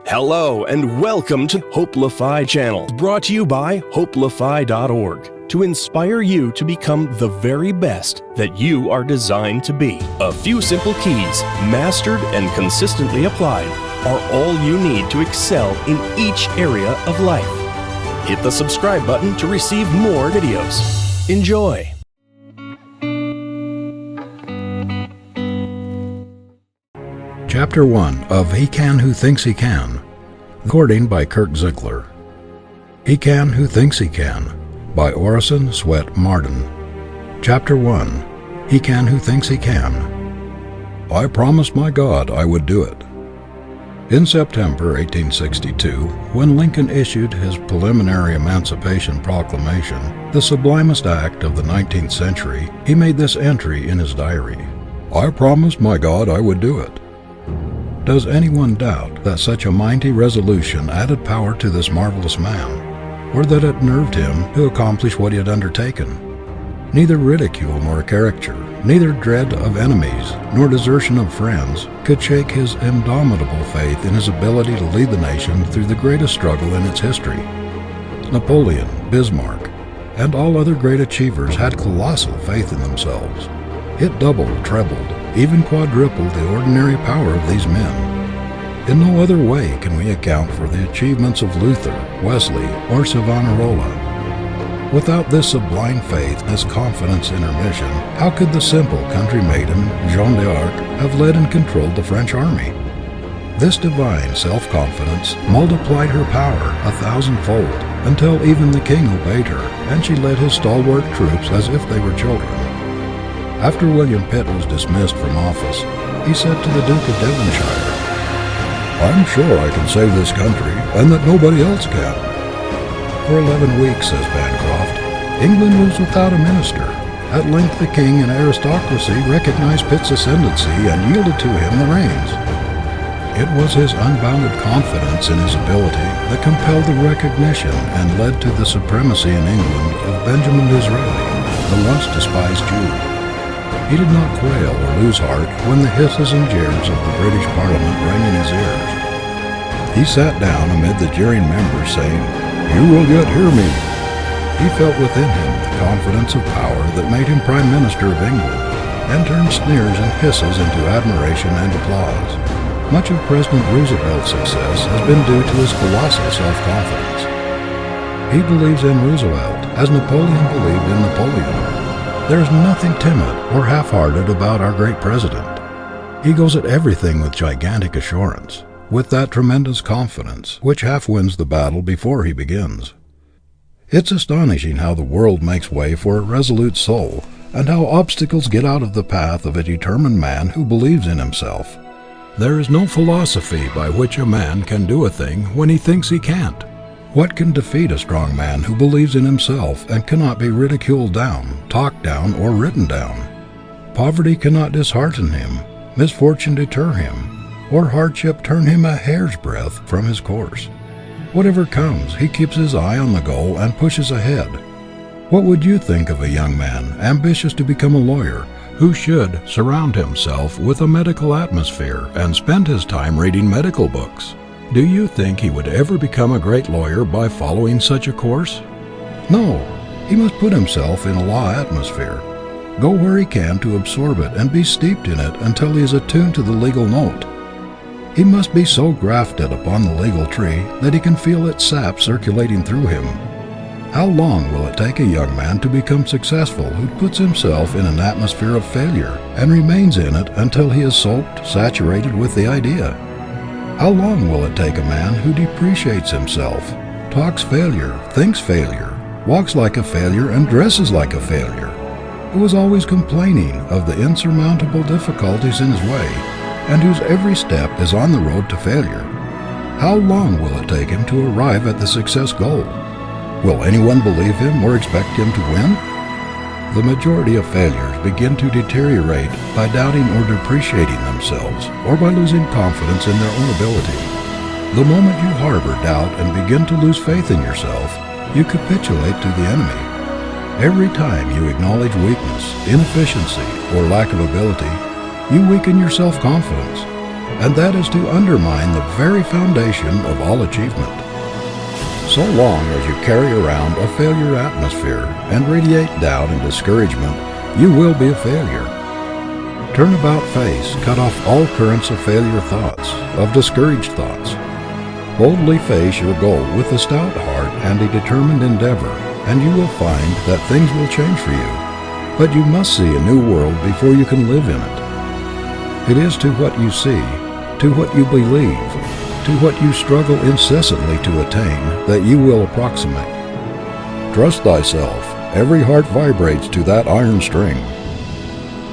Hello and welcome to Hopelify channel, brought to you by hopelify.org to inspire you to become the very best that you are designed to be. A few simple keys, mastered and consistently applied, are all you need to excel in each area of life. Hit the subscribe button to receive more videos. Enjoy! Chapter 1 of He Can Who Thinks He Can. Recording by Kirk Ziegler. He Can Who Thinks He Can by Orison Swett Marden. Chapter 1. He Can Who Thinks He Can. I promised my God I would do it. In September 1862, when Lincoln issued his preliminary Emancipation Proclamation, the sublimest act of the 19th century, he made this entry in his diary: I promised my God I would do it. Does anyone doubt that such a mighty resolution added power to this marvelous man, or that it nerved him to accomplish what he had undertaken? Neither ridicule nor caricature, neither dread of enemies nor desertion of friends could shake his indomitable faith in his ability to lead the nation through the greatest struggle in its history. Napoleon, Bismarck, and all other great achievers had colossal faith in themselves. It doubled, trebled, even quadrupled the ordinary power of these men. In no other way can we account for the achievements of Luther, Wesley, or Savonarola. Without this sublime faith, this confidence in her mission, how could the simple country maiden, Jeanne d'Arc, have led and controlled the French army? This divine self-confidence multiplied her power 1,000-fold, until even the king obeyed her, and she led his stalwart troops as if they were children. After William Pitt was dismissed from office, he said to the Duke of Devonshire, I'm sure I can save this country, and that nobody else can. For 11 weeks, says Bancroft, England was without a minister. At length the king and aristocracy recognized Pitt's ascendancy and yielded to him the reins. It was his unbounded confidence in his ability that compelled the recognition and led to the supremacy in England of Benjamin Disraeli, the once despised Jew. He did not quail or lose heart when the hisses and jeers of the British Parliament rang in his ears. He sat down amid the jeering members, saying, You will yet hear me. He felt within him the confidence of power that made him Prime Minister of England, and turned sneers and hisses into admiration and applause. Much of President Roosevelt's success has been due to his colossal self-confidence. He believes in Roosevelt as Napoleon believed in Napoleon. There is nothing timid or half-hearted about our great president. He goes at everything with gigantic assurance, with that tremendous confidence which half wins the battle before he begins. It's astonishing how the world makes way for a resolute soul, and how obstacles get out of the path of a determined man who believes in himself. There is no philosophy by which a man can do a thing when he thinks he can't. What can defeat a strong man who believes in himself and cannot be ridiculed down, talked down, or written down? Poverty cannot dishearten him, misfortune deter him, or hardship turn him a hair's breadth from his course. Whatever comes, he keeps his eye on the goal and pushes ahead. What would you think of a young man ambitious to become a lawyer, who should surround himself with a medical atmosphere and spend his time reading medical books? Do you think he would ever become a great lawyer by following such a course? No, he must put himself in a law atmosphere, go where he can to absorb it and be steeped in it until he is attuned to the legal note. He must be so grafted upon the legal tree that he can feel its sap circulating through him. How long will it take a young man to become successful who puts himself in an atmosphere of failure and remains in it until he is soaked, saturated with the idea? How long will it take a man who depreciates himself, talks failure, thinks failure, walks like a failure, and dresses like a failure, who is always complaining of the insurmountable difficulties in his way, and whose every step is on the road to failure? How long will it take him to arrive at the success goal? Will anyone believe him or expect him to win? The majority of failures begin to deteriorate by doubting or depreciating themselves, or by losing confidence in their own ability. The moment you harbor doubt and begin to lose faith in yourself, you capitulate to the enemy. Every time you acknowledge weakness, inefficiency, or lack of ability, you weaken your self-confidence. and that is to undermine the very foundation of all achievement. So long as you carry around a failure atmosphere and radiate doubt and discouragement, you will be a failure. Turn about face, cut off all currents of failure thoughts, of discouraged thoughts. Boldly face your goal with a stout heart and a determined endeavor, and you will find that things will change for you. But you must see a new world before you can live in it. It is to what you see, to what you believe, to what you struggle incessantly to attain, that you will approximate. Trust thyself. Every heart vibrates to that iron string.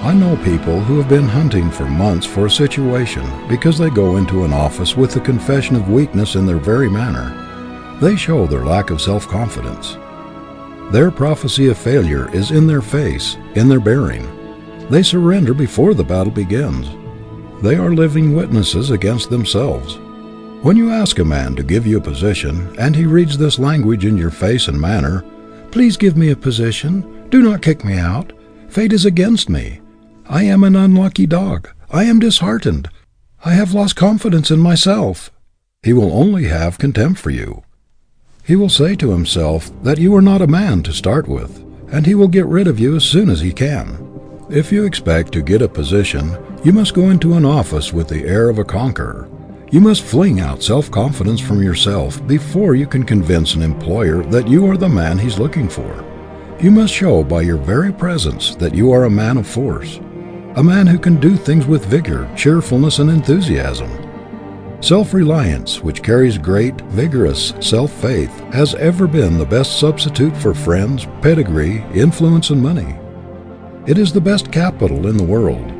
I know people who have been hunting for months for a situation because they go into an office with a confession of weakness in their very manner. They show their lack of self-confidence. Their prophecy of failure is in their face, in their bearing. They surrender before the battle begins. They are living witnesses against themselves. When you ask a man to give you a position and he reads this language in your face and manner, "Please give me a position. Do not kick me out. Fate is against me. I am an unlucky dog. I am disheartened. I have lost confidence in myself," he will only have contempt for you. He will say to himself that you are not a man to start with, and he will get rid of you as soon as he can. If you expect to get a position, you must go into an office with the air of a conqueror. You must fling out self-confidence from yourself before you can convince an employer that you are the man he's looking for. You must show by your very presence that you are a man of force, a man who can do things with vigor, cheerfulness, and enthusiasm. Self-reliance, which carries great, vigorous self-faith, has ever been the best substitute for friends, pedigree, influence, and money. It is the best capital in the world.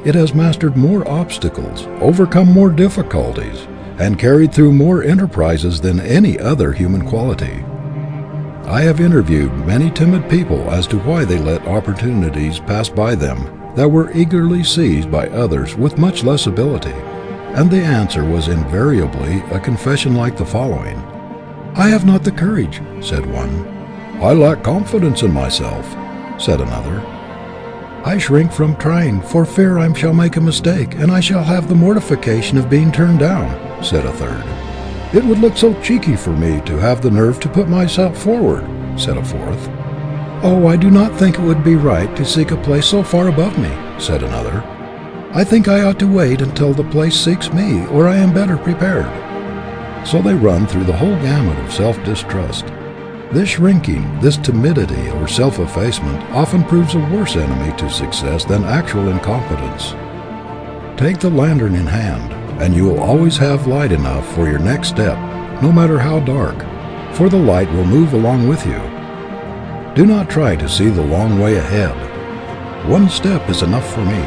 It has mastered more obstacles, overcome more difficulties, and carried through more enterprises than any other human quality. I have interviewed many timid people as to why they let opportunities pass by them that were eagerly seized by others with much less ability, and the answer was invariably a confession like the following. "I have not the courage," said one. "I lack confidence in myself," said another. "I shrink from trying for fear I shall make a mistake and I shall have the mortification of being turned down," said a third. "It would look so cheeky for me to have the nerve to put myself forward," said a fourth. "Oh, I do not think it would be right to seek a place so far above me," said another. "I think I ought to wait until the place seeks me, or I am better prepared." So they run through the whole gamut of self-distrust. This shrinking, this timidity or self-effacement often proves a worse enemy to success than actual incompetence. Take the lantern in hand, and you will always have light enough for your next step, no matter how dark, for the light will move along with you. Do not try to see the long way ahead. One step is enough for me.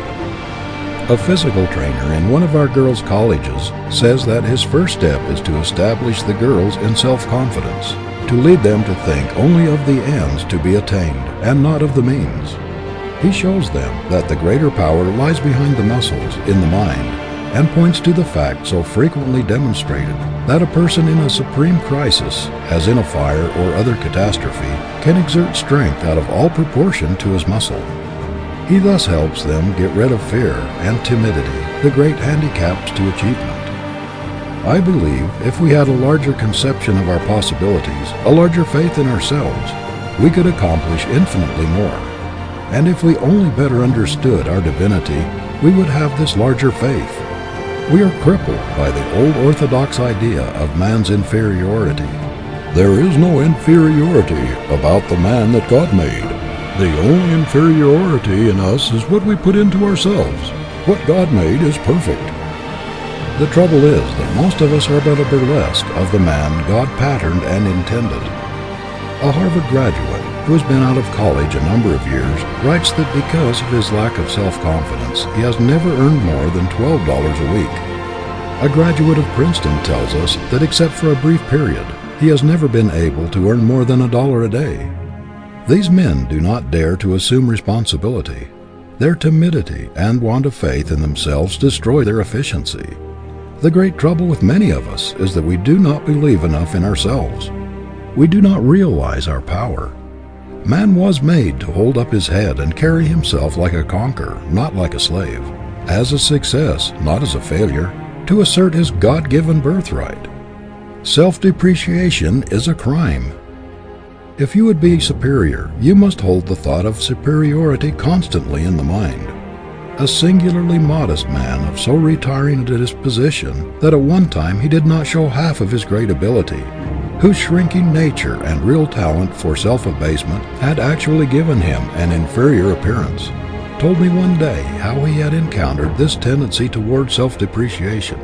A physical trainer in one of our girls' colleges says that his first step is to establish the girls in self-confidence, to lead them to think only of the ends to be attained and not of the means. He shows them that the greater power lies behind the muscles, in the mind, and points to the fact so frequently demonstrated that a person in a supreme crisis, as in a fire or other catastrophe, can exert strength out of all proportion to his muscle. He thus helps them get rid of fear and timidity, the great handicaps to achievement. I believe if we had a larger conception of our possibilities, a larger faith in ourselves, we could accomplish infinitely more. And if we only better understood our divinity, we would have this larger faith. We are crippled by the old orthodox idea of man's inferiority. There is no inferiority about the man that God made. The only inferiority in us is what we put into ourselves. What God made is perfect. The trouble is that most of us are but a burlesque of the man God patterned and intended. A Harvard graduate who has been out of college a number of years writes that because of his lack of self-confidence, he has never earned more than $12 a week. A graduate of Princeton tells us that except for a brief period, he has never been able to earn more than $1 a day. These men do not dare to assume responsibility. Their timidity and want of faith in themselves destroy their efficiency. The great trouble with many of us is that we do not believe enough in ourselves. We do not realize our power. Man was made to hold up his head and carry himself like a conqueror, not like a slave, as a success, not as a failure, to assert his God-given birthright. Self-depreciation is a crime. If you would be superior, you must hold the thought of superiority constantly in the mind. A singularly modest man of so retiring a disposition that at one time he did not show half of his great ability, whose shrinking nature and real talent for self-abasement had actually given him an inferior appearance, told me one day how he had encountered this tendency toward self-depreciation.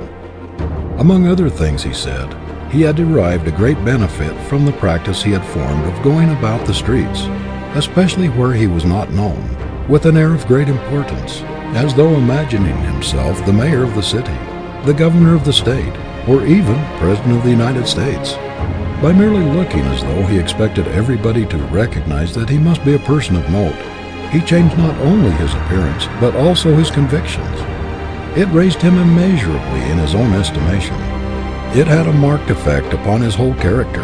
Among other things, he said, he had derived a great benefit from the practice he had formed of going about the streets, especially where he was not known, with an air of great importance, as though imagining himself the mayor of the city, the governor of the state, or even president of the United States, by merely looking as though he expected everybody to recognize that he must be a person of note. He changed not only his appearance, but also his convictions. It raised him immeasurably in his own estimation. It had a marked effect upon his whole character.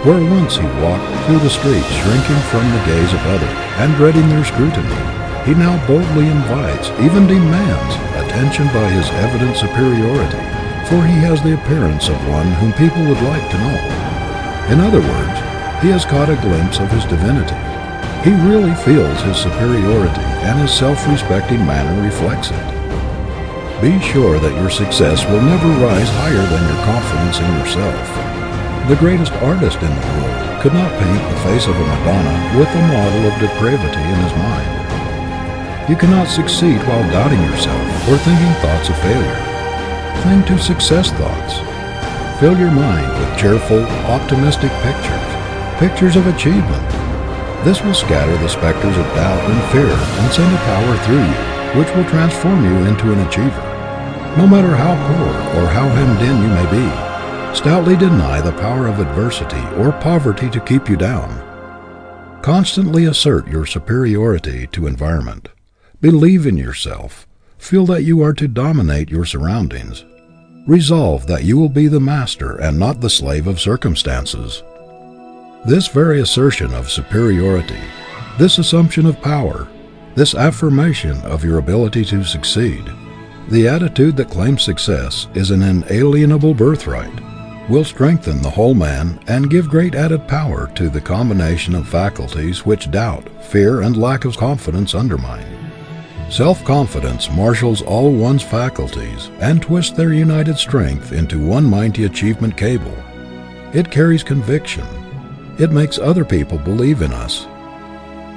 Where once he walked through the streets shrinking from the gaze of others and dreading their scrutiny, he now boldly invites, even demands, attention by his evident superiority, for he has the appearance of one whom people would like to know. In other words, he has caught a glimpse of his divinity. He really feels his superiority, and his self-respecting manner reflects it. Be sure that your success will never rise higher than your confidence in yourself. The greatest artist in the world could not paint the face of a Madonna with a model of depravity in his mind. You cannot succeed while doubting yourself or thinking thoughts of failure. Cling to success thoughts. Fill your mind with cheerful, optimistic pictures of achievement. This will scatter the specters of doubt and fear and send a power through you, which will transform you into an achiever. No matter how poor or how hemmed in you may be, stoutly deny the power of adversity or poverty to keep you down. Constantly assert your superiority to environment. Believe in yourself. Feel that you are to dominate your surroundings. Resolve that you will be the master and not the slave of circumstances. This very assertion of superiority, this assumption of power, this affirmation of your ability to succeed, the attitude that claims success is an inalienable birthright, will strengthen the whole man and give great added power to the combination of faculties which doubt, fear, and lack of confidence undermine. Self-confidence marshals all one's faculties and twists their united strength into one mighty achievement cable. It carries conviction. It makes other people believe in us.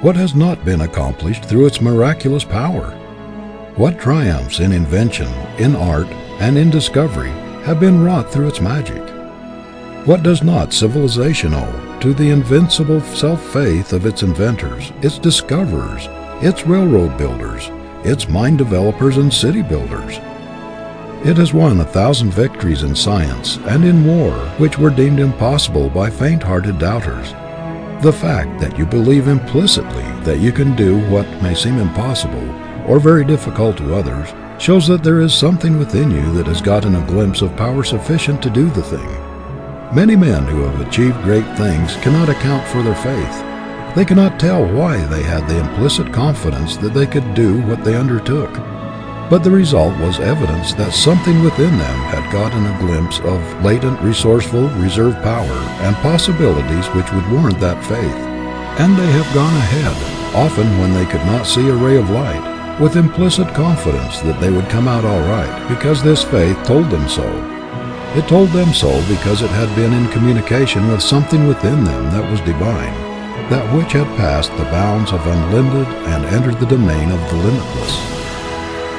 What has not been accomplished through its miraculous power? What triumphs in invention, in art, and in discovery have been wrought through its magic? What does not civilization owe to the invincible self-faith of its inventors, its discoverers, its railroad builders, its mine developers and city builders? It has won 1,000 victories in science and in war which were deemed impossible by faint-hearted doubters. The fact that you believe implicitly that you can do what may seem impossible or very difficult to others shows that there is something within you that has gotten a glimpse of power sufficient to do the thing. Many men who have achieved great things cannot account for their faith. They cannot tell why they had the implicit confidence that they could do what they undertook. But the result was evidence that something within them had gotten a glimpse of latent, resourceful, reserve power and possibilities which would warrant that faith. And they have gone ahead, often when they could not see a ray of light, with implicit confidence that they would come out all right, because this faith told them so. It told them so because it had been in communication with something within them that was divine, that which had passed the bounds of unlimited and entered the domain of the limitless.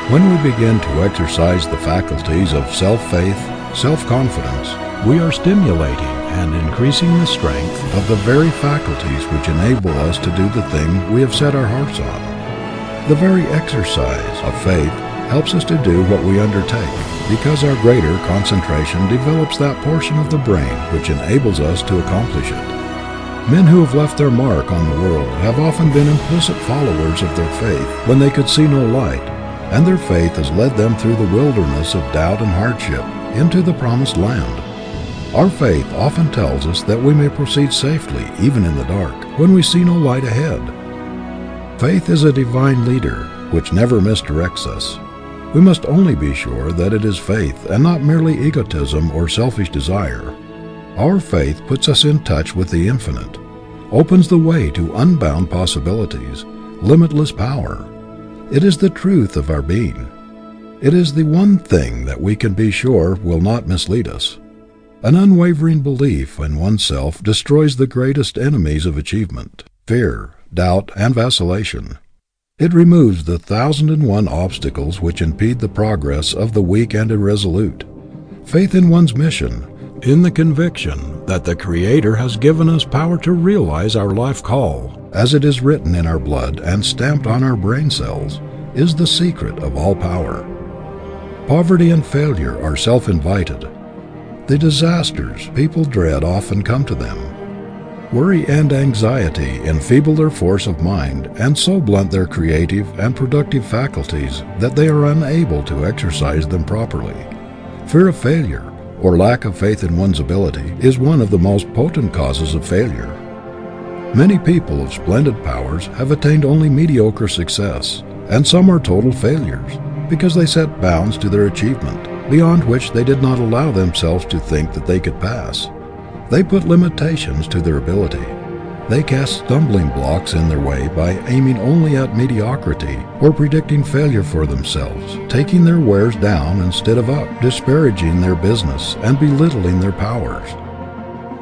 When we begin to exercise the faculties of self-faith, self-confidence, we are stimulating and increasing the strength of the very faculties which enable us to do the thing we have set our hearts on. The very exercise of faith helps us to do what we undertake, because our greater concentration develops that portion of the brain which enables us to accomplish it. Men who have left their mark on the world have often been implicit followers of their faith when they could see no light, and their faith has led them through the wilderness of doubt and hardship into the promised land. Our faith often tells us that we may proceed safely even in the dark, when we see no light ahead. Faith is a divine leader which never misdirects us. We must only be sure that it is faith and not merely egotism or selfish desire. Our faith puts us in touch with the infinite, opens the way to unbound possibilities, limitless power. It is the truth of our being. It is the one thing that we can be sure will not mislead us. An unwavering belief in oneself destroys the greatest enemies of achievement: fear, doubt, and vacillation. It removes the 1,001 obstacles which impede the progress of the weak and irresolute. Faith in one's mission, in the conviction that the Creator has given us power to realize our life call, as it is written in our blood and stamped on our brain cells, is the secret of all power. Poverty and failure are self-invited. The disasters people dread often come to them. Worry and anxiety enfeeble their force of mind and so blunt their creative and productive faculties that they are unable to exercise them properly. Fear of failure, or lack of faith in one's ability, is one of the most potent causes of failure. Many people of splendid powers have attained only mediocre success, and some are total failures because they set bounds to their achievement, beyond which they did not allow themselves to think that they could pass. They put limitations to their ability. They cast stumbling blocks in their way by aiming only at mediocrity or predicting failure for themselves, taking their wares down instead of up, disparaging their business and belittling their powers.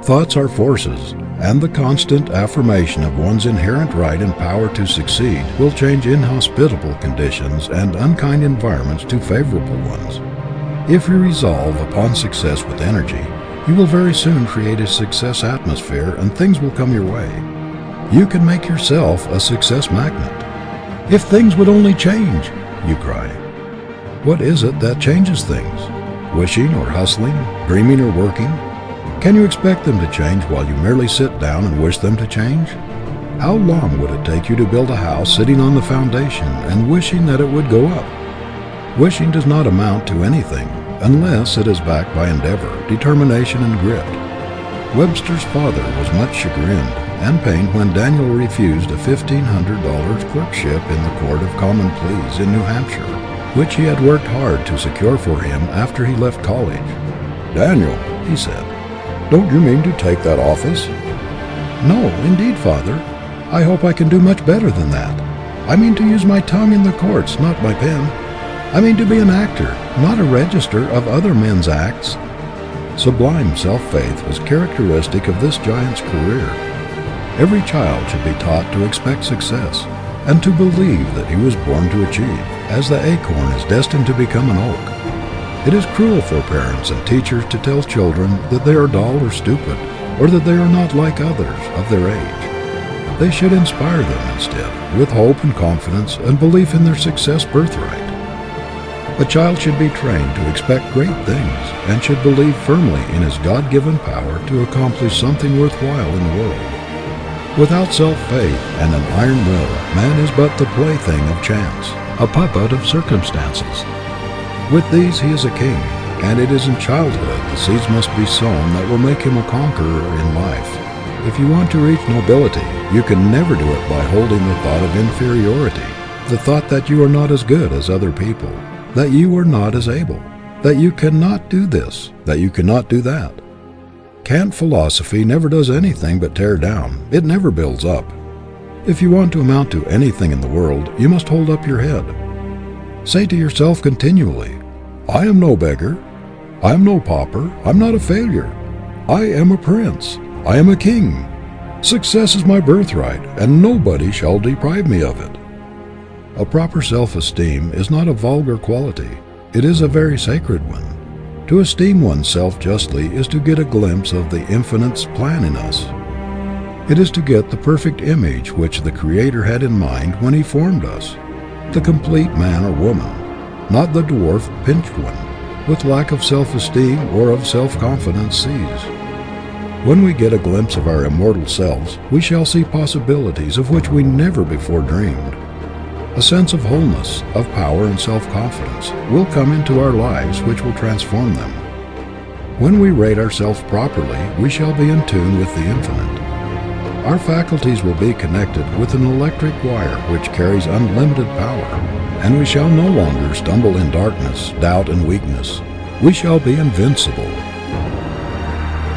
Thoughts are forces, and the constant affirmation of one's inherent right and power to succeed will change inhospitable conditions and unkind environments to favorable ones. If you resolve upon success with energy, you will very soon create a success atmosphere and things will come your way. You can make yourself a success magnet. If things would only change, you cry. What is it that changes things? Wishing or hustling, dreaming or working? Can you expect them to change while you merely sit down and wish them to change? How long would it take you to build a house sitting on the foundation and wishing that it would go up? Wishing does not amount to anything unless it is backed by endeavor, determination, and grit. Webster's father was much chagrined and pained when Daniel refused a $1,500 clerkship in the Court of Common Pleas in New Hampshire, which he had worked hard to secure for him after he left college. "Daniel," he said, "don't you mean to take that office?" "No, indeed, Father. I hope I can do much better than that. I mean to use my tongue in the courts, not my pen. I mean to be an actor, not a register of other men's acts." Sublime self-faith was characteristic of this giant's career. Every child should be taught to expect success and to believe that he was born to achieve, as the acorn is destined to become an oak. It is cruel for parents and teachers to tell children that they are dull or stupid, or that they are not like others of their age. They should inspire them instead with hope and confidence and belief in their success birthright. A child should be trained to expect great things and should believe firmly in his God-given power to accomplish something worthwhile in the world. Without self-faith and an iron will, man is but the plaything of chance, a puppet of circumstances. With these he is a king, and it is in childhood the seeds must be sown that will make him a conqueror in life. If you want to reach nobility, you can never do it by holding the thought of inferiority, the thought that you are not as good as other people, that you are not as able, that you cannot do this, that you cannot do that. Cant philosophy never does anything but tear down. It never builds up. If you want to amount to anything in the world, you must hold up your head. Say to yourself continually, "I am no beggar. I am no pauper. I'm not a failure. I am a prince. I am a king. Success is my birthright, and nobody shall deprive me of it." A proper self-esteem is not a vulgar quality. It is a very sacred one. To esteem oneself justly is to get a glimpse of the infinite's plan in us. It is to get the perfect image which the Creator had in mind when He formed us, the complete man or woman, not the dwarf, pinched one, with lack of self-esteem or of self-confidence seized. When we get a glimpse of our immortal selves, we shall see possibilities of which we never before dreamed. A sense of wholeness, of power and self-confidence will come into our lives which will transform them. When we rate ourselves properly, we shall be in tune with the infinite. Our faculties will be connected with an electric wire which carries unlimited power, and we shall no longer stumble in darkness, doubt, and weakness. We shall be invincible.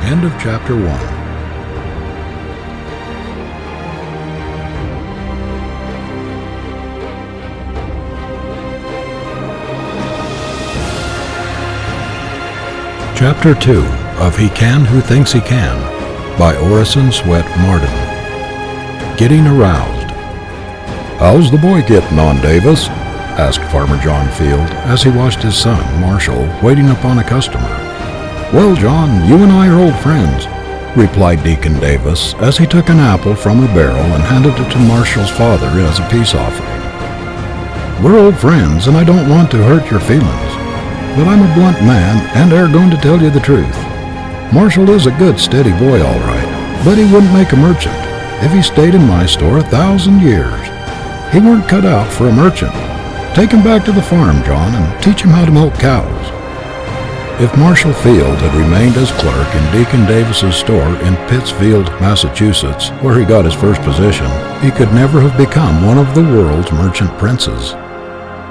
End of chapter 1. Chapter 2 of He Can Who Thinks He Can by Orison Swett Marden. Getting Aroused. "How's the boy getting on, Davis?" asked Farmer John Field as he watched his son, Marshall, waiting upon a customer. "Well, John, you and I are old friends," replied Deacon Davis as he took an apple from a barrel and handed it to Marshall's father as a peace offering. "We're old friends, and I don't want to hurt your feelings. But I'm a blunt man, and are going to tell you the truth. Marshall is a good, steady boy, all right, but he wouldn't make a merchant if he stayed in my store 1,000 years. He weren't cut out for a merchant. Take him back to the farm, John, and teach him how to milk cows." If Marshall Field had remained as clerk in Deacon Davis's store in Pittsfield, Massachusetts, where he got his first position, he could never have become one of the world's merchant princes.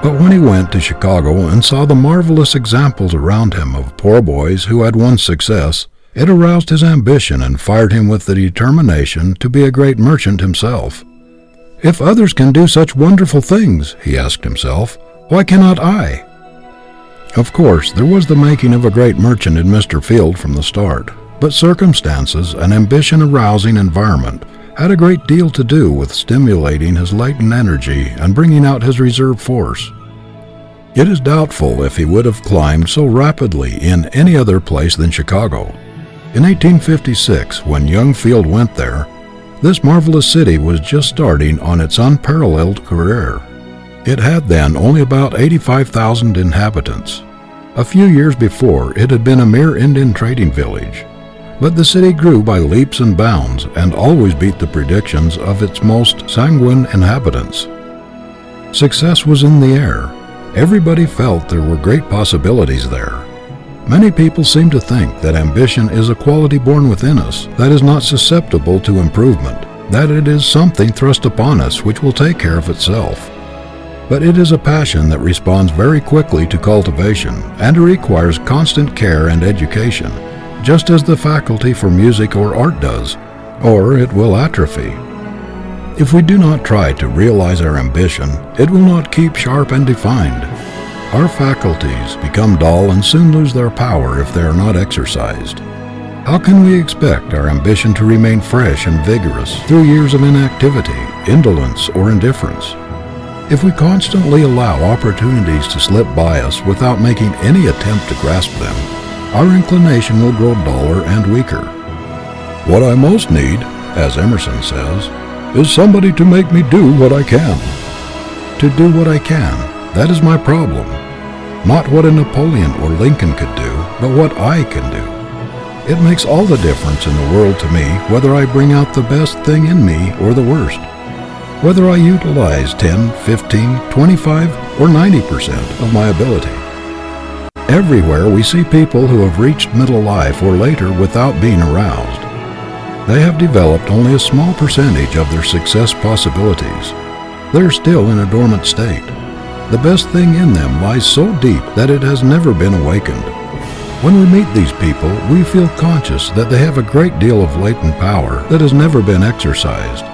But when he went to Chicago and saw the marvelous examples around him of poor boys who had won success, it aroused his ambition and fired him with the determination to be a great merchant himself. "If others can do such wonderful things," he asked himself, "why cannot I?" Of course, there was the making of a great merchant in Mr. Field from the start, but circumstances and ambition-arousing environment had a great deal to do with stimulating his latent energy and bringing out his reserve force. It is doubtful if he would have climbed so rapidly in any other place than Chicago. In 1856, when young Field went there, this marvelous city was just starting on its unparalleled career. It had then only about 85,000 inhabitants. A few years before, it had been a mere Indian trading village. But the city grew by leaps and bounds and always beat the predictions of its most sanguine inhabitants. Success was in the air. Everybody felt there were great possibilities there. Many people seem to think that ambition is a quality born within us that is not susceptible to improvement, that it is something thrust upon us which will take care of itself. But it is a passion that responds very quickly to cultivation, and it requires constant care and education, just as the faculty for music or art does, or it will atrophy. If we do not try to realize our ambition, it will not keep sharp and defined. Our faculties become dull and soon lose their power if they are not exercised. How can we expect our ambition to remain fresh and vigorous through years of inactivity, indolence, or indifference? If we constantly allow opportunities to slip by us without making any attempt to grasp them, our inclination will grow duller and weaker. "What I most need," as Emerson says, "is somebody to make me do what I can." To do what I can, that is my problem. Not what a Napoleon or Lincoln could do, but what I can do. It makes all the difference in the world to me whether I bring out the best thing in me or the worst. Whether I utilize 10, 15, 25, or 90% of my ability. Everywhere we see people who have reached middle life or later without being aroused. They have developed only a small percentage of their success possibilities. They are still in a dormant state. The best thing in them lies so deep that it has never been awakened. When we meet these people, we feel conscious that they have a great deal of latent power that has never been exercised.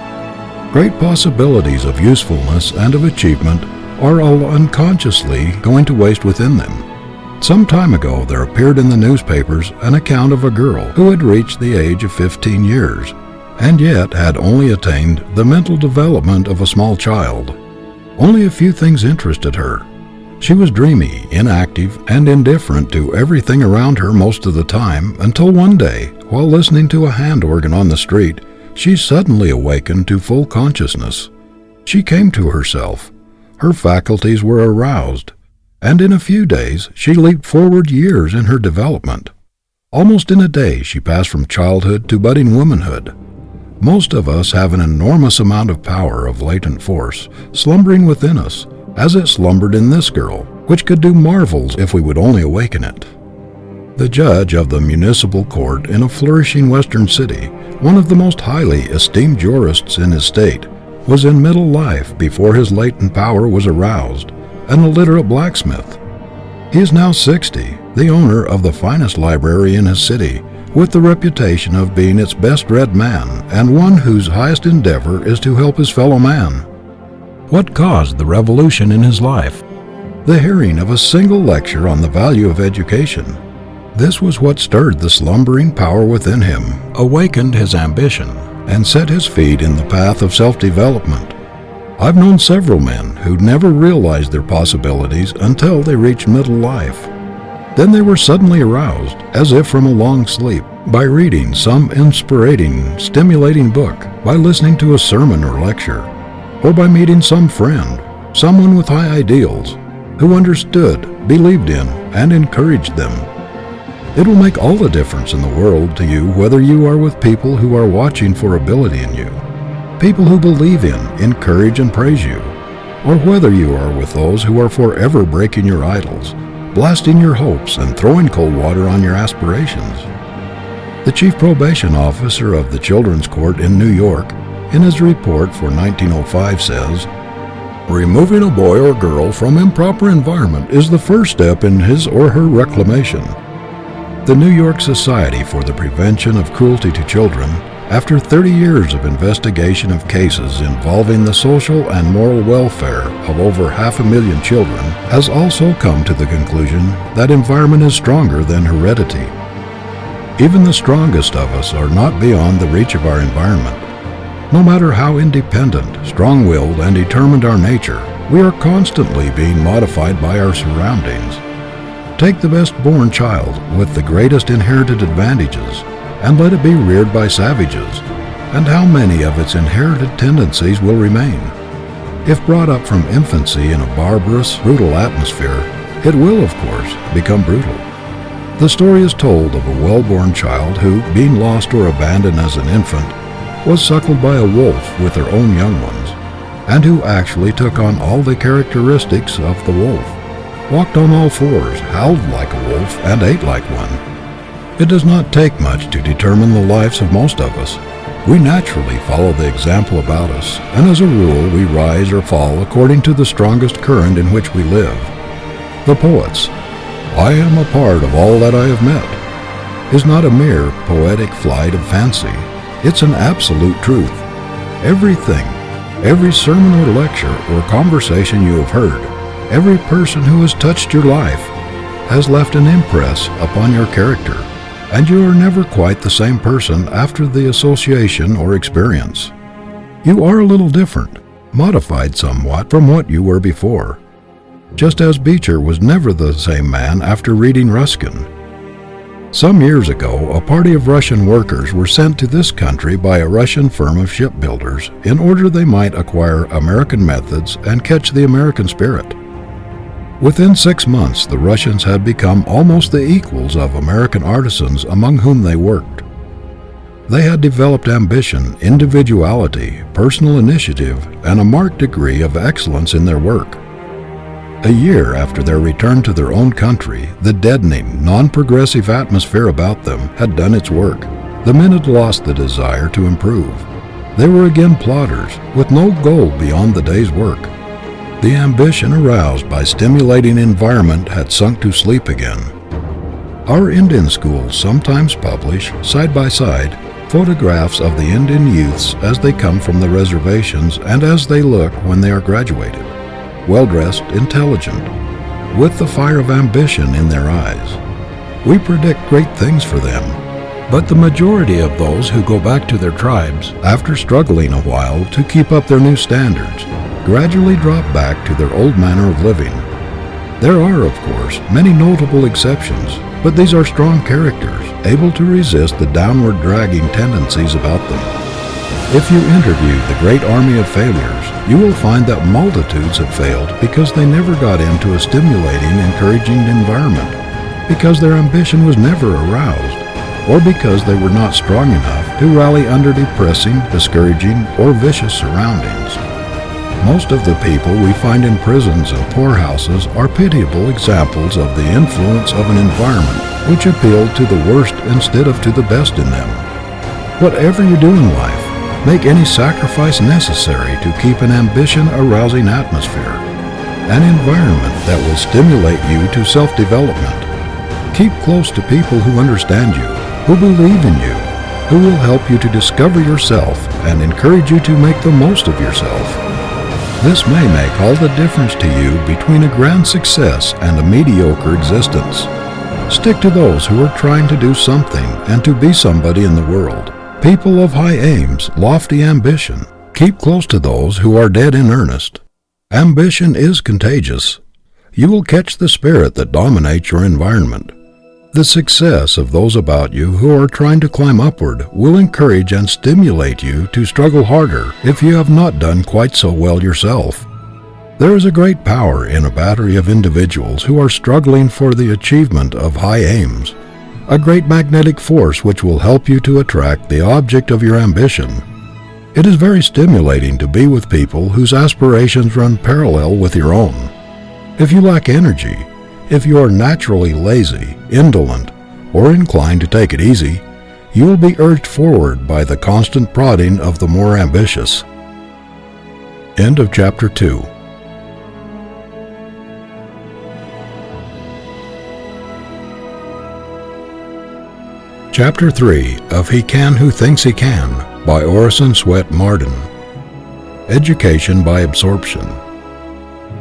Great possibilities of usefulness and of achievement are all unconsciously going to waste within them. Some time ago there appeared in the newspapers an account of a girl who had reached the age of 15 years, and yet had only attained the mental development of a small child. Only a few things interested her. She was dreamy, inactive, and indifferent to everything around her most of the time, until one day, while listening to a hand organ on the street, she suddenly awakened to full consciousness. She came to herself. Her faculties were aroused, and in a few days she leaped forward years in her development. Almost in a day she passed from childhood to budding womanhood. Most of us have an enormous amount of power of latent force slumbering within us, as it slumbered in this girl, which could do marvels if we would only awaken it. The judge of the municipal court in a flourishing western city one of the most highly esteemed jurists in his state, was in middle life before his latent power was aroused, an illiterate blacksmith. He is now 60, the owner of the finest library in his city, with the reputation of being its best-read man and one whose highest endeavor is to help his fellow man. What caused the revolution in his life? The hearing of a single lecture on the value of education. This was what stirred the slumbering power within him, awakened his ambition, and set his feet in the path of self-development. I've known several men who never realized their possibilities until they reached middle life. Then they were suddenly aroused, as if from a long sleep, by reading some inspirating, stimulating book, by listening to a sermon or lecture, or by meeting some friend, someone with high ideals, who understood, believed in, and encouraged them. It will make all the difference in the world to you whether you are with people who are watching for ability in you, people who believe in, encourage, and praise you, or whether you are with those who are forever breaking your idols, blasting your hopes, and throwing cold water on your aspirations. The chief probation officer of the Children's Court in New York, in his report for 1905 says, "Removing a boy or girl from improper environment is the first step in his or her reclamation." The New York Society for the Prevention of Cruelty to Children, after 30 years of investigation of cases involving the social and moral welfare of over 500,000 children, has also come to the conclusion that environment is stronger than heredity. Even the strongest of us are not beyond the reach of our environment. No matter how independent, strong-willed, and determined our nature, we are constantly being modified by our surroundings. Take the best-born child with the greatest inherited advantages, and let it be reared by savages, and how many of its inherited tendencies will remain? If brought up from infancy in a barbarous, brutal atmosphere, it will, of course, become brutal. The story is told of a well-born child who, being lost or abandoned as an infant, was suckled by a wolf with her own young ones, and who actually took on all the characteristics of the wolf, walked on all fours, howled like a wolf, and ate like one. It does not take much to determine the lives of most of us. We naturally follow the example about us, and as a rule we rise or fall according to the strongest current in which we live. The poets, "I am a part of all that I have met," is not a mere poetic flight of fancy. It's an absolute truth. Everything, every sermon or lecture or conversation you have heard, every person who has touched your life, has left an impress upon your character, and you are never quite the same person after the association or experience. You are a little different, modified somewhat from what you were before, just as Beecher was never the same man after reading Ruskin. Some years ago, a party of Russian workers were sent to this country by a Russian firm of shipbuilders in order they might acquire American methods and catch the American spirit. Within 6 months, the Russians had become almost the equals of American artisans among whom they worked. They had developed ambition, individuality, personal initiative, and a marked degree of excellence in their work. A year after their return to their own country, the deadening, non-progressive atmosphere about them had done its work. The men had lost the desire to improve. They were again plodders, with no goal beyond the day's work. The ambition aroused by stimulating environment had sunk to sleep again. Our Indian schools sometimes publish, side by side, photographs of the Indian youths as they come from the reservations and as they look when they are graduated. Well-dressed, intelligent, with the fire of ambition in their eyes. We predict great things for them, but the majority of those who go back to their tribes, after struggling a while to keep up their new standards, gradually drop back to their old manner of living. There are, of course, many notable exceptions, but these are strong characters, able to resist the downward dragging tendencies about them. If you interview the great army of failures, you will find that multitudes have failed because they never got into a stimulating, encouraging environment, because their ambition was never aroused, or because they were not strong enough to rally under depressing, discouraging, or vicious surroundings. Most of the people we find in prisons and poorhouses are pitiable examples of the influence of an environment which appealed to the worst instead of to the best in them. Whatever you do in life, make any sacrifice necessary to keep an ambition-arousing atmosphere, an environment that will stimulate you to self-development. Keep close to people who understand you, who believe in you, who will help you to discover yourself and encourage you to make the most of yourself. This may make all the difference to you between a grand success and a mediocre existence. Stick to those who are trying to do something and to be somebody in the world. People of high aims, lofty ambition. Keep close to those who are dead in earnest. Ambition is contagious. You will catch the spirit that dominates your environment. The success of those about you who are trying to climb upward will encourage and stimulate you to struggle harder if you have not done quite so well yourself. There is a great power in a battery of individuals who are struggling for the achievement of high aims, a great magnetic force which will help you to attract the object of your ambition. It is very stimulating to be with people whose aspirations run parallel with your own. If you lack energy, if you are naturally lazy, indolent, or inclined to take it easy, you will be urged forward by the constant prodding of the more ambitious. End of Chapter 2. Chapter 3 of He Can Who Thinks He Can by Orison Swett Marden. Education by Absorption.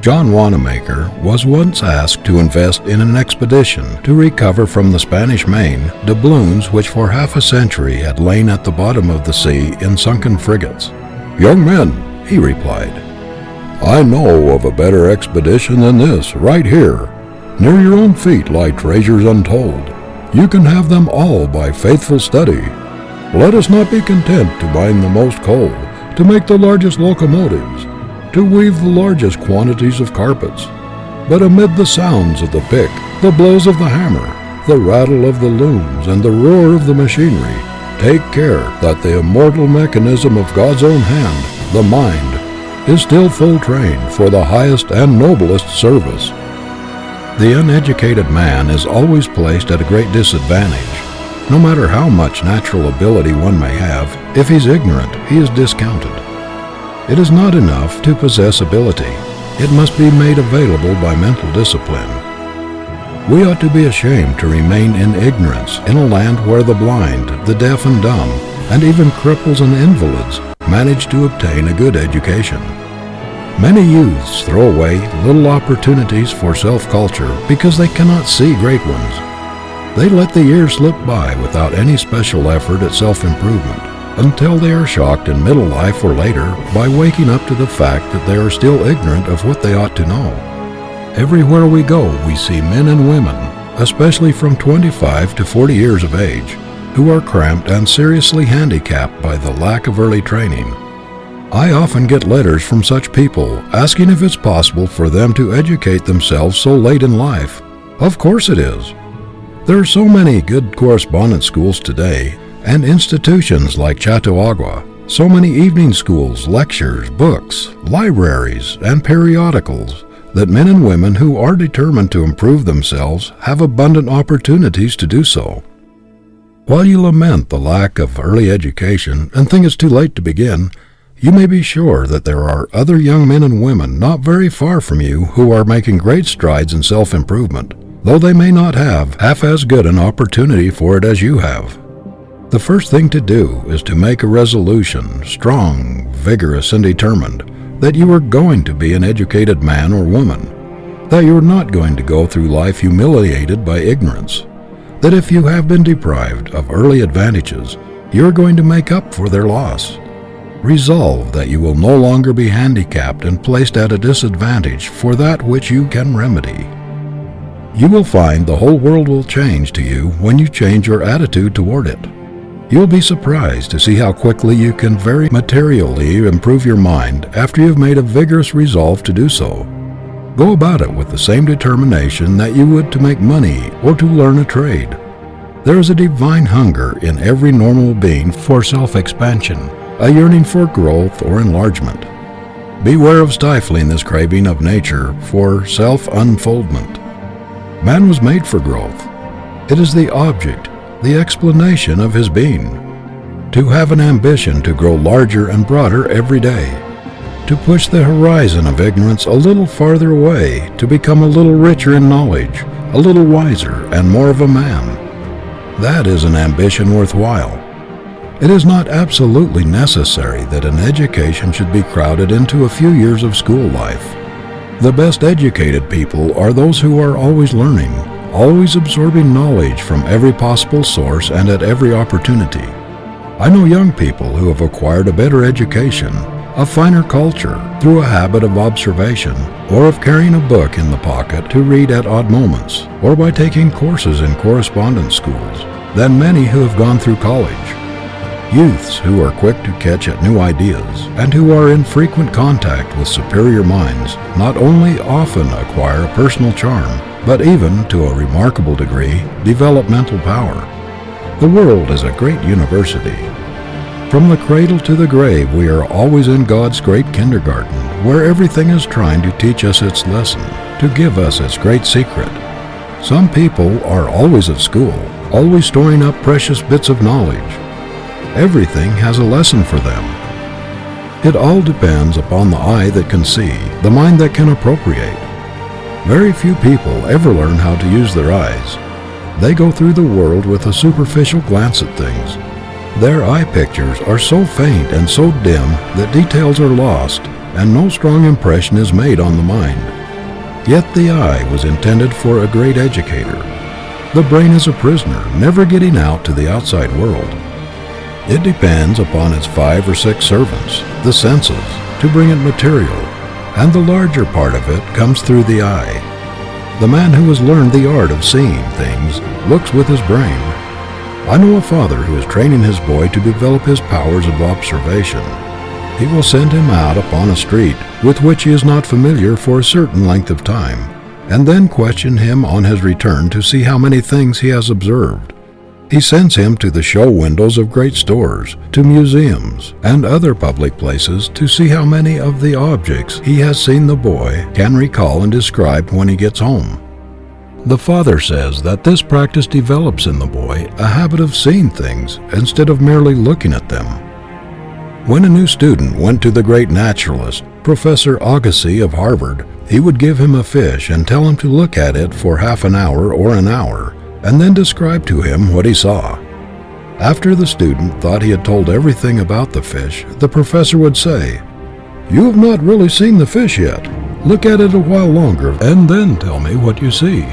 John Wanamaker was once asked to invest in an expedition to recover from the Spanish Main doubloons which for half a century had lain at the bottom of the sea in sunken frigates. "Young men," he replied, "I know of a better expedition than this right here. Near your own feet lie treasures untold. You can have them all by faithful study. Let us not be content to mine the most coal, to make the largest locomotives, to weave the largest quantities of carpets, but amid the sounds of the pick, the blows of the hammer, the rattle of the looms, and the roar of the machinery, take care that the immortal mechanism of God's own hand, the mind, is still full trained for the highest and noblest service." The uneducated man is always placed at a great disadvantage. No matter how much natural ability one may have, if he's ignorant, he is discounted. It is not enough to possess ability. It must be made available by mental discipline. We ought to be ashamed to remain in ignorance in a land where the blind, the deaf and dumb, and even cripples and invalids manage to obtain a good education. Many youths throw away little opportunities for self-culture because they cannot see great ones. They let the years slip by without any special effort at self-improvement, until they are shocked in middle life or later by waking up to the fact that they are still ignorant of what they ought to know. Everywhere we go, we see men and women, especially from 25 to 40 years of age, who are cramped and seriously handicapped by the lack of early training. I often get letters from such people asking if it's possible for them to educate themselves so late in life. Of course it is. There are so many good correspondence schools today, and institutions like Chautauqua, so many evening schools, lectures, books, libraries, and periodicals, that men and women who are determined to improve themselves have abundant opportunities to do so. While you lament the lack of early education and think it's too late to begin, you may be sure that there are other young men and women not very far from you who are making great strides in self-improvement, though they may not have half as good an opportunity for it as you have. The first thing to do is to make a resolution, strong, vigorous, and determined, that you are going to be an educated man or woman, that you are not going to go through life humiliated by ignorance, that if you have been deprived of early advantages, you are going to make up for their loss. Resolve that you will no longer be handicapped and placed at a disadvantage for that which you can remedy. You will find the whole world will change to you when you change your attitude toward it. You'll be surprised to see how quickly you can very materially improve your mind after you've made a vigorous resolve to do so. Go about it with the same determination that you would to make money or to learn a trade. There is a divine hunger in every normal being for self-expansion, a yearning for growth or enlargement. Beware of stifling this craving of nature for self-unfoldment. Man was made for growth. It is the object, the explanation of his being. to have an ambition to grow larger and broader every day, to push the horizon of ignorance a little farther away, to become a little richer in knowledge, a little wiser and more of a man. That is an ambition worthwhile. It is not absolutely necessary that an education should be crowded into a few years of school life. The best educated people are those who are always learning, always absorbing knowledge from every possible source and at every opportunity. I know young people who have acquired a better education, a finer culture, through a habit of observation, or of carrying a book in the pocket to read at odd moments, or by taking courses in correspondence schools, than many who have gone through college. Youths who are quick to catch at new ideas and who are in frequent contact with superior minds not only often acquire a personal charm, but even, to a remarkable degree, develop mental power. The world is a great university. From the cradle to the grave, we are always in God's great kindergarten, where everything is trying to teach us its lesson, to give us its great secret. Some people are always at school, always storing up precious bits of knowledge. Everything has a lesson for them. It all depends upon the eye that can see, the mind that can appropriate. Very few people ever learn how to use their eyes. They go through the world with a superficial glance at things. Their eye pictures are so faint and so dim that details are lost and no strong impression is made on the mind. Yet the eye was intended for a great educator. The brain is a prisoner, never getting out to the outside world. It depends upon its 5 or 6 servants, the senses, to bring it material, and the larger part of it comes through the eye. The man who has learned the art of seeing things looks with his brain. I know a father who is training his boy to develop his powers of observation. He will send him out upon a street with which he is not familiar for a certain length of time, and then question him on his return to see how many things he has observed. He sends him to the show windows of great stores, to museums, and other public places to see how many of the objects he has seen the boy can recall and describe when he gets home. The father says that this practice develops in the boy a habit of seeing things instead of merely looking at them. When a new student went to the great naturalist, Professor Agassiz of Harvard, he would give him a fish and tell him to look at it for half an hour or an hour, and then describe to him what he saw. After the student thought he had told everything about the fish, the professor would say, "You have not really seen the fish yet. Look at it a while longer and then tell me what you see."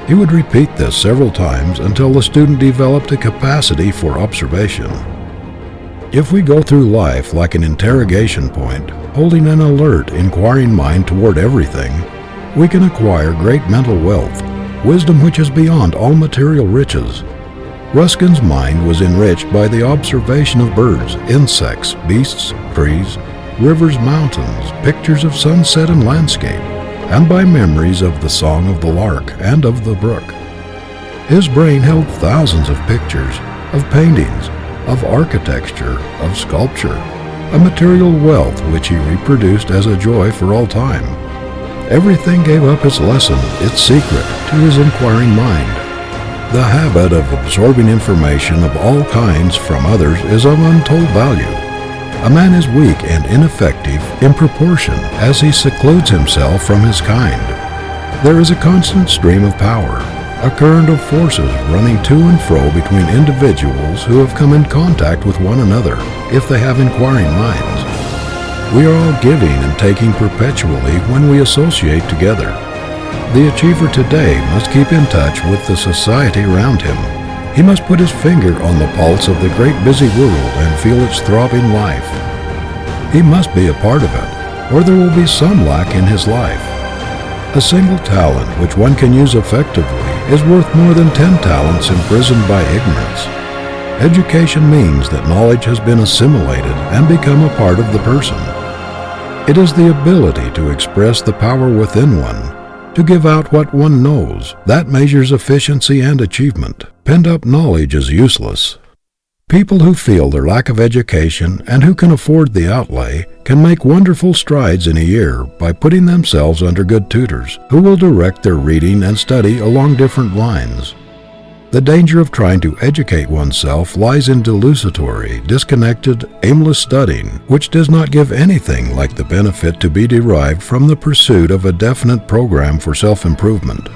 He would repeat this several times until the student developed a capacity for observation. If we go through life like an interrogation point, holding an alert, inquiring mind toward everything, we can acquire great mental wealth, wisdom which is beyond all material riches. Ruskin's mind was enriched by the observation of birds, insects, beasts, trees, rivers, mountains, pictures of sunset and landscape, and by memories of the song of the lark and of the brook. His brain held thousands of pictures, of paintings, of architecture, of sculpture, a material wealth which he reproduced as a joy for all time. Everything gave up its lesson, its secret, to his inquiring mind. The habit of absorbing information of all kinds from others is of untold value. A man is weak and ineffective in proportion as he secludes himself from his kind. There is a constant stream of power, a current of forces running to and fro between individuals who have come in contact with one another, if they have inquiring minds. We are all giving and taking perpetually when we associate together. The achiever today must keep in touch with the society around him. He must put his finger on the pulse of the great busy world and feel its throbbing life. He must be a part of it, or there will be some lack in his life. A single talent which one can use effectively is worth more than 10 talents imprisoned by ignorance. Education means that knowledge has been assimilated and become a part of the person. It is the ability to express the power within one, to give out what one knows, that measures efficiency and achievement. Pent-up knowledge is useless. People who feel their lack of education and who can afford the outlay can make wonderful strides in a year by putting themselves under good tutors who will direct their reading and study along different lines. The danger of trying to educate oneself lies in desultory, disconnected, aimless studying, which does not give anything like the benefit to be derived from the pursuit of a definite program for self-improvement.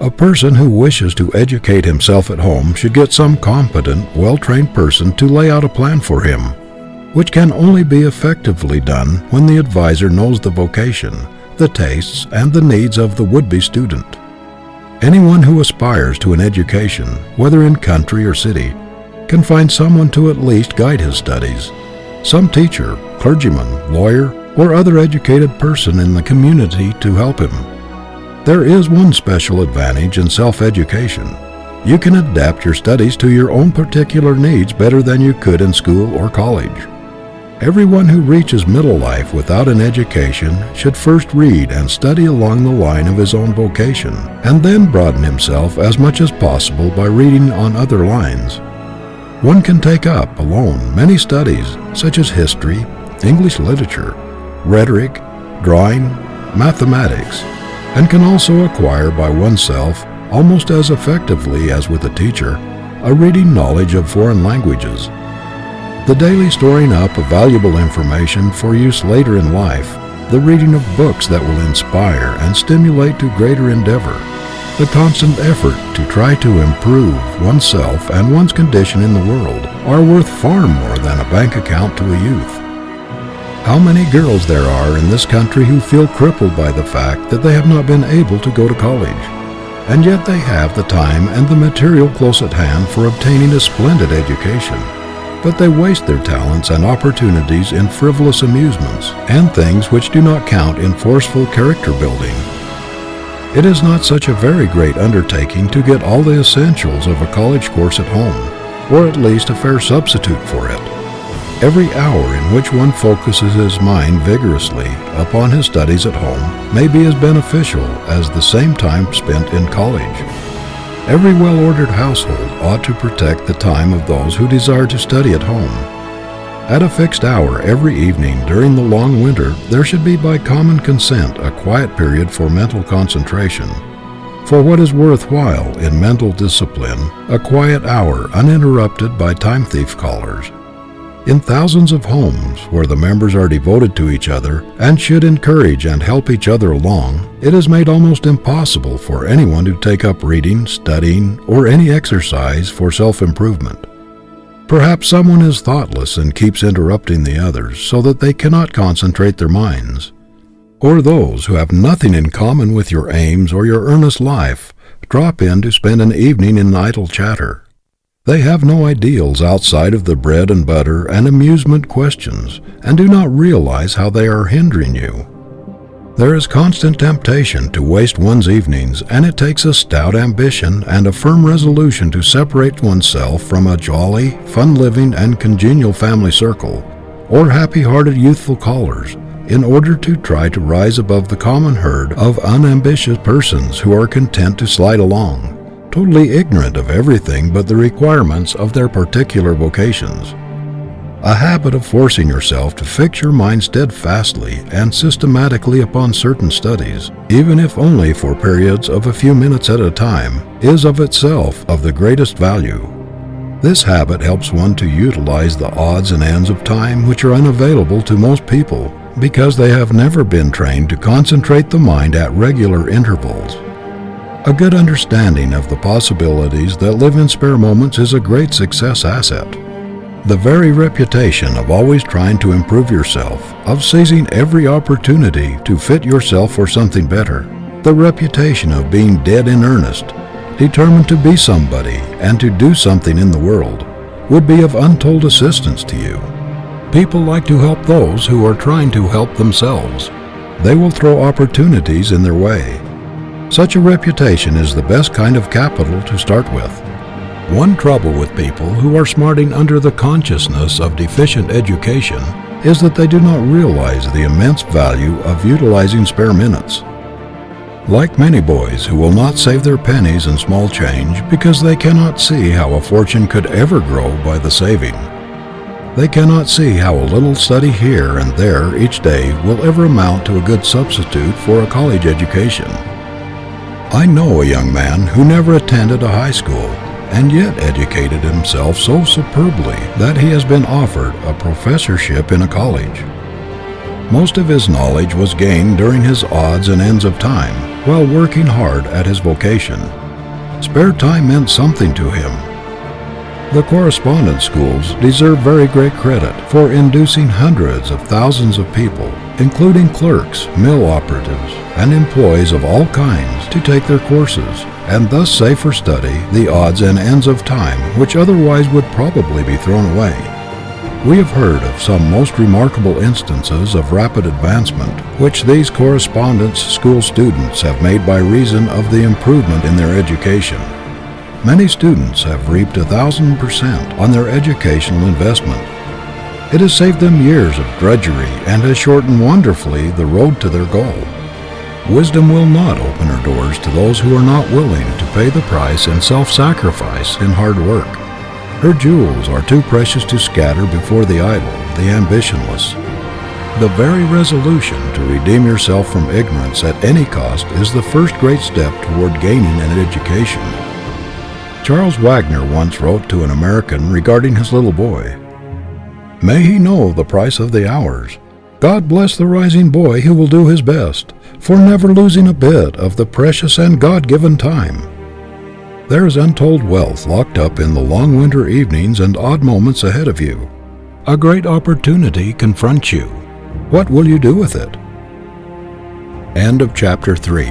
A person who wishes to educate himself at home should get some competent, well-trained person to lay out a plan for him, which can only be effectively done when the advisor knows the vocation, the tastes, and the needs of the would-be student. Anyone who aspires to an education, whether in country or city, can find someone to at least guide his studies, some teacher, clergyman, lawyer, or other educated person in the community to help him. There is one special advantage in self-education. You can adapt your studies to your own particular needs better than you could in school or college. Everyone who reaches middle life without an education should first read and study along the line of his own vocation, and then broaden himself as much as possible by reading on other lines. One can take up alone many studies such as history, English literature, rhetoric, drawing, mathematics, and can also acquire by oneself, almost as effectively as with a teacher, a reading knowledge of foreign languages. The daily storing up of valuable information for use later in life, the reading of books that will inspire and stimulate to greater endeavor, the constant effort to try to improve oneself and one's condition in the world are worth far more than a bank account to a youth. How many girls there are in this country who feel crippled by the fact that they have not been able to go to college, and yet they have the time and the material close at hand for obtaining a splendid education. But they waste their talents and opportunities in frivolous amusements and things which do not count in forceful character building. It is not such a very great undertaking to get all the essentials of a college course at home, or at least a fair substitute for it. Every hour in which one focuses his mind vigorously upon his studies at home may be as beneficial as the same time spent in college. Every well-ordered household ought to protect the time of those who desire to study at home. At a fixed hour every evening during the long winter, there should be by common consent a quiet period for mental concentration. For what is worthwhile in mental discipline, a quiet hour uninterrupted by time thief callers. In thousands of homes where the members are devoted to each other and should encourage and help each other along, it is made almost impossible for anyone to take up reading, studying, or any exercise for self-improvement. Perhaps someone is thoughtless and keeps interrupting the others so that they cannot concentrate their minds. Or those who have nothing in common with your aims or your earnest life drop in to spend an evening in idle chatter. They have no ideals outside of the bread and butter and amusement questions, and do not realize how they are hindering you. There is constant temptation to waste one's evenings, and it takes a stout ambition and a firm resolution to separate oneself from a jolly, fun-living, and congenial family circle, or happy-hearted youthful callers, in order to try to rise above the common herd of unambitious persons who are content to slide along, totally ignorant of everything but the requirements of their particular vocations. A habit of forcing yourself to fix your mind steadfastly and systematically upon certain studies, even if only for periods of a few minutes at a time, is of itself of the greatest value. This habit helps one to utilize the odds and ends of time which are unavailable to most people because they have never been trained to concentrate the mind at regular intervals. A good understanding of the possibilities that live in spare moments is a great success asset. The very reputation of always trying to improve yourself, of seizing every opportunity to fit yourself for something better, the reputation of being dead in earnest, determined to be somebody and to do something in the world, would be of untold assistance to you. People like to help those who are trying to help themselves. They will throw opportunities in their way. Such a reputation is the best kind of capital to start with. One trouble with people who are smarting under the consciousness of deficient education is that they do not realize the immense value of utilizing spare minutes. Like many boys who will not save their pennies and small change because they cannot see how a fortune could ever grow by the saving. They cannot see how a little study here and there each day will ever amount to a good substitute for a college education. I know a young man who never attended a high school and yet educated himself so superbly that he has been offered a professorship in a college. Most of his knowledge was gained during his odds and ends of time while working hard at his vocation. Spare time meant something to him. The correspondence schools deserve very great credit for inducing hundreds of thousands of people, including clerks, mill operatives, and employees of all kinds, to take their courses, and thus save for study the odds and ends of time which otherwise would probably be thrown away. We have heard of some most remarkable instances of rapid advancement which these correspondence school students have made by reason of the improvement in their education. Many students have reaped 1,000% on their educational investment. It has saved them years of drudgery and has shortened wonderfully the road to their goal. Wisdom will not open her doors to those who are not willing to pay the price in self-sacrifice in hard work. Her jewels are too precious to scatter before the idle, the ambitionless. The very resolution to redeem yourself from ignorance at any cost is the first great step toward gaining an education. Charles Wagner once wrote to an American regarding his little boy, "May he know the price of the hours. God bless the rising boy who will do his best, for never losing a bit of the precious and God-given time. There is untold wealth locked up in the long winter evenings and odd moments ahead of you. A great opportunity confronts you. What will you do with it?" End of chapter 3.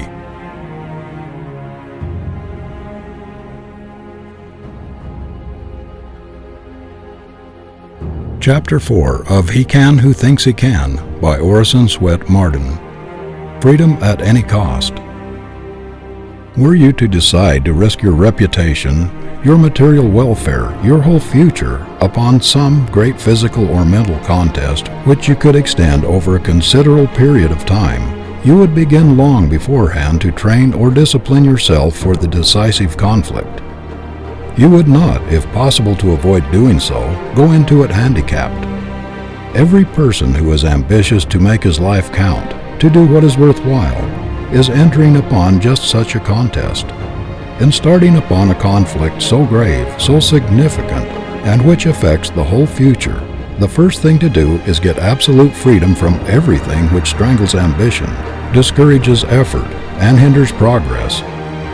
Chapter 4 of He Can Who Thinks He Can by Orison Swett Marden. Freedom at any cost. Were you to decide to risk your reputation, your material welfare, your whole future upon some great physical or mental contest which you could extend over a considerable period of time, you would begin long beforehand to train or discipline yourself for the decisive conflict. You would not, if possible to avoid doing so, go into it handicapped. Every person who is ambitious to make his life count, to do what is worthwhile, is entering upon just such a contest. In starting upon a conflict so grave, so significant, and which affects the whole future, the first thing to do is get absolute freedom from everything which strangles ambition, discourages effort, and hinders progress.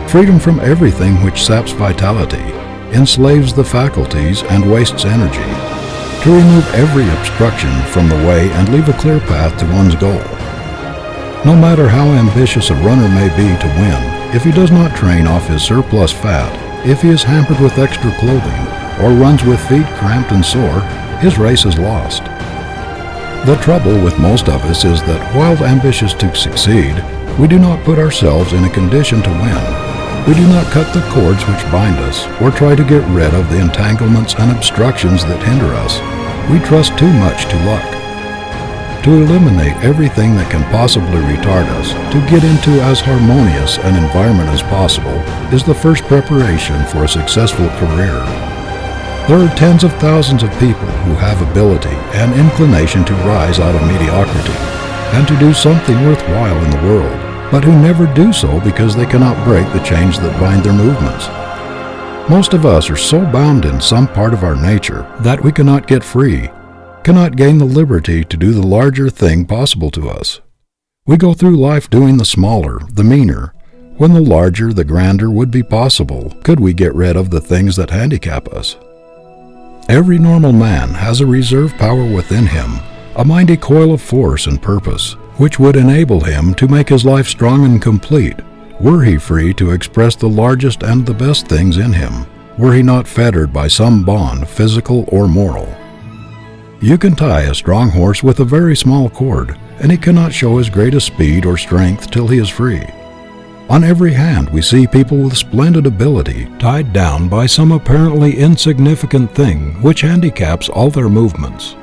Freedom from everything which saps vitality, enslaves the faculties, and wastes energy. To remove every obstruction from the way and leave a clear path to one's goal. No matter how ambitious a runner may be to win, if he does not train off his surplus fat, if he is hampered with extra clothing, or runs with feet cramped and sore, his race is lost. The trouble with most of us is that while ambitious to succeed, we do not put ourselves in a condition to win. We do not cut the cords which bind us, or try to get rid of the entanglements and obstructions that hinder us. We trust too much to luck. To eliminate everything that can possibly retard us, to get into as harmonious an environment as possible, is the first preparation for a successful career. There are tens of thousands of people who have ability and inclination to rise out of mediocrity, and to do something worthwhile in the world, but who never do so because they cannot break the chains that bind their movements. Most of us are so bound in some part of our nature that we cannot get free, cannot gain the liberty to do the larger thing possible to us. We go through life doing the smaller, the meaner, when the larger, the grander would be possible could we get rid of the things that handicap us. Every normal man has a reserve power within him, a mighty coil of force and purpose, which would enable him to make his life strong and complete, were he free to express the largest and the best things in him, were he not fettered by some bond, physical or moral. You can tie a strong horse with a very small cord, and he cannot show his greatest speed or strength till he is free. On every hand we see people with splendid ability tied down by some apparently insignificant thing which handicaps all their movements.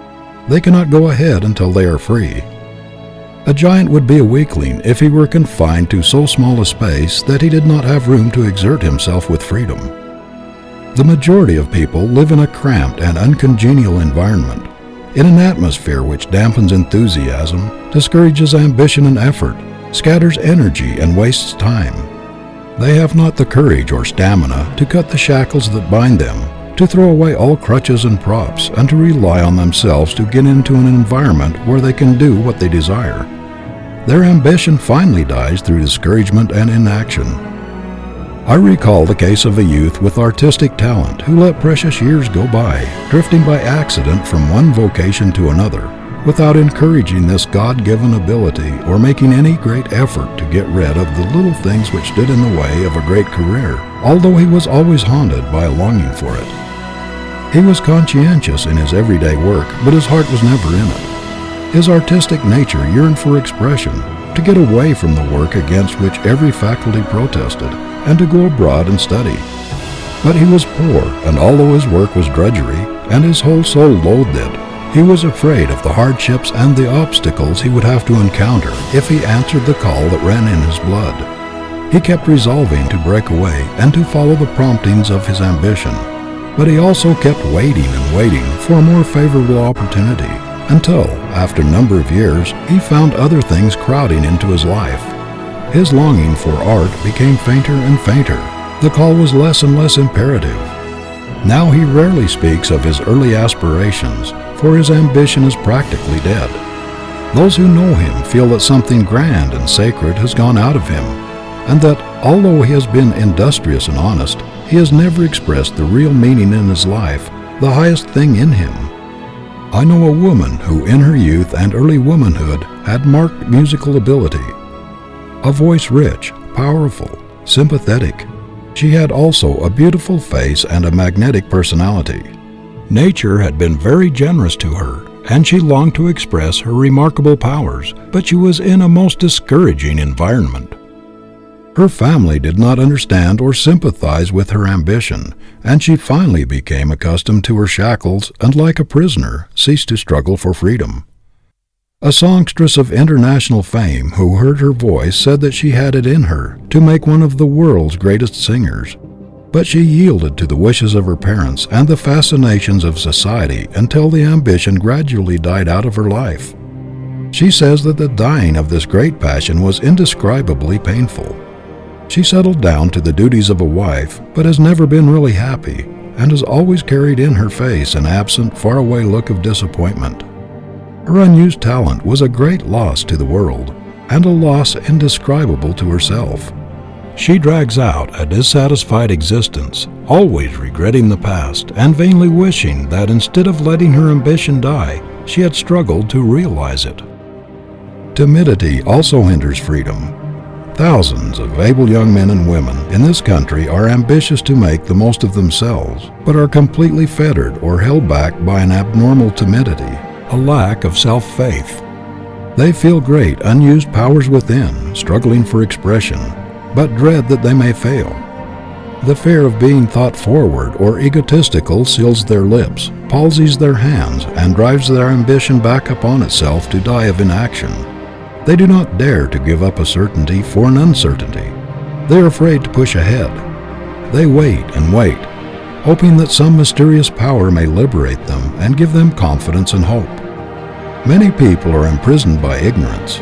They cannot go ahead until they are free. A giant would be a weakling if he were confined to so small a space that he did not have room to exert himself with freedom. The majority of people live in a cramped and uncongenial environment, in an atmosphere which dampens enthusiasm, discourages ambition and effort, scatters energy and wastes time. They have not the courage or stamina to cut the shackles that bind them, to throw away all crutches and props, and to rely on themselves to get into an environment where they can do what they desire. Their ambition finally dies through discouragement and inaction. I recall the case of a youth with artistic talent who let precious years go by, drifting by accident from one vocation to another, without encouraging this God-given ability or making any great effort to get rid of the little things which stood in the way of a great career, although he was always haunted by a longing for it. He was conscientious in his everyday work, but his heart was never in it. His artistic nature yearned for expression, to get away from the work against which every faculty protested, and to go abroad and study. But he was poor, and although his work was drudgery, and his whole soul loathed it, he was afraid of the hardships and the obstacles he would have to encounter if he answered the call that ran in his blood. He kept resolving to break away and to follow the promptings of his ambition, but he also kept waiting and waiting for a more favorable opportunity, until, after a number of years, he found other things crowding into his life. His longing for art became fainter and fainter. The call was less and less imperative. Now he rarely speaks of his early aspirations, for his ambition is practically dead. Those who know him feel that something grand and sacred has gone out of him, and that, although he has been industrious and honest, he has never expressed the real meaning in his life, the highest thing in him. I know a woman who in her youth and early womanhood had marked musical ability. A voice rich, powerful, sympathetic. She had also a beautiful face and a magnetic personality. Nature had been very generous to her, and she longed to express her remarkable powers, but she was in a most discouraging environment. Her family did not understand or sympathize with her ambition, and she finally became accustomed to her shackles and, like a prisoner, ceased to struggle for freedom. A songstress of international fame who heard her voice said that she had it in her to make one of the world's greatest singers, but she yielded to the wishes of her parents and the fascinations of society until the ambition gradually died out of her life. She says that the dying of this great passion was indescribably painful. She settled down to the duties of a wife, but has never been really happy, and has always carried in her face an absent, faraway look of disappointment. Her unused talent was a great loss to the world, and a loss indescribable to herself. She drags out a dissatisfied existence, always regretting the past, and vainly wishing that instead of letting her ambition die, she had struggled to realize it. Timidity also hinders freedom. Thousands of able young men and women in this country are ambitious to make the most of themselves, but are completely fettered or held back by an abnormal timidity, a lack of self-faith. They feel great unused powers within, struggling for expression, but dread that they may fail. The fear of being thought forward or egotistical seals their lips, palsies their hands, and drives their ambition back upon itself to die of inaction. They do not dare to give up a certainty for an uncertainty. They are afraid to push ahead. They wait and wait, hoping that some mysterious power may liberate them and give them confidence and hope. Many people are imprisoned by ignorance.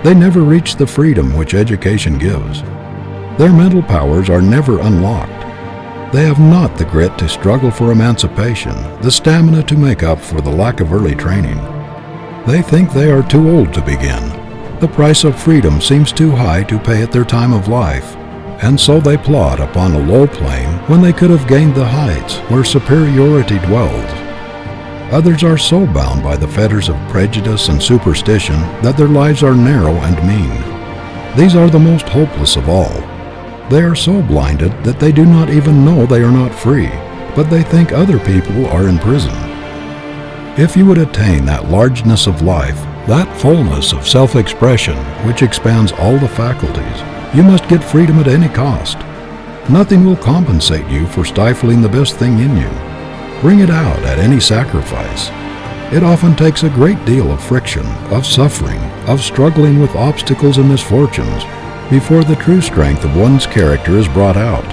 They never reach the freedom which education gives. Their mental powers are never unlocked. They have not the grit to struggle for emancipation, the stamina to make up for the lack of early training. They think they are too old to begin. The price of freedom seems too high to pay at their time of life, and so they plod upon a low plane when they could have gained the heights where superiority dwells. Others are so bound by the fetters of prejudice and superstition that their lives are narrow and mean. These are the most hopeless of all. They are so blinded that they do not even know they are not free, but they think other people are in prison. If you would attain that largeness of life, that fullness of self-expression which expands all the faculties, you must get freedom at any cost. Nothing will compensate you for stifling the best thing in you. Bring it out at any sacrifice. It often takes a great deal of friction, of suffering, of struggling with obstacles and misfortunes before the true strength of one's character is brought out.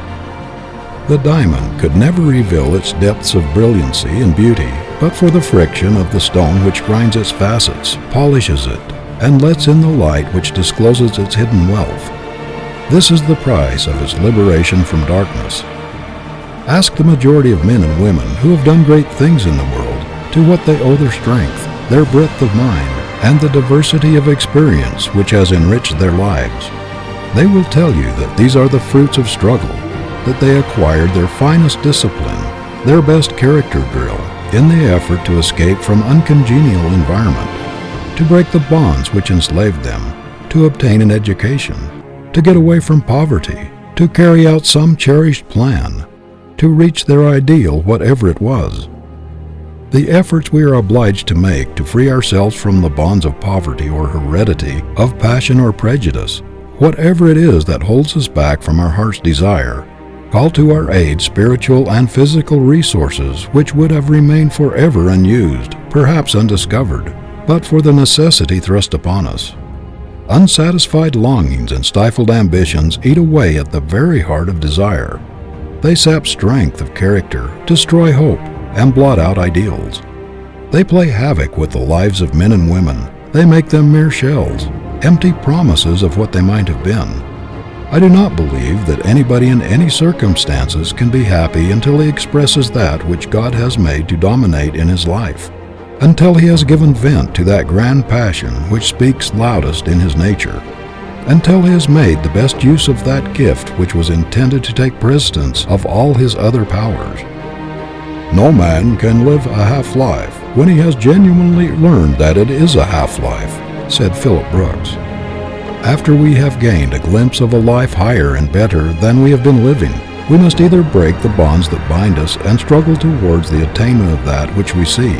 The diamond could never reveal its depths of brilliancy and beauty but for the friction of the stone which grinds its facets, polishes it, and lets in the light which discloses its hidden wealth. This is the price of his liberation from darkness. Ask the majority of men and women who have done great things in the world to what they owe their strength, their breadth of mind, and the diversity of experience which has enriched their lives. They will tell you that these are the fruits of struggle, that they acquired their finest discipline, their best character drill, in the effort to escape from uncongenial environment, to break the bonds which enslaved them, to obtain an education, to get away from poverty, to carry out some cherished plan, to reach their ideal, whatever it was. The efforts we are obliged to make to free ourselves from the bonds of poverty or heredity, of passion or prejudice, whatever it is that holds us back from our heart's desire, call to our aid spiritual and physical resources which would have remained forever unused, perhaps undiscovered, but for the necessity thrust upon us. Unsatisfied longings and stifled ambitions eat away at the very heart of desire. They sap strength of character, destroy hope, and blot out ideals. They play havoc with the lives of men and women. They make them mere shells, empty promises of what they might have been. I do not believe that anybody in any circumstances can be happy until he expresses that which God has made to dominate in his life, until he has given vent to that grand passion which speaks loudest in his nature, until he has made the best use of that gift which was intended to take precedence of all his other powers. No man can live a half-life when he has genuinely learned that it is a half-life, said Philip Brooks. After we have gained a glimpse of a life higher and better than we have been living, we must either break the bonds that bind us and struggle towards the attainment of that which we see,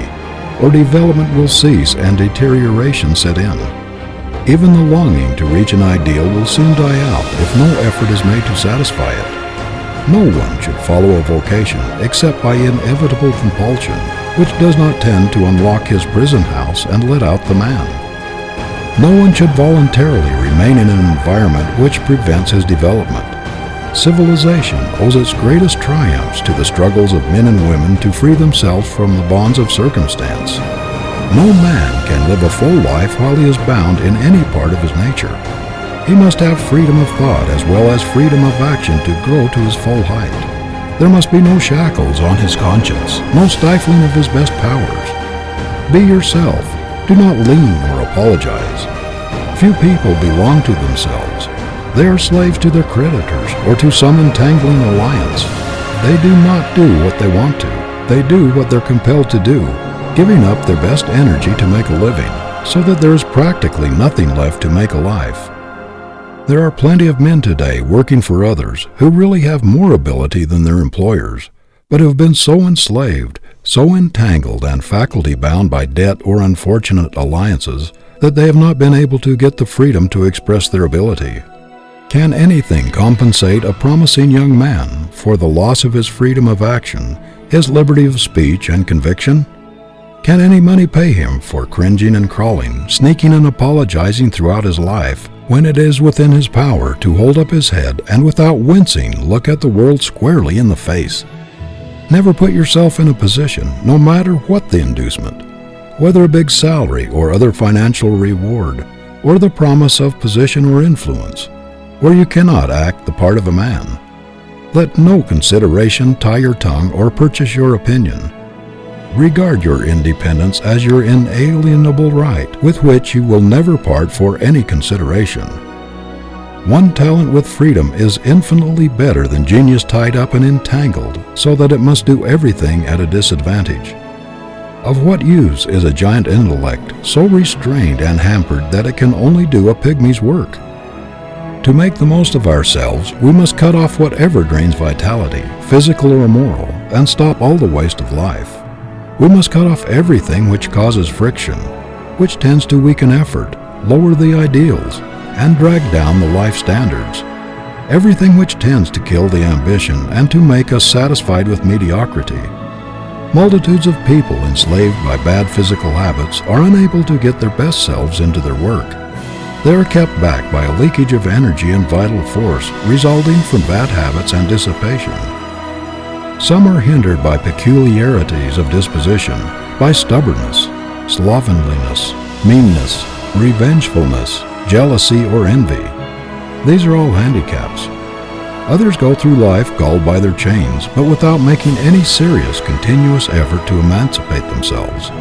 or development will cease and deterioration set in. Even the longing to reach an ideal will soon die out if no effort is made to satisfy it. No one should follow a vocation except by inevitable compulsion, which does not tend to unlock his prison house and let out the man. No one should voluntarily remain in an environment which prevents his development. Civilization owes its greatest triumphs to the struggles of men and women to free themselves from the bonds of circumstance. No man can live a full life while he is bound in any part of his nature. He must have freedom of thought as well as freedom of action to grow to his full height. There must be no shackles on his conscience, no stifling of his best powers. Be yourself. Do not lean or apologize. Few people belong to themselves. They are slaves to their creditors or to some entangling alliance. They do not do what they want to. They do what they're compelled to do, giving up their best energy to make a living, so that there is practically nothing left to make a life. There are plenty of men today working for others who really have more ability than their employers, but who have been so enslaved, so entangled and faculty-bound by debt or unfortunate alliances that they have not been able to get the freedom to express their ability. Can anything compensate a promising young man for the loss of his freedom of action, his liberty of speech and conviction? Can any money pay him for cringing and crawling, sneaking and apologizing throughout his life, when it is within his power to hold up his head and without wincing look at the world squarely in the face? Never put yourself in a position, no matter what the inducement, whether a big salary or other financial reward, or the promise of position or influence, where you cannot act the part of a man. Let no consideration tie your tongue or purchase your opinion. Regard your independence as your inalienable right, with which you will never part for any consideration. One talent with freedom is infinitely better than genius tied up and entangled so that it must do everything at a disadvantage. Of what use is a giant intellect so restrained and hampered that it can only do a pygmy's work? To make the most of ourselves, we must cut off whatever drains vitality, physical or moral, and stop all the waste of life. We must cut off everything which causes friction, which tends to weaken effort, lower the ideals, and drag down the life standards. Everything which tends to kill the ambition and to make us satisfied with mediocrity. Multitudes of people enslaved by bad physical habits are unable to get their best selves into their work. They are kept back by a leakage of energy and vital force resulting from bad habits and dissipation. Some are hindered by peculiarities of disposition, by stubbornness, slovenliness, meanness, revengefulness, jealousy, or envy. These are all handicaps. Others go through life galled by their chains, but without making any serious, continuous effort to emancipate themselves.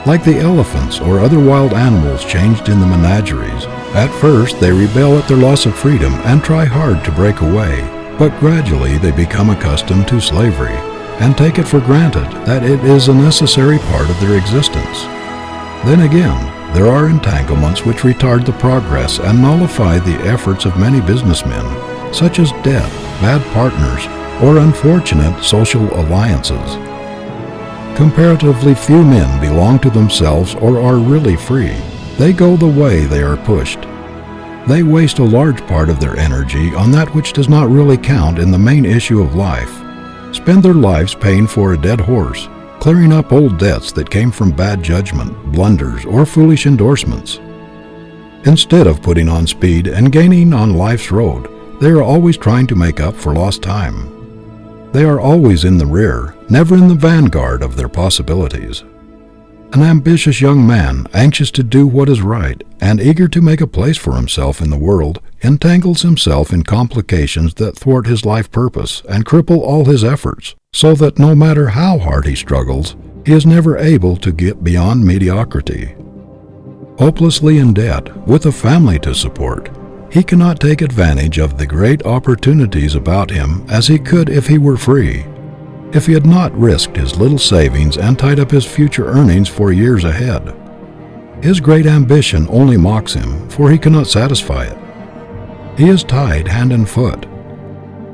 Like the elephants or other wild animals changed in the menageries, at first they rebel at their loss of freedom and try hard to break away, but gradually they become accustomed to slavery and take it for granted that it is a necessary part of their existence. Then again, there are entanglements which retard the progress and nullify the efforts of many businessmen, such as debt, bad partners, or unfortunate social alliances. Comparatively few men belong to themselves or are really free. They go the way they are pushed. They waste a large part of their energy on that which does not really count in the main issue of life, spend their lives paying for a dead horse, clearing up old debts that came from bad judgment, blunders, or foolish endorsements. Instead of putting on speed and gaining on life's road, they are always trying to make up for lost time. They are always in the rear, never in the vanguard of their possibilities. An ambitious young man, anxious to do what is right and eager to make a place for himself in the world, entangles himself in complications that thwart his life purpose and cripple all his efforts, so that no matter how hard he struggles, he is never able to get beyond mediocrity. Hopelessly in debt, with a family to support, he cannot take advantage of the great opportunities about him as he could if he were free, if he had not risked his little savings and tied up his future earnings for years ahead. His great ambition only mocks him, for he cannot satisfy it. He is tied hand and foot.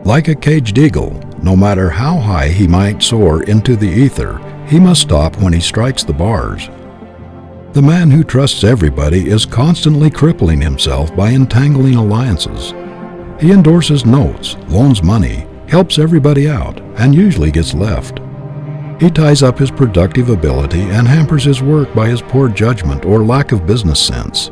Like a caged eagle, no matter how high he might soar into the ether, he must stop when he strikes the bars. The man who trusts everybody is constantly crippling himself by entangling alliances. He endorses notes, loans money, helps everybody out, and usually gets left. He ties up his productive ability and hampers his work by his poor judgment or lack of business sense.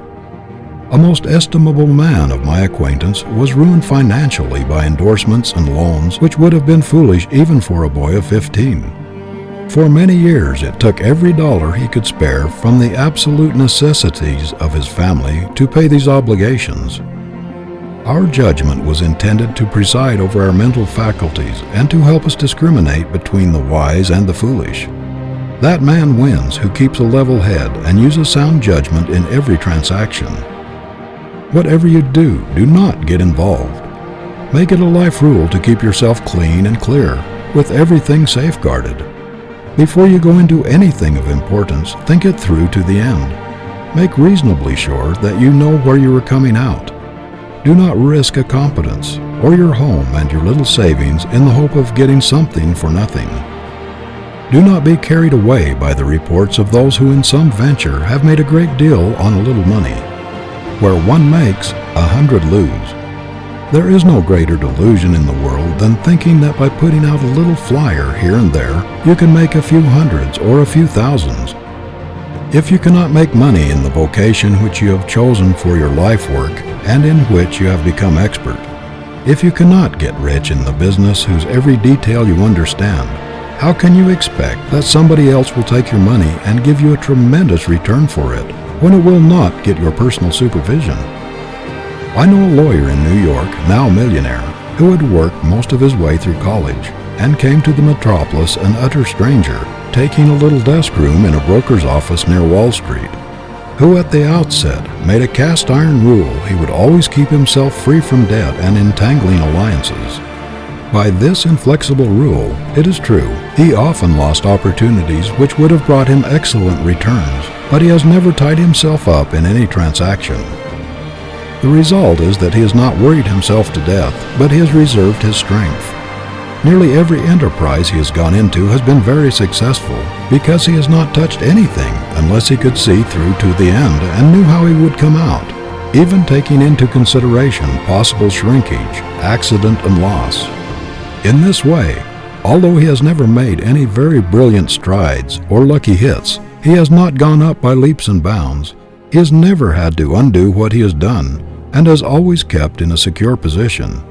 A most estimable man of my acquaintance was ruined financially by endorsements and loans which would have been foolish even for a boy of 15. For many years it took every dollar he could spare from the absolute necessities of his family to pay these obligations. Our judgment was intended to preside over our mental faculties and to help us discriminate between the wise and the foolish. That man wins who keeps a level head and uses sound judgment in every transaction. Whatever you do, do not get involved. Make it a life rule to keep yourself clean and clear, with everything safeguarded. Before you go into anything of importance, think it through to the end. Make reasonably sure that you know where you are coming out. Do not risk a competence, or your home and your little savings in the hope of getting something for nothing. Do not be carried away by the reports of those who in some venture have made a great deal on a little money. Where one makes, 100 lose. There is no greater delusion in the world than thinking that by putting out a little flyer here and there, you can make a few hundreds or a few thousands. If you cannot make money in the vocation which you have chosen for your life work and in which you have become expert, if you cannot get rich in the business whose every detail you understand, how can you expect that somebody else will take your money and give you a tremendous return for it when it will not get your personal supervision? I know a lawyer in New York, now a millionaire, who had worked most of his way through college and came to the metropolis an utter stranger, taking a little desk room in a broker's office near Wall Street, who at the outset made a cast iron rule he would always keep himself free from debt and entangling alliances. By this inflexible rule, it is true, he often lost opportunities which would have brought him excellent returns, but he has never tied himself up in any transaction. The result is that he has not worried himself to death, but he has reserved his strength. Nearly every enterprise he has gone into has been very successful because he has not touched anything unless he could see through to the end and knew how he would come out, even taking into consideration possible shrinkage, accident, and loss. In this way, although he has never made any very brilliant strides or lucky hits, he has not gone up by leaps and bounds. He has never had to undo what he has done and has always kept in a secure position.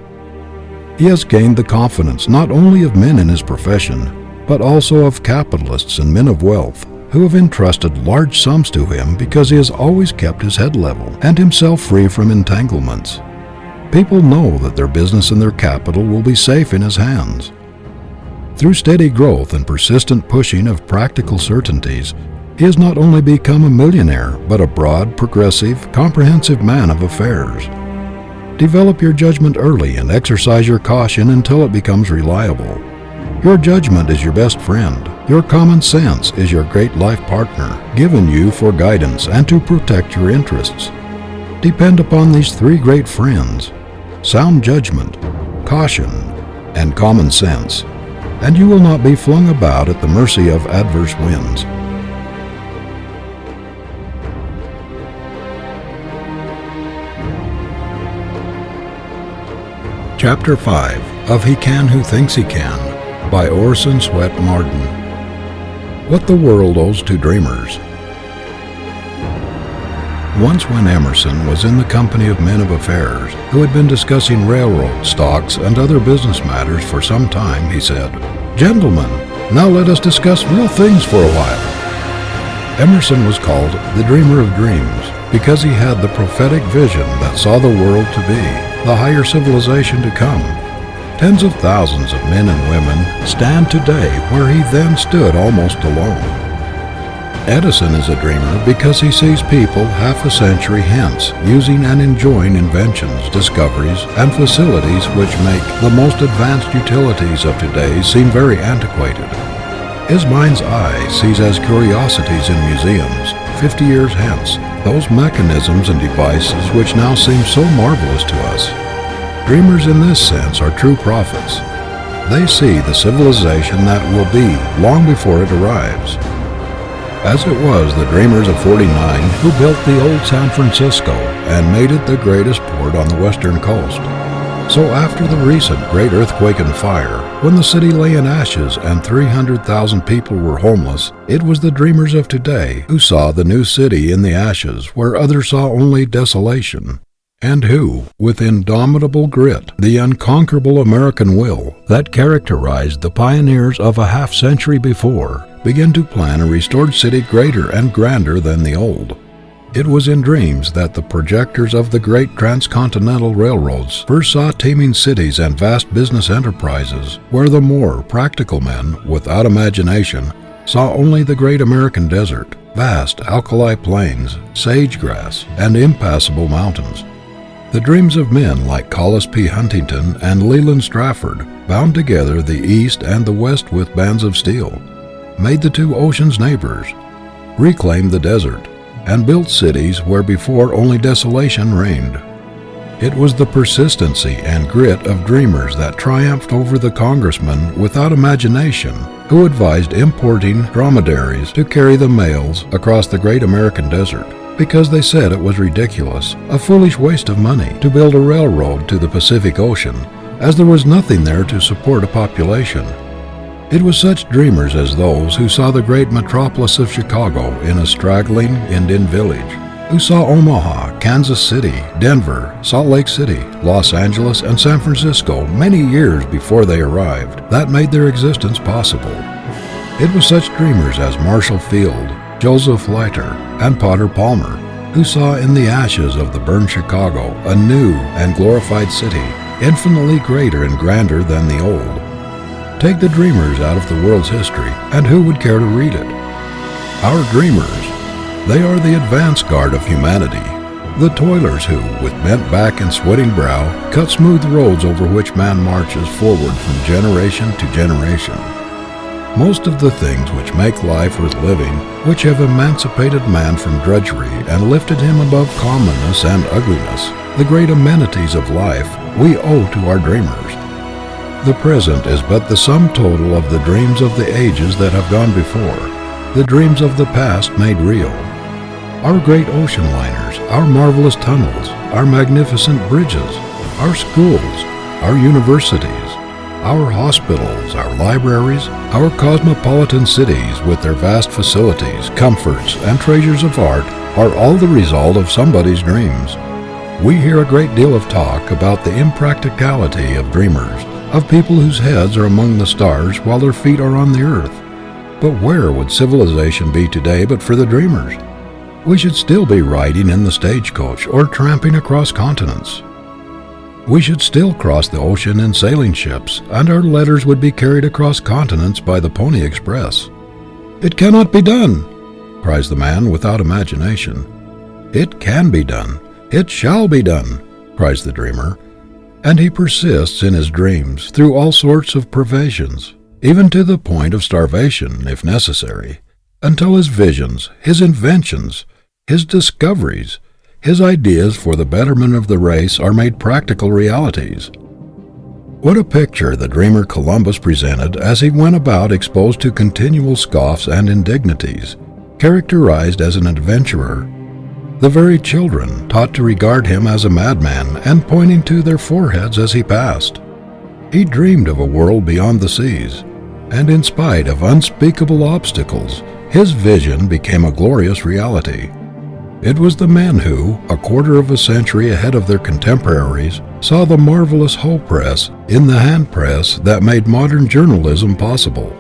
He has gained the confidence not only of men in his profession, but also of capitalists and men of wealth who have entrusted large sums to him because he has always kept his head level and himself free from entanglements. People know that their business and their capital will be safe in his hands. Through steady growth and persistent pushing of practical certainties, he has not only become a millionaire, but a broad, progressive, comprehensive man of affairs. Develop your judgment early and exercise your caution until it becomes reliable. Your judgment is your best friend. Your common sense is your great life partner, given you for guidance and to protect your interests. Depend upon these three great friends: sound judgment, caution, and common sense, and you will not be flung about at the mercy of adverse winds. Chapter 5 of He Can Who Thinks He Can by Orison Swett Marden. What the World Owes to Dreamers. Once when Emerson was in the company of men of affairs who had been discussing railroad, stocks, and other business matters for some time, he said, "Gentlemen, now let us discuss real things for a while." Emerson was called the Dreamer of Dreams because he had the prophetic vision that saw the world to be, the higher civilization to come. Tens of thousands of men and women stand today where he then stood almost alone. Edison is a dreamer because he sees people half a century hence using and enjoying inventions, discoveries, and facilities which make the most advanced utilities of today seem very antiquated. His mind's eye sees as curiosities in museums, 50 years hence, those mechanisms and devices which now seem so marvelous to us. Dreamers in this sense are true prophets. They see the civilization that will be long before it arrives. As it was the dreamers of 49 who built the old San Francisco and made it the greatest port on the western coast. So after the recent great earthquake and fire, when the city lay in ashes and 300,000 people were homeless, it was the dreamers of today who saw the new city in the ashes where others saw only desolation, and who, with indomitable grit, the unconquerable American will that characterized the pioneers of a half-century before, began to plan a restored city greater and grander than the old. It was in dreams that the projectors of the great transcontinental railroads first saw teeming cities and vast business enterprises, where the more practical men, without imagination, saw only the great American desert, vast alkali plains, sage-grass, and impassable mountains. The dreams of men like Collis P. Huntington and Leland Strafford bound together the East and the West with bands of steel, made the two oceans neighbors, reclaimed the desert, and built cities where before only desolation reigned. It was the persistency and grit of dreamers that triumphed over the congressmen without imagination who advised importing dromedaries to carry the mails across the great American desert, because they said it was ridiculous, a foolish waste of money, to build a railroad to the Pacific Ocean, as there was nothing there to support a population. It was such dreamers as those who saw the great metropolis of Chicago in a straggling Indian village, who saw Omaha, Kansas City, Denver, Salt Lake City, Los Angeles, and San Francisco many years before they arrived, that made their existence possible. It was such dreamers as Marshall Field, Joseph Leiter, and Potter Palmer, who saw in the ashes of the burned Chicago a new and glorified city, infinitely greater and grander than the old. Take the dreamers out of the world's history, and who would care to read it? Our dreamers, they are the advance guard of humanity, the toilers who, with bent back and sweating brow, cut smooth roads over which man marches forward from generation to generation. Most of the things which make life worth living, which have emancipated man from drudgery and lifted him above commonness and ugliness, the great amenities of life, we owe to our dreamers. The present is but the sum total of the dreams of the ages that have gone before, the dreams of the past made real. Our great ocean liners, our marvelous tunnels, our magnificent bridges, our schools, our universities, our hospitals, our libraries, our cosmopolitan cities with their vast facilities, comforts, and treasures of art are all the result of somebody's dreams. We hear a great deal of talk about the impracticality of dreamers, of people whose heads are among the stars while their feet are on the earth. But where would civilization be today but for the dreamers? We should still be riding in the stagecoach or tramping across continents. We should still cross the ocean in sailing ships, and our letters would be carried across continents by the Pony Express. "It cannot be done," cries the man without imagination. "It can be done. It shall be done," cries the dreamer. And he persists in his dreams through all sorts of privations, even to the point of starvation, if necessary, until his visions, his inventions, his discoveries, his ideas for the betterment of the race are made practical realities. What a picture the dreamer Columbus presented as he went about exposed to continual scoffs and indignities, characterized as an adventurer. The very children taught to regard him as a madman and pointing to their foreheads as he passed. He dreamed of a world beyond the seas, and in spite of unspeakable obstacles, his vision became a glorious reality. It was the men who, a quarter of a century ahead of their contemporaries, saw the marvelous hoe press in the hand press that made modern journalism possible.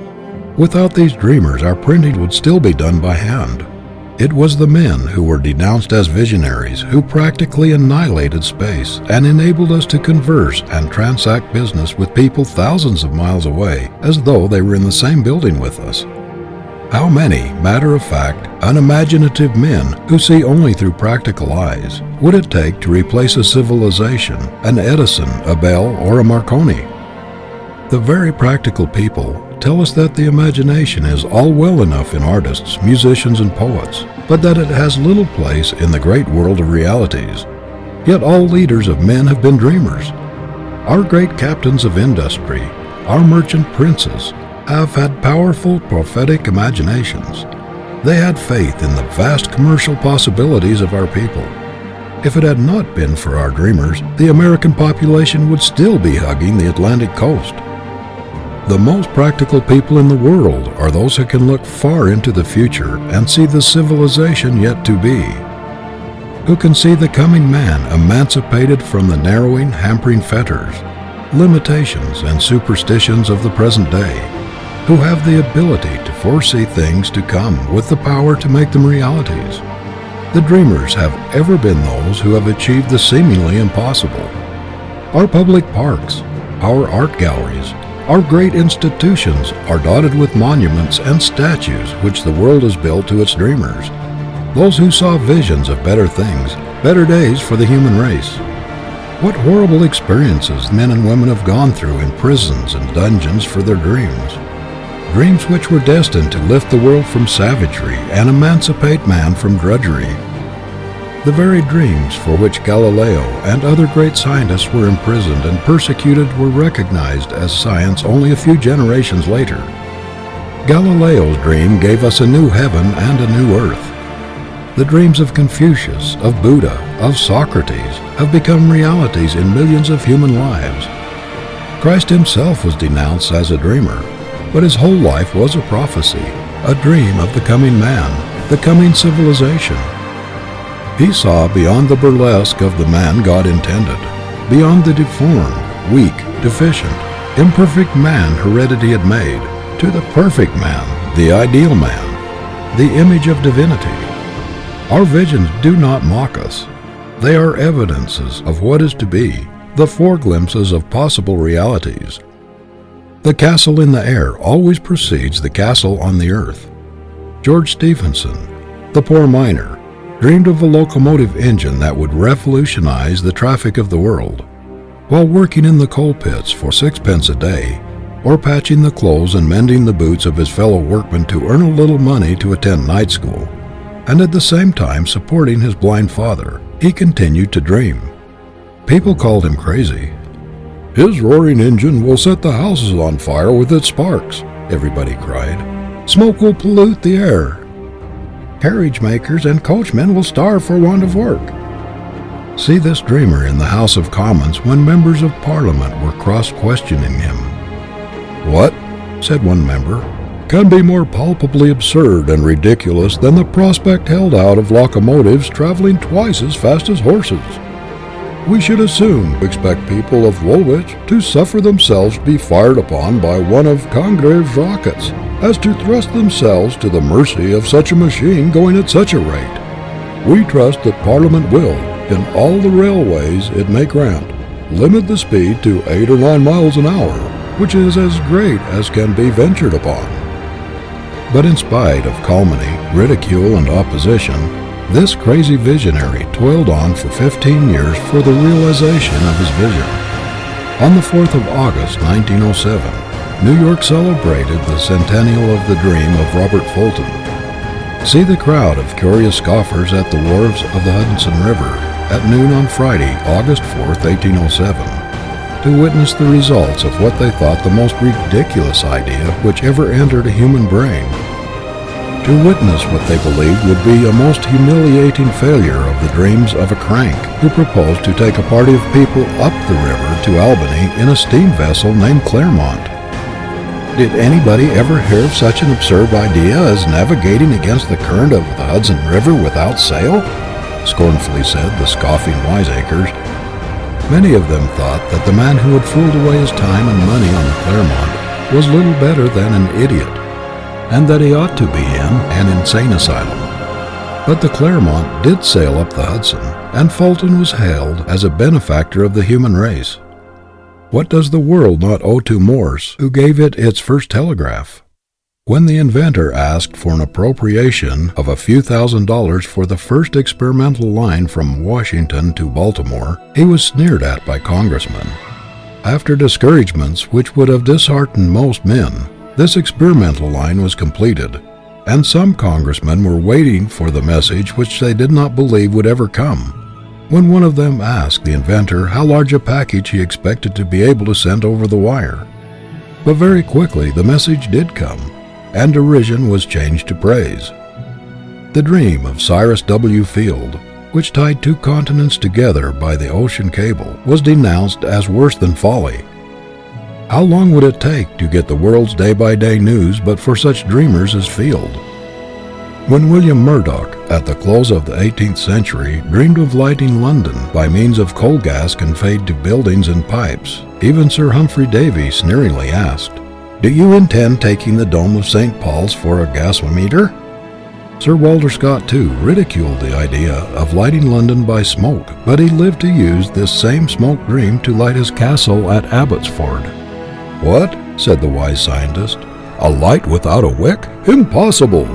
Without these dreamers, our printing would still be done by hand. It was the men who were denounced as visionaries who practically annihilated space and enabled us to converse and transact business with people thousands of miles away as though they were in the same building with us. How many matter-of-fact, unimaginative men who see only through practical eyes would it take to replace a civilization, an Edison, a Bell, or a Marconi? The very practical people tell us that the imagination is all well enough in artists, musicians, and poets, but that it has little place in the great world of realities. Yet all leaders of men have been dreamers. Our great captains of industry, our merchant princes, have had powerful prophetic imaginations. They had faith in the vast commercial possibilities of our people. If it had not been for our dreamers, the American population would still be hugging the Atlantic coast. The most practical people in the world are those who can look far into the future and see the civilization yet to be, who can see the coming man emancipated from the narrowing, hampering fetters, limitations, and superstitions of the present day, who have the ability to foresee things to come with the power to make them realities. The dreamers have ever been those who have achieved the seemingly impossible. Our public parks, our art galleries, our great institutions are dotted with monuments and statues which the world has built to its dreamers, those who saw visions of better things, better days for the human race. What horrible experiences men and women have gone through in prisons and dungeons for their dreams, dreams which were destined to lift the world from savagery and emancipate man from drudgery. The very dreams for which Galileo and other great scientists were imprisoned and persecuted were recognized as science only a few generations later. Galileo's dream gave us a new heaven and a new earth. The dreams of Confucius, of Buddha, of Socrates have become realities in millions of human lives. Christ himself was denounced as a dreamer, but his whole life was a prophecy, a dream of the coming man, the coming civilization. He saw beyond the burlesque of the man God intended, beyond the deformed, weak, deficient, imperfect man heredity had made, to the perfect man, the ideal man, the image of divinity. Our visions do not mock us. They are evidences of what is to be, the foreglimpses of possible realities. The castle in the air always precedes the castle on the earth. George Stephenson, the poor miner, dreamed of a locomotive engine that would revolutionize the traffic of the world. While working in the coal pits for 6 pence a day, or patching the clothes and mending the boots of his fellow workmen to earn a little money to attend night school, and at the same time supporting his blind father, he continued to dream. People called him crazy. "His roaring engine will set the houses on fire with its sparks," everybody cried. "Smoke will pollute the air. Carriage makers and coachmen will starve for want of work." See this dreamer in the House of Commons when members of Parliament were cross-questioning him. "What," said one member, "can be more palpably absurd and ridiculous than the prospect held out of locomotives traveling twice as fast as horses? We should as soon expect people of Woolwich to suffer themselves be fired upon by one of Congreve's rockets, as to thrust themselves to the mercy of such a machine going at such a rate. We trust that Parliament will, in all the railways it may grant, limit the speed to 8 or 9 miles an hour, which is as great as can be ventured upon. But in spite of calumny, ridicule, and opposition, this crazy visionary toiled on for 15 years for the realization of his vision. On the 4th of August, 1907, New York celebrated the centennial of the dream of Robert Fulton. See the crowd of curious scoffers at the wharves of the Hudson River at noon on Friday, August 4th, 1807, to witness the results of what they thought the most ridiculous idea which ever entered a human brain. To witness what they believed would be a most humiliating failure of the dreams of a crank who proposed to take a party of people up the river to Albany in a steam vessel named Clermont. Did anybody ever hear of such an absurd idea as navigating against the current of the Hudson River without sail? Scornfully said the scoffing wiseacres. Many of them thought that the man who had fooled away his time and money on the Clermont was little better than an idiot, and that he ought to be in an insane asylum. But the Clermont did sail up the Hudson, and Fulton was hailed as a benefactor of the human race. What does the world not owe to Morse, who gave it its first telegraph? When the inventor asked for an appropriation of a few $1,000s for the first experimental line from Washington to Baltimore, he was sneered at by congressmen. After discouragements which would have disheartened most men, this experimental line was completed, and some congressmen were waiting for the message which they did not believe would ever come, when one of them asked the inventor how large a package he expected to be able to send over the wire. But very quickly the message did come, and derision was changed to praise. The dream of Cyrus W. Field, which tied 2 continents together by the ocean cable, was denounced as worse than folly. How long would it take to get the world's day-by-day news but for such dreamers as Field? When William Murdoch, at the close of the 18th century, dreamed of lighting London by means of coal gas conveyed to buildings and pipes, even Sir Humphrey Davy sneeringly asked, "Do you intend taking the dome of St. Paul's for a gasometer?" Sir Walter Scott, too, ridiculed the idea of lighting London by smoke, but he lived to use this same smoke dream to light his castle at Abbotsford. "What?" said the wise scientist. "A light without a wick? Impossible!"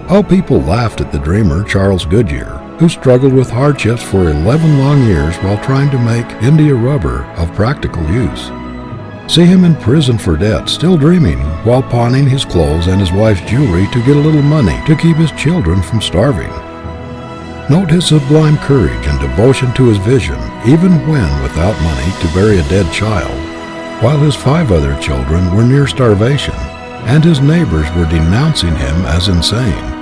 How people laughed at the dreamer Charles Goodyear, who struggled with hardships for 11 long years while trying to make India rubber of practical use. See him in prison for debt, still dreaming, while pawning his clothes and his wife's jewelry to get a little money to keep his children from starving. Note his sublime courage and devotion to his vision, even when without money to bury a dead child, while his 5 other children were near starvation, and his neighbors were denouncing him as insane.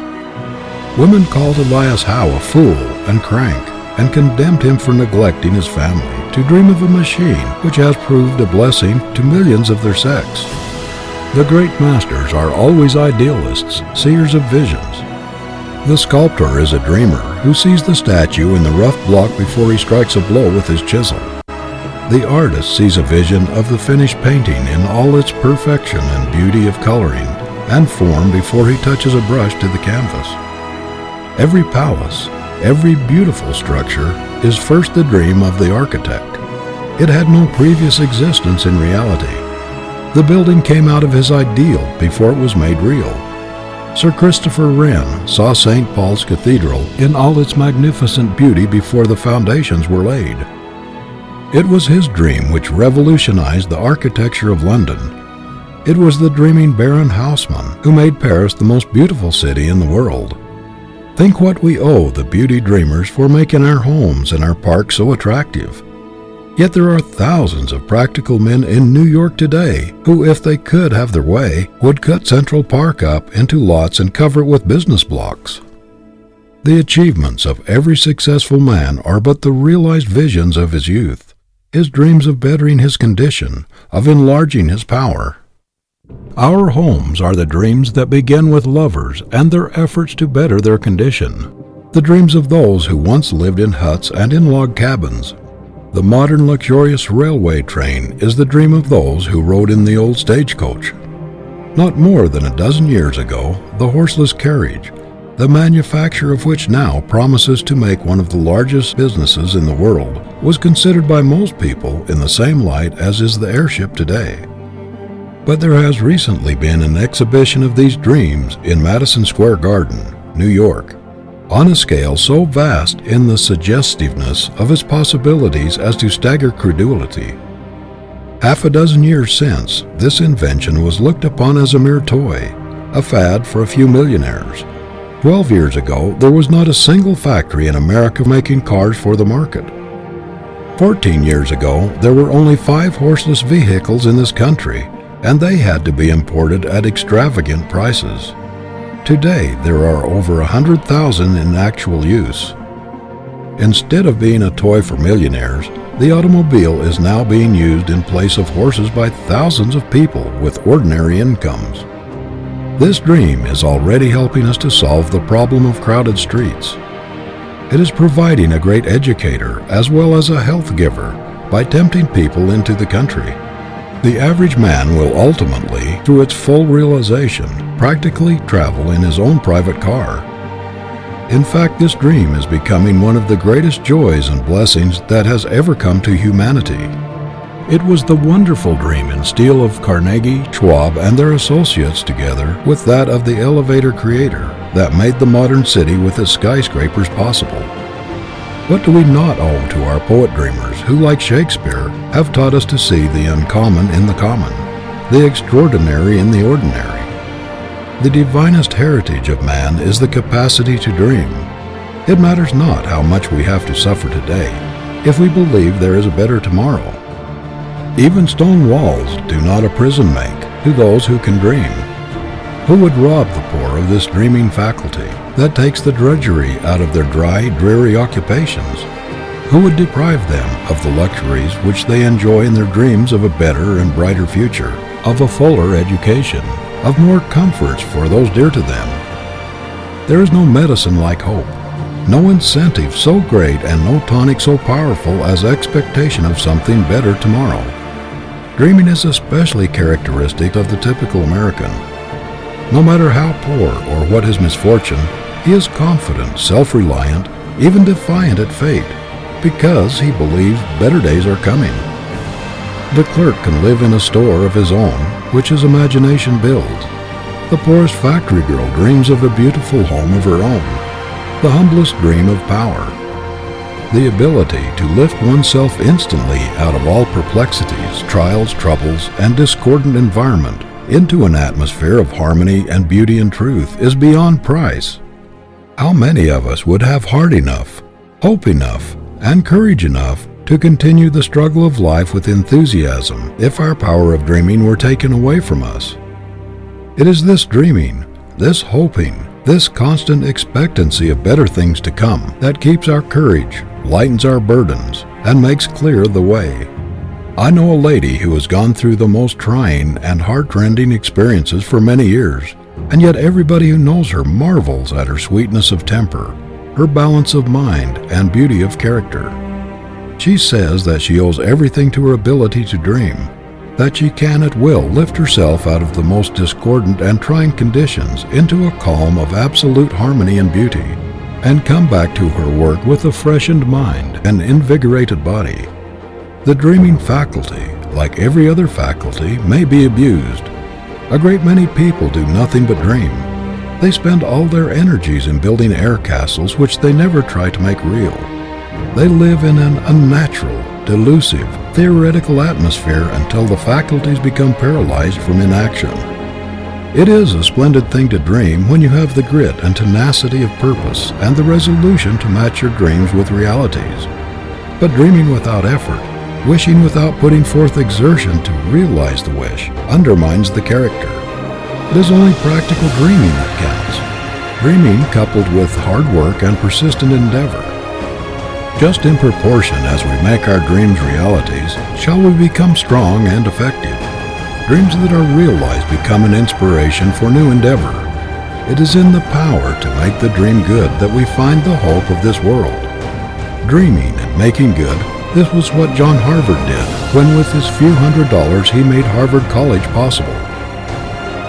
Women called Elias Howe a fool and crank, and condemned him for neglecting his family to dream of a machine which has proved a blessing to millions of their sex. The great masters are always idealists, seers of visions. The sculptor is a dreamer who sees the statue in the rough block before he strikes a blow with his chisel. The artist sees a vision of the finished painting in all its perfection and beauty of coloring and form before he touches a brush to the canvas. Every palace, every beautiful structure is first the dream of the architect. It had no previous existence in reality. The building came out of his ideal before it was made real. Sir Christopher Wren saw St. Paul's Cathedral in all its magnificent beauty before the foundations were laid. It was his dream which revolutionized the architecture of London. It was the dreaming Baron Haussmann who made Paris the most beautiful city in the world. Think what we owe the beauty dreamers for making our homes and our parks so attractive. Yet there are thousands of practical men in New York today who, if they could have their way, would cut Central Park up into lots and cover it with business blocks. The achievements of every successful man are but the realized visions of his youth, his dreams of bettering his condition, of enlarging his power. Our homes are the dreams that begin with lovers and their efforts to better their condition, the dreams of those who once lived in huts and in log cabins. The modern luxurious railway train is the dream of those who rode in the old stagecoach. Not more than a dozen years ago, the horseless carriage, the manufacture of which now promises to make one of the largest businesses in the world, was considered by most people in the same light as is the airship today. But there has recently been an exhibition of these dreams in Madison Square Garden, New York, on a scale so vast in the suggestiveness of its possibilities as to stagger credulity. Half a dozen years since, this invention was looked upon as a mere toy, a fad for a few millionaires. 12 years ago, there was not a single factory in America making cars for the market. 14 years ago, there were only 5 horseless vehicles in this country, and they had to be imported at extravagant prices. Today, there are over 100,000 in actual use. Instead of being a toy for millionaires, the automobile is now being used in place of horses by thousands of people with ordinary incomes. This dream is already helping us to solve the problem of crowded streets. It is providing a great educator as well as a health giver by tempting people into the country. The average man will ultimately, through its full realization, practically travel in his own private car. In fact, this dream is becoming one of the greatest joys and blessings that has ever come to humanity. It was the wonderful dream in steel of Carnegie, Schwab, and their associates together with that of the elevator creator that made the modern city with its skyscrapers possible. What do we not owe to our poet dreamers who, like Shakespeare, have taught us to see the uncommon in the common, the extraordinary in the ordinary? The divinest heritage of man is the capacity to dream. It matters not how much we have to suffer today, if we believe there is a better tomorrow. Even stone walls do not a prison make to those who can dream. Who would rob the poor of this dreaming faculty that takes the drudgery out of their dry, dreary occupations? Who would deprive them of the luxuries which they enjoy in their dreams of a better and brighter future, of a fuller education, of more comforts for those dear to them? There is no medicine like hope, no incentive so great and no tonic so powerful as expectation of something better tomorrow. Dreaming is especially characteristic of the typical American. No matter how poor or what his misfortune, he is confident, self-reliant, even defiant at fate, because he believes better days are coming. The clerk can live in a store of his own, which his imagination builds. The poorest factory girl dreams of a beautiful home of her own. The humblest dream of power. The ability to lift oneself instantly out of all perplexities, trials, troubles, and discordant environment into an atmosphere of harmony and beauty and truth is beyond price. How many of us would have heart enough, hope enough, and courage enough to continue the struggle of life with enthusiasm if our power of dreaming were taken away from us? It is this dreaming, this hoping, this constant expectancy of better things to come that keeps our courage, lightens our burdens, and makes clear the way. I know a lady who has gone through the most trying and heart-rending experiences for many years, and yet everybody who knows her marvels at her sweetness of temper, her balance of mind, and beauty of character. She says that she owes everything to her ability to dream, that she can at will lift herself out of the most discordant and trying conditions into a calm of absolute harmony and beauty, and come back to her work with a freshened mind and invigorated body. The dreaming faculty, like every other faculty, may be abused. A great many people do nothing but dream. They spend all their energies in building air castles which they never try to make real. They live in an unnatural, delusive, theoretical atmosphere until the faculties become paralyzed from inaction. It is a splendid thing to dream when you have the grit and tenacity of purpose and the resolution to match your dreams with realities. But dreaming without effort, wishing without putting forth exertion to realize the wish, undermines the character. It is only practical dreaming that counts. Dreaming coupled with hard work and persistent endeavor. Just in proportion as we make our dreams realities, shall we become strong and effective. Dreams that are realized become an inspiration for new endeavor. It is in the power to make the dream good that we find the hope of this world. Dreaming and making good, this was what John Harvard did when with his few $100s he made Harvard College possible.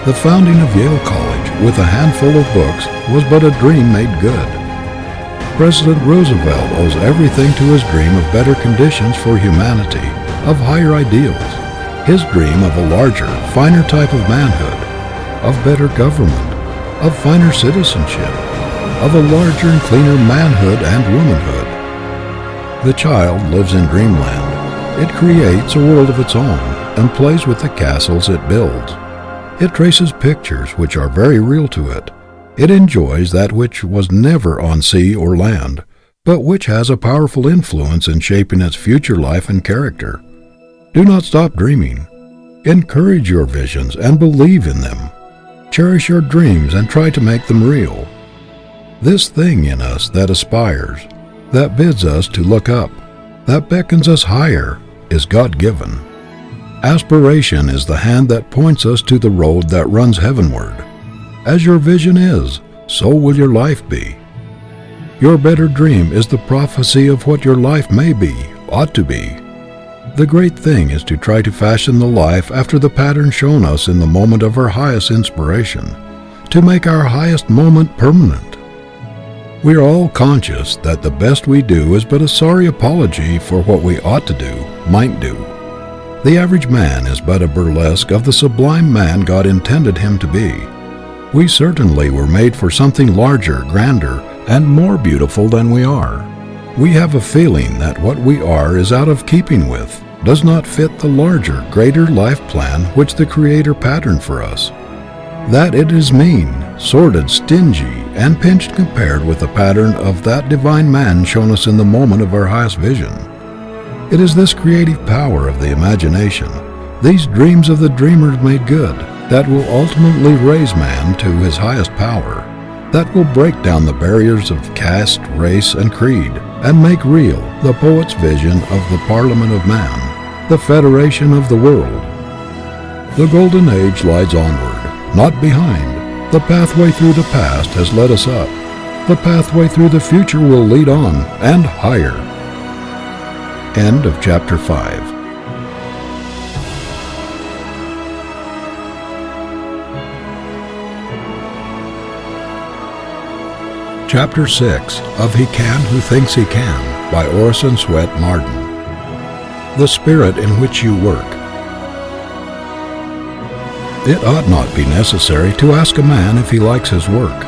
The founding of Yale College with a handful of books was but a dream made good. President Roosevelt owes everything to his dream of better conditions for humanity, of higher ideals, his dream of a larger, finer type of manhood, of better government, of finer citizenship, of a larger and cleaner manhood and womanhood. The child lives in dreamland. It creates a world of its own and plays with the castles it builds. It traces pictures which are very real to it. It enjoys that which was never on sea or land, but which has a powerful influence in shaping its future life and character. Do not stop dreaming. Encourage your visions and believe in them. Cherish your dreams and try to make them real. This thing in us that aspires, that bids us to look up, that beckons us higher, is God-given. Aspiration is the hand that points us to the road that runs heavenward. As your vision is, so will your life be. Your better dream is the prophecy of what your life may be, ought to be. The great thing is to try to fashion the life after the pattern shown us in the moment of our highest inspiration, to make our highest moment permanent. We are all conscious that the best we do is but a sorry apology for what we ought to do, might do. The average man is but a burlesque of the sublime man God intended him to be. We certainly were made for something larger, grander, and more beautiful than we are. We have a feeling that what we are is out of keeping with, does not fit the larger, greater life plan which the Creator patterned for us. That it is mean, sordid, stingy, and pinched compared with the pattern of that divine man shown us in the moment of our highest vision. It is this creative power of the imagination, these dreams of the dreamer made good, that will ultimately raise man to his highest power, that will break down the barriers of caste, race, and creed, and make real the poet's vision of the Parliament of Man, the Federation of the world. The golden age lies onward, not behind. The pathway through the past has led us up. The pathway through the future will lead on, and higher. End of chapter 5. Chapter 6 of He Can Who Thinks He Can by Orison Swett Marden. The Spirit in Which You Work. It ought not be necessary to ask a man if he likes his work.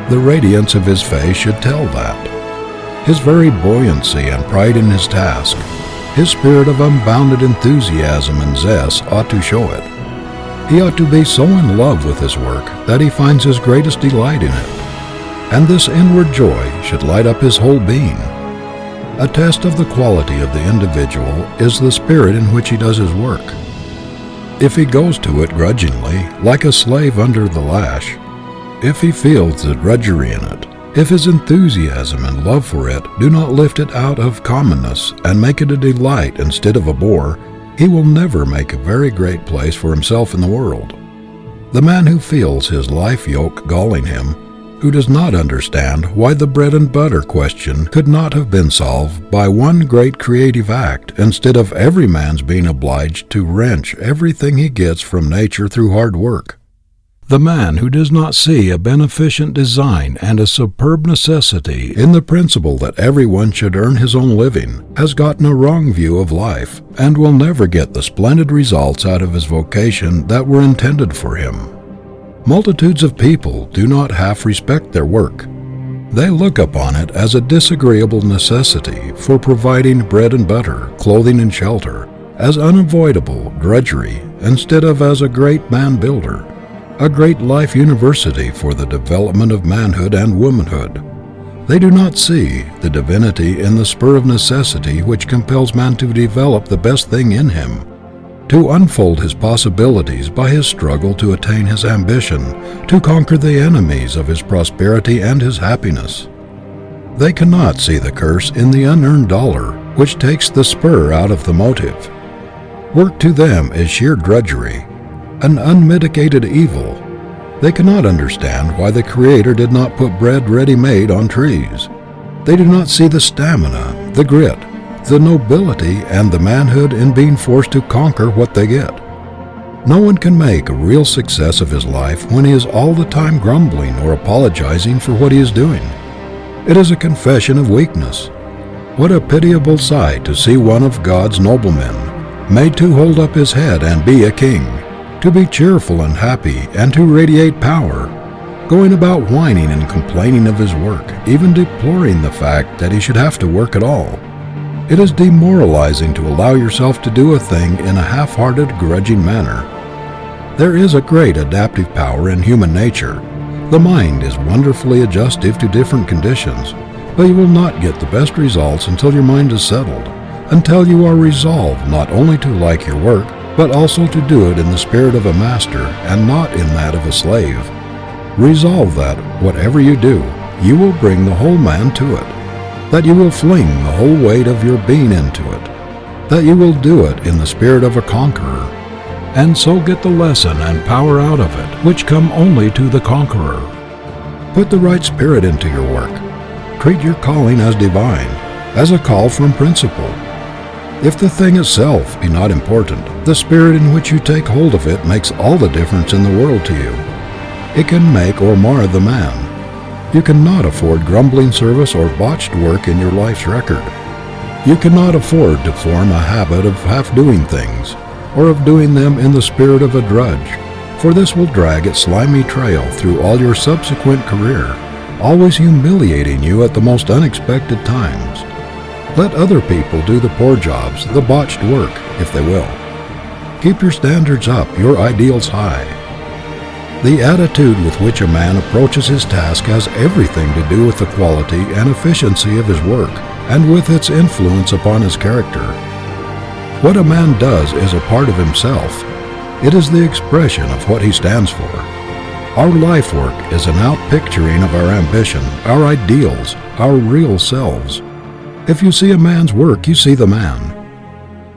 The radiance of his face should tell that. His very buoyancy and pride in his task, his spirit of unbounded enthusiasm and zest ought to show it. He ought to be so in love with his work that he finds his greatest delight in it. And this inward joy should light up his whole being. A test of the quality of the individual is the spirit in which he does his work. If he goes to it grudgingly, like a slave under the lash, if he feels the drudgery in it, if his enthusiasm and love for it do not lift it out of commonness and make it a delight instead of a bore, he will never make a very great place for himself in the world. The man who feels his life yoke galling him, who does not understand why the bread and butter question could not have been solved by one great creative act instead of every man's being obliged to wrench everything he gets from nature through hard work. The man who does not see a beneficent design and a superb necessity in the principle that everyone should earn his own living has gotten a wrong view of life and will never get the splendid results out of his vocation that were intended for him. Multitudes of people do not half respect their work. They look upon it as a disagreeable necessity for providing bread and butter, clothing and shelter, as unavoidable drudgery instead of as a great man-builder, a great life university for the development of manhood and womanhood. They do not see the divinity in the spur of necessity which compels man to develop the best thing in him, to unfold his possibilities by his struggle to attain his ambition, to conquer the enemies of his prosperity and his happiness. They cannot see the curse in the unearned dollar, which takes the spur out of the motive. Work to them is sheer drudgery, an unmitigated evil. They cannot understand why the Creator did not put bread ready-made on trees. They do not see the stamina, the grit, the nobility, and the manhood in being forced to conquer what they get. No one can make a real success of his life when he is all the time grumbling or apologizing for what he is doing. It is a confession of weakness. What a pitiable sight to see one of God's noblemen, made to hold up his head and be a king, to be cheerful and happy and to radiate power, going about whining and complaining of his work, even deploring the fact that he should have to work at all. It is demoralizing to allow yourself to do a thing in a half-hearted, grudging manner. There is a great adaptive power in human nature. The mind is wonderfully adjustive to different conditions, but you will not get the best results until your mind is settled, until you are resolved not only to like your work, but also to do it in the spirit of a master and not in that of a slave. Resolve that, whatever you do, you will bring the whole man to it, that you will fling the whole weight of your being into it, that you will do it in the spirit of a conqueror, and so get the lesson and power out of it, which come only to the conqueror. Put the right spirit into your work. Treat your calling as divine, as a call from principle. If the thing itself be not important, the spirit in which you take hold of it makes all the difference in the world to you. It can make or mar the man. You cannot afford grumbling service or botched work in your life's record. You cannot afford to form a habit of half-doing things, or of doing them in the spirit of a drudge, for this will drag its slimy trail through all your subsequent career, always humiliating you at the most unexpected times. Let other people do the poor jobs, the botched work, if they will. Keep your standards up, your ideals high. The attitude with which a man approaches his task has everything to do with the quality and efficiency of his work, and with its influence upon his character. What a man does is a part of himself. It is the expression of what he stands for. Our life work is an outpicturing of our ambition, our ideals, our real selves. If you see a man's work, you see the man.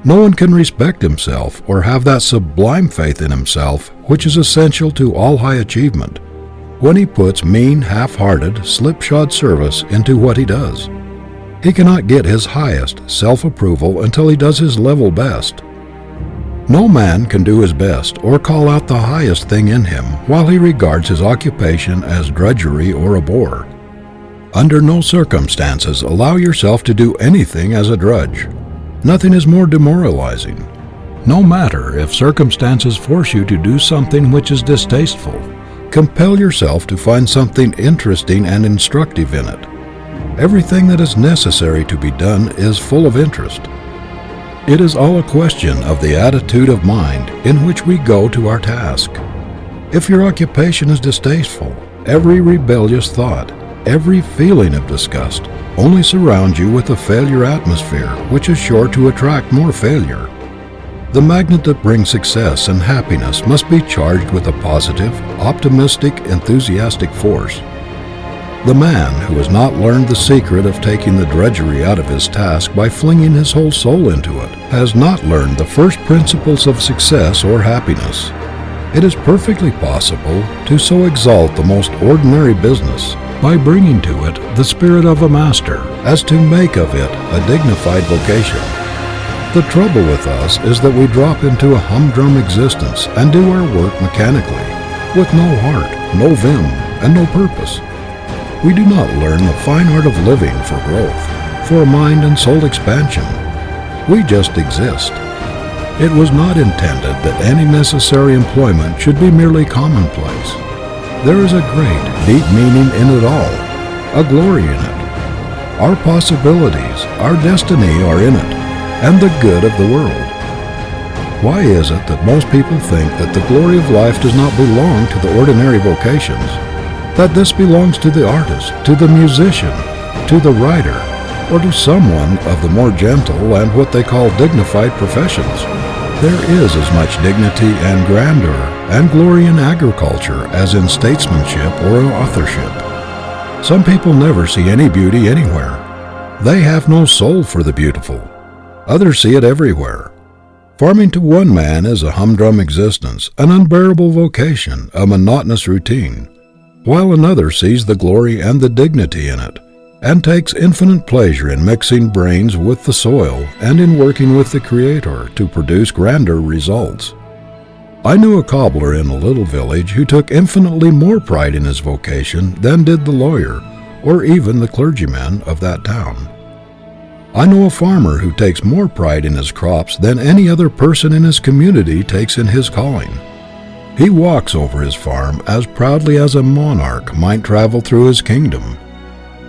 No one can respect himself or have that sublime faith in himself which is essential to all high achievement when he puts mean, half-hearted, slipshod service into what he does. He cannot get his highest self-approval until he does his level best. No man can do his best or call out the highest thing in him while he regards his occupation as drudgery or a bore. Under no circumstances allow yourself to do anything as a drudge. Nothing is more demoralizing. No matter if circumstances force you to do something which is distasteful, compel yourself to find something interesting and instructive in it. Everything that is necessary to be done is full of interest. It is all a question of the attitude of mind in which we go to our task. If your occupation is distasteful, every rebellious thought, every feeling of disgust only surrounds you with a failure atmosphere which is sure to attract more failure. The magnet that brings success and happiness must be charged with a positive, optimistic, enthusiastic force. The man who has not learned the secret of taking the drudgery out of his task by flinging his whole soul into it has not learned the first principles of success or happiness. It is perfectly possible to so exalt the most ordinary business by bringing to it the spirit of a master as to make of it a dignified vocation. The trouble with us is that we drop into a humdrum existence and do our work mechanically, with no heart, no vim, and no purpose. We do not learn the fine art of living for growth, for mind and soul expansion. We just exist. It was not intended that any necessary employment should be merely commonplace. There is a great, deep meaning in it all, a glory in it. Our possibilities, our destiny are in it, and the good of the world. Why is it that most people think that the glory of life does not belong to the ordinary vocations? That this belongs to the artist, to the musician, to the writer, or to someone of the more gentle and what they call dignified professions? There is as much dignity and grandeur and glory in agriculture as in statesmanship or authorship. Some people never see any beauty anywhere. They have no soul for the beautiful. Others see it everywhere. Farming to one man is a humdrum existence, an unbearable vocation, a monotonous routine, while another sees the glory and the dignity in it, and takes infinite pleasure in mixing brains with the soil and in working with the Creator to produce grander results. I knew a cobbler in a little village who took infinitely more pride in his vocation than did the lawyer or even the clergyman of that town. I know a farmer who takes more pride in his crops than any other person in his community takes in his calling. He walks over his farm as proudly as a monarch might travel through his kingdom.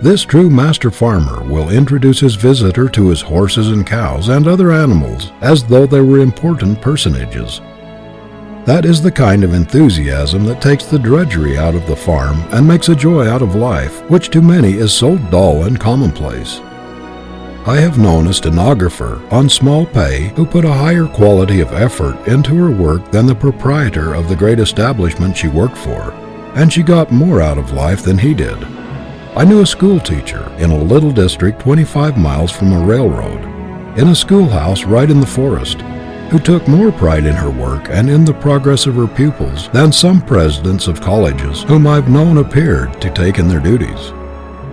This true master farmer will introduce his visitor to his horses and cows and other animals as though they were important personages. That is the kind of enthusiasm that takes the drudgery out of the farm and makes a joy out of life, which to many is so dull and commonplace. I have known a stenographer on small pay who put a higher quality of effort into her work than the proprietor of the great establishment she worked for, and she got more out of life than he did. I knew a school teacher in a little district 25 miles from a railroad, in a schoolhouse right in the forest, who took more pride in her work and in the progress of her pupils than some presidents of colleges whom I've known appeared to take in their duties.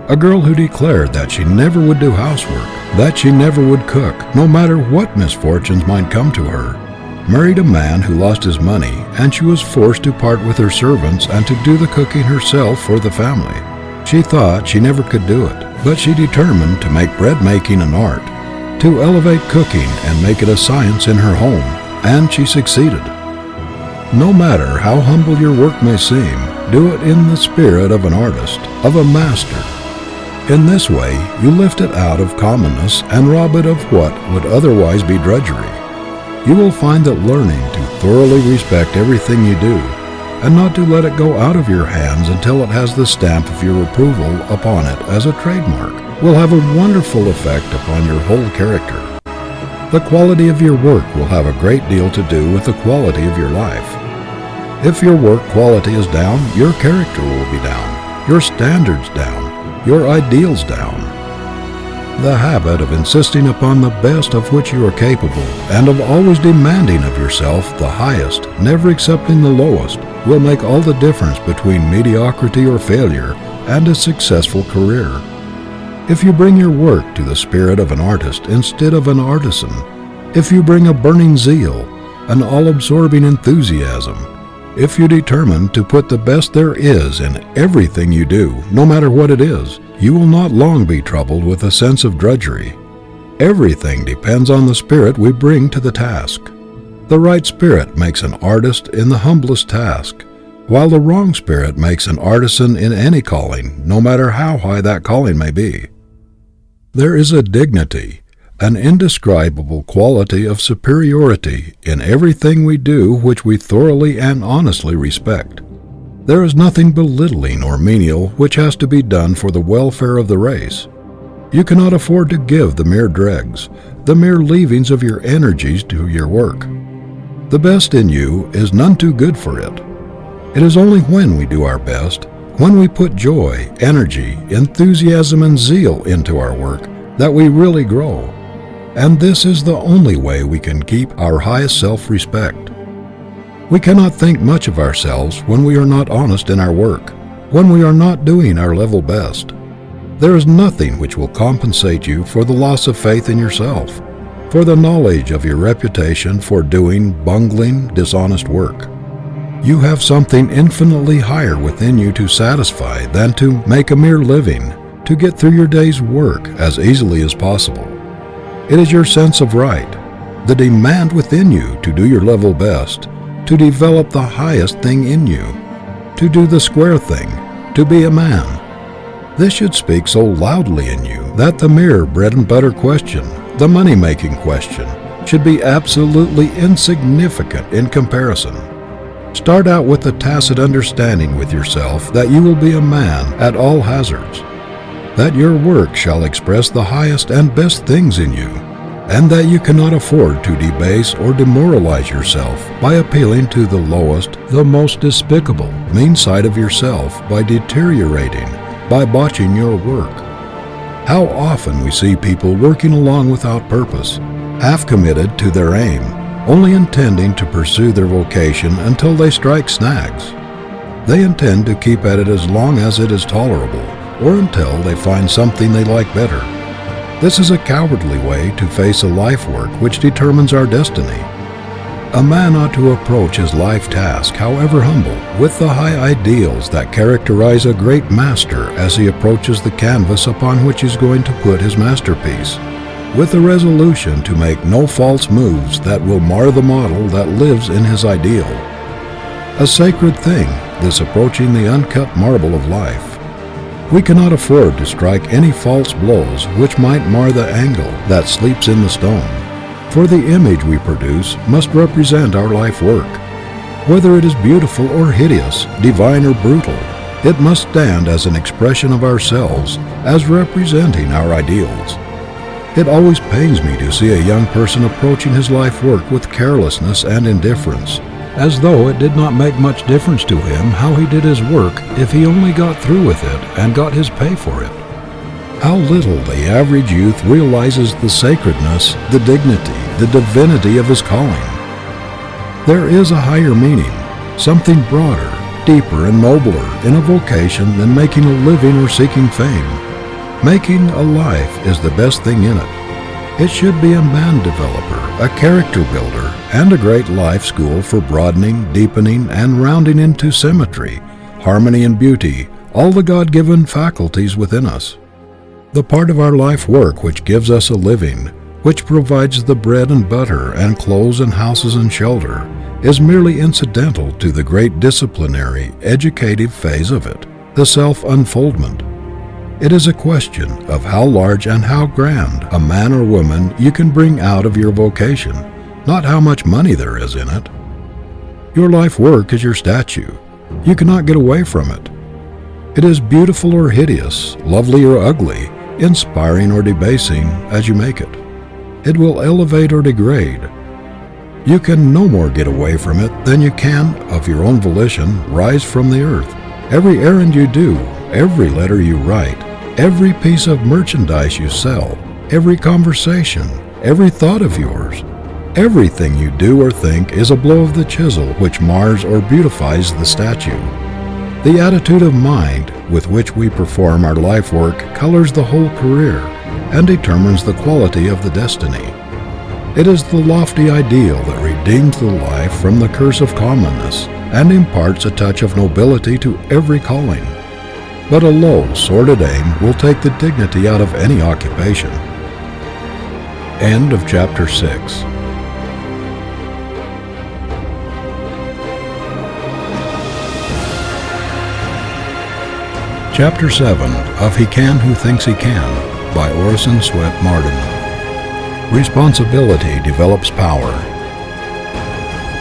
A girl who declared that she never would do housework, that she never would cook, no matter what misfortunes might come to her, married a man who lost his money, and she was forced to part with her servants and to do the cooking herself for the family. She thought she never could do it, but she determined to make bread making an art, to elevate cooking and make it a science in her home, and she succeeded. No matter how humble your work may seem, do it in the spirit of an artist, of a master. In this way, you lift it out of commonness and rob it of what would otherwise be drudgery. You will find that learning to thoroughly respect everything you do, and not to let it go out of your hands until it has the stamp of your approval upon it as a trademark, will have a wonderful effect upon your whole character. The quality of your work will have a great deal to do with the quality of your life. If your work quality is down, your character will be down, your standards down, your ideals down. The habit of insisting upon the best of which you are capable, and of always demanding of yourself the highest, never accepting the lowest, will make all the difference between mediocrity or failure and a successful career. If you bring your work to the spirit of an artist instead of an artisan, if you bring a burning zeal, an all-absorbing enthusiasm, if you determine to put the best there is in everything you do, no matter what it is, you will not long be troubled with a sense of drudgery. Everything depends on the spirit we bring to the task. The right spirit makes an artist in the humblest task, while the wrong spirit makes an artisan in any calling, no matter how high that calling may be. There is a dignity, an indescribable quality of superiority in everything we do which we thoroughly and honestly respect. There is nothing belittling or menial which has to be done for the welfare of the race. You cannot afford to give the mere dregs, the mere leavings of your energies to your work. The best in you is none too good for it. It is only when we do our best, when we put joy, energy, enthusiasm, and zeal into our work, that we really grow. And this is the only way we can keep our highest self-respect. We cannot think much of ourselves when we are not honest in our work, when we are not doing our level best. There is nothing which will compensate you for the loss of faith in yourself, for the knowledge of your reputation for doing bungling, dishonest work. You have something infinitely higher within you to satisfy than to make a mere living, to get through your day's work as easily as possible. It is your sense of right, the demand within you to do your level best, to develop the highest thing in you, to do the square thing, to be a man. This should speak so loudly in you that the mere bread and butter question, the money-making question, should be absolutely insignificant in comparison. Start out with the tacit understanding with yourself that you will be a man at all hazards, that your work shall express the highest and best things in you, and that you cannot afford to debase or demoralize yourself by appealing to the lowest, the most despicable, mean side of yourself by deteriorating, by botching your work. How often we see people working along without purpose, half committed to their aim, only intending to pursue their vocation until they strike snags. They intend to keep at it as long as it is tolerable, or until they find something they like better. This is a cowardly way to face a life work which determines our destiny. A man ought to approach his life task, however humble, with the high ideals that characterize a great master as he approaches the canvas upon which he is going to put his masterpiece, with a resolution to make no false moves that will mar the model that lives in his ideal. A sacred thing, this approaching the uncut marble of life. We cannot afford to strike any false blows which might mar the angle that sleeps in the stone. For the image we produce must represent our life work. Whether it is beautiful or hideous, divine or brutal, it must stand as an expression of ourselves, as representing our ideals. It always pains me to see a young person approaching his life work with carelessness and indifference, as though it did not make much difference to him how he did his work if he only got through with it and got his pay for it. How little the average youth realizes the sacredness, the dignity, the divinity of his calling. There is a higher meaning, something broader, deeper and nobler in a vocation than making a living or seeking fame. Making a life is the best thing in it. It should be a man developer, a character builder, and a great life school for broadening, deepening, and rounding into symmetry, harmony and beauty, all the God-given faculties within us. The part of our life work which gives us a living, which provides the bread and butter and clothes and houses and shelter, is merely incidental to the great disciplinary, educative phase of it, the self-unfoldment. It is a question of how large and how grand a man or woman you can bring out of your vocation, not how much money there is in it. Your life work is your statue. You cannot get away from it. It is beautiful or hideous, lovely or ugly, inspiring or debasing as you make it. It will elevate or degrade. You can no more get away from it than you can, of your own volition, rise from the earth. Every errand you do, every letter you write, every piece of merchandise you sell, every conversation, every thought of yours, everything you do or think is a blow of the chisel which mars or beautifies the statue. The attitude of mind with which we perform our life work colors the whole career and determines the quality of the destiny. It is the lofty ideal that redeems the life from the curse of commonness and imparts a touch of nobility to every calling. But a low, sordid aim will take the dignity out of any occupation. End of Chapter 6. Chapter 7 of He Can Who Thinks He Can by Orison Swett Marden. Responsibility develops power.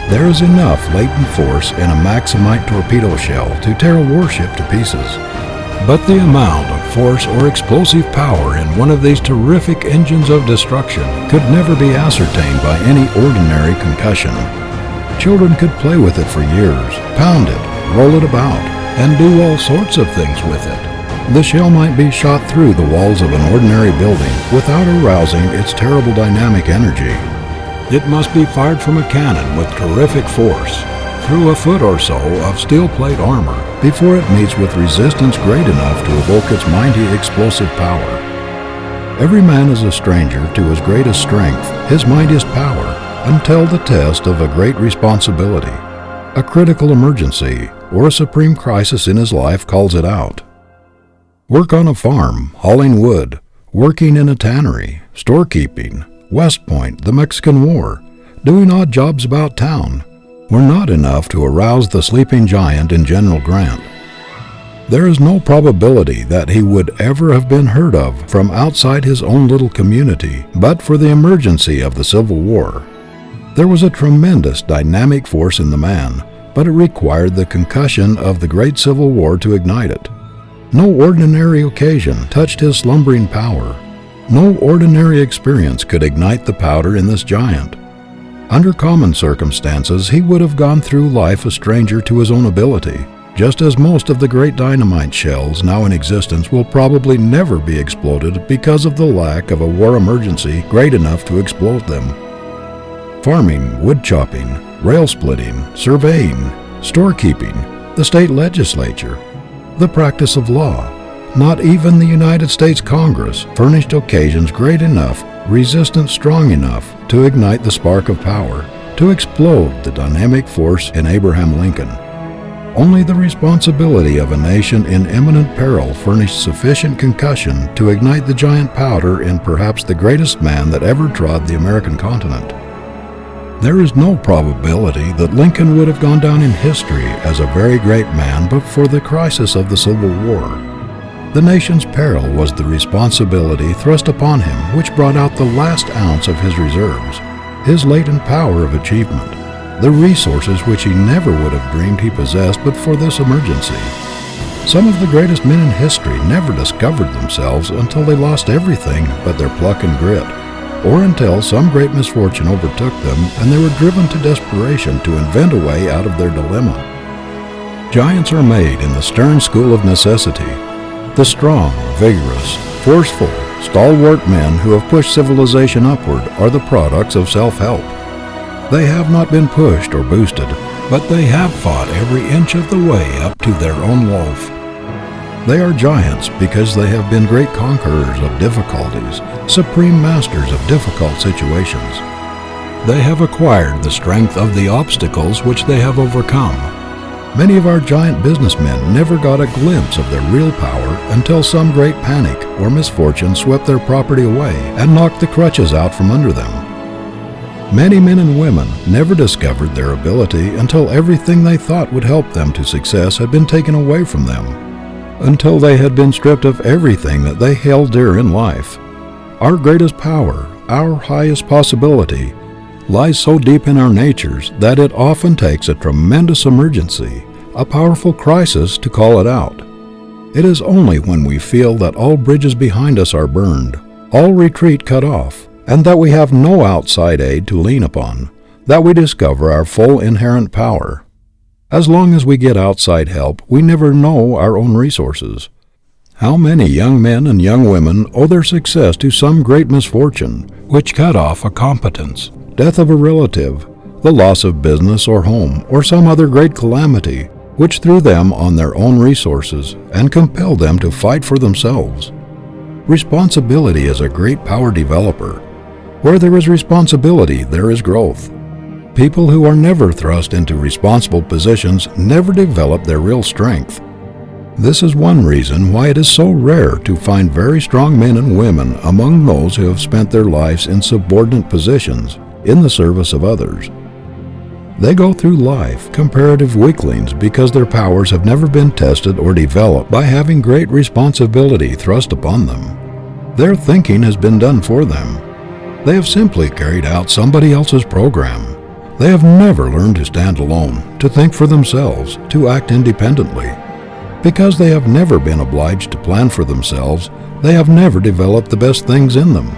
There is enough latent force in a Maximite torpedo shell to tear a warship to pieces. But the amount of force or explosive power in one of these terrific engines of destruction could never be ascertained by any ordinary concussion. Children could play with it for years, pound it, roll it about, and do all sorts of things with it. The shell might be shot through the walls of an ordinary building without arousing its terrible dynamic energy. It must be fired from a cannon with terrific force, through a foot or so of steel plate armor, before it meets with resistance great enough to evoke its mighty explosive power. Every man is a stranger to his greatest strength, his mightiest power, until the test of a great responsibility, a critical emergency, or a supreme crisis in his life calls it out. Work on a farm, hauling wood, working in a tannery, storekeeping, West Point, the Mexican War, doing odd jobs about town, were not enough to arouse the sleeping giant in General Grant. There is no probability that he would ever have been heard of from outside his own little community but for the emergency of the Civil War. There was a tremendous dynamic force in the man, but it required the concussion of the great Civil War to ignite it. No ordinary occasion touched his slumbering power. No ordinary experience could ignite the powder in this giant. Under common circumstances, he would have gone through life a stranger to his own ability, just as most of the great dynamite shells now in existence will probably never be exploded because of the lack of a war emergency great enough to explode them. Farming, wood chopping, rail splitting, surveying, storekeeping, the state legislature, the practice of law, not even the United States Congress furnished occasions great enough, resistance strong enough to ignite the spark of power, to explode the dynamic force in Abraham Lincoln. Only the responsibility of a nation in imminent peril furnished sufficient concussion to ignite the giant powder in perhaps the greatest man that ever trod the American continent. There is no probability that Lincoln would have gone down in history as a very great man but for the crisis of the Civil War. The nation's peril was the responsibility thrust upon him which brought out the last ounce of his reserves, his latent power of achievement, the resources which he never would have dreamed he possessed but for this emergency. Some of the greatest men in history never discovered themselves until they lost everything but their pluck and grit, or until some great misfortune overtook them and they were driven to desperation to invent a way out of their dilemma. Giants are made in the stern school of necessity. The strong, vigorous, forceful, stalwart men who have pushed civilization upward are the products of self-help. They have not been pushed or boosted, but they have fought every inch of the way up to their own loaf. They are giants because they have been great conquerors of difficulties, supreme masters of difficult situations. They have acquired the strength of the obstacles which they have overcome. Many of our giant businessmen never got a glimpse of their real power until some great panic or misfortune swept their property away and knocked the crutches out from under them. Many men and women never discovered their ability until everything they thought would help them to success had been taken away from them, until they had been stripped of everything that they held dear in life. Our greatest power, our highest possibility, lies so deep in our natures that it often takes a tremendous emergency, a powerful crisis to call it out. It is only when we feel that all bridges behind us are burned, all retreat cut off, and that we have no outside aid to lean upon, that we discover our full inherent power. As long as we get outside help, we never know our own resources. How many young men and young women owe their success to some great misfortune, which cut off a competence, death of a relative, the loss of business or home, or some other great calamity, which threw them on their own resources and compelled them to fight for themselves. Responsibility is a great power developer. Where there is responsibility, there is growth. People who are never thrust into responsible positions never develop their real strength. This is one reason why it is so rare to find very strong men and women among those who have spent their lives in subordinate positions in the service of others. They go through life comparative weaklings because their powers have never been tested or developed by having great responsibility thrust upon them. Their thinking has been done for them. They have simply carried out somebody else's program. They have never learned to stand alone, to think for themselves, to act independently. Because they have never been obliged to plan for themselves, they have never developed the best things in them.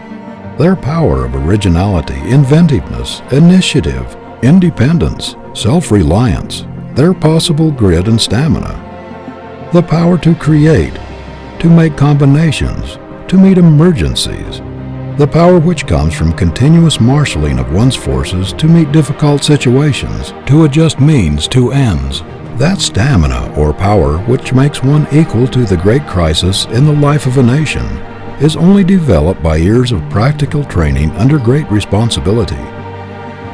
Their power of originality, inventiveness, initiative, independence, self-reliance, their possible grit and stamina. The power to create, to make combinations, to meet emergencies. The power which comes from continuous marshaling of one's forces to meet difficult situations, to adjust means to ends. That stamina or power which makes one equal to the great crisis in the life of a nation is only developed by years of practical training under great responsibility.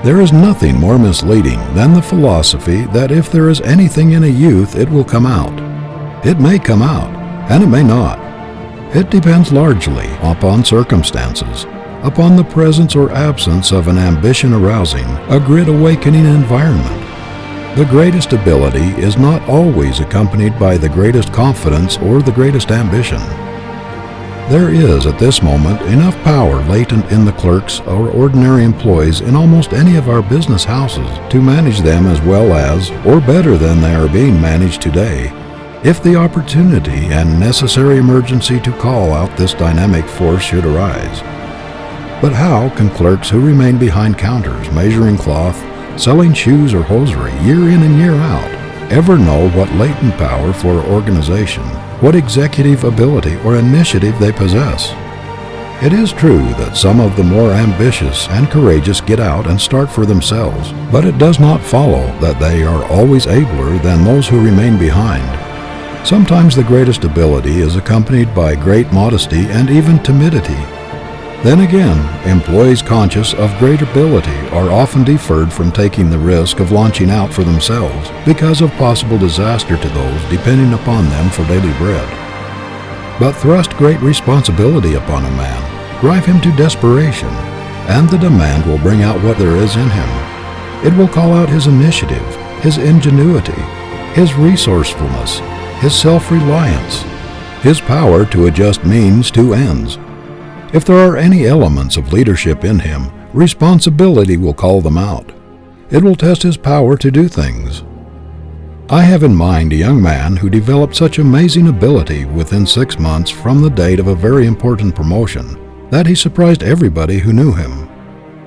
There is nothing more misleading than the philosophy that if there is anything in a youth it will come out. It may come out, and it may not. It depends largely upon circumstances, upon the presence or absence of an ambition-arousing, a grit-awakening environment. The greatest ability is not always accompanied by the greatest confidence or the greatest ambition. There is at this moment enough power latent in the clerks or ordinary employees in almost any of our business houses to manage them as well as, or better than they are being managed today, if the opportunity and necessary emergency to call out this dynamic force should arise. But how can clerks who remain behind counters measuring cloth, selling shoes or hosiery year in and year out, ever know what latent power for organization, what executive ability or initiative they possess? It is true that some of the more ambitious and courageous get out and start for themselves, but it does not follow that they are always abler than those who remain behind. Sometimes the greatest ability is accompanied by great modesty and even timidity. Then again, employees conscious of great ability are often deferred from taking the risk of launching out for themselves because of possible disaster to those depending upon them for daily bread. But thrust great responsibility upon a man, drive him to desperation, and the demand will bring out what there is in him. It will call out his initiative, his ingenuity, his resourcefulness, his self-reliance, his power to adjust means to ends. If there are any elements of leadership in him, responsibility will call them out. It will test his power to do things. I have in mind a young man who developed such amazing ability within 6 months from the date of a very important promotion that he surprised everybody who knew him.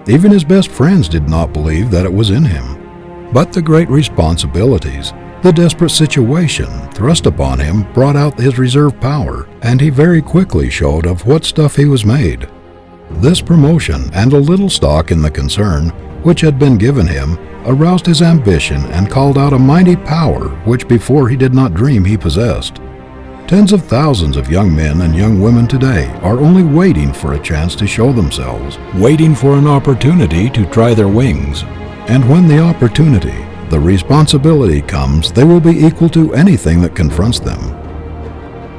Even his best friends did not believe that it was in him. But the great responsibilities, the desperate situation thrust upon him brought out his reserve power, and he very quickly showed of what stuff he was made. This promotion and a little stock in the concern which had been given him aroused his ambition and called out a mighty power which before he did not dream he possessed. Tens of thousands of young men and young women today are only waiting for a chance to show themselves, waiting for an opportunity to try their wings. And when the opportunity, the responsibility comes, they will be equal to anything that confronts them.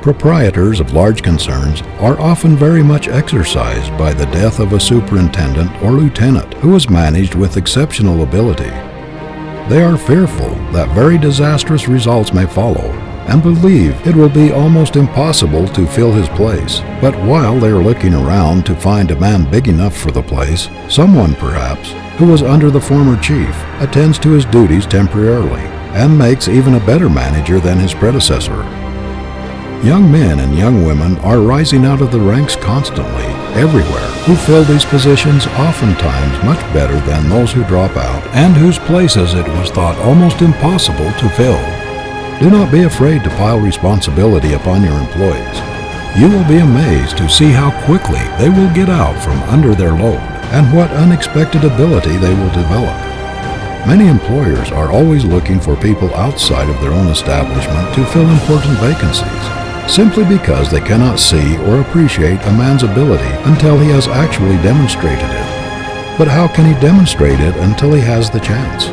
Proprietors of large concerns are often very much exercised by the death of a superintendent or lieutenant who is managed with exceptional ability. They are fearful that very disastrous results may follow, and believe it will be almost impossible to fill his place. But while they are looking around to find a man big enough for the place, someone perhaps, who was under the former chief, attends to his duties temporarily, and makes even a better manager than his predecessor. Young men and young women are rising out of the ranks constantly, everywhere, who fill these positions oftentimes much better than those who drop out, and whose places it was thought almost impossible to fill. Do not be afraid to pile responsibility upon your employees. You will be amazed to see how quickly they will get out from under their load, and what unexpected ability they will develop. Many employers are always looking for people outside of their own establishment to fill important vacancies, simply because they cannot see or appreciate a man's ability until he has actually demonstrated it. But how can he demonstrate it until he has the chance?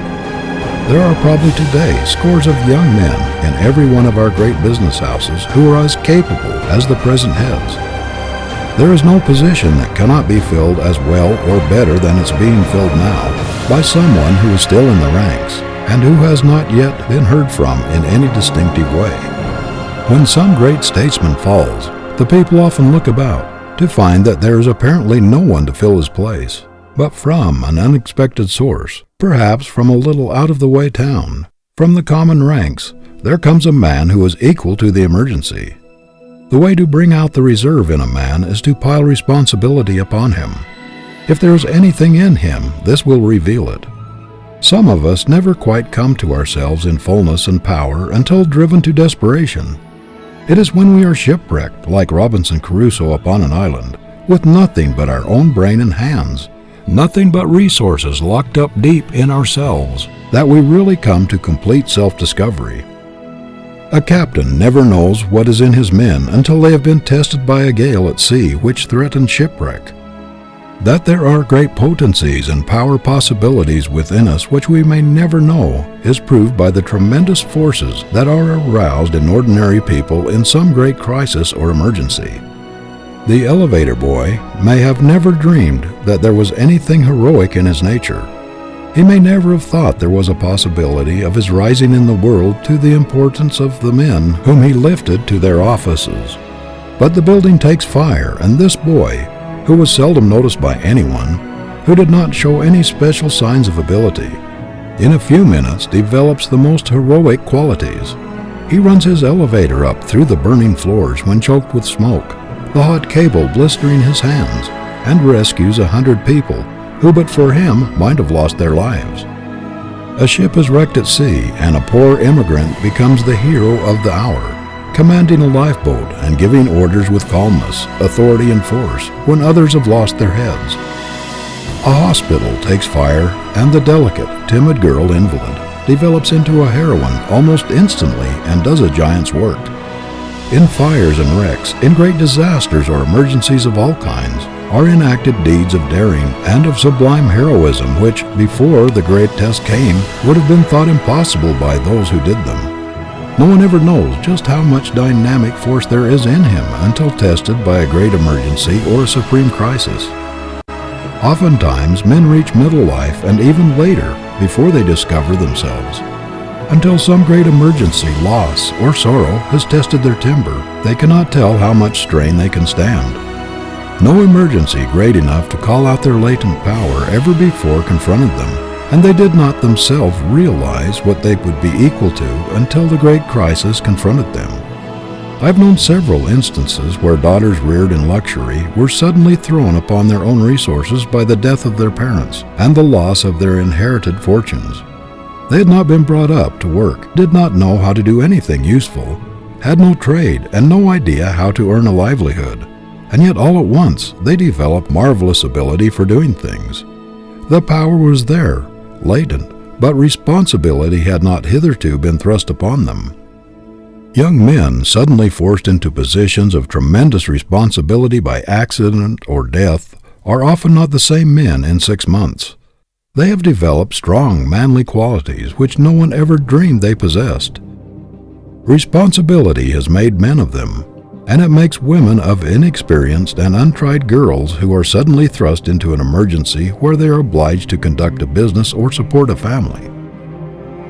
There are probably today scores of young men in every one of our great business houses who are as capable as the present heads. There is no position that cannot be filled as well or better than it's being filled now by someone who is still in the ranks and who has not yet been heard from in any distinctive way. When some great statesman falls, the people often look about to find that there is apparently no one to fill his place. But from an unexpected source, perhaps from a little out-of-the-way town, from the common ranks, there comes a man who is equal to the emergency. The way to bring out the reserve in a man is to pile responsibility upon him. If there is anything in him, this will reveal it. Some of us never quite come to ourselves in fullness and power until driven to desperation. It is when we are shipwrecked, like Robinson Crusoe upon an island, with nothing but our own brain and hands, nothing but resources locked up deep in ourselves, that we really come to complete self-discovery. A captain never knows what is in his men until they have been tested by a gale at sea which threatens shipwreck. That there are great potencies and power possibilities within us which we may never know is proved by the tremendous forces that are aroused in ordinary people in some great crisis or emergency. The elevator boy may have never dreamed that there was anything heroic in his nature. He may never have thought there was a possibility of his rising in the world to the importance of the men whom he lifted to their offices. But the building takes fire, and this boy, who was seldom noticed by anyone, who did not show any special signs of ability, in a few minutes develops the most heroic qualities. He runs his elevator up through the burning floors when choked with smoke, the hot cable blistering his hands, and rescues 100 people who but for him might have lost their lives. A ship is wrecked at sea, and a poor immigrant becomes the hero of the hour, commanding a lifeboat and giving orders with calmness, authority, and force when others have lost their heads. A hospital takes fire, and the delicate, timid girl invalid develops into a heroine almost instantly and does a giant's work. In fires and wrecks, in great disasters or emergencies of all kinds, are enacted deeds of daring and of sublime heroism which, before the great test came, would have been thought impossible by those who did them. No one ever knows just how much dynamic force there is in him until tested by a great emergency or a supreme crisis. Oftentimes, men reach middle life and even later before they discover themselves. Until some great emergency, loss, or sorrow has tested their timber, they cannot tell how much strain they can stand. No emergency great enough to call out their latent power ever before confronted them, and they did not themselves realize what they would be equal to until the great crisis confronted them. I've known several instances where daughters reared in luxury were suddenly thrown upon their own resources by the death of their parents and the loss of their inherited fortunes. They had not been brought up to work, did not know how to do anything useful, had no trade and no idea how to earn a livelihood, and yet all at once they developed marvelous ability for doing things. The power was there, latent, but responsibility had not hitherto been thrust upon them. Young men suddenly forced into positions of tremendous responsibility by accident or death are often not the same men in 6 months. They have developed strong, manly qualities which no one ever dreamed they possessed. Responsibility has made men of them, and it makes women of inexperienced and untried girls who are suddenly thrust into an emergency where they are obliged to conduct a business or support a family.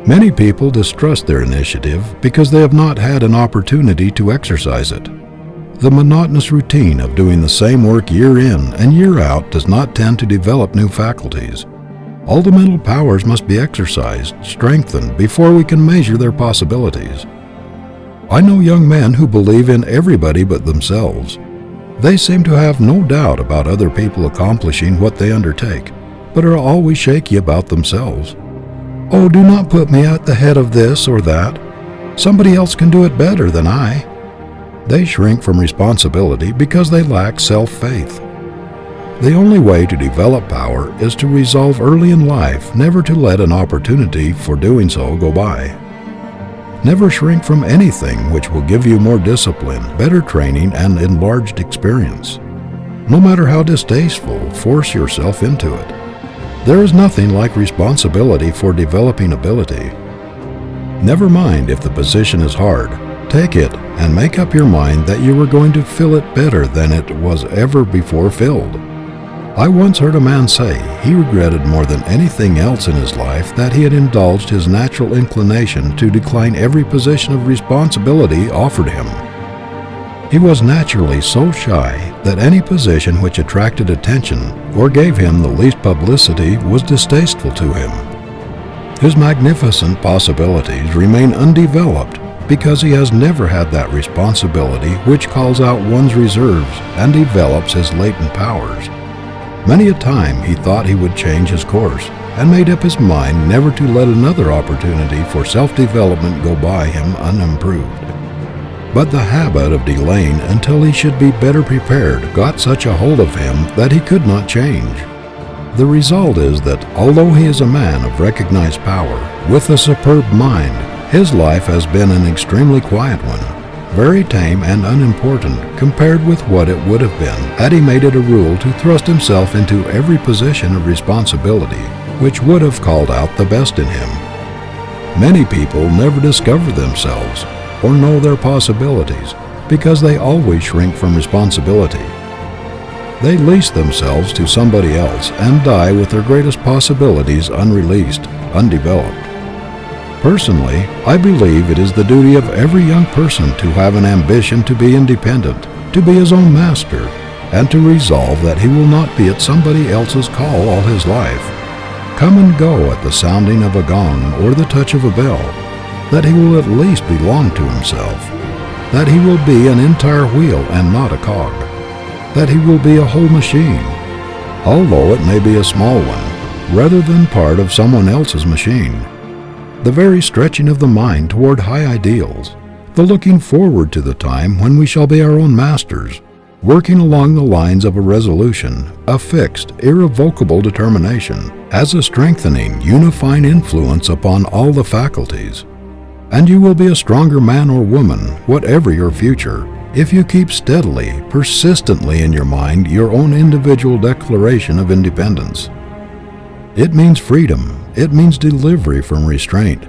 Many people distrust their initiative because they have not had an opportunity to exercise it. The monotonous routine of doing the same work year in and year out does not tend to develop new faculties. All the mental powers must be exercised, strengthened, before we can measure their possibilities. I know young men who believe in everybody but themselves. They seem to have no doubt about other people accomplishing what they undertake, but are always shaky about themselves. "Oh, do not put me at the head of this or that. Somebody else can do it better than I." They shrink from responsibility because they lack self-faith. The only way to develop power is to resolve early in life never to let an opportunity for doing so go by. Never shrink from anything which will give you more discipline, better training, and enlarged experience. No matter how distasteful, force yourself into it. There is nothing like responsibility for developing ability. Never mind if the position is hard. Take it and make up your mind that you are going to fill it better than it was ever before filled. I once heard a man say he regretted more than anything else in his life that he had indulged his natural inclination to decline every position of responsibility offered him. He was naturally so shy that any position which attracted attention or gave him the least publicity was distasteful to him. His magnificent possibilities remain undeveloped because he has never had that responsibility which calls out one's reserves and develops his latent powers. Many a time he thought he would change his course and made up his mind never to let another opportunity for self-development go by him unimproved. But the habit of delaying until he should be better prepared got such a hold of him that he could not change. The result is that although he is a man of recognized power, with a superb mind, his life has been an extremely quiet one, very tame and unimportant compared with what it would have been had he made it a rule to thrust himself into every position of responsibility which would have called out the best in him. Many people never discover themselves or know their possibilities because they always shrink from responsibility. They lease themselves to somebody else and die with their greatest possibilities unreleased, undeveloped. Personally, I believe it is the duty of every young person to have an ambition to be independent, to be his own master, and to resolve that he will not be at somebody else's call all his life, come and go at the sounding of a gong or the touch of a bell, that he will at least belong to himself, that he will be an entire wheel and not a cog, that he will be a whole machine, although it may be a small one, rather than part of someone else's machine. The very stretching of the mind toward high ideals, the looking forward to the time when we shall be our own masters, working along the lines of a resolution, a fixed, irrevocable determination, has a strengthening, unifying influence upon all the faculties. And you will be a stronger man or woman, whatever your future, if you keep steadily, persistently in your mind your own individual declaration of independence. It means freedom. It means delivery from restraint,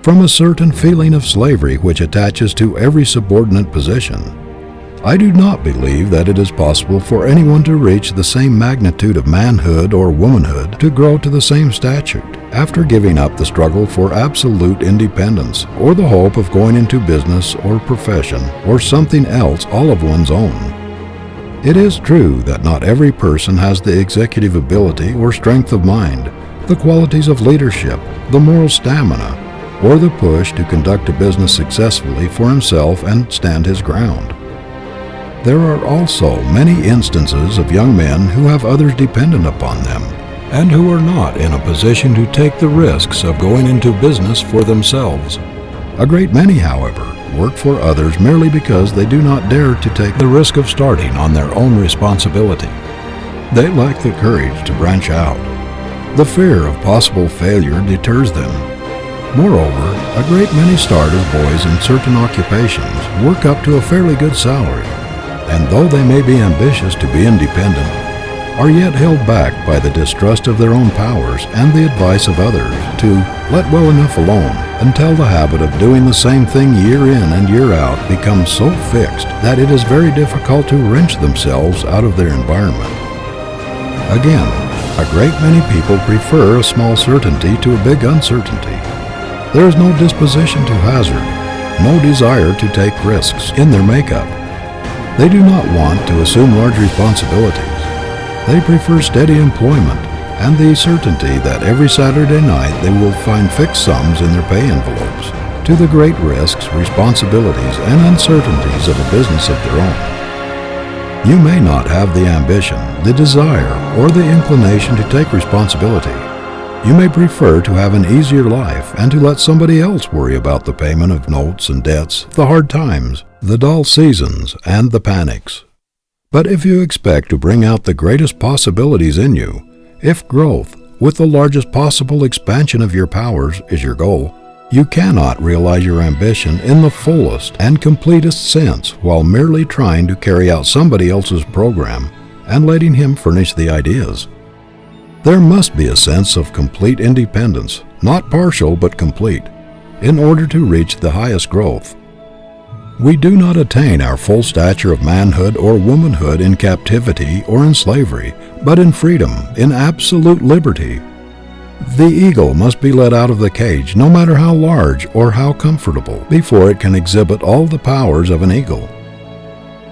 from a certain feeling of slavery which attaches to every subordinate position. I do not believe that it is possible for anyone to reach the same magnitude of manhood or womanhood, to grow to the same stature, after giving up the struggle for absolute independence, or the hope of going into business or profession or something else all of one's own. It is true that not every person has the executive ability or strength of mind, the qualities of leadership, the moral stamina, or the push to conduct a business successfully for himself and stand his ground. There are also many instances of young men who have others dependent upon them, and who are not in a position to take the risks of going into business for themselves. A great many, however, work for others merely because they do not dare to take the risk of starting on their own responsibility. They lack the courage to branch out. The fear of possible failure deters them. Moreover, a great many start as boys in certain occupations, work up to a fairly good salary, and though they may be ambitious to be independent, are yet held back by the distrust of their own powers and the advice of others to let well enough alone, until the habit of doing the same thing year in and year out becomes so fixed that it is very difficult to wrench themselves out of their environment. Again, a great many people prefer a small certainty to a big uncertainty. There is no disposition to hazard, no desire to take risks in their makeup. They do not want to assume large responsibilities. They prefer steady employment and the certainty that every Saturday night they will find fixed sums in their pay envelopes, to the great risks, responsibilities, and uncertainties of a business of their own. You may not have the ambition, the desire, or the inclination to take responsibility. You may prefer to have an easier life and to let somebody else worry about the payment of notes and debts, the hard times, the dull seasons, and the panics. But if you expect to bring out the greatest possibilities in you, if growth, with the largest possible expansion of your powers, is your goal, you cannot realize your ambition in the fullest and completest sense while merely trying to carry out somebody else's program and letting him furnish the ideas. There must be a sense of complete independence, not partial but complete, in order to reach the highest growth. We do not attain our full stature of manhood or womanhood in captivity or in slavery, but in freedom, in absolute liberty. The eagle must be let out of the cage, no matter how large or how comfortable, before it can exhibit all the powers of an eagle.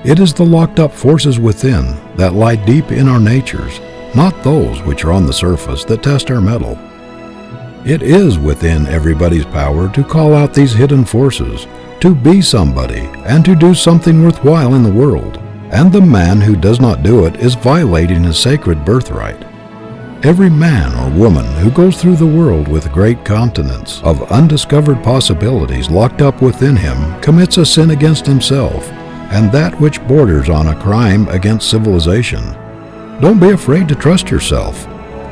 It is the locked up forces within that lie deep in our natures, not those which are on the surface that test our mettle. It is within everybody's power to call out these hidden forces, to be somebody, and to do something worthwhile in the world, and the man who does not do it is violating his sacred birthright. Every man or woman who goes through the world with great continents of undiscovered possibilities locked up within him commits a sin against himself, and that which borders on a crime against civilization. Don't be afraid to trust yourself.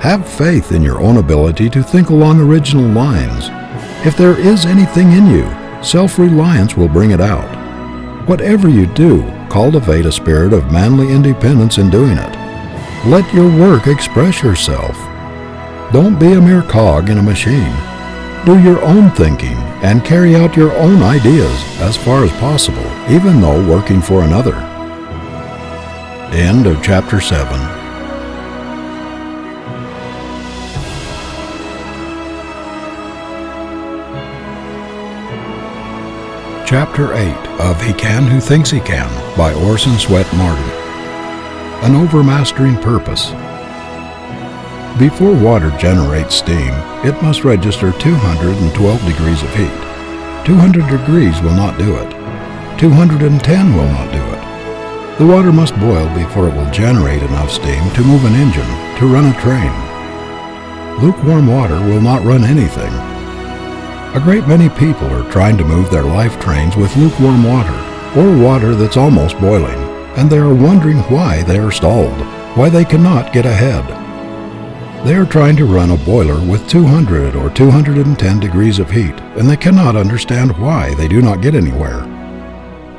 Have faith in your own ability to think along original lines. If there is anything in you, self-reliance will bring it out. Whatever you do, cultivate a spirit of manly independence in doing it. Let your work express yourself. Don't be a mere cog in a machine. Do your own thinking and carry out your own ideas as far as possible, even though working for another. End of Chapter 7. Chapter 8 of He Can Who Thinks He Can by Orison Swett Marden. An Overmastering Purpose. Before water generates steam, it must register 212 degrees of heat. 200 degrees will not do it. 210 will not do it. The water must boil before it will generate enough steam to move an engine, to run a train. Lukewarm water will not run anything. A great many people are trying to move their life trains with lukewarm water, or water that's almost boiling, and they are wondering why they are stalled, why they cannot get ahead. They are trying to run a boiler with 200 or 210 degrees of heat, and they cannot understand why they do not get anywhere.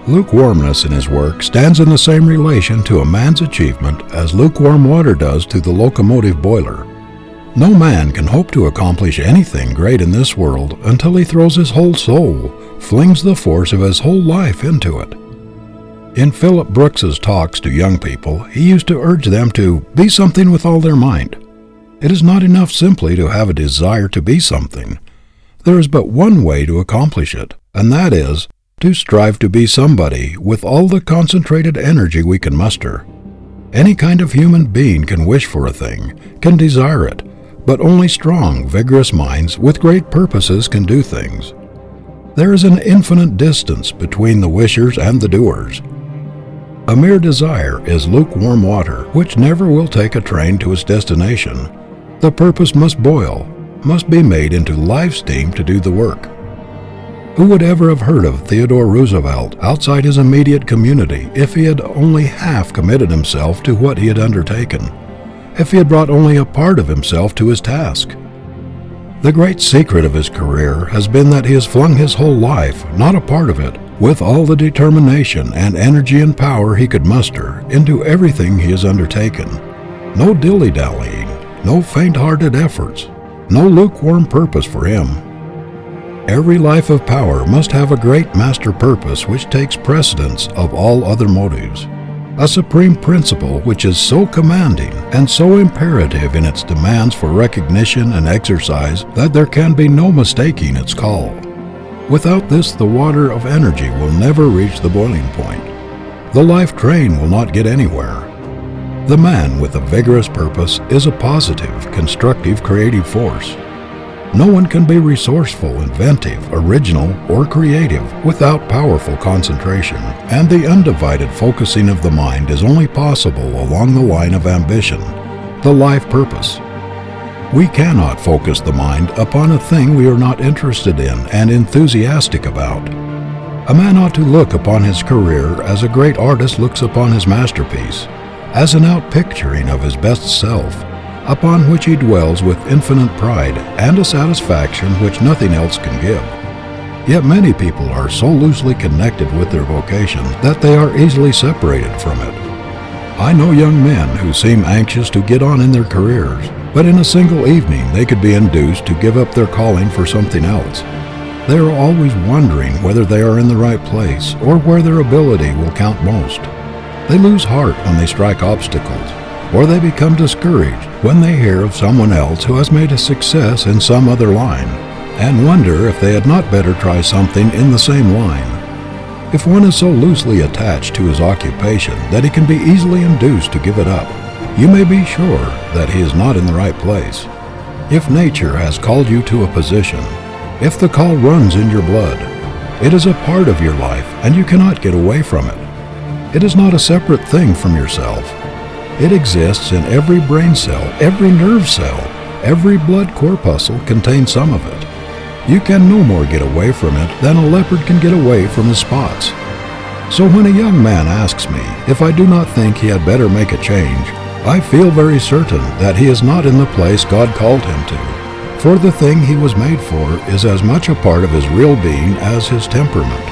Lukewarmness in his work stands in the same relation to a man's achievement as lukewarm water does to the locomotive boiler. No man can hope to accomplish anything great in this world until he throws his whole soul, flings the force of his whole life into it. In Philip Brooks's talks to young people, he used to urge them to be something with all their might. It is not enough simply to have a desire to be something. There is but one way to accomplish it, and that is to strive to be somebody with all the concentrated energy we can muster. Any kind of human being can wish for a thing, can desire it, but only strong, vigorous minds with great purposes can do things. There is an infinite distance between the wishers and the doers. A mere desire is lukewarm water which never will take a train to its destination. The purpose must boil, must be made into live steam to do the work. Who would ever have heard of Theodore Roosevelt outside his immediate community if he had only half committed himself to what he had undertaken, if he had brought only a part of himself to his task? The great secret of his career has been that he has flung his whole life, not a part of it, with all the determination and energy and power he could muster into everything he has undertaken. No dilly-dallying, no faint-hearted efforts, no lukewarm purpose for him. Every life of power must have a great master purpose which takes precedence of all other motives, a supreme principle which is so commanding and so imperative in its demands for recognition and exercise that there can be no mistaking its call. Without this, the water of energy will never reach the boiling point. The life train will not get anywhere. The man with a vigorous purpose is a positive, constructive, creative force. No one can be resourceful, inventive, original, or creative without powerful concentration, and the undivided focusing of the mind is only possible along the line of ambition, the life purpose. We cannot focus the mind upon a thing we are not interested in and enthusiastic about. A man ought to look upon his career as a great artist looks upon his masterpiece, as an outpicturing of his best self, upon which he dwells with infinite pride and a satisfaction which nothing else can give. Yet many people are so loosely connected with their vocation that they are easily separated from it. I know young men who seem anxious to get on in their careers, but in a single evening they could be induced to give up their calling for something else. They are always wondering whether they are in the right place or where their ability will count most. They lose heart when they strike obstacles, or they become discouraged when they hear of someone else who has made a success in some other line, and wonder if they had not better try something in the same line. If one is so loosely attached to his occupation that he can be easily induced to give it up, you may be sure that he is not in the right place. If nature has called you to a position, if the call runs in your blood, it is a part of your life and you cannot get away from it. It is not a separate thing from yourself. It exists in every brain cell, every nerve cell, every blood corpuscle contains some of it. You can no more get away from it than a leopard can get away from his spots. So when a young man asks me if I do not think he had better make a change, I feel very certain that he is not in the place God called him to, for the thing he was made for is as much a part of his real being as his temperament.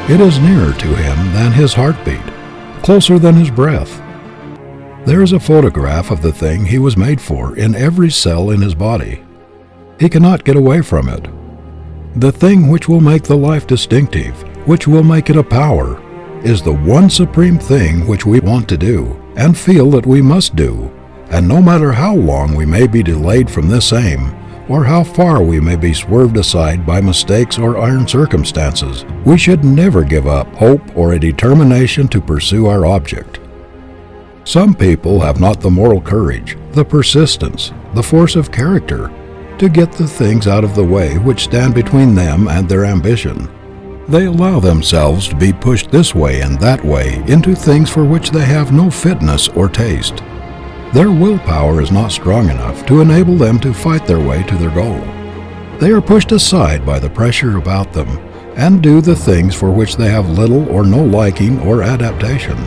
It is nearer to him than his heartbeat, closer than his breath. There is a photograph of the thing he was made for in every cell in his body. He cannot get away from it. The thing which will make the life distinctive, which will make it a power, is the one supreme thing which we want to do and feel that we must do, and no matter how long we may be delayed from this aim, or how far we may be swerved aside by mistakes or iron circumstances, we should never give up hope or a determination to pursue our object. Some people have not the moral courage, the persistence, the force of character, to get the things out of the way which stand between them and their ambition. They allow themselves to be pushed this way and that way into things for which they have no fitness or taste. Their willpower is not strong enough to enable them to fight their way to their goal. They are pushed aside by the pressure about them and do the things for which they have little or no liking or adaptation.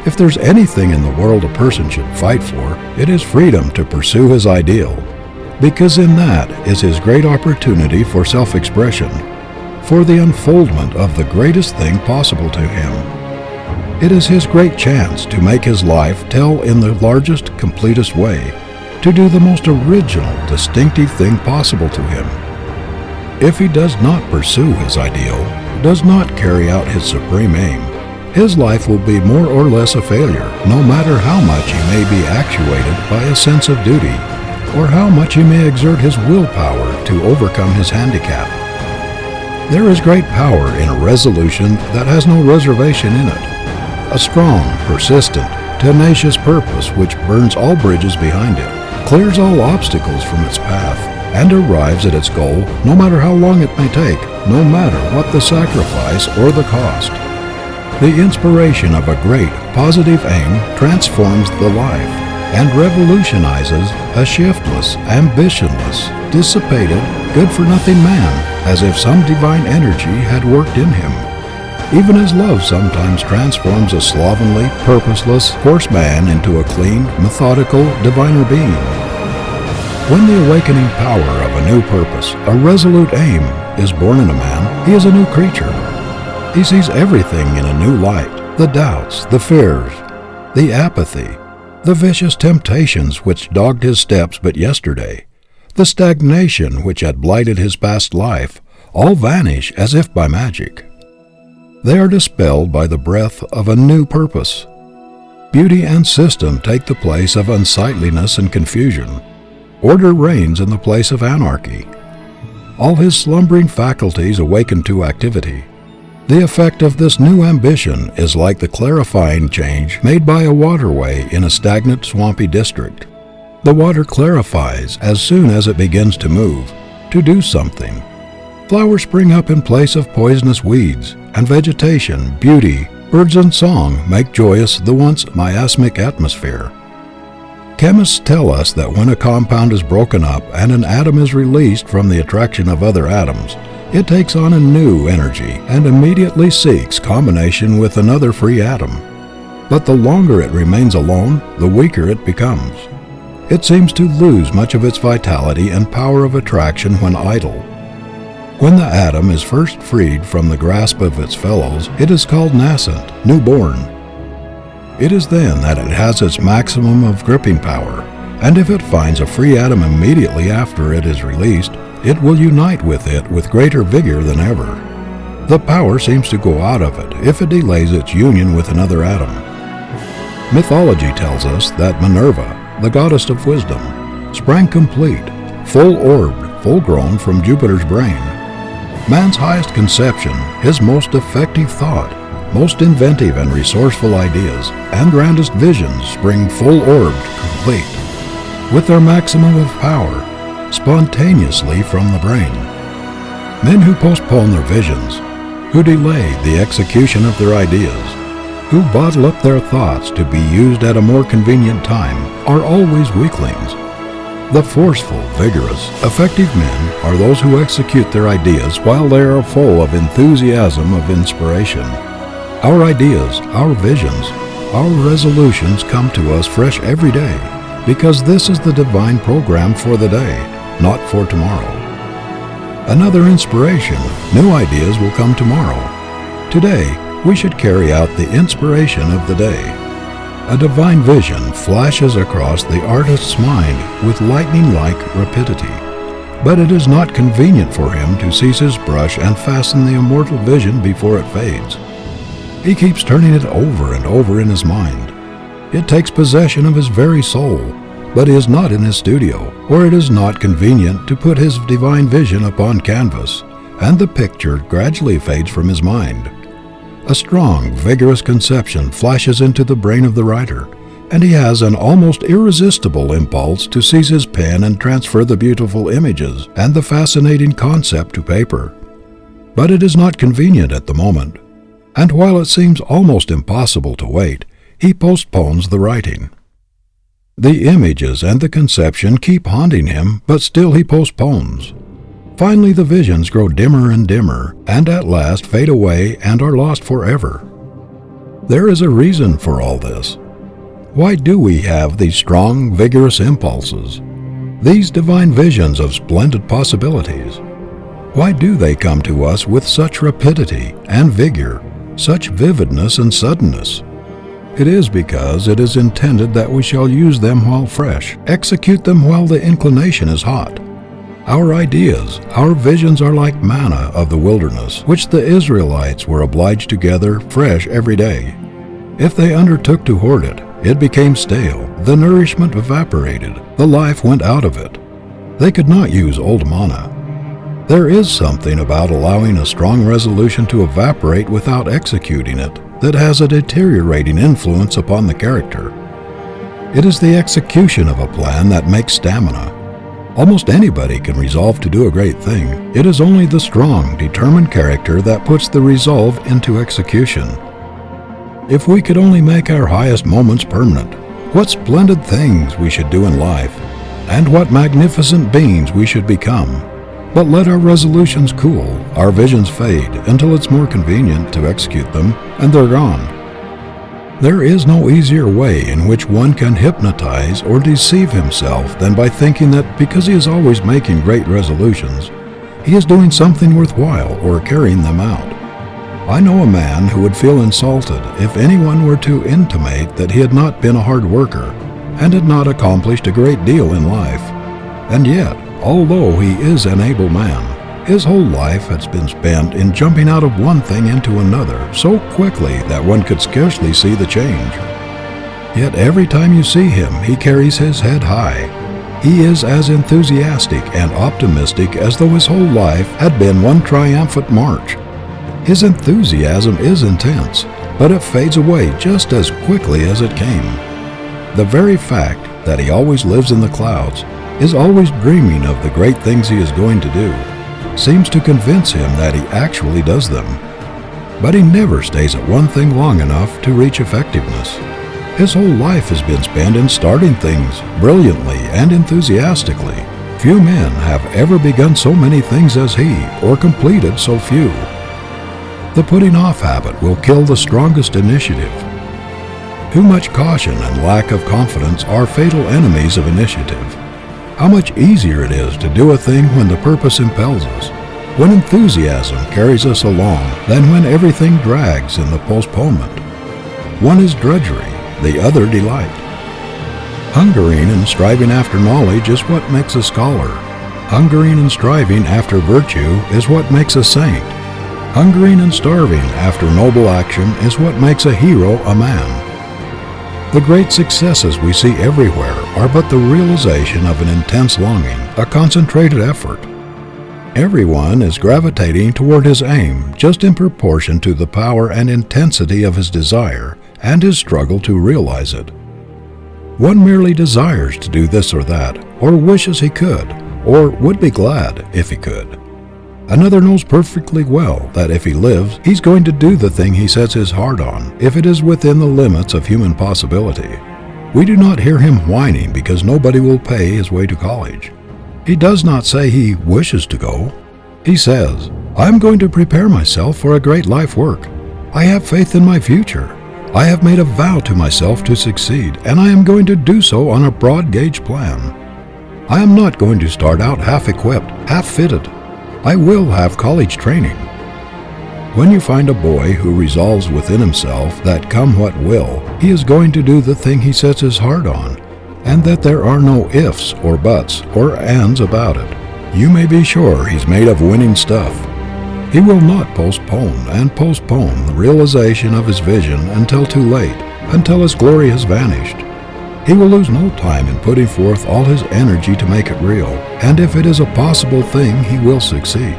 If there's anything in the world a person should fight for, it is freedom to pursue his ideal, because in that is his great opportunity for self-expression. for the unfoldment of the greatest thing possible to him. It is his great chance to make his life tell in the largest, completest way, to do the most original, distinctive thing possible to him. If he does not pursue his ideal, does not carry out his supreme aim, his life will be more or less a failure, no matter how much he may be actuated by a sense of duty, or how much he may exert his willpower to overcome his handicap. There is great power in a resolution that has no reservation in it, a strong, persistent, tenacious purpose which burns all bridges behind it, clears all obstacles from its path, and arrives at its goal no matter how long it may take, no matter what the sacrifice or the cost. The inspiration of a great, positive aim transforms the life and revolutionizes a shiftless, ambitionless, dissipated, good-for-nothing man as if some divine energy had worked in him. Even as love sometimes transforms a slovenly, purposeless, coarse man into a clean, methodical, diviner being. When the awakening power of a new purpose, a resolute aim, is born in a man, he is a new creature. He sees everything in a new light, the doubts, the fears, the apathy, the vicious temptations which dogged his steps but yesterday, the stagnation which had blighted his past life, all vanish as if by magic. They are dispelled by the breath of a new purpose. Beauty and system take the place of unsightliness and confusion. Order reigns in the place of anarchy. All his slumbering faculties awaken to activity. The effect of this new ambition is like the clarifying change made by a waterway in a stagnant, swampy district. The water clarifies as soon as it begins to move, to do something. Flowers spring up in place of poisonous weeds, and vegetation, beauty, birds and song make joyous the once miasmic atmosphere. Chemists tell us that when a compound is broken up and an atom is released from the attraction of other atoms, it takes on a new energy and immediately seeks combination with another free atom. But the longer it remains alone, the weaker it becomes. It seems to lose much of its vitality and power of attraction when idle. When the atom is first freed from the grasp of its fellows, it is called nascent, newborn. It is then that it has its maximum of gripping power, and if it finds a free atom immediately after it is released, it will unite with it with greater vigor than ever. The power seems to go out of it if it delays its union with another atom. Mythology tells us that Minerva, the goddess of wisdom, sprang complete, full-orbed, full-grown from Jupiter's brain. Man's highest conception, his most effective thought, most inventive and resourceful ideas, and grandest visions spring full-orbed, complete, with their maximum of power, spontaneously from the brain. Men who postpone their visions, who delay the execution of their ideas, who bottle up their thoughts to be used at a more convenient time, are always weaklings. The forceful, vigorous, effective men are those who execute their ideas while they are full of enthusiasm of inspiration. Our ideas, our visions, our resolutions come to us fresh every day, because this is the divine program for the day, not for tomorrow. Another inspiration, new ideas will come tomorrow. Today, we should carry out the inspiration of the day. A divine vision flashes across the artist's mind with lightning-like rapidity, but it is not convenient for him to seize his brush and fasten the immortal vision before it fades. He keeps turning it over and over in his mind. It takes possession of his very soul, but he is not in his studio, or it is not convenient to put his divine vision upon canvas, and the picture gradually fades from his mind. A strong, vigorous conception flashes into the brain of the writer, and he has an almost irresistible impulse to seize his pen and transfer the beautiful images and the fascinating concept to paper. But it is not convenient at the moment, and while it seems almost impossible to wait, he postpones the writing. The images and the conception keep haunting him, but still he postpones. Finally, the visions grow dimmer and dimmer, and at last fade away and are lost forever. There is a reason for all this. Why do we have these strong, vigorous impulses, these divine visions of splendid possibilities? Why do they come to us with such rapidity and vigor, such vividness and suddenness? It is because it is intended that we shall use them while fresh, execute them while the inclination is hot. Our ideas, our visions are like manna of the wilderness, which the Israelites were obliged to gather fresh every day. If they undertook to hoard it, it became stale, the nourishment evaporated, the life went out of it. They could not use old manna. There is something about allowing a strong resolution to evaporate without executing it that has a deteriorating influence upon the character. It is the execution of a plan that makes stamina. Almost anybody can resolve to do a great thing. It is only the strong, determined character that puts the resolve into execution. If we could only make our highest moments permanent, what splendid things we should do in life, and what magnificent beings we should become. But let our resolutions cool, our visions fade, until it's more convenient to execute them, and they're gone. There is no easier way in which one can hypnotize or deceive himself than by thinking that because he is always making great resolutions, he is doing something worthwhile or carrying them out. I know a man who would feel insulted if anyone were to intimate that he had not been a hard worker and had not accomplished a great deal in life. And yet, although he is an able man, his whole life has been spent in jumping out of one thing into another so quickly that one could scarcely see the change. Yet every time you see him, he carries his head high. He is as enthusiastic and optimistic as though his whole life had been one triumphant march. His enthusiasm is intense, but it fades away just as quickly as it came. The very fact that he always lives in the clouds, is always dreaming of the great things he is going to do, seems to convince him that he actually does them. But he never stays at one thing long enough to reach effectiveness. His whole life has been spent in starting things brilliantly and enthusiastically. Few men have ever begun so many things as he, or completed so few. The putting off habit will kill the strongest initiative. Too much caution and lack of confidence are fatal enemies of initiative. How much easier it is to do a thing when the purpose impels us, when enthusiasm carries us along, than when everything drags in the postponement. One is drudgery, the other delight. Hungering and striving after knowledge is what makes a scholar. Hungering and striving after virtue is what makes a saint. Hungering and starving after noble action is what makes a hero a man. The great successes we see everywhere are but the realization of an intense longing, a concentrated effort. Everyone is gravitating toward his aim just in proportion to the power and intensity of his desire and his struggle to realize it. One merely desires to do this or that, or wishes he could, or would be glad if he could. Another knows perfectly well that if he lives, he's going to do the thing he sets his heart on, if it is within the limits of human possibility. We do not hear him whining because nobody will pay his way to college. He does not say he wishes to go. He says, I am going to prepare myself for a great life work. I have faith in my future. I have made a vow to myself to succeed, and I am going to do so on a broad gauge plan. I am not going to start out half-equipped, half-fitted. I will have college training. When you find a boy who resolves within himself that come what will, he is going to do the thing he sets his heart on, and that there are no ifs or buts or ands about it, you may be sure he's made of winning stuff. He will not postpone the realization of his vision until too late, until his glory has vanished. He will lose no time in putting forth all his energy to make it real, and if it is a possible thing, he will succeed.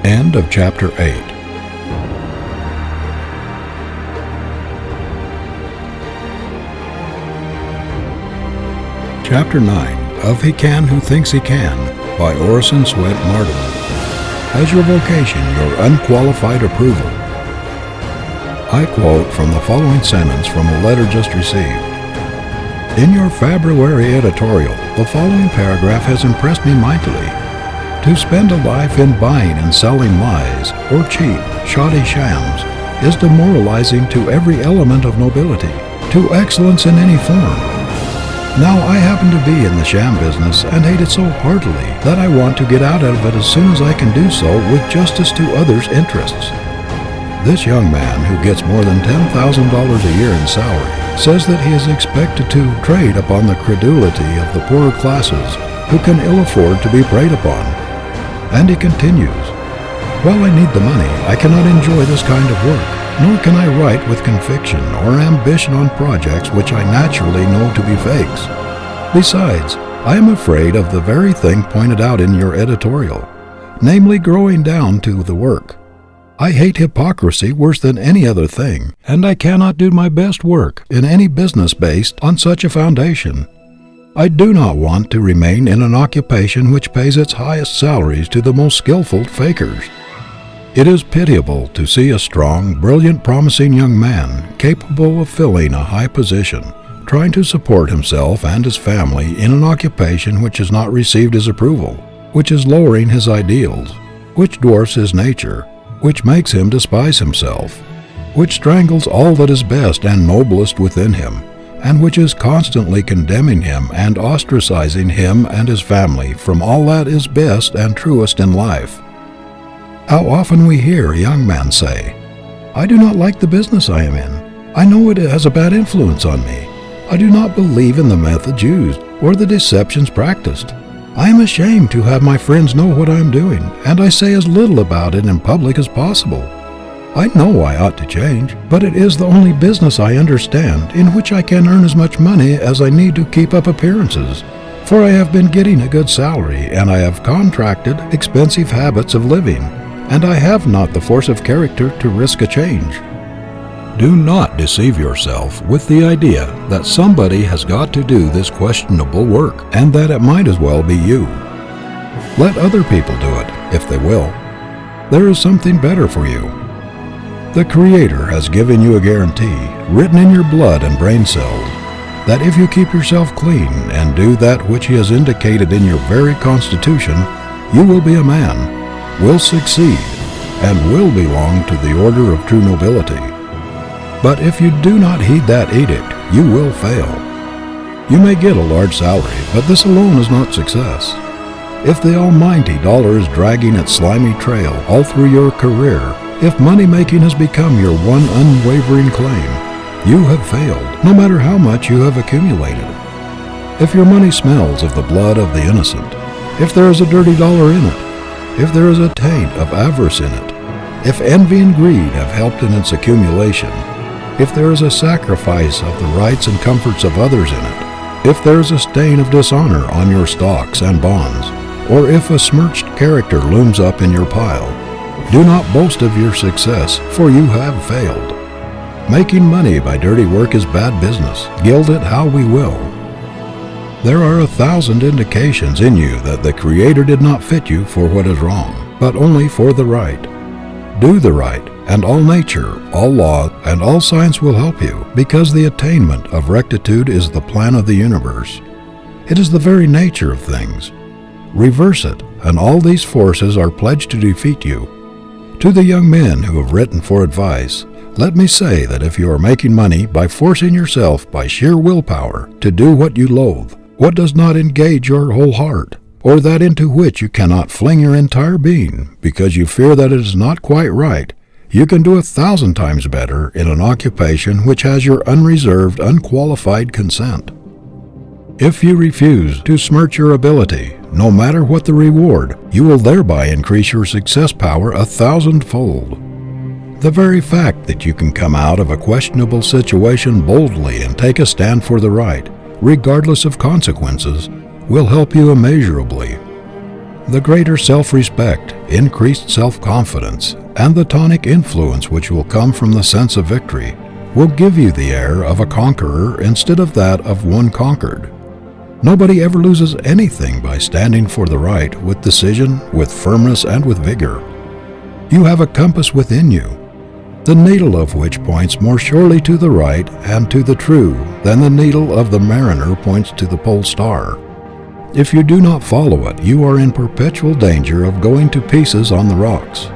End of Chapter 8. Chapter 9 of He Can Who Thinks He Can by Orison Swett Marden. As your vocation, your unqualified approval. I quote from the following sentence from a letter just received. In your February editorial, the following paragraph has impressed me mightily. To spend a life in buying and selling lies, or cheap, shoddy shams, is demoralizing to every element of nobility, to excellence in any form. Now I happen to be in the sham business and hate it so heartily that I want to get out of it as soon as I can do so with justice to others' interests. This young man who gets more than $10,000 a year in salary says that he is expected to trade upon the credulity of the poorer classes who can ill afford to be preyed upon. And he continues, "While I need the money, I cannot enjoy this kind of work, nor can I write with conviction or ambition on projects which I naturally know to be fakes. Besides, I am afraid of the very thing pointed out in your editorial, namely growing down to the work. I hate hypocrisy worse than any other thing, and I cannot do my best work in any business based on such a foundation. I do not want to remain in an occupation which pays its highest salaries to the most skillful fakers. It is pitiable to see a strong, brilliant, promising young man, capable of filling a high position, trying to support himself and his family in an occupation which has not received his approval, which is lowering his ideals, which dwarfs his nature, which makes him despise himself, which strangles all that is best and noblest within him, and which is constantly condemning him and ostracizing him and his family from all that is best and truest in life. How often we hear a young man say, 'I do not like the business I am in. I know it has a bad influence on me. I do not believe in the methods used or the deceptions practiced. I am ashamed to have my friends know what I am doing, and I say as little about it in public as possible. I know I ought to change, but it is the only business I understand in which I can earn as much money as I need to keep up appearances, for I have been getting a good salary, and I have contracted expensive habits of living, and I have not the force of character to risk a change.' Do not deceive yourself with the idea that somebody has got to do this questionable work and that it might as well be you. Let other people do it, if they will. There is something better for you. The Creator has given you a guarantee, written in your blood and brain cells, that if you keep yourself clean and do that which He has indicated in your very constitution, you will be a man, will succeed, and will belong to the order of true nobility. But if you do not heed that edict, you will fail. You may get a large salary, but this alone is not success. If the almighty dollar is dragging its slimy trail all through your career, if money-making has become your one unwavering claim, you have failed, no matter how much you have accumulated. If your money smells of the blood of the innocent, if there is a dirty dollar in it, if there is a taint of avarice in it, if envy and greed have helped in its accumulation, if there is a sacrifice of the rights and comforts of others in it, if there is a stain of dishonor on your stocks and bonds, or if a smirched character looms up in your pile, do not boast of your success, for you have failed. Making money by dirty work is bad business, gild it how we will. There are 1,000 indications in you that the Creator did not fit you for what is wrong, but only for the right. Do the right, and all nature, all law, and all science will help you, because the attainment of rectitude is the plan of the universe. It is the very nature of things. Reverse it, and all these forces are pledged to defeat you. To the young men who have written for advice, let me say that if you are making money by forcing yourself by sheer willpower to do what you loathe, what does not engage your whole heart, or that into which you cannot fling your entire being because you fear that it is not quite right, you can do 1,000 times better in an occupation which has your unreserved, unqualified consent. If you refuse to smirch your ability, no matter what the reward, you will thereby increase your success power 1,000-fold. The very fact that you can come out of a questionable situation boldly and take a stand for the right, regardless of consequences, will help you immeasurably. The greater self-respect, increased self-confidence, and the tonic influence which will come from the sense of victory will give you the air of a conqueror instead of that of one conquered. Nobody ever loses anything by standing for the right with decision, with firmness, and with vigor. You have a compass within you, the needle of which points more surely to the right and to the true than the needle of the mariner points to the pole star. If you do not follow it, you are in perpetual danger of going to pieces on the rocks.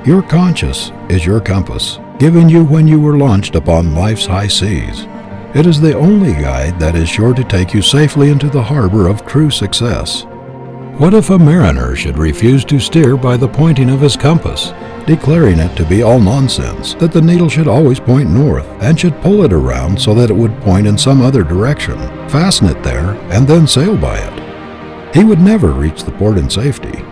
Your conscience is your compass, given you when you were launched upon life's high seas. It is the only guide that is sure to take you safely into the harbor of true success. What if a mariner should refuse to steer by the pointing of his compass, declaring it to be all nonsense, that the needle should always point north, and should pull it around so that it would point in some other direction, fasten it there, and then sail by it? He would never reach the port in safety.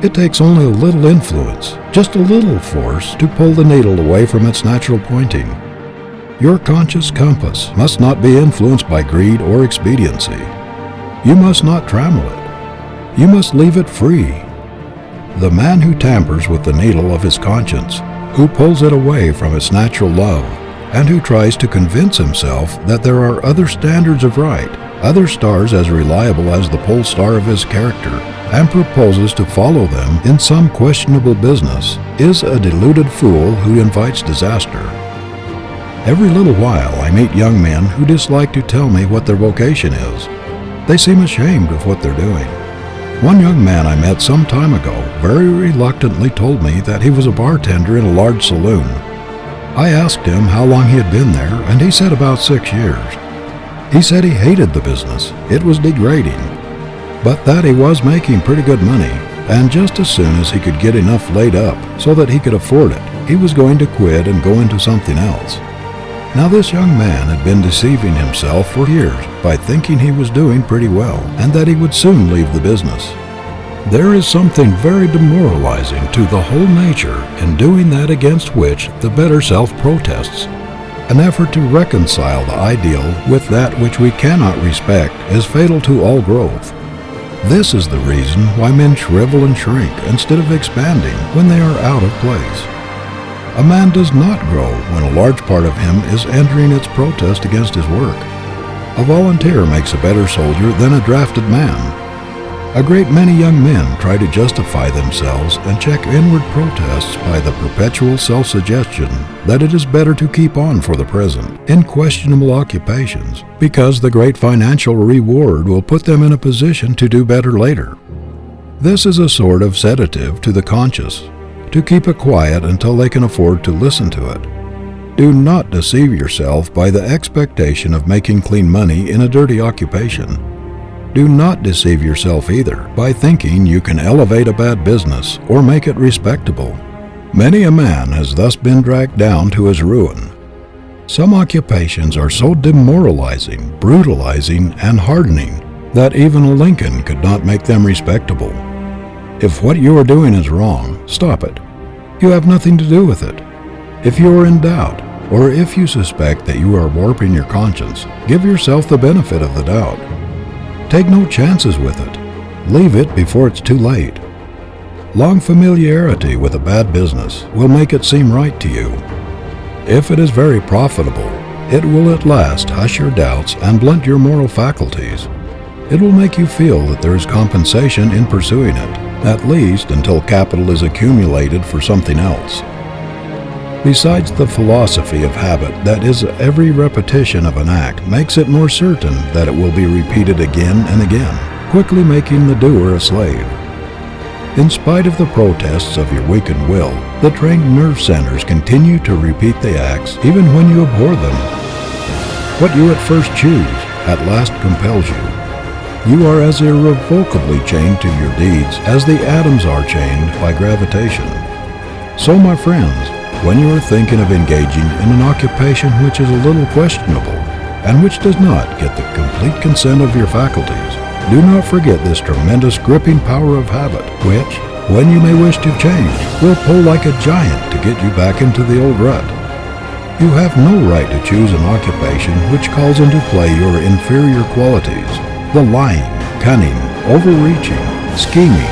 It takes only a little influence, just a little force, to pull the needle away from its natural pointing. Your conscious compass must not be influenced by greed or expediency. You must not trammel it. You must leave it free. The man who tampers with the needle of his conscience, who pulls it away from its natural love, and who tries to convince himself that there are other standards of right, other stars as reliable as the pole star of his character, and proposes to follow them in some questionable business, is a deluded fool who invites disaster. Every little while I meet young men who dislike to tell me what their vocation is. They seem ashamed of what they're doing. One young man I met some time ago very reluctantly told me that he was a bartender in a large saloon. I asked him how long he had been there, and he said about 6 years. He said he hated the business. It was degrading. But that he was making pretty good money, and just as soon as he could get enough laid up so that he could afford it, he was going to quit and go into something else. Now this young man had been deceiving himself for years by thinking he was doing pretty well and that he would soon leave the business. There is something very demoralizing to the whole nature in doing that against which the better self protests. An effort to reconcile the ideal with that which we cannot respect is fatal to all growth. This is the reason why men shrivel and shrink instead of expanding when they are out of place. A man does not grow when a large part of him is entering its protest against his work. A volunteer makes a better soldier than a drafted man. A great many young men try to justify themselves and check inward protests by the perpetual self-suggestion that it is better to keep on for the present in questionable occupations because the great financial reward will put them in a position to do better later. This is a sort of sedative to the conscience, to keep it quiet until they can afford to listen to it. Do not deceive yourself by the expectation of making clean money in a dirty occupation. Do not deceive yourself either by thinking you can elevate a bad business or make it respectable. Many a man has thus been dragged down to his ruin. Some occupations are so demoralizing, brutalizing, and hardening that even a Lincoln could not make them respectable. If what you are doing is wrong, stop it. You have nothing to do with it. If you are in doubt, or if you suspect that you are warping your conscience, give yourself the benefit of the doubt. Take no chances with it. Leave it before it's too late. Long familiarity with a bad business will make it seem right to you. If it is very profitable, it will at last hush your doubts and blunt your moral faculties. It will make you feel that there is compensation in pursuing it, at least until capital is accumulated for something else. Besides, the philosophy of habit that is every repetition of an act makes it more certain that it will be repeated again and again, quickly making the doer a slave. In spite of the protests of your weakened will, the trained nerve centers continue to repeat the acts even when you abhor them. What you at first choose, at last compels you. You are as irrevocably chained to your deeds as the atoms are chained by gravitation. So, my friends, when you are thinking of engaging in an occupation which is a little questionable, and which does not get the complete consent of your faculties, do not forget this tremendous gripping power of habit, which, when you may wish to change, will pull like a giant to get you back into the old rut. You have no right to choose an occupation which calls into play your inferior qualities, the lying, cunning, overreaching, scheming,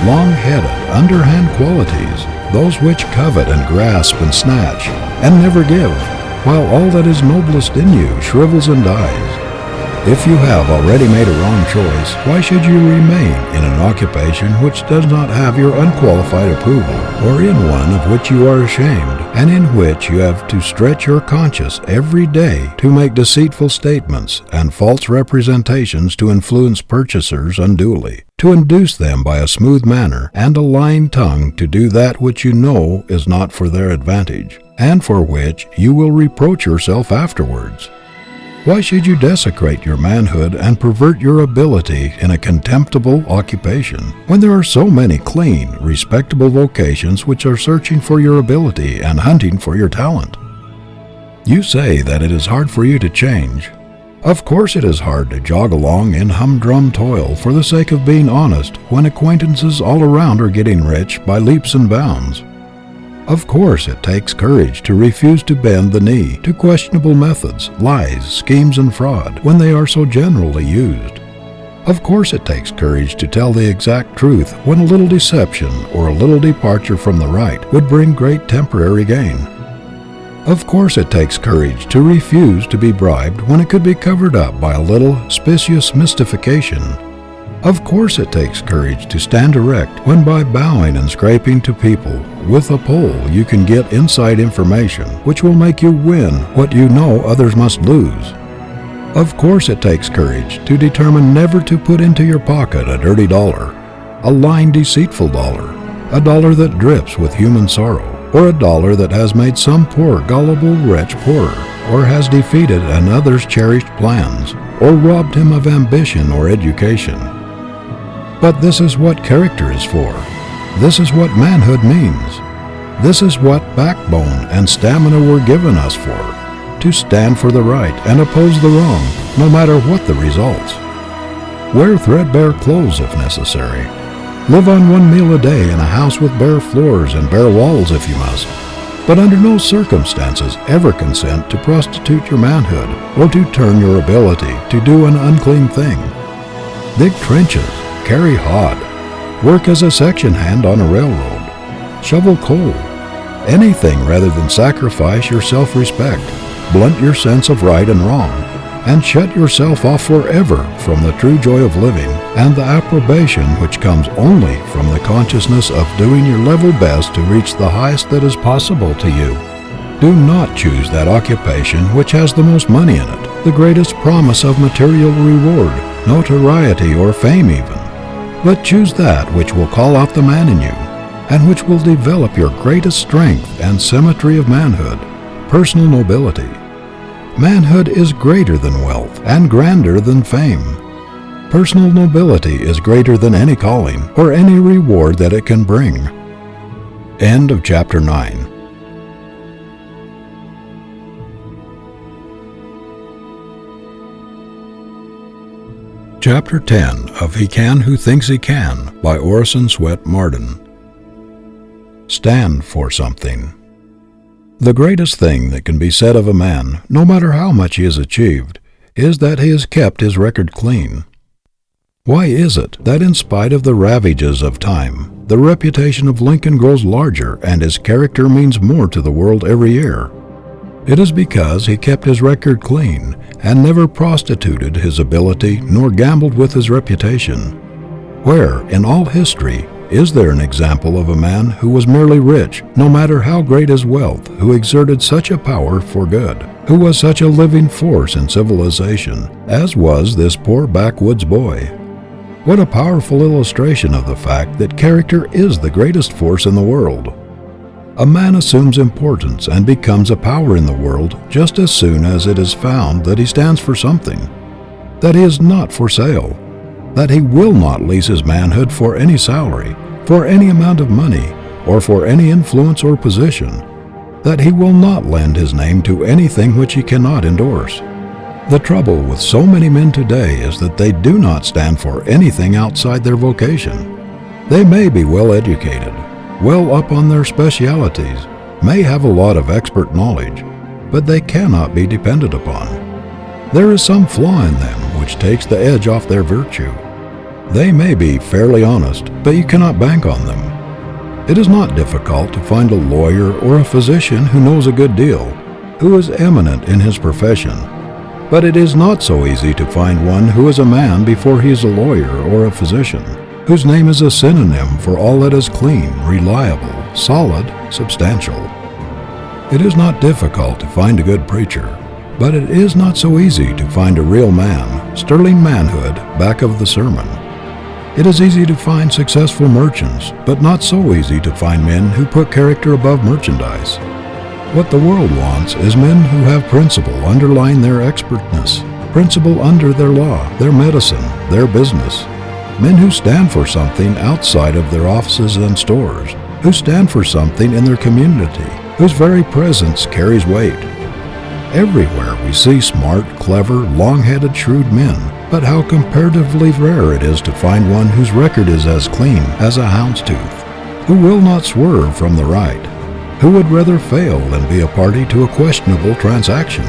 long-headed, underhand qualities, those which covet and grasp and snatch, and never give, while all that is noblest in you shrivels and dies. If you have already made a wrong choice, why should you remain in an occupation which does not have your unqualified approval, or in one of which you are ashamed, and in which you have to stretch your conscience every day to make deceitful statements and false representations to influence purchasers unduly, to induce them by a smooth manner and a lying tongue to do that which you know is not for their advantage, and for which you will reproach yourself afterwards? Why should you desecrate your manhood and pervert your ability in a contemptible occupation when there are so many clean, respectable vocations which are searching for your ability and hunting for your talent? You say that it is hard for you to change. Of course it is hard to jog along in humdrum toil for the sake of being honest when acquaintances all around are getting rich by leaps and bounds. Of course it takes courage to refuse to bend the knee to questionable methods, lies, schemes, and fraud when they are so generally used. Of course it takes courage to tell the exact truth when a little deception or a little departure from the right would bring great temporary gain. Of course it takes courage to refuse to be bribed when it could be covered up by a little specious mystification. Of course it takes courage to stand erect when by bowing and scraping to people with a pole you can get inside information which will make you win what you know others must lose. Of course it takes courage to determine never to put into your pocket a dirty dollar, a lying, deceitful dollar, a dollar that drips with human sorrow, or a dollar that has made some poor gullible wretch poorer, or has defeated another's cherished plans, or robbed him of ambition or education. But this is what character is for. This is what manhood means. This is what backbone and stamina were given us for, to stand for the right and oppose the wrong, no matter what the results. Wear threadbare clothes if necessary. Live on one meal a day in a house with bare floors and bare walls if you must, but under no circumstances ever consent to prostitute your manhood or to turn your ability to do an unclean thing. Dig trenches. Carry hod, work as a section hand on a railroad, shovel coal, anything rather than sacrifice your self-respect, blunt your sense of right and wrong, and shut yourself off forever from the true joy of living and the approbation which comes only from the consciousness of doing your level best to reach the highest that is possible to you. Do not choose that occupation which has the most money in it, the greatest promise of material reward, notoriety, or fame even. But choose that which will call out the man in you, and which will develop your greatest strength and symmetry of manhood, personal nobility. Manhood is greater than wealth and grander than fame. Personal nobility is greater than any calling or any reward that it can bring. End of chapter 9. Chapter 10 of He Can Who Thinks He Can by Orison Swett Marden. Stand for something. The greatest thing that can be said of a man, no matter how much he has achieved, is that he has kept his record clean. Why is it that in spite of the ravages of time, the reputation of Lincoln grows larger and his character means more to the world every year? It is because he kept his record clean and never prostituted his ability nor gambled with his reputation. Where, in all history, is there an example of a man who was merely rich, no matter how great his wealth, who exerted such a power for good, who was such a living force in civilization, as was this poor backwoods boy? What a powerful illustration of the fact that character is the greatest force in the world. A man assumes importance and becomes a power in the world just as soon as it is found that he stands for something, that he is not for sale, that he will not lease his manhood for any salary, for any amount of money, or for any influence or position, that he will not lend his name to anything which he cannot endorse. The trouble with so many men today is that they do not stand for anything outside their vocation. They may be well educated, well up on their specialities, may have a lot of expert knowledge, but they cannot be depended upon. There is some flaw in them which takes the edge off their virtue. They may be fairly honest, but you cannot bank on them. It is not difficult to find a lawyer or a physician who knows a good deal, who is eminent in his profession, but it is not so easy to find one who is a man before he is a lawyer or a physician, whose name is a synonym for all that is clean, reliable, solid, substantial. It is not difficult to find a good preacher, but it is not so easy to find a real man, sterling manhood, back of the sermon. It is easy to find successful merchants, but not so easy to find men who put character above merchandise. What the world wants is men who have principle underlying their expertness, principle under their law, their medicine, their business. Men who stand for something outside of their offices and stores, who stand for something in their community, whose very presence carries weight. Everywhere we see smart, clever, long-headed, shrewd men, but how comparatively rare it is to find one whose record is as clean as a hound's tooth, who will not swerve from the right, who would rather fail than be a party to a questionable transaction.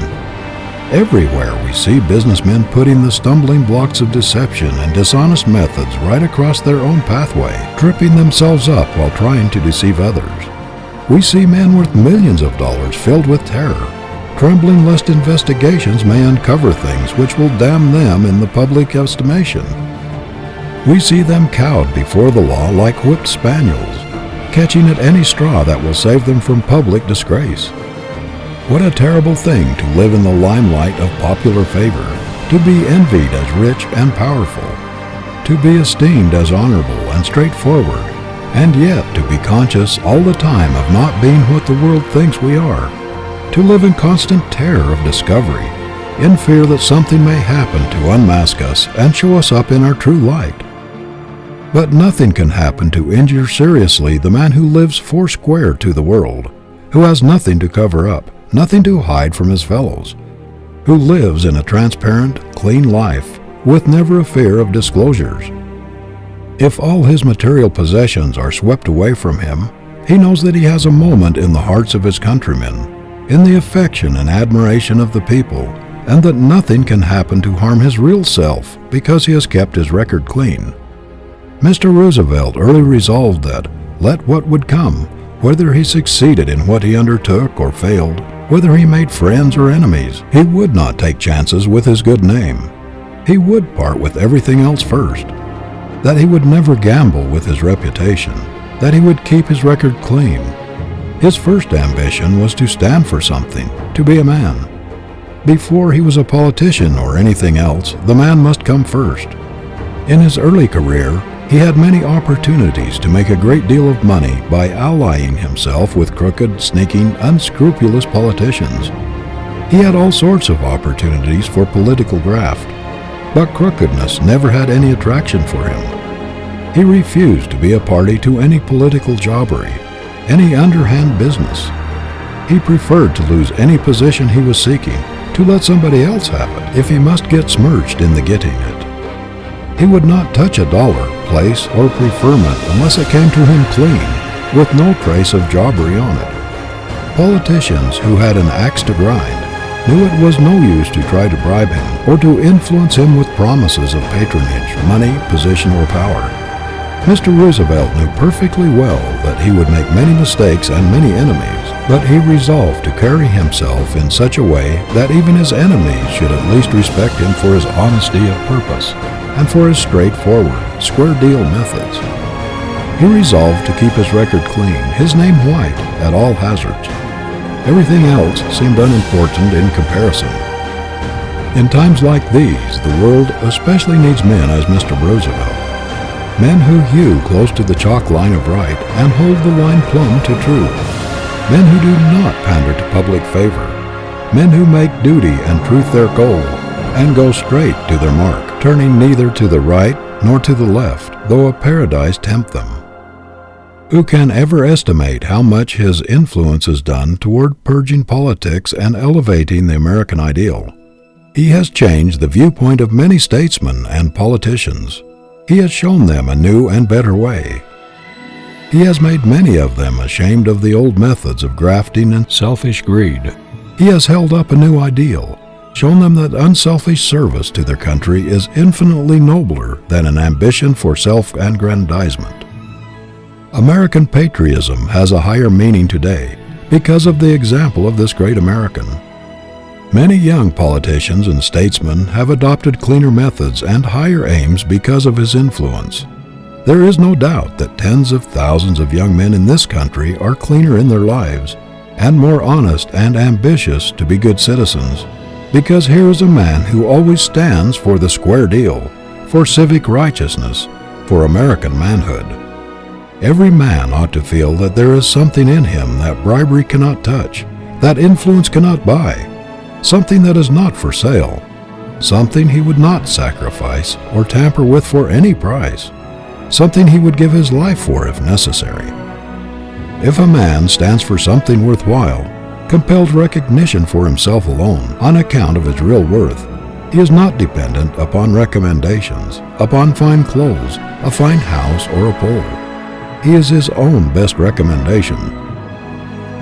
Everywhere we see businessmen putting the stumbling blocks of deception and dishonest methods right across their own pathway, tripping themselves up while trying to deceive others. We see men worth millions of dollars filled with terror, trembling lest investigations may uncover things which will damn them in the public estimation. We see them cowed before the law like whipped spaniels, catching at any straw that will save them from public disgrace. What a terrible thing to live in the limelight of popular favor, to be envied as rich and powerful, to be esteemed as honorable and straightforward, and yet to be conscious all the time of not being what the world thinks we are, to live in constant terror of discovery, in fear that something may happen to unmask us and show us up in our true light. But nothing can happen to injure seriously the man who lives foursquare to the world, who has nothing to cover up, nothing to hide from his fellows, who lives in a transparent, clean life with never a fear of disclosures. If all his material possessions are swept away from him, he knows that he has a moment in the hearts of his countrymen, in the affection and admiration of the people, and that nothing can happen to harm his real self because he has kept his record clean. Mr. Roosevelt early resolved that, let what would come, whether he succeeded in what he undertook or failed, whether he made friends or enemies, he would not take chances with his good name. He would part with everything else first. That he would never gamble with his reputation, that he would keep his record clean. His first ambition was to stand for something, to be a man. Before he was a politician or anything else, the man must come first. In his early career, he had many opportunities to make a great deal of money by allying himself with crooked, sneaking, unscrupulous politicians. He had all sorts of opportunities for political graft, but crookedness never had any attraction for him. He refused to be a party to any political jobbery, any underhand business. He preferred to lose any position he was seeking, to let somebody else have it if he must get smirched in the getting it. He would not touch a dollar, place, or preferment unless it came to him clean, with no trace of jobbery on it. Politicians who had an axe to grind knew it was no use to try to bribe him or to influence him with promises of patronage, money, position, or power. Mr. Roosevelt knew perfectly well that he would make many mistakes and many enemies, but he resolved to carry himself in such a way that even his enemies should at least respect him for his honesty of purpose and for his straightforward, square-deal methods. He resolved to keep his record clean, his name white, at all hazards. Everything else seemed unimportant in comparison. In times like these, the world especially needs men as Mr. Roosevelt. Men who hew close to the chalk line of right and hold the line plumb to truth. Men who do not pander to public favor. Men who make duty and truth their goal and go straight to their mark, turning neither to the right nor to the left, though a paradise tempt them. Who can ever estimate how much his influence has done toward purging politics and elevating the American ideal? He has changed the viewpoint of many statesmen and politicians. He has shown them a new and better way. He has made many of them ashamed of the old methods of grafting and selfish greed. He has held up a new ideal, shown them that unselfish service to their country is infinitely nobler than an ambition for self-aggrandizement. American patriotism has a higher meaning today because of the example of this great American. Many young politicians and statesmen have adopted cleaner methods and higher aims because of his influence. There is no doubt that tens of thousands of young men in this country are cleaner in their lives and more honest and ambitious to be good citizens, because here is a man who always stands for the square deal, for civic righteousness, for American manhood. Every man ought to feel that there is something in him that bribery cannot touch, that influence cannot buy, something that is not for sale, something he would not sacrifice or tamper with for any price, something he would give his life for if necessary. If a man stands for something worthwhile, compels recognition for himself alone on account of his real worth, he is not dependent upon recommendations, upon fine clothes, a fine house, or a pole. He is his own best recommendation.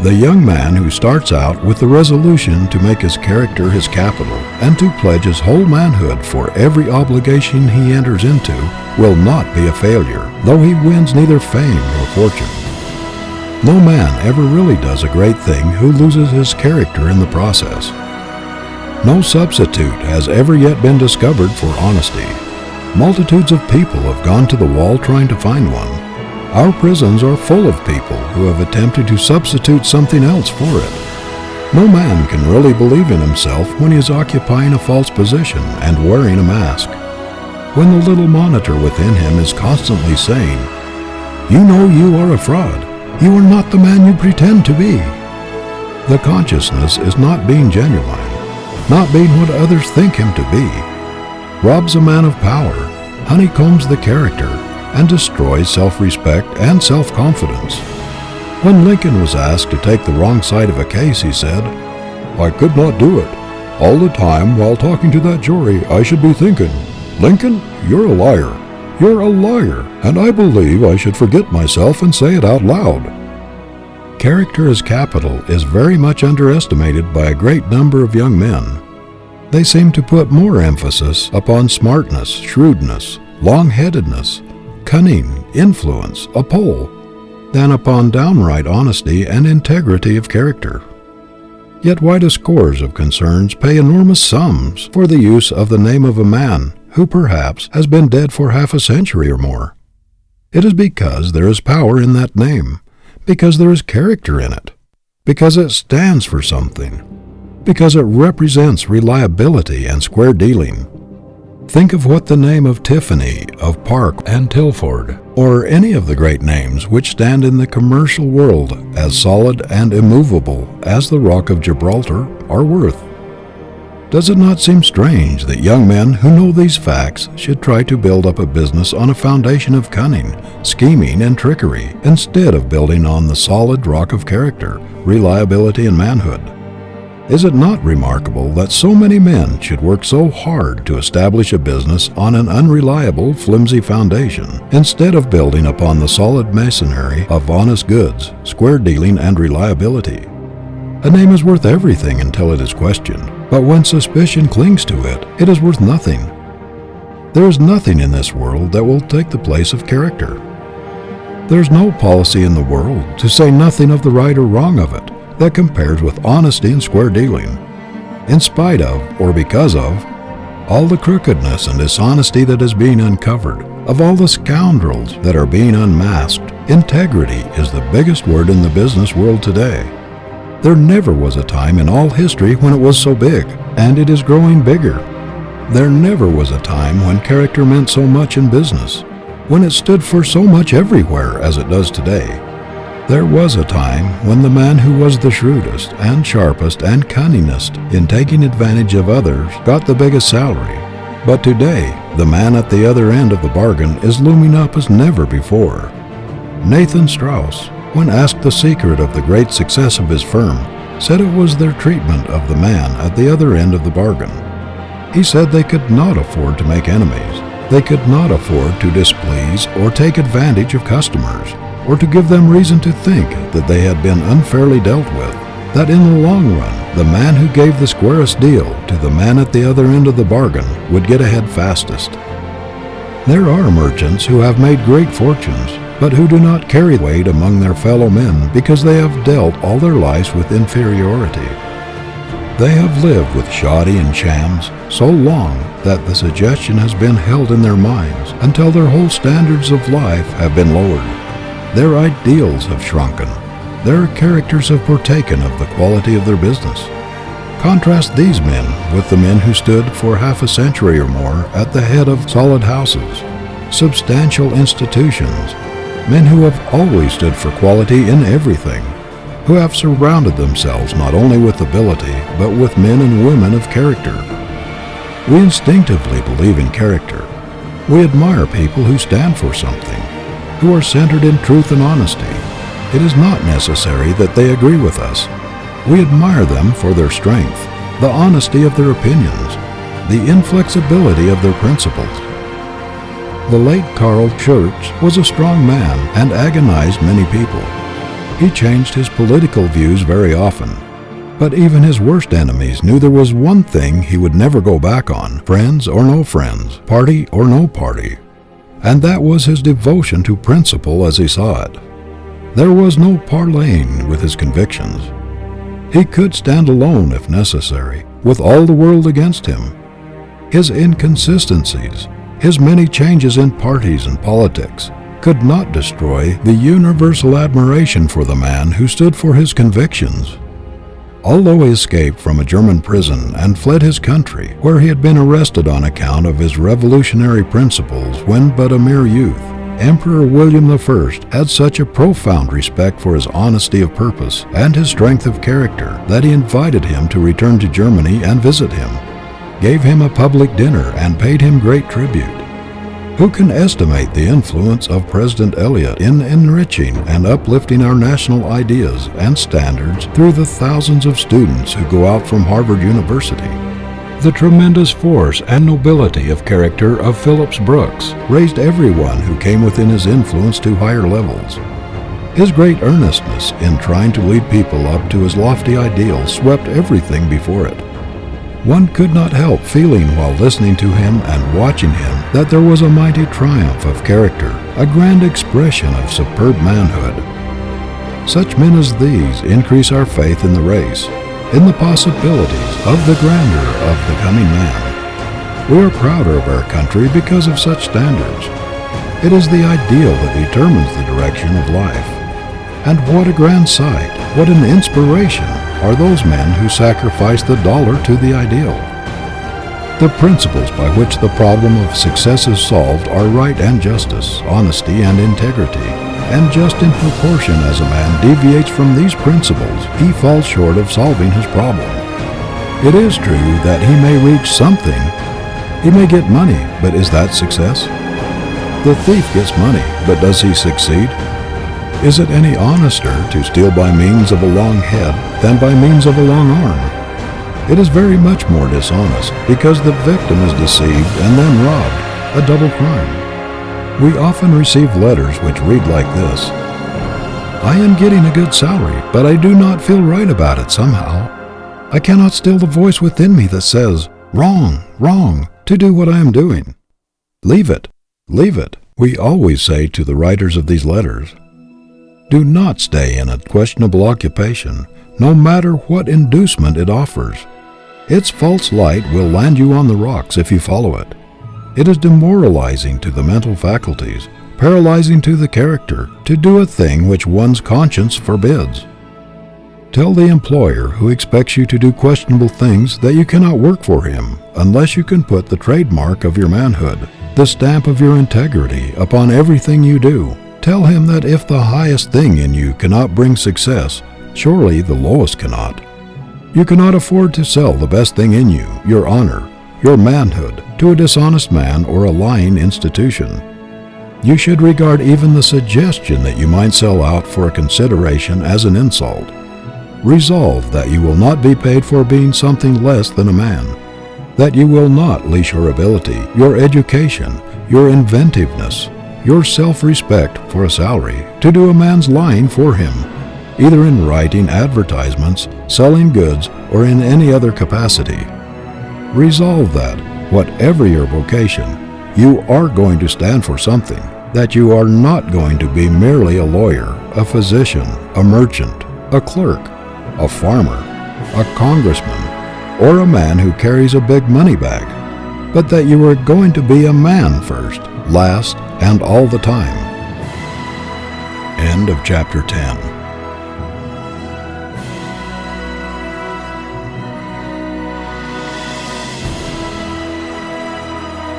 The young man who starts out with the resolution to make his character his capital and to pledge his whole manhood for every obligation he enters into will not be a failure, though he wins neither fame nor fortune. No man ever really does a great thing who loses his character in the process. No substitute has ever yet been discovered for honesty. Multitudes of people have gone to the wall trying to find one. Our prisons are full of people who have attempted to substitute something else for it. No man can really believe in himself when he is occupying a false position and wearing a mask. When the little monitor within him is constantly saying, "You know you are a fraud. You are not the man you pretend to be." The consciousness is not being genuine, not being what others think him to be, robs a man of power, honeycombs the character, and destroys self-respect and self-confidence. When Lincoln was asked to take the wrong side of a case, he said, "I could not do it. All the time while talking to that jury, I should be thinking, 'Lincoln, you're a liar. You're a liar, and I believe I should forget myself and say it out loud.'" Character as capital is very much underestimated by a great number of young men. They seem to put more emphasis upon smartness, shrewdness, long-headedness, cunning, influence, a pull, than upon downright honesty and integrity of character. Yet why do scores of concerns pay enormous sums for the use of the name of a man who perhaps has been dead for half a century or more? It is because there is power in that name, because there is character in it, because it stands for something, because it represents reliability and square dealing. Think of what the name of Tiffany, of Park and Tilford, or any of the great names which stand in the commercial world as solid and immovable as the Rock of Gibraltar are worth. Does it not seem strange that young men who know these facts should try to build up a business on a foundation of cunning, scheming, and trickery, instead of building on the solid rock of character, reliability, and manhood? Is it not remarkable that so many men should work so hard to establish a business on an unreliable, flimsy foundation, instead of building upon the solid masonry of honest goods, square dealing, and reliability? A name is worth everything until it is questioned, but when suspicion clings to it, it is worth nothing. There is nothing in this world that will take the place of character. There is no policy in the world, to say nothing of the right or wrong of it, that compares with honesty and square dealing. In spite of, or because of, all the crookedness and dishonesty that is being uncovered, of all the scoundrels that are being unmasked, integrity is the biggest word in the business world today. There never was a time in all history when it was so big, and it is growing bigger. There never was a time when character meant so much in business, when it stood for so much everywhere as it does today. There was a time when the man who was the shrewdest and sharpest and cunningest in taking advantage of others got the biggest salary. But today, the man at the other end of the bargain is looming up as never before. Nathan Strauss, when asked the secret of the great success of his firm, said it was their treatment of the man at the other end of the bargain. He said they could not afford to make enemies. They could not afford to displease or take advantage of customers, or to give them reason to think that they had been unfairly dealt with, that in the long run, the man who gave the squarest deal to the man at the other end of the bargain would get ahead fastest. There are merchants who have made great fortunes, but who do not carry weight among their fellow men because they have dealt all their lives with inferiority. They have lived with shoddy and shams so long that the suggestion has been held in their minds until their whole standards of life have been lowered. Their ideals have shrunken. Their characters have partaken of the quality of their business. Contrast these men with the men who stood for half a century or more at the head of solid houses, substantial institutions, men who have always stood for quality in everything, who have surrounded themselves not only with ability, but with men and women of character. We instinctively believe in character. We admire people who stand for something, who are centered in truth and honesty. It is not necessary that they agree with us. We admire them for their strength, the honesty of their opinions, the inflexibility of their principles. The late Carl Schurz was a strong man and agonized many people. He changed his political views very often, but even his worst enemies knew there was one thing he would never go back on, friends or no friends, party or no party, and that was his devotion to principle as he saw it. There was no parleying with his convictions. He could stand alone if necessary, with all the world against him. His inconsistencies, his many changes in parties and politics, could not destroy the universal admiration for the man who stood for his convictions. Although he escaped from a German prison and fled his country, where he had been arrested on account of his revolutionary principles when but a mere youth, Emperor William I had such a profound respect for his honesty of purpose and his strength of character that he invited him to return to Germany and visit him, gave him a public dinner, and paid him great tribute. Who can estimate the influence of President Eliot in enriching and uplifting our national ideas and standards through the thousands of students who go out from Harvard University? The tremendous force and nobility of character of Phillips Brooks raised everyone who came within his influence to higher levels. His great earnestness in trying to lead people up to his lofty ideals swept everything before it. One could not help feeling while listening to him and watching him that there was a mighty triumph of character, a grand expression of superb manhood. Such men as these increase our faith in the race, in the possibilities of the grandeur of the coming man. We are prouder of our country because of such standards. It is the ideal that determines the direction of life. And what a grand sight, what an inspiration are those men who sacrifice the dollar to the ideal. The principles by which the problem of success is solved are right and justice, honesty and integrity. And just in proportion as a man deviates from these principles, he falls short of solving his problem. It is true that he may reach something. He may get money, but is that success? The thief gets money, but does he succeed? Is it any honester to steal by means of a long head than by means of a long arm? It is very much more dishonest because the victim is deceived and then robbed, a double crime. We often receive letters which read like this: I am getting a good salary, but I do not feel right about it somehow. I cannot still the voice within me that says, wrong, wrong, to do what I am doing. Leave it, we always say to the writers of these letters. Do not stay in a questionable occupation, no matter what inducement it offers. Its false light will land you on the rocks if you follow it. It is demoralizing to the mental faculties, paralyzing to the character, to do a thing which one's conscience forbids. Tell the employer who expects you to do questionable things that you cannot work for him unless you can put the trademark of your manhood, the stamp of your integrity, upon everything you do. Tell him that if the highest thing in you cannot bring success, surely the lowest cannot. You cannot afford to sell the best thing in you, your honor, your manhood, to a dishonest man or a lying institution. You should regard even the suggestion that you might sell out for a consideration as an insult. Resolve that you will not be paid for being something less than a man, that you will not lease your ability, your education, your inventiveness, your self-respect for a salary to do a man's lying for him, either in writing advertisements, selling goods, or in any other capacity. Resolve that, whatever your vocation, you are going to stand for something, that you are not going to be merely a lawyer, a physician, a merchant, a clerk, a farmer, a congressman, or a man who carries a big money bag, but that you are going to be a man first, last, and all the time. End of chapter 10.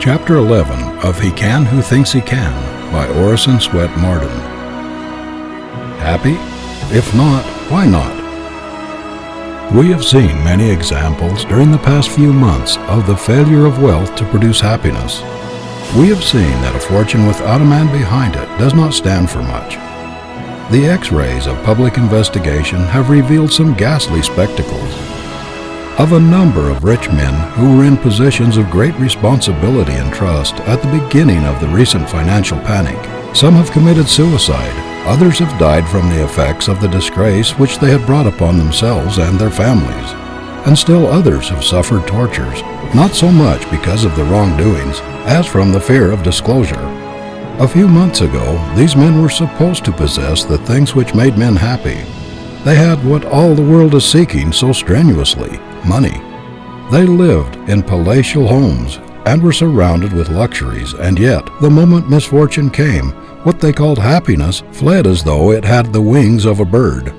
Chapter 11 of He Can Who Thinks He Can by Orison Swett Marden. Happy? If not, Why not? We have seen many examples during the past few months of the failure of wealth to produce happiness. We have seen that a fortune without a man behind it does not stand for much. The X-rays of public investigation have revealed some ghastly spectacles. Of a number of rich men who were in positions of great responsibility and trust at the beginning of the recent financial panic, some have committed suicide, others have died from the effects of the disgrace which they had brought upon themselves and their families, and still others have suffered tortures, not so much because of their wrongdoings as from the fear of disclosure. A few months ago, these men were supposed to possess the things which made men happy. They had what all the world is seeking so strenuously, money. They lived in palatial homes and were surrounded with luxuries, and yet, the moment misfortune came, what they called happiness fled as though it had the wings of a bird.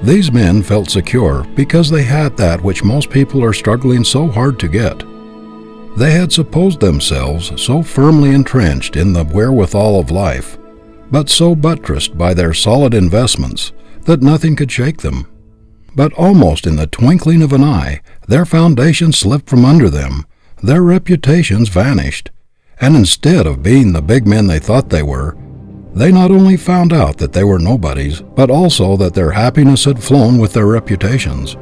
These men felt secure because they had that which most people are struggling so hard to get. They had supposed themselves so firmly entrenched in the wherewithal of life, but so buttressed by their solid investments, that nothing could shake them. But almost in the twinkling of an eye, their foundations slipped from under them, their reputations vanished, and instead of being the big men they thought they were, they not only found out that they were nobodies, but also that their happiness had flown with their reputations.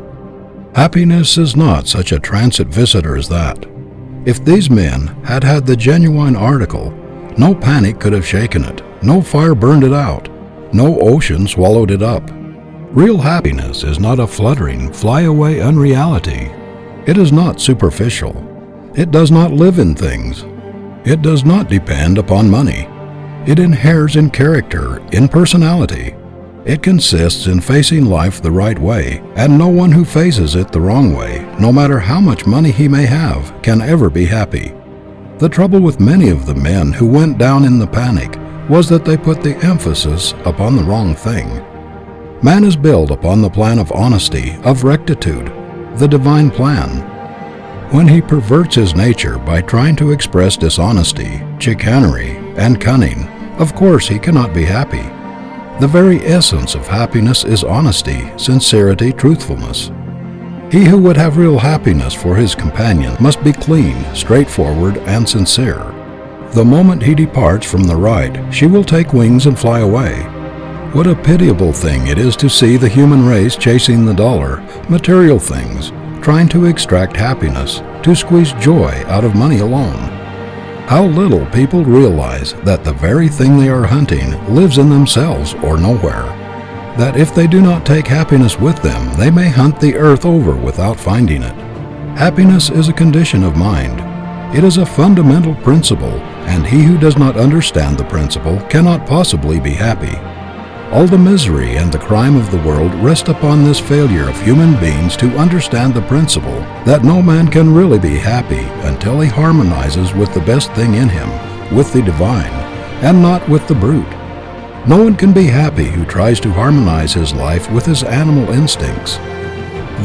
Happiness is not such a transit visitor as that. If these men had had the genuine article, no panic could have shaken it, no fire burned it out, no ocean swallowed it up. Real happiness is not a fluttering, fly-away unreality. It is not superficial. It does not live in things. It does not depend upon money. It inheres in character, in personality. It consists in facing life the right way, and no one who faces it the wrong way, no matter how much money he may have, can ever be happy. The trouble with many of the men who went down in the panic was that they put the emphasis upon the wrong thing. Man is built upon the plan of honesty, of rectitude, the divine plan. When he perverts his nature by trying to express dishonesty, chicanery, and cunning, of course he cannot be happy. The very essence of happiness is honesty, sincerity, truthfulness. He who would have real happiness for his companion must be clean, straightforward, and sincere. The moment he departs from the right, she will take wings and fly away. What a pitiable thing it is to see the human race chasing the dollar, material things, trying to extract happiness, to squeeze joy out of money alone. How little people realize that the very thing they are hunting lives in themselves or nowhere. That if they do not take happiness with them, they may hunt the earth over without finding it. Happiness is a condition of mind. It is a fundamental principle, and he who does not understand the principle cannot possibly be happy. All the misery and the crime of the world rest upon this failure of human beings to understand the principle that no man can really be happy until he harmonizes with the best thing in him, with the divine, and not with the brute. No one can be happy who tries to harmonize his life with his animal instincts.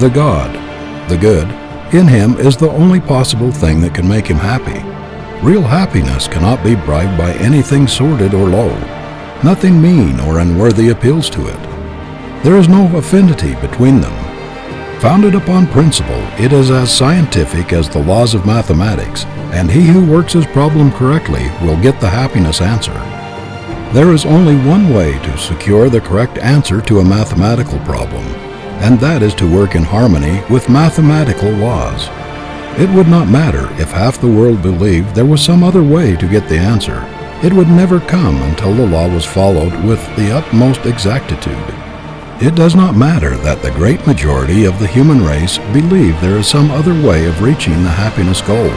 The God, the good, in him is the only possible thing that can make him happy. Real happiness cannot be bribed by anything sordid or low. Nothing mean or unworthy appeals to it. There is no affinity between them. Founded upon principle, it is as scientific as the laws of mathematics, and he who works his problem correctly will get the happiness answer. There is only one way to secure the correct answer to a mathematical problem, and that is to work in harmony with mathematical laws. It would not matter if half the world believed there was some other way to get the answer. It would never come until the law was followed with the utmost exactitude. It does not matter that the great majority of the human race believe there is some other way of reaching the happiness goal.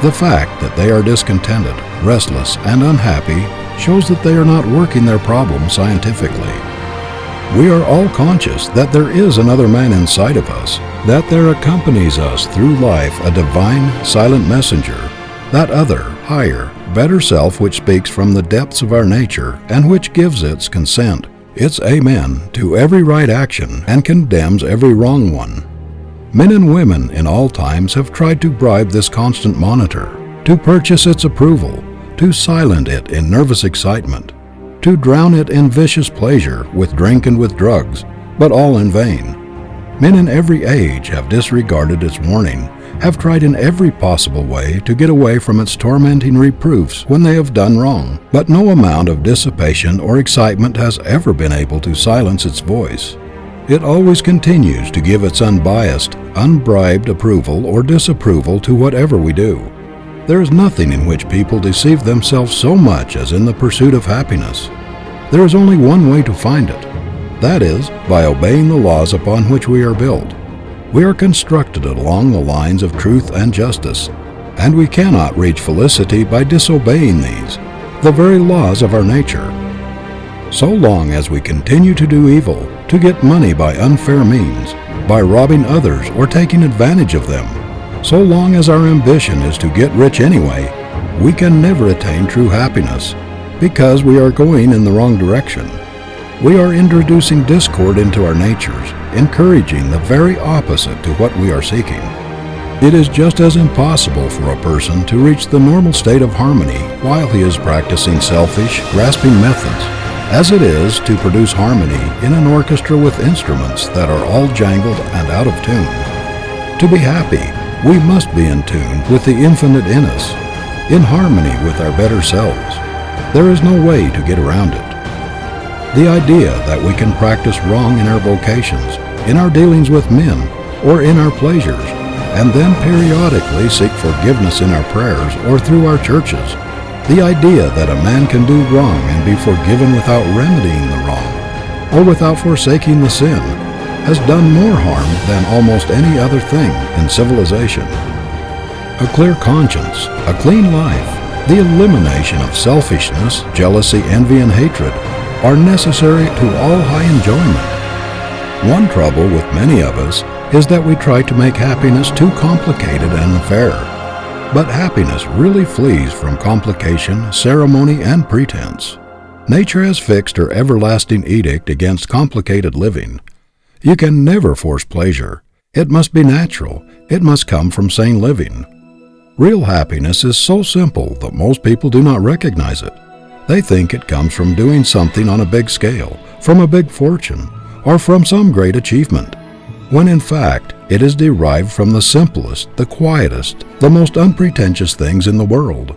The fact that they are discontented, restless, and unhappy shows that they are not working their problem scientifically. We are all conscious that there is another man inside of us, that there accompanies us through life a divine, silent messenger, that other, higher, better self which speaks from the depths of our nature and which gives its consent, its amen, to every right action and condemns every wrong one. Men and women in all times have tried to bribe this constant monitor, to purchase its approval, to silence it in nervous excitement, to drown it in vicious pleasure with drink and with drugs, but all in vain. Men in every age have disregarded its warning, have tried in every possible way to get away from its tormenting reproofs when they have done wrong, but no amount of dissipation or excitement has ever been able to silence its voice. It always continues to give its unbiased, unbribed approval or disapproval to whatever we do. There is nothing in which people deceive themselves so much as in the pursuit of happiness. There is only one way to find it. That is, by obeying the laws upon which we are built. We are constructed along the lines of truth and justice, and we cannot reach felicity by disobeying these, the very laws of our nature. So long as we continue to do evil, to get money by unfair means, by robbing others or taking advantage of them, so long as our ambition is to get rich anyway, we can never attain true happiness, because we are going in the wrong direction. We are introducing discord into our natures, encouraging the very opposite to what we are seeking. It is just as impossible for a person to reach the normal state of harmony while he is practicing selfish, grasping methods, as it is to produce harmony in an orchestra with instruments that are all jangled and out of tune. To be happy, we must be in tune with the infinite in us, in harmony with our better selves. There is no way to get around it. The idea that we can practice wrong in our vocations, in our dealings with men, or in our pleasures, and then periodically seek forgiveness in our prayers or through our churches, the idea that a man can do wrong and be forgiven without remedying the wrong, or without forsaking the sin, has done more harm than almost any other thing in civilization. A clear conscience, a clean life, the elimination of selfishness, jealousy, envy, and hatred are necessary to all high enjoyment. One trouble with many of us is that we try to make happiness too complicated and unfair. But happiness really flees from complication, ceremony, and pretense. Nature has fixed her everlasting edict against complicated living. You can never force pleasure. It must be natural. It must come from sane living. Real happiness is so simple that most people do not recognize it. They think it comes from doing something on a big scale, from a big fortune, or from some great achievement, when in fact it is derived from the simplest, the quietest, the most unpretentious things in the world.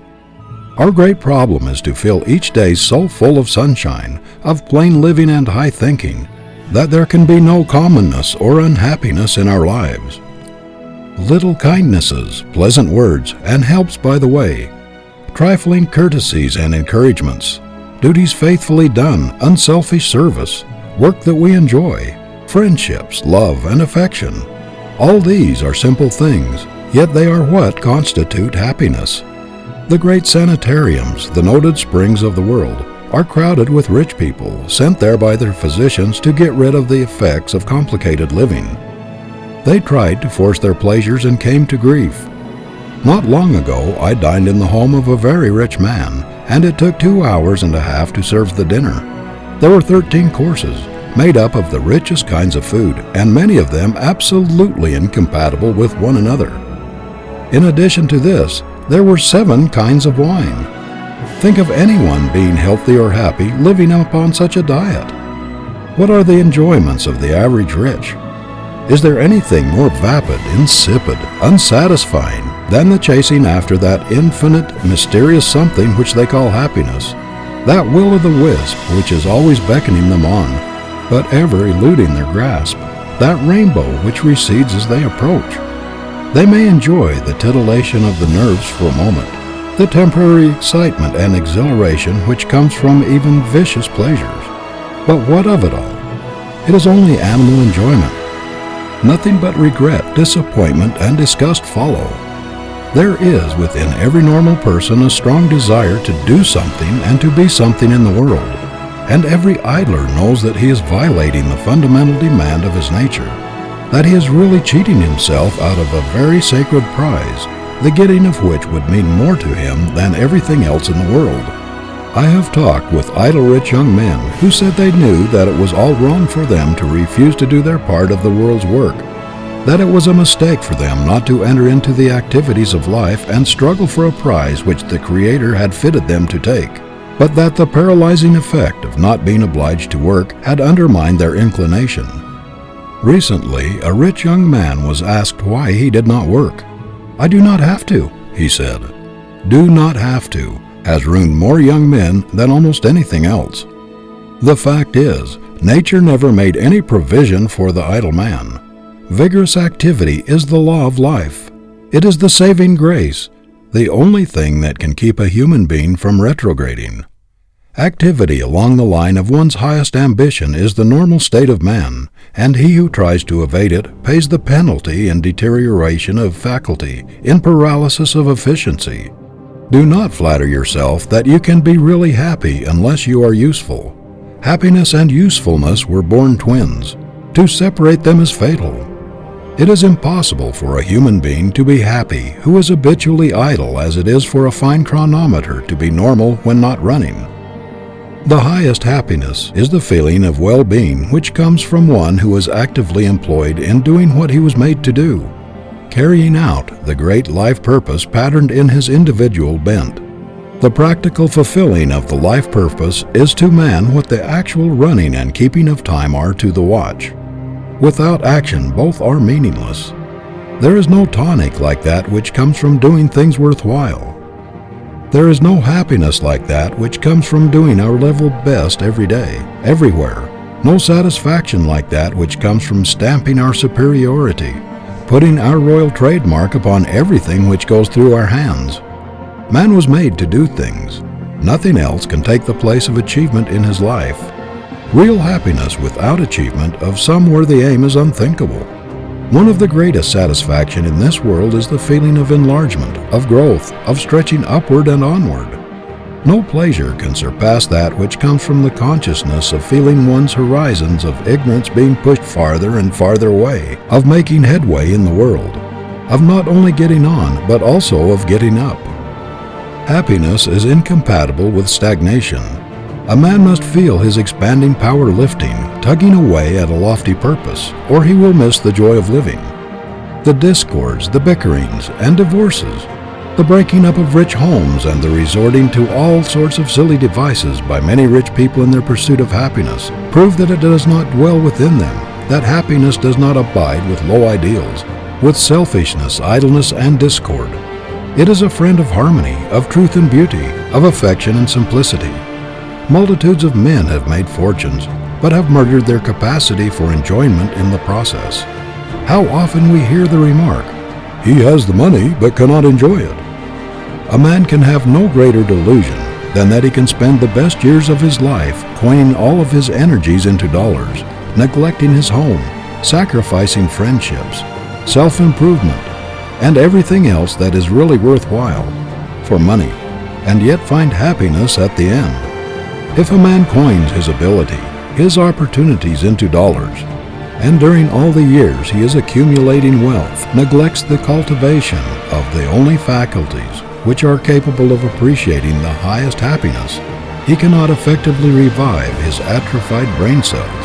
Our great problem is to fill each day so full of sunshine, of plain living and high thinking, that there can be no commonness or unhappiness in our lives. Little kindnesses, pleasant words, and helps by the way, trifling courtesies and encouragements, duties faithfully done, unselfish service, work that we enjoy, friendships, love, and affection. All these are simple things, yet they are what constitute happiness. The great sanitariums, the noted springs of the world, are crowded with rich people sent there by their physicians to get rid of the effects of complicated living. They tried to force their pleasures and came to grief. Not long ago, I dined in the home of a very rich man, and it took 2 hours and a half to serve the dinner. There were 13 courses, made up of the richest kinds of food, and many of them absolutely incompatible with one another. In addition to this, there were 7 kinds of wine. Think of anyone being healthy or happy living upon such a diet. What are the enjoyments of the average rich? Is there anything more vapid, insipid, unsatisfying than the chasing after that infinite, mysterious something which they call happiness, that will-o'-the-wisp which is always beckoning them on, but ever eluding their grasp, that rainbow which recedes as they approach? They may enjoy the titillation of the nerves for a moment, the temporary excitement and exhilaration which comes from even vicious pleasures. But what of it all? It is only animal enjoyment. Nothing but regret, disappointment, and disgust follow. There is within every normal person a strong desire to do something and to be something in the world, and every idler knows that he is violating the fundamental demand of his nature, that he is really cheating himself out of a very sacred prize, the getting of which would mean more to him than everything else in the world. I have talked with idle rich young men who said they knew that it was all wrong for them to refuse to do their part of the world's work, that it was a mistake for them not to enter into the activities of life and struggle for a prize which the Creator had fitted them to take, but that the paralyzing effect of not being obliged to work had undermined their inclination, Recently, a rich young man was asked why he did not work. "I do not have to," he said. "Do not have to" has ruined more young men than almost anything else. The fact is, nature never made any provision for the idle man. Vigorous activity is the law of life. It is the saving grace, the only thing that can keep a human being from retrograding. Activity along the line of one's highest ambition is the normal state of man, and he who tries to evade it pays the penalty in deterioration of faculty, in paralysis of efficiency. Do not flatter yourself that you can be really happy unless you are useful. Happiness and usefulness were born twins. To separate them is fatal. It is impossible for a human being to be happy who is habitually idle as it is for a fine chronometer to be normal when not running. The highest happiness is the feeling of well-being which comes from one who is actively employed in doing what he was made to do, carrying out the great life purpose patterned in his individual bent. The practical fulfilling of the life purpose is to man what the actual running and keeping of time are to the watch. Without action, both are meaningless. There is no tonic like that which comes from doing things worthwhile. There is no happiness like that which comes from doing our level best every day, everywhere. No satisfaction like that which comes from stamping our superiority, putting our royal trademark upon everything which goes through our hands. Man was made to do things. Nothing else can take the place of achievement in his life. Real happiness without achievement of some worthy aim is unthinkable. One of the greatest satisfaction in this world is the feeling of enlargement, of growth, of stretching upward and onward. No pleasure can surpass that which comes from the consciousness of feeling one's horizons of ignorance being pushed farther and farther away, of making headway in the world, of not only getting on, but also of getting up. Happiness is incompatible with stagnation. A man must feel his expanding power lifting, tugging away at a lofty purpose, or he will miss the joy of living. The discords, the bickerings, and divorces, the breaking up of rich homes, and the resorting to all sorts of silly devices by many rich people in their pursuit of happiness, prove that it does not dwell within them, that happiness does not abide with low ideals, with selfishness, idleness, and discord. It is a friend of harmony, of truth and beauty, of affection and simplicity. Multitudes of men have made fortunes, but have murdered their capacity for enjoyment in the process. How often we hear the remark, "He has the money, but cannot enjoy it." A man can have no greater delusion than that he can spend the best years of his life coining all of his energies into dollars, neglecting his home, sacrificing friendships, self-improvement, and everything else that is really worthwhile, for money, and yet find happiness at the end. If a man coins his ability, his opportunities into dollars, and during all the years he is accumulating wealth, neglects the cultivation of the only faculties which are capable of appreciating the highest happiness, he cannot effectively revive his atrophied brain cells.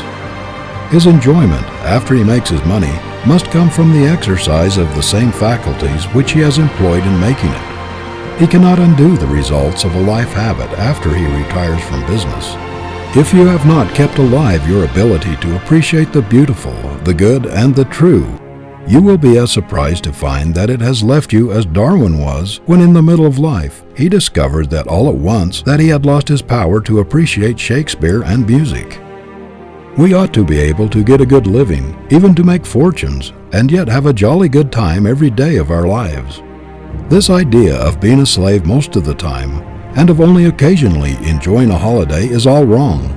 His enjoyment, after he makes his money, must come from the exercise of the same faculties which he has employed in making it. He cannot undo the results of a life habit after he retires from business. If you have not kept alive your ability to appreciate the beautiful, the good, and the true, you will be as surprised to find that it has left you as Darwin was when in the middle of life he discovered that all at once that he had lost his power to appreciate Shakespeare and music. We ought to be able to get a good living, even to make fortunes, and yet have a jolly good time every day of our lives. This idea of being a slave most of the time, and of only occasionally enjoying a holiday, is all wrong.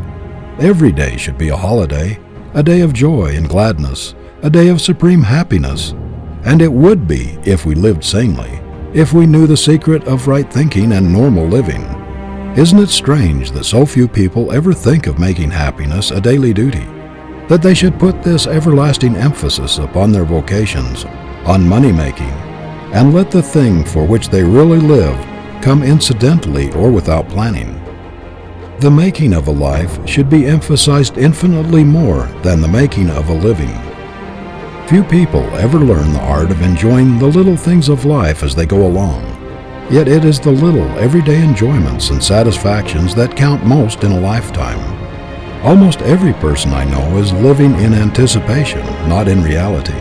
Every day should be a holiday, a day of joy and gladness, a day of supreme happiness, and it would be if we lived sanely, if we knew the secret of right thinking and normal living. Isn't it strange that so few people ever think of making happiness a daily duty, that they should put this everlasting emphasis upon their vocations, on money-making, and let the thing for which they really live come incidentally or without planning? The making of a life should be emphasized infinitely more than the making of a living. Few people ever learn the art of enjoying the little things of life as they go along. Yet it is the little everyday enjoyments and satisfactions that count most in a lifetime. Almost every person I know is living in anticipation, not in reality.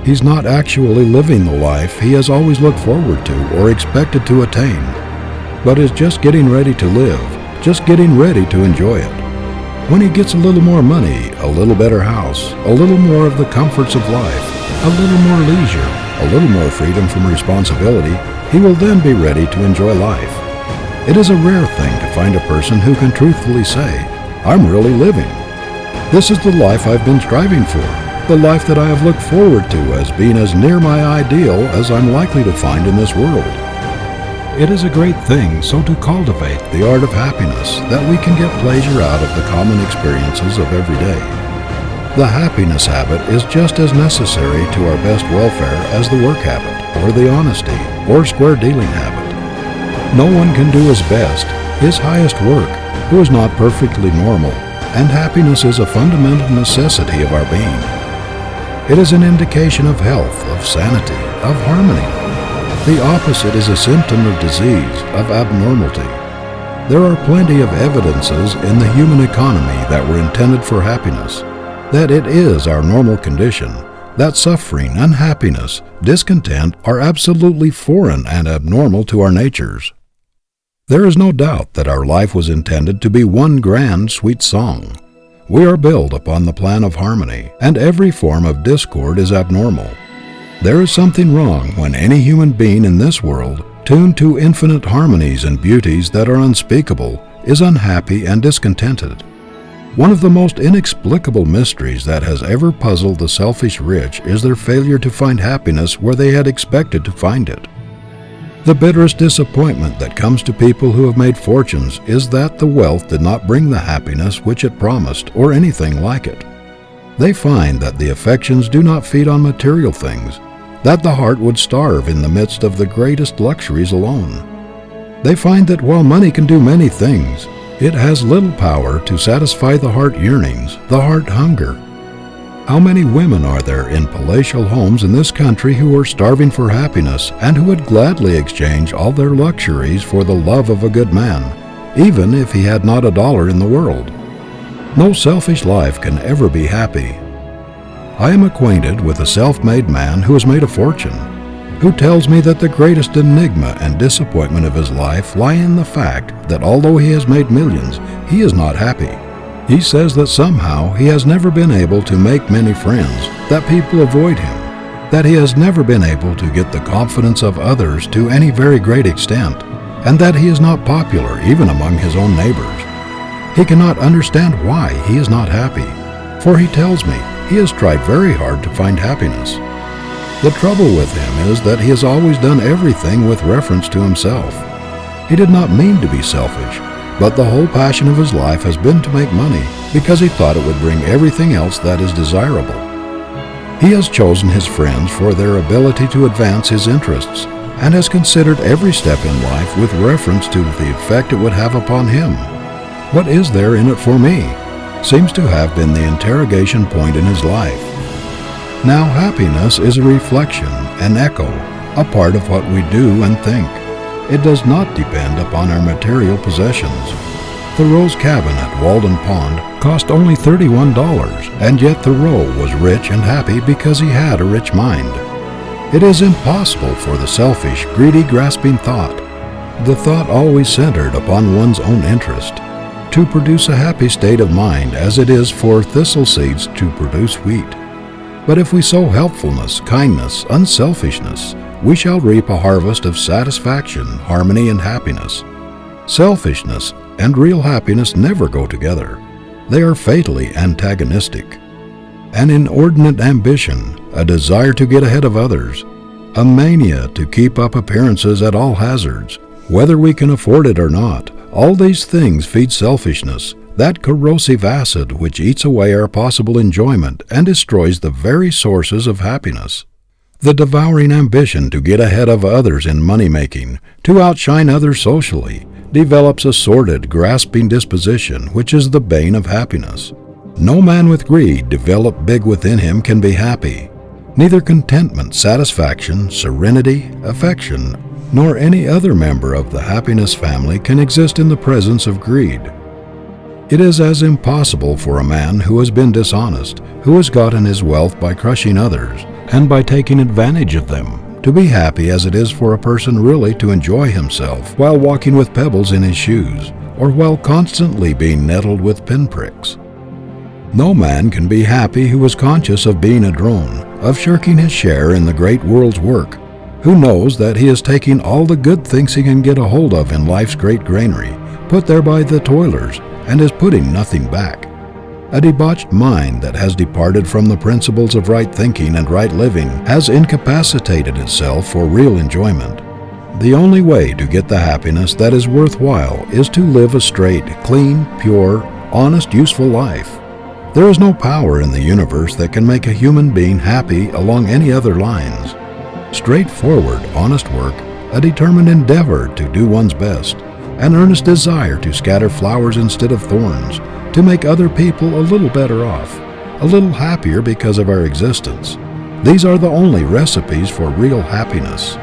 He's not actually living the life he has always looked forward to or expected to attain, but is just getting ready to live, just getting ready to enjoy it. When he gets a little more money, a little better house, a little more of the comforts of life, a little more leisure, a little more freedom from responsibility, he will then be ready to enjoy life. It is a rare thing to find a person who can truthfully say, "I'm really living. This is the life I've been striving for, the life that I have looked forward to as being as near my ideal as I'm likely to find in this world." It is a great thing so to cultivate the art of happiness that we can get pleasure out of the common experiences of every day. The happiness habit is just as necessary to our best welfare as the work habit, or the honesty, or square dealing habit. No one can do his best, his highest work, who is not perfectly normal, and happiness is a fundamental necessity of our being. It is an indication of health, of sanity, of harmony. The opposite is a symptom of disease, of abnormality. There are plenty of evidences in the human economy that were intended for happiness, that it is our normal condition, that suffering, unhappiness, discontent are absolutely foreign and abnormal to our natures. There is no doubt that our life was intended to be one grand, sweet song. We are built upon the plan of harmony, and every form of discord is abnormal. There is something wrong when any human being in this world, tuned to infinite harmonies and beauties that are unspeakable, is unhappy and discontented. One of the most inexplicable mysteries that has ever puzzled the selfish rich is their failure to find happiness where they had expected to find it. The bitterest disappointment that comes to people who have made fortunes is that the wealth did not bring the happiness which it promised, or anything like it. They find that the affections do not feed on material things, that the heart would starve in the midst of the greatest luxuries alone. They find that while money can do many things, it has little power to satisfy the heart yearnings, the heart hunger. How many women are there in palatial homes in this country who are starving for happiness and who would gladly exchange all their luxuries for the love of a good man, even if he had not a dollar in the world? No selfish life can ever be happy. I am acquainted with a self-made man who has made a fortune, who tells me that the greatest enigma and disappointment of his life lie in the fact that although he has made millions, he is not happy. He says that somehow he has never been able to make many friends, that people avoid him, that he has never been able to get the confidence of others to any very great extent, and that he is not popular even among his own neighbors. He cannot understand why he is not happy, for he tells me he has tried very hard to find happiness. The trouble with him is that he has always done everything with reference to himself. He did not mean to be selfish, but the whole passion of his life has been to make money because he thought it would bring everything else that is desirable. He has chosen his friends for their ability to advance his interests and has considered every step in life with reference to the effect it would have upon him. What is there in it for me? Seems to have been the interrogation point in his life. Now happiness is a reflection, an echo, a part of what we do and think. It does not depend upon our material possessions. The Rose cabin at Walden Pond cost only $31, and yet Thoreau was rich and happy because he had a rich mind. It is impossible for the selfish, greedy, grasping thought, the thought always centered upon one's own interest, to produce a happy state of mind as it is for thistle seeds to produce wheat. But if we sow helpfulness, kindness, unselfishness, we shall reap a harvest of satisfaction, harmony, and happiness. Selfishness and real happiness never go together. They are fatally antagonistic. An inordinate ambition, a desire to get ahead of others, a mania to keep up appearances at all hazards, whether we can afford it or not, all these things feed selfishness, that corrosive acid which eats away our possible enjoyment and destroys the very sources of happiness. The devouring ambition to get ahead of others in money-making, to outshine others socially, develops a sordid, grasping disposition which is the bane of happiness. No man with greed developed big within him can be happy. Neither contentment, satisfaction, serenity, affection, nor any other member of the happiness family can exist in the presence of greed. It is as impossible for a man who has been dishonest, who has gotten his wealth by crushing others and by taking advantage of them, to be happy as it is for a person really to enjoy himself while walking with pebbles in his shoes or while constantly being nettled with pinpricks. No man can be happy who is conscious of being a drone, of shirking his share in the great world's work, who knows that he is taking all the good things he can get a hold of in life's great granary, put there by the toilers, and is putting nothing back. A debauched mind that has departed from the principles of right thinking and right living has incapacitated itself for real enjoyment. The only way to get the happiness that is worthwhile is to live a straight, clean, pure, honest, useful life. There is no power in the universe that can make a human being happy along any other lines. Straightforward, honest work, a determined endeavor to do one's best, an earnest desire to scatter flowers instead of thorns, to make other people a little better off, a little happier because of our existence. These are the only recipes for real happiness.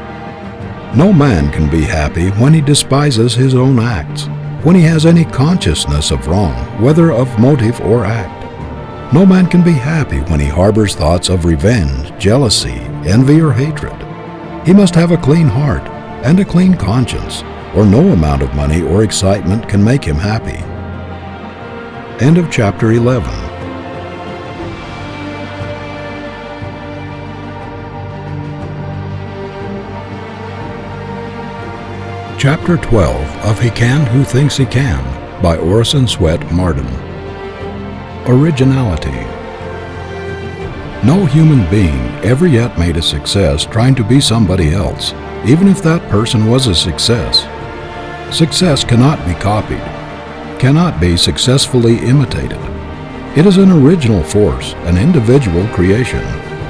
No man can be happy when he despises his own acts, when he has any consciousness of wrong, whether of motive or act. No man can be happy when he harbors thoughts of revenge, jealousy, envy, or hatred. He must have a clean heart and a clean conscience, or no amount of money or excitement can make him happy. End of chapter 11. Chapter 12 of He Can Who Thinks He Can by Orison Swett Marden. Originality. No human being ever yet made a success trying to be somebody else, even if that person was a success. Success cannot be copied, cannot be successfully imitated. It is an original force, an individual creation.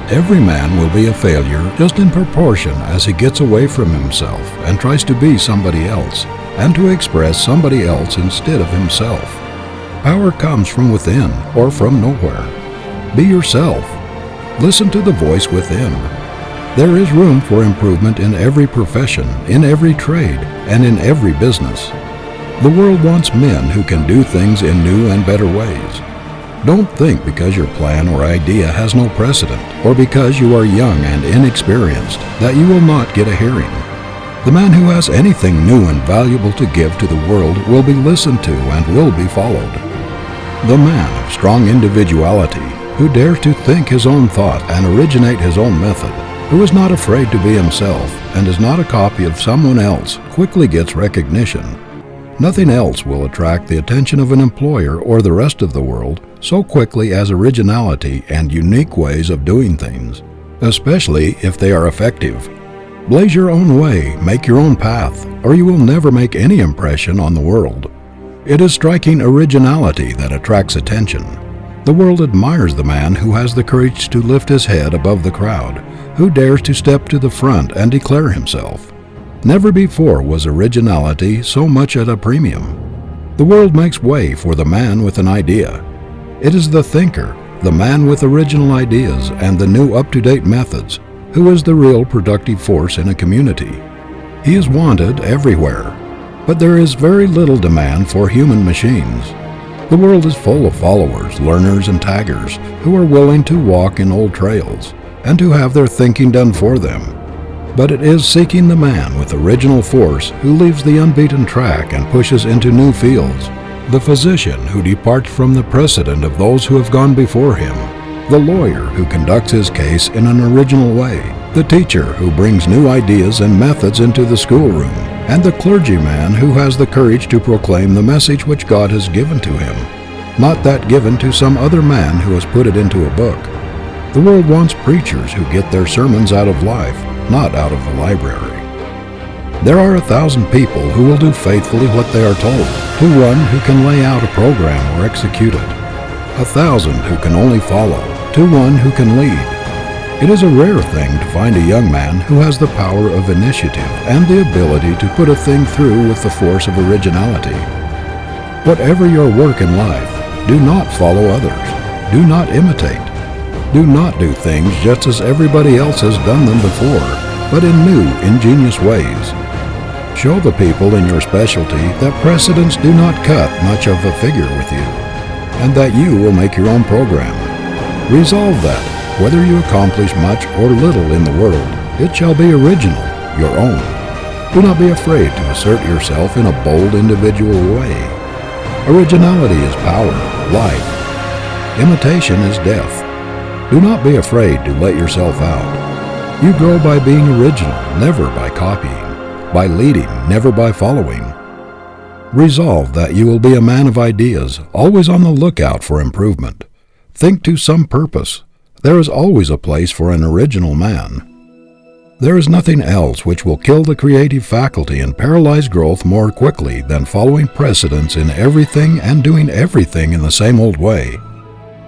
Every man will be a failure just in proportion as he gets away from himself and tries to be somebody else and to express somebody else instead of himself. Power comes from within or from nowhere. Be yourself. Listen to the voice within. There is room for improvement in every profession, in every trade, and in every business. The world wants men who can do things in new and better ways. Don't think because your plan or idea has no precedent, or because you are young and inexperienced, that you will not get a hearing. The man who has anything new and valuable to give to the world will be listened to and will be followed. The man of strong individuality, who dares to think his own thought and originate his own method, who is not afraid to be himself and is not a copy of someone else, quickly gets recognition. Nothing else will attract the attention of an employer or the rest of the world so quickly as originality and unique ways of doing things, especially if they are effective. Blaze your own way, make your own path, or you will never make any impression on the world. It is striking originality that attracts attention. The world admires the man who has the courage to lift his head above the crowd, who dares to step to the front and declare himself. Never before was originality so much at a premium. The world makes way for the man with an idea. It is the thinker, the man with original ideas and the new up-to-date methods, who is the real productive force in a community. He is wanted everywhere, but there is very little demand for human machines. The world is full of followers, learners, and taggers who are willing to walk in old trails and to have their thinking done for them. But it is seeking the man with original force who leaves the unbeaten track and pushes into new fields, the physician who departs from the precedent of those who have gone before him, the lawyer who conducts his case in an original way, the teacher who brings new ideas and methods into the schoolroom, and the clergyman who has the courage to proclaim the message which God has given to him, not that given to some other man who has put it into a book. The world wants preachers who get their sermons out of life, not out of the library. There are 1,000 people who will do faithfully what they are told, to one who can lay out a program or execute it. 1,000 who can only follow, to one who can lead. It is a rare thing to find a young man who has the power of initiative and the ability to put a thing through with the force of originality. Whatever your work in life, do not follow others. Do not imitate. Do not do things just as everybody else has done them before, but in new, ingenious ways. Show the people in your specialty that precedents do not cut much of a figure with you, and that you will make your own program. Resolve that, whether you accomplish much or little in the world, it shall be original, your own. Do not be afraid to assert yourself in a bold individual way. Originality is power, life. Imitation is death. Do not be afraid to let yourself out. You grow by being original, never by copying. By leading, never by following. Resolve that you will be a man of ideas, always on the lookout for improvement. Think to some purpose. There is always a place for an original man. There is nothing else which will kill the creative faculty and paralyze growth more quickly than following precedents in everything and doing everything in the same old way.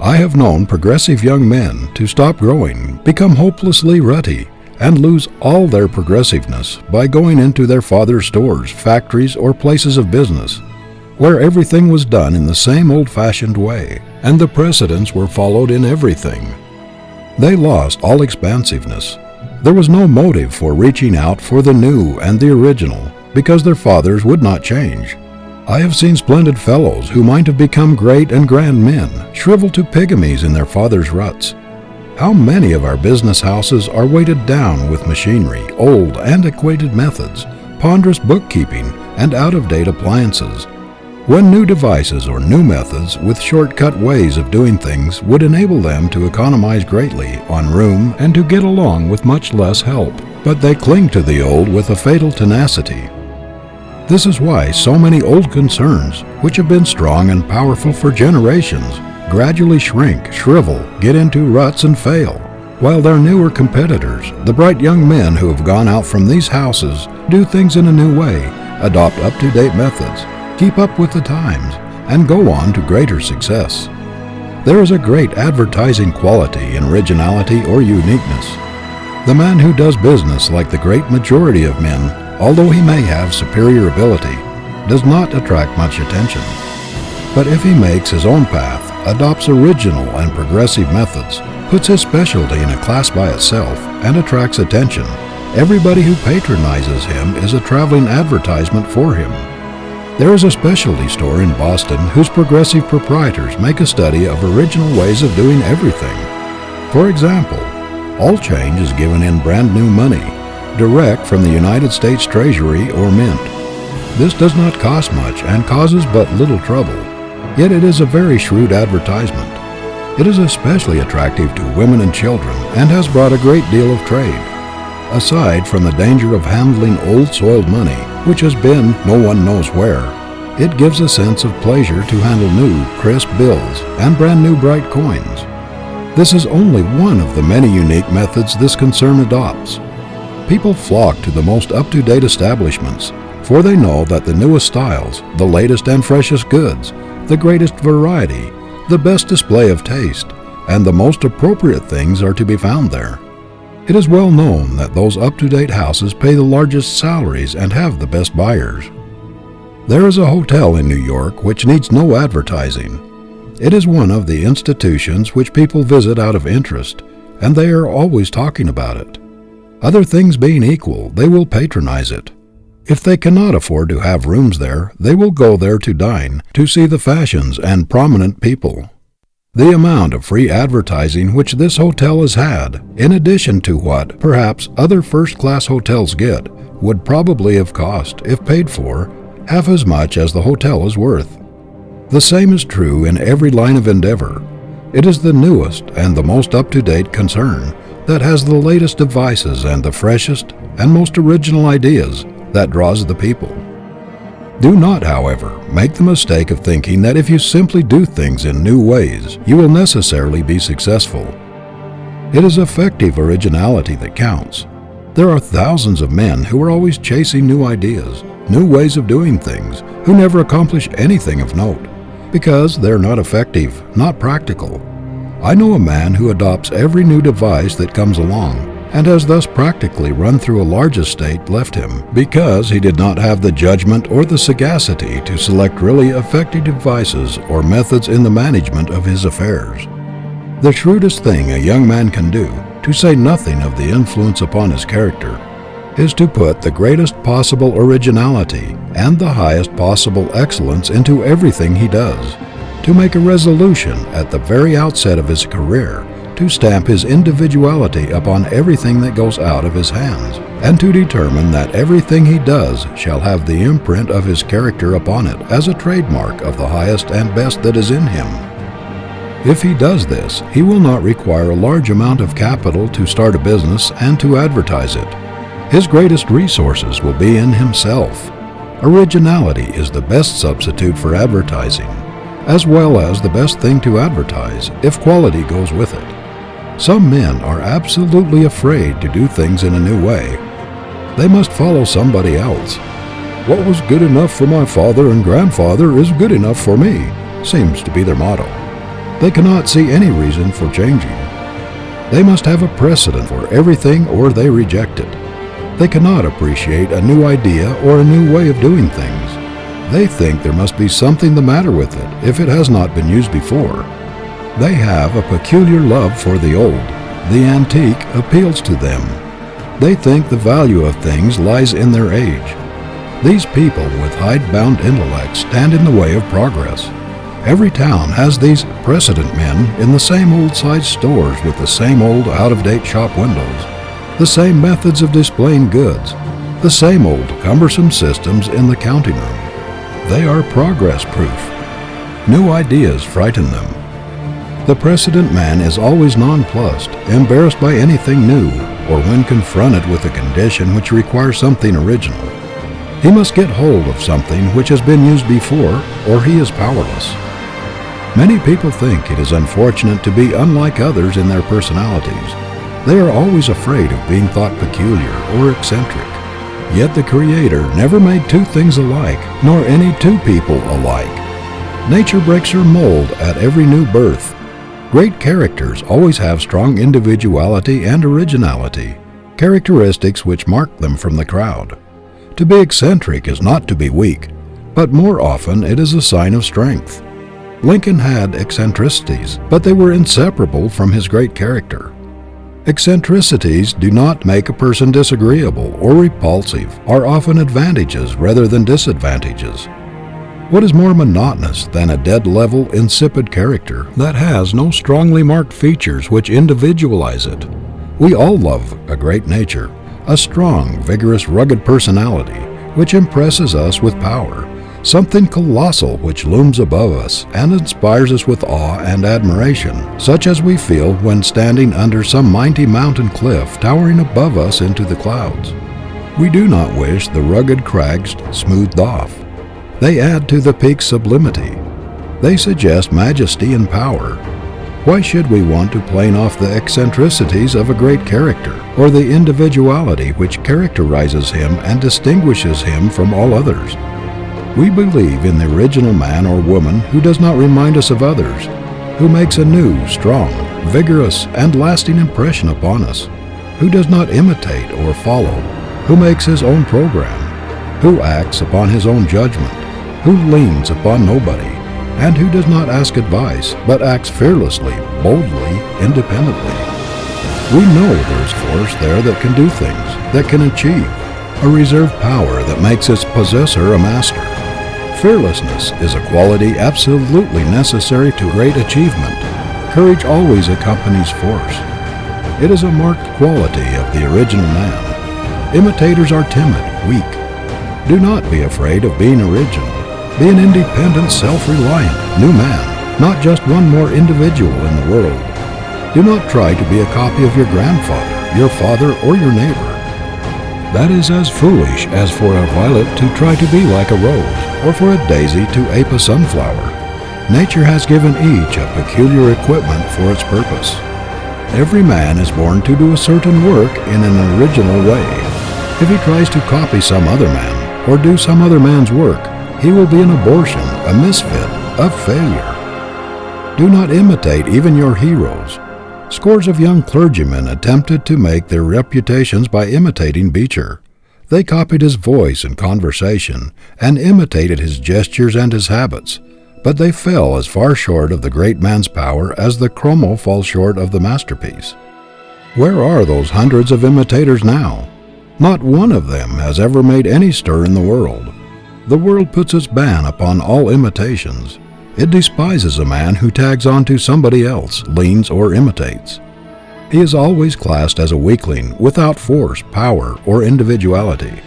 I have known progressive young men to stop growing, become hopelessly rutty, and lose all their progressiveness by going into their father's stores, factories, or places of business, where everything was done in the same old-fashioned way, and the precedents were followed in everything. They lost all expansiveness. There was no motive for reaching out for the new and the original, because their fathers would not change. I have seen splendid fellows who might have become great and grand men shrivel to pygmies in their fathers' ruts. How many of our business houses are weighted down with machinery, old, antiquated methods, ponderous bookkeeping, and out-of-date appliances, when new devices or new methods with short-cut ways of doing things would enable them to economize greatly on room and to get along with much less help, but they cling to the old with a fatal tenacity. This is why so many old concerns, which have been strong and powerful for generations, gradually shrink, shrivel, get into ruts and fail, while their newer competitors, the bright young men who have gone out from these houses, do things in a new way, adopt up-to-date methods, keep up with the times, and go on to greater success. There is a great advertising quality in originality or uniqueness. The man who does business like the great majority of men, although he may have superior ability, does not attract much attention. But if he makes his own path, adopts original and progressive methods, puts his specialty in a class by itself, and attracts attention, everybody who patronizes him is a traveling advertisement for him. There is a specialty store in Boston whose progressive proprietors make a study of original ways of doing everything. For example, all change is given in brand new money, direct from the United States Treasury or Mint. This does not cost much and causes but little trouble. Yet it is a very shrewd advertisement. It is especially attractive to women and children and has brought a great deal of trade. Aside from the danger of handling old soiled money, which has been no one knows where, it gives a sense of pleasure to handle new, crisp bills and brand new bright coins. This is only one of the many unique methods this concern adopts. People flock to the most up-to-date establishments, for they know that the newest styles, the latest and freshest goods, the greatest variety, the best display of taste, and the most appropriate things are to be found there. It is well known that those up-to-date houses pay the largest salaries and have the best buyers. There is a hotel in New York which needs no advertising. It is one of the institutions which people visit out of interest, and they are always talking about it. Other things being equal, they will patronize it. If they cannot afford to have rooms there, they will go there to dine, to see the fashions and prominent people. The amount of free advertising which this hotel has had, in addition to what, perhaps, other first-class hotels get, would probably have cost, if paid for, half as much as the hotel is worth. The same is true in every line of endeavor. It is the newest and the most up-to-date concern that has the latest devices and the freshest and most original ideas that draws the people. Do not, however, make the mistake of thinking that if you simply do things in new ways, you will necessarily be successful. It is effective originality that counts. There are thousands of men who are always chasing new ideas, new ways of doing things, who never accomplish anything of note, because they're not effective, not practical. I know a man who adopts every new device that comes along, and has thus practically run through a large estate left him because he did not have the judgment or the sagacity to select really effective devices or methods in the management of his affairs. The shrewdest thing a young man can do, to say nothing of the influence upon his character, is to put the greatest possible originality and the highest possible excellence into everything he does, to make a resolution at the very outset of his career to stamp his individuality upon everything that goes out of his hands, and to determine that everything he does shall have the imprint of his character upon it as a trademark of the highest and best that is in him. If he does this, he will not require a large amount of capital to start a business and to advertise it. His greatest resources will be in himself. Originality is the best substitute for advertising, as well as the best thing to advertise if quality goes with it. Some men are absolutely afraid to do things in a new way. They must follow somebody else. What was good enough for my father and grandfather is good enough for me, seems to be their motto. They cannot see any reason for changing. They must have a precedent for everything or they reject it. They cannot appreciate a new idea or a new way of doing things. They think there must be something the matter with it if it has not been used before. They have a peculiar love for the old. The antique appeals to them. They think the value of things lies in their age. These people with hidebound intellects stand in the way of progress. Every town has these precedent men in the same old-sized stores with the same old out-of-date shop windows, the same methods of displaying goods, the same old cumbersome systems in the counting room. They are progress-proof. New ideas frighten them. The precedent man is always nonplussed, embarrassed by anything new, or when confronted with a condition which requires something original. He must get hold of something which has been used before, or he is powerless. Many people think it is unfortunate to be unlike others in their personalities. They are always afraid of being thought peculiar or eccentric. Yet the Creator never made two things alike, nor any two people alike. Nature breaks her mold at every new birth. Great characters always have strong individuality and originality, characteristics which mark them from the crowd. To be eccentric is not to be weak, but more often it is a sign of strength. Lincoln had eccentricities, but they were inseparable from his great character. Eccentricities do not make a person disagreeable or repulsive, are often advantages rather than disadvantages. What is more monotonous than a dead-level, insipid character that has no strongly marked features which individualize it? We all love a great nature, a strong, vigorous, rugged personality which impresses us with power, something colossal which looms above us and inspires us with awe and admiration, such as we feel when standing under some mighty mountain cliff towering above us into the clouds. We do not wish the rugged crags smoothed off. They add to the peak's sublimity. They suggest majesty and power. Why should we want to plane off the eccentricities of a great character, or the individuality which characterizes him and distinguishes him from all others? We believe in the original man or woman who does not remind us of others, who makes a new, strong, vigorous, and lasting impression upon us, who does not imitate or follow, who makes his own program, who acts upon his own judgment, who leans upon nobody, and who does not ask advice, but acts fearlessly, boldly, independently. We know there is force there that can do things, that can achieve, a reserve power that makes its possessor a master. Fearlessness is a quality absolutely necessary to great achievement. Courage always accompanies force. It is a marked quality of the original man. Imitators are timid, weak. Do not be afraid of being original. Be an independent, self-reliant, new man, not just one more individual in the world. Do not try to be a copy of your grandfather, your father, or your neighbor. That is as foolish as for a violet to try to be like a rose, or for a daisy to ape a sunflower. Nature has given each a peculiar equipment for its purpose. Every man is born to do a certain work in an original way. If he tries to copy some other man, or do some other man's work, he will be an abortion, a misfit, a failure. Do not imitate even your heroes. Scores of young clergymen attempted to make their reputations by imitating Beecher. They copied his voice and conversation, and imitated his gestures and his habits, but they fell as far short of the great man's power as the chromo falls short of the masterpiece. Where are those hundreds of imitators now? Not one of them has ever made any stir in the world. The world puts its ban upon all imitations. It despises a man who tags on to somebody else, leans, or imitates. He is always classed as a weakling without force, power, or individuality.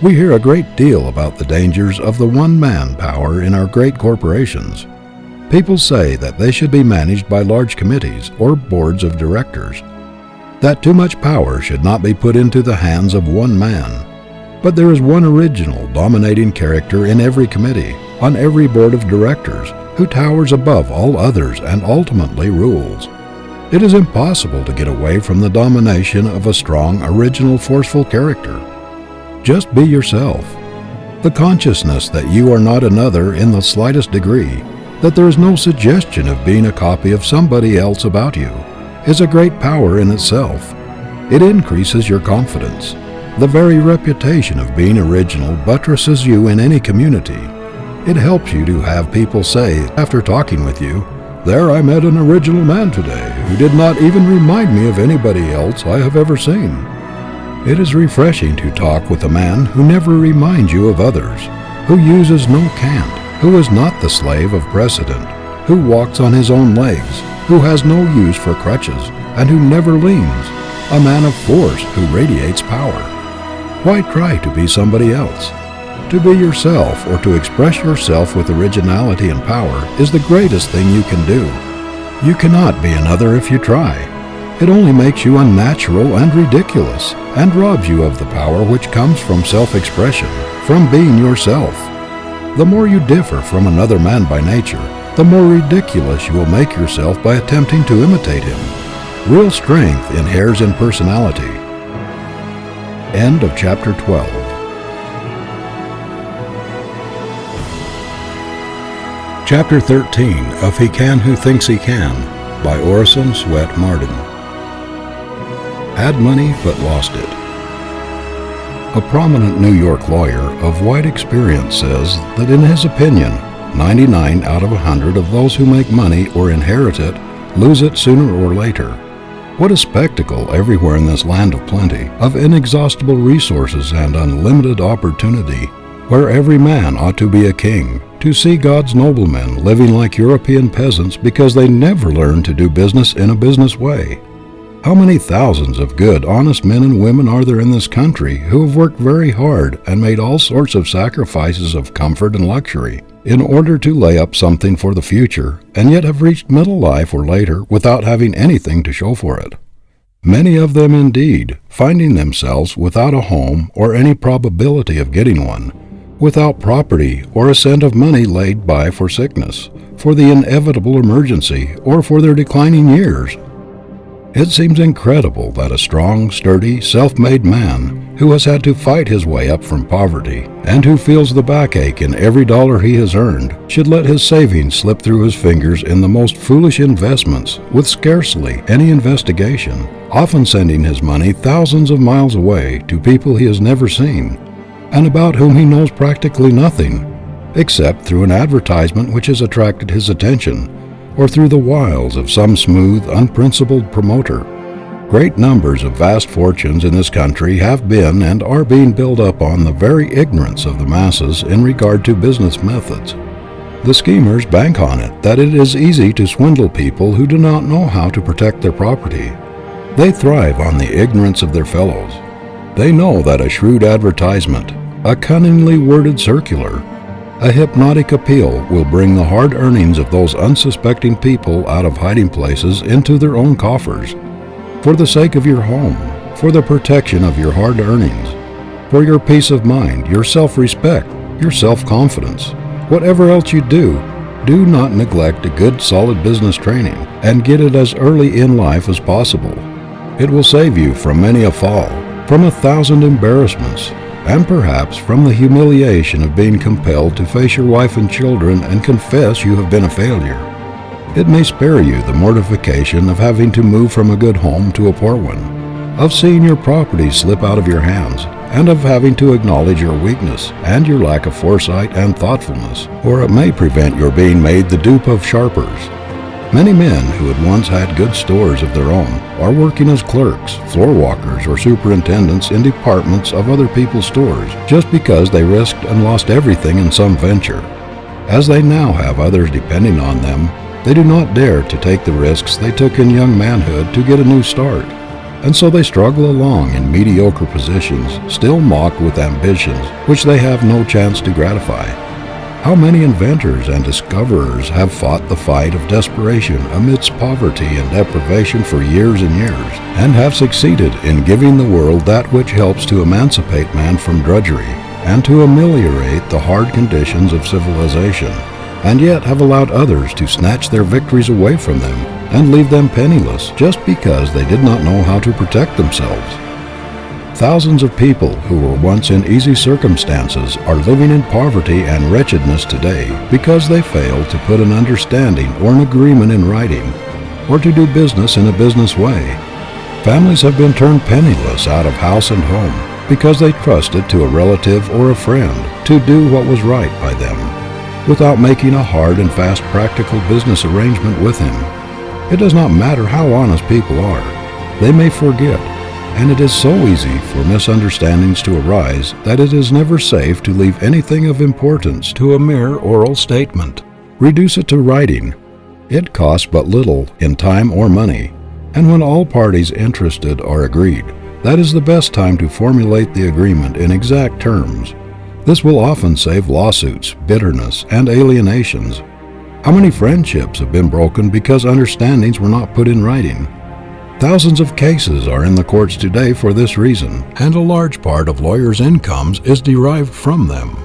We hear a great deal about the dangers of the one-man power in our great corporations. People say that they should be managed by large committees or boards of directors, that too much power should not be put into the hands of one man. But there is one original, dominating character in every committee, on every board of directors, who towers above all others and ultimately rules. It is impossible to get away from the domination of a strong, original, forceful character. Just be yourself. The consciousness that you are not another in the slightest degree, that there is no suggestion of being a copy of somebody else about you, is a great power in itself. It increases your confidence. The very reputation of being original buttresses you in any community. It helps you to have people say, after talking with you, "There I met an original man today who did not even remind me of anybody else I have ever seen." It is refreshing to talk with a man who never reminds you of others, who uses no cant, who is not the slave of precedent, who walks on his own legs, who has no use for crutches, and who never leans, a man of force who radiates power. Why try to be somebody else? To be yourself, or to express yourself with originality and power, is the greatest thing you can do. You cannot be another if you try. It only makes you unnatural and ridiculous, and robs you of the power which comes from self-expression, from being yourself. The more you differ from another man by nature, the more ridiculous you will make yourself by attempting to imitate him. Real strength inheres in personality. End of chapter 12. Chapter 13 of He Can Who Thinks He Can by Orison Swett Marden. Had money but lost it. A prominent New York lawyer of wide experience says that in his opinion, 99 out of 100 of those who make money or inherit it lose it sooner or later. What a spectacle everywhere in this land of plenty, of inexhaustible resources and unlimited opportunity, where every man ought to be a king, to see God's noblemen living like European peasants because they never learned to do business in a business way. How many thousands of good, honest men and women are there in this country who have worked very hard and made all sorts of sacrifices of comfort and luxury in order to lay up something for the future, and yet have reached middle life or later without having anything to show for it? Many of them indeed, finding themselves without a home or any probability of getting one, without property or a cent of money laid by for sickness, for the inevitable emergency, or for their declining years. It seems incredible that a strong, sturdy, self-made man who has had to fight his way up from poverty and who feels the backache in every dollar he has earned should let his savings slip through his fingers in the most foolish investments with scarcely any investigation, often sending his money thousands of miles away to people he has never seen and about whom he knows practically nothing, except through an advertisement which has attracted his attention, or through the wiles of some smooth, unprincipled promoter. Great numbers of vast fortunes in this country have been and are being built up on the very ignorance of the masses in regard to business methods. The schemers bank on it that it is easy to swindle people who do not know how to protect their property. They thrive on the ignorance of their fellows. They know that a shrewd advertisement, a cunningly worded circular, a hypnotic appeal will bring the hard earnings of those unsuspecting people out of hiding places into their own coffers. For the sake of your home, for the protection of your hard earnings, for your peace of mind, your self-respect, your self-confidence, whatever else you do, do not neglect a good solid business training and get it as early in life as possible. It will save you from many a fall, from 1,000 embarrassments, and perhaps from the humiliation of being compelled to face your wife and children and confess you have been a failure. It may spare you the mortification of having to move from a good home to a poor one, of seeing your property slip out of your hands, and of having to acknowledge your weakness and your lack of foresight and thoughtfulness, or it may prevent your being made the dupe of sharpers. Many men who had once had good stores of their own are working as clerks, floor walkers, or superintendents in departments of other people's stores just because they risked and lost everything in some venture. As they now have others depending on them, they do not dare to take the risks they took in young manhood to get a new start. And so they struggle along in mediocre positions, still mocked with ambitions which they have no chance to gratify. How many inventors and discoverers have fought the fight of desperation amidst poverty and deprivation for years and years, and have succeeded in giving the world that which helps to emancipate man from drudgery and to ameliorate the hard conditions of civilization, and yet have allowed others to snatch their victories away from them and leave them penniless just because they did not know how to protect themselves. Thousands of people who were once in easy circumstances are living in poverty and wretchedness today because they failed to put an understanding or an agreement in writing, or to do business in a business way. Families have been turned penniless out of house and home because they trusted to a relative or a friend to do what was right by them, without making a hard and fast practical business arrangement with him. It does not matter how honest people are, they may forget. And it is so easy for misunderstandings to arise that it is never safe to leave anything of importance to a mere oral statement. Reduce it to writing. It costs but little in time or money, and when all parties interested are agreed, that is the best time to formulate the agreement in exact terms. This will often save lawsuits, bitterness, and alienations. How many friendships have been broken because understandings were not put in writing? Thousands of cases are in the courts today for this reason, and a large part of lawyers' incomes is derived from them.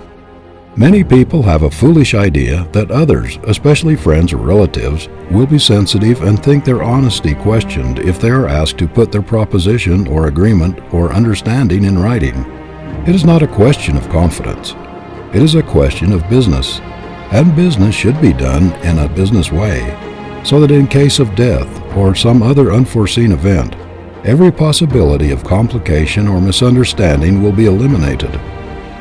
Many people have a foolish idea that others, especially friends or relatives, will be sensitive and think their honesty questioned if they are asked to put their proposition or agreement or understanding in writing. It is not a question of confidence. It is a question of business, and business should be done in a business way, so that in case of death or some other unforeseen event, every possibility of complication or misunderstanding will be eliminated.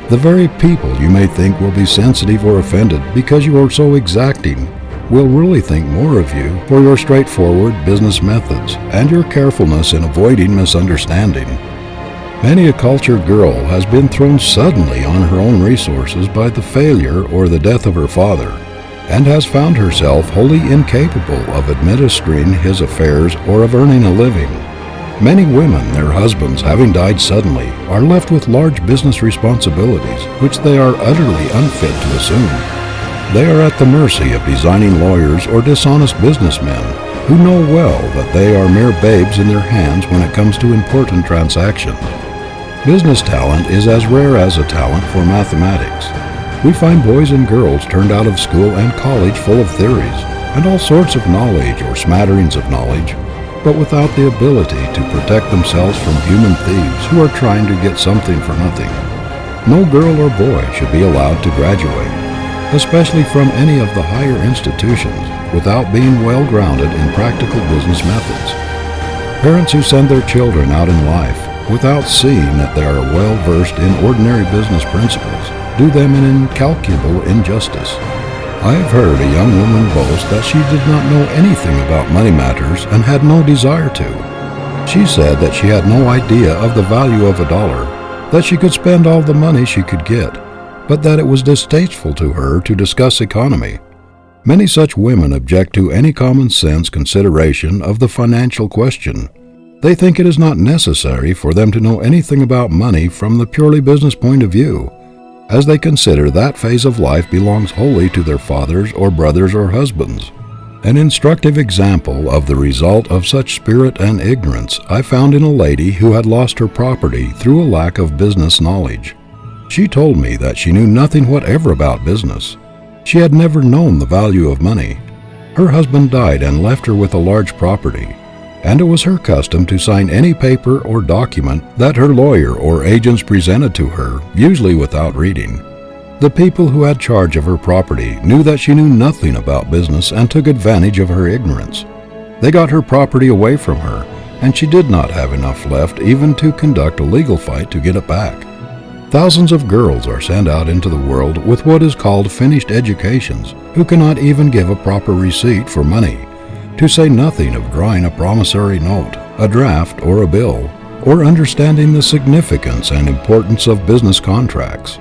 The very people you may think will be sensitive or offended because you are so exacting will really think more of you for your straightforward business methods and your carefulness in avoiding misunderstanding. Many a cultured girl has been thrown suddenly on her own resources by the failure or the death of her father, and has found herself wholly incapable of administering his affairs or of earning a living. Many women, their husbands having died suddenly, are left with large business responsibilities which they are utterly unfit to assume. They are at the mercy of designing lawyers or dishonest businessmen who know well that they are mere babes in their hands when it comes to important transactions. Business talent is as rare as a talent for mathematics. We find boys and girls turned out of school and college full of theories and all sorts of knowledge or smatterings of knowledge, but without the ability to protect themselves from human thieves who are trying to get something for nothing. No girl or boy should be allowed to graduate, especially from any of the higher institutions, without being well grounded in practical business methods. Parents who send their children out in life without seeing that they are well versed in ordinary business principles do them an incalculable injustice. I have heard a young woman boast that she did not know anything about money matters and had no desire to. She said that she had no idea of the value of $1, that she could spend all the money she could get, but that it was distasteful to her to discuss economy. Many such women object to any common sense consideration of the financial question. They think it is not necessary for them to know anything about money from the purely business point of view, as they consider that phase of life belongs wholly to their fathers or brothers or husbands. An instructive example of the result of such spirit and ignorance I found in a lady who had lost her property through a lack of business knowledge. She told me that she knew nothing whatever about business. She had never known the value of money. Her husband died and left her with a large property, and it was her custom to sign any paper or document that her lawyer or agents presented to her, usually without reading. The people who had charge of her property knew that she knew nothing about business and took advantage of her ignorance. They got her property away from her, and she did not have enough left even to conduct a legal fight to get it back. Thousands of girls are sent out into the world with what is called finished educations, who cannot even give a proper receipt for money, to say nothing of drawing a promissory note, a draft, or a bill, or understanding the significance and importance of business contracts.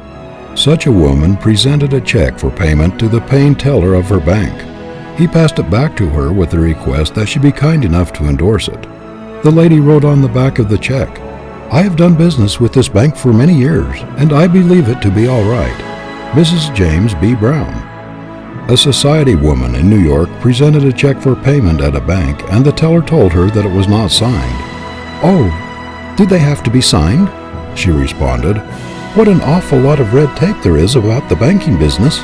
Such a woman presented a check for payment to the paying teller of her bank. He passed it back to her with the request that she be kind enough to endorse it. The lady wrote on the back of the check, "I have done business with this bank for many years, and I believe it to be all right. Mrs. James B. Brown." A society woman in New York presented a check for payment at a bank, and the teller told her that it was not signed. "Oh, do they have to be signed?" she responded. "What an awful lot of red tape there is about the banking business."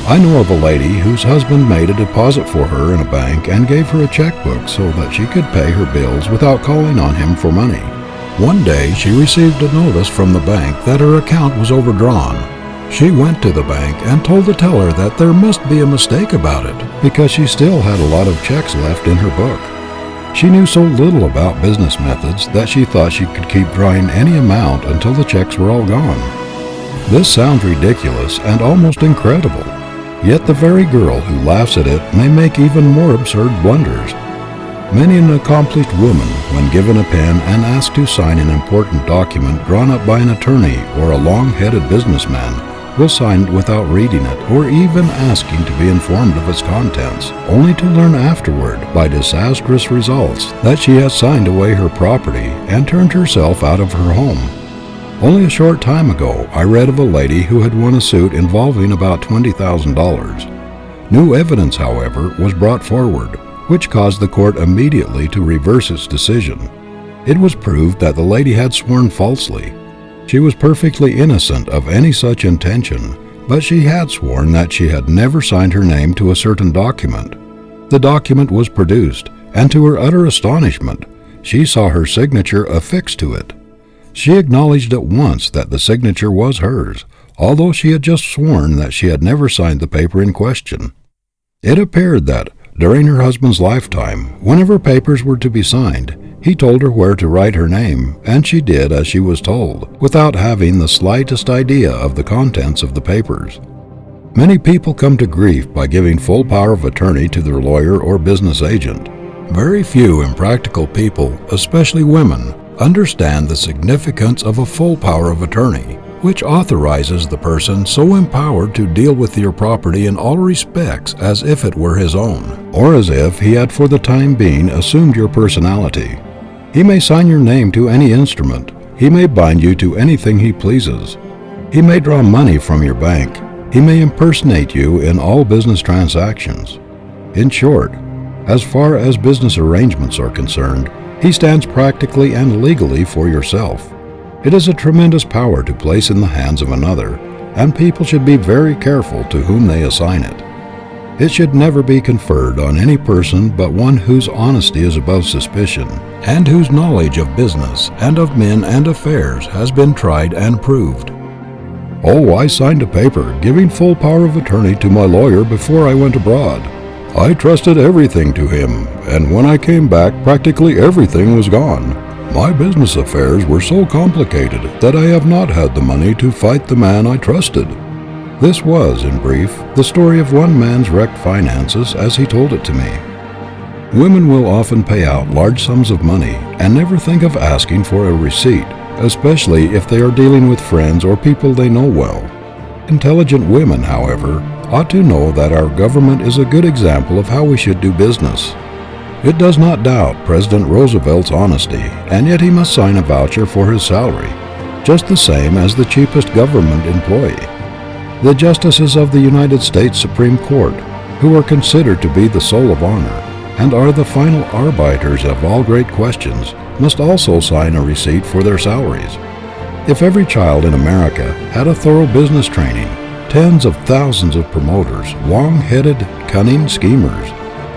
I know of a lady whose husband made a deposit for her in a bank and gave her a checkbook so that she could pay her bills without calling on him for money. One day she received a notice from the bank that her account was overdrawn. She went to the bank and told the teller that there must be a mistake about it because she still had a lot of checks left in her book. She knew so little about business methods that she thought she could keep drawing any amount until the checks were all gone. This sounds ridiculous and almost incredible, yet the very girl who laughs at it may make even more absurd blunders. Many an accomplished woman, when given a pen and asked to sign an important document drawn up by an attorney or a long-headed businessman, will sign it without reading it or even asking to be informed of its contents, only to learn afterward by disastrous results that she has signed away her property and turned herself out of her home. Only a short time ago, I read of a lady who had won a suit involving about $20,000. New evidence, however, was brought forward, which caused the court immediately to reverse its decision. It was proved that the lady had sworn falsely. She was perfectly innocent of any such intention, but she had sworn that she had never signed her name to a certain document. The document was produced, and to her utter astonishment, she saw her signature affixed to it. She acknowledged at once that the signature was hers, although she had just sworn that she had never signed the paper in question. It appeared that, during her husband's lifetime, whenever papers were to be signed, he told her where to write her name, and she did as she was told, without having the slightest idea of the contents of the papers. Many people come to grief by giving full power of attorney to their lawyer or business agent. Very few impractical people, especially women, understand the significance of a full power of attorney, which authorizes the person so empowered to deal with your property in all respects as if it were his own, or as if he had for the time being assumed your personality. He may sign your name to any instrument. He may bind you to anything he pleases. He may draw money from your bank. He may impersonate you in all business transactions. In short, as far as business arrangements are concerned, he stands practically and legally for yourself. It is a tremendous power to place in the hands of another, and people should be very careful to whom they assign it. It should never be conferred on any person but one whose honesty is above suspicion, and whose knowledge of business and of men and affairs has been tried and proved. "Oh, I signed a paper giving full power of attorney to my lawyer before I went abroad. I trusted everything to him, and when I came back, practically everything was gone. My business affairs were so complicated that I have not had the money to fight the man I trusted." This was, in brief, the story of one man's wrecked finances as he told it to me. Women will often pay out large sums of money and never think of asking for a receipt, especially if they are dealing with friends or people they know well. Intelligent women, however, ought to know that our government is a good example of how we should do business. It does not doubt President Roosevelt's honesty, and yet he must sign a voucher for his salary, just the same as the cheapest government employee. The justices of the United States Supreme Court, who are considered to be the soul of honor, and are the final arbiters of all great questions, must also sign a receipt for their salaries. If every child in America had a thorough business training, tens of thousands of promoters, long-headed, cunning schemers,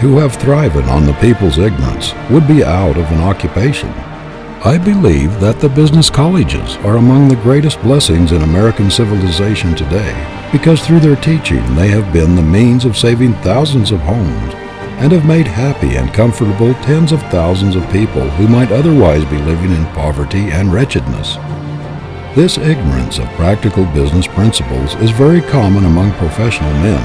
who have thriven on the people's ignorance, would be out of an occupation. I believe that the business colleges are among the greatest blessings in American civilization today, because through their teaching they have been the means of saving thousands of homes and have made happy and comfortable tens of thousands of people who might otherwise be living in poverty and wretchedness. This ignorance of practical business principles is very common among professional men.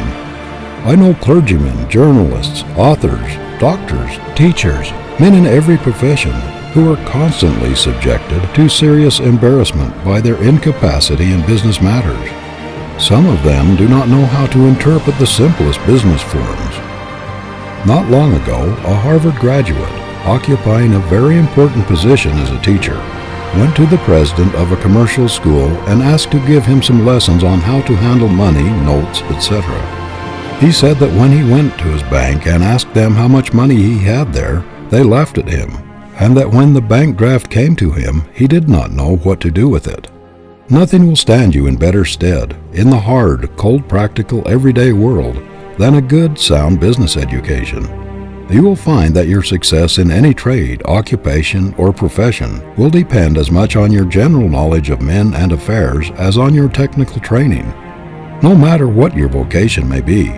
I know clergymen, journalists, authors, doctors, teachers, men in every profession who are constantly subjected to serious embarrassment by their incapacity in business matters. Some of them do not know how to interpret the simplest business forms. Not long ago, a Harvard graduate, occupying a very important position as a teacher, went to the president of a commercial school and asked to give him some lessons on how to handle money, notes, etc. He said that when he went to his bank and asked them how much money he had there, they laughed at him, and that when the bank draft came to him, he did not know what to do with it. Nothing will stand you in better stead in the hard, cold, practical, everyday world than a good, sound business education. You will find that your success in any trade, occupation, or profession will depend as much on your general knowledge of men and affairs as on your technical training. No matter what your vocation may be,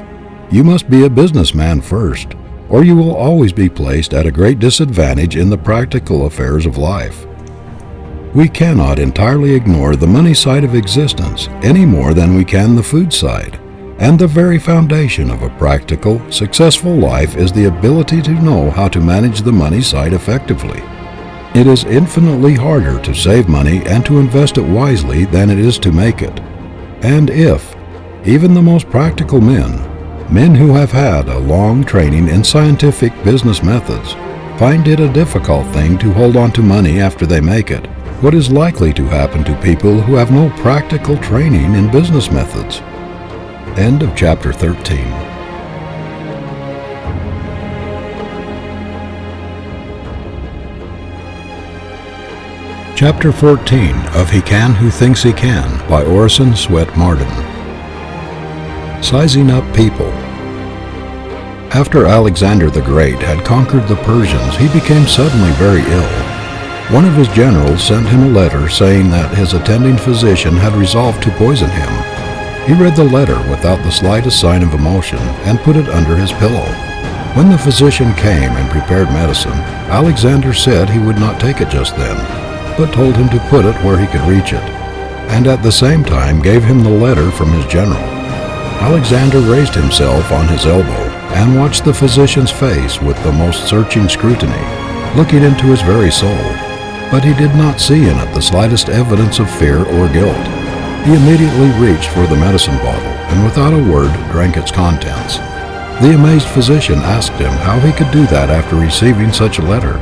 you must be a businessman first, or you will always be placed at a great disadvantage in the practical affairs of life. We cannot entirely ignore the money side of existence any more than we can the food side. And the very foundation of a practical, successful life is the ability to know how to manage the money side effectively. It is infinitely harder to save money and to invest it wisely than it is to make it. And if even the most practical men who have had a long training in scientific business methods, find it a difficult thing to hold on to money after they make it, what is likely to happen to people who have no practical training in business methods? End of chapter 13. Chapter 14 of He Can Who Thinks He Can by Orison Swett Marden. Sizing Up People. After Alexander the Great had conquered the Persians, he became suddenly very ill. One of his generals sent him a letter saying that his attending physician had resolved to poison him. He read the letter without the slightest sign of emotion and put it under his pillow. When the physician came and prepared medicine, Alexander said he would not take it just then, but told him to put it where he could reach it, and at the same time gave him the letter from his general. Alexander raised himself on his elbow and watched the physician's face with the most searching scrutiny, looking into his very soul, but he did not see in it the slightest evidence of fear or guilt. He immediately reached for the medicine bottle and without a word drank its contents. The amazed physician asked him how he could do that after receiving such a letter.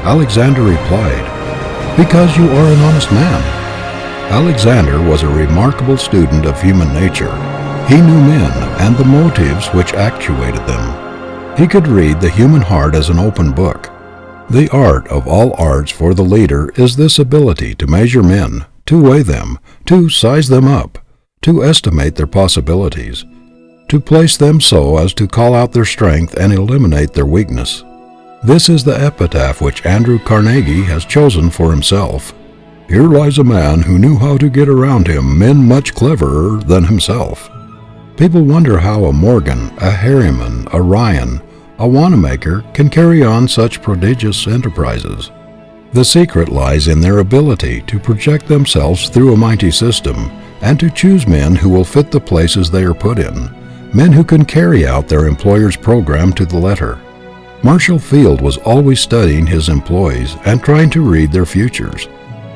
Alexander replied, "Because you are an honest man." Alexander was a remarkable student of human nature. He knew men and the motives which actuated them. He could read the human heart as an open book. The art of all arts for the leader is this ability to measure men, to weigh them, to size them up, to estimate their possibilities, to place them so as to call out their strength and eliminate their weakness. This is the epitaph which Andrew Carnegie has chosen for himself. Here lies a man who knew how to get around him men much cleverer than himself. People wonder how a Morgan, a Harriman, a Ryan, a Wanamaker can carry on such prodigious enterprises. The secret lies in their ability to project themselves through a mighty system and to choose men who will fit the places they are put in, men who can carry out their employer's program to the letter. Marshall Field was always studying his employees and trying to read their futures.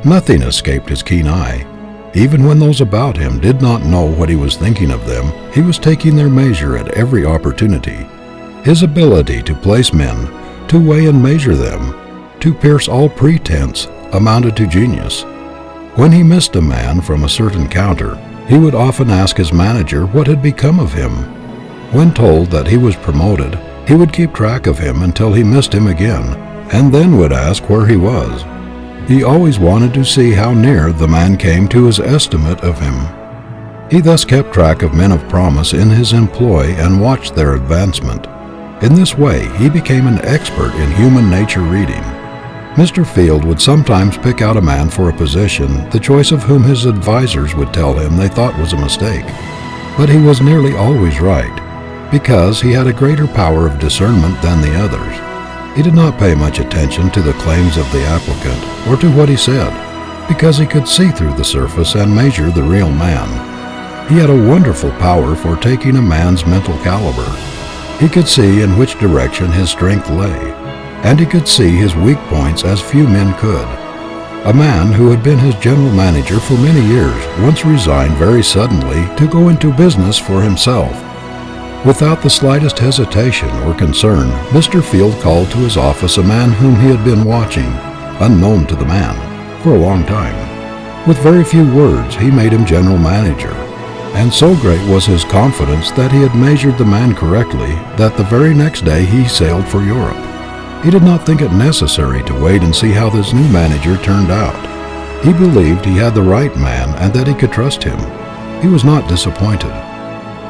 Nothing escaped his keen eye. Even when those about him did not know what he was thinking of them, he was taking their measure at every opportunity. His ability to place men, to weigh and measure them, to pierce all pretense, amounted to genius. When he missed a man from a certain counter, he would often ask his manager what had become of him. When told that he was promoted, he would keep track of him until he missed him again, and then would ask where he was. He always wanted to see how near the man came to his estimate of him. He thus kept track of men of promise in his employ and watched their advancement. In this way, he became an expert in human nature reading. Mr. Field would sometimes pick out a man for a position, the choice of whom his advisors would tell him they thought was a mistake. But he was nearly always right, because he had a greater power of discernment than the others. He did not pay much attention to the claims of the applicant or to what he said, because he could see through the surface and measure the real man. He had a wonderful power for taking a man's mental caliber. He could see in which direction his strength lay, and he could see his weak points as few men could. A man who had been his general manager for many years once resigned very suddenly to go into business for himself. Without the slightest hesitation or concern, Mr. Field called to his office a man whom he had been watching, unknown to the man, for a long time. With very few words, he made him general manager, and so great was his confidence that he had measured the man correctly that the very next day he sailed for Europe. He did not think it necessary to wait and see how this new manager turned out. He believed he had the right man and that he could trust him. He was not disappointed.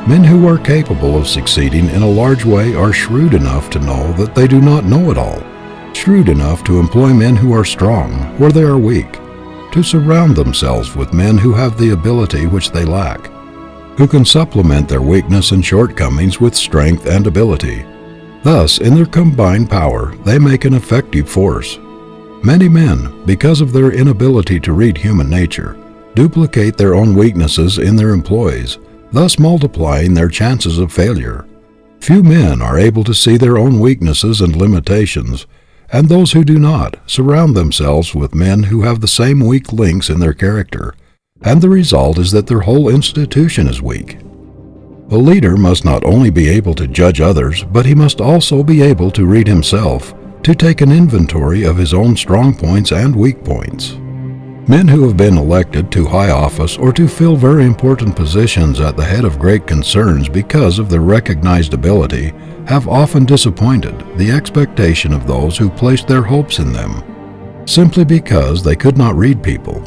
Men who are capable of succeeding in a large way are shrewd enough to know that they do not know it all, shrewd enough to employ men who are strong where they are weak, to surround themselves with men who have the ability which they lack, who can supplement their weakness and shortcomings with strength and ability. Thus, in their combined power, they make an effective force. Many men, because of their inability to read human nature, duplicate their own weaknesses in their employees, thus multiplying their chances of failure. Few men are able to see their own weaknesses and limitations, and those who do not surround themselves with men who have the same weak links in their character, and the result is that their whole institution is weak. A leader must not only be able to judge others, but he must also be able to read himself, to take an inventory of his own strong points and weak points. Men who have been elected to high office or to fill very important positions at the head of great concerns because of their recognized ability have often disappointed the expectation of those who placed their hopes in them, simply because they could not read people.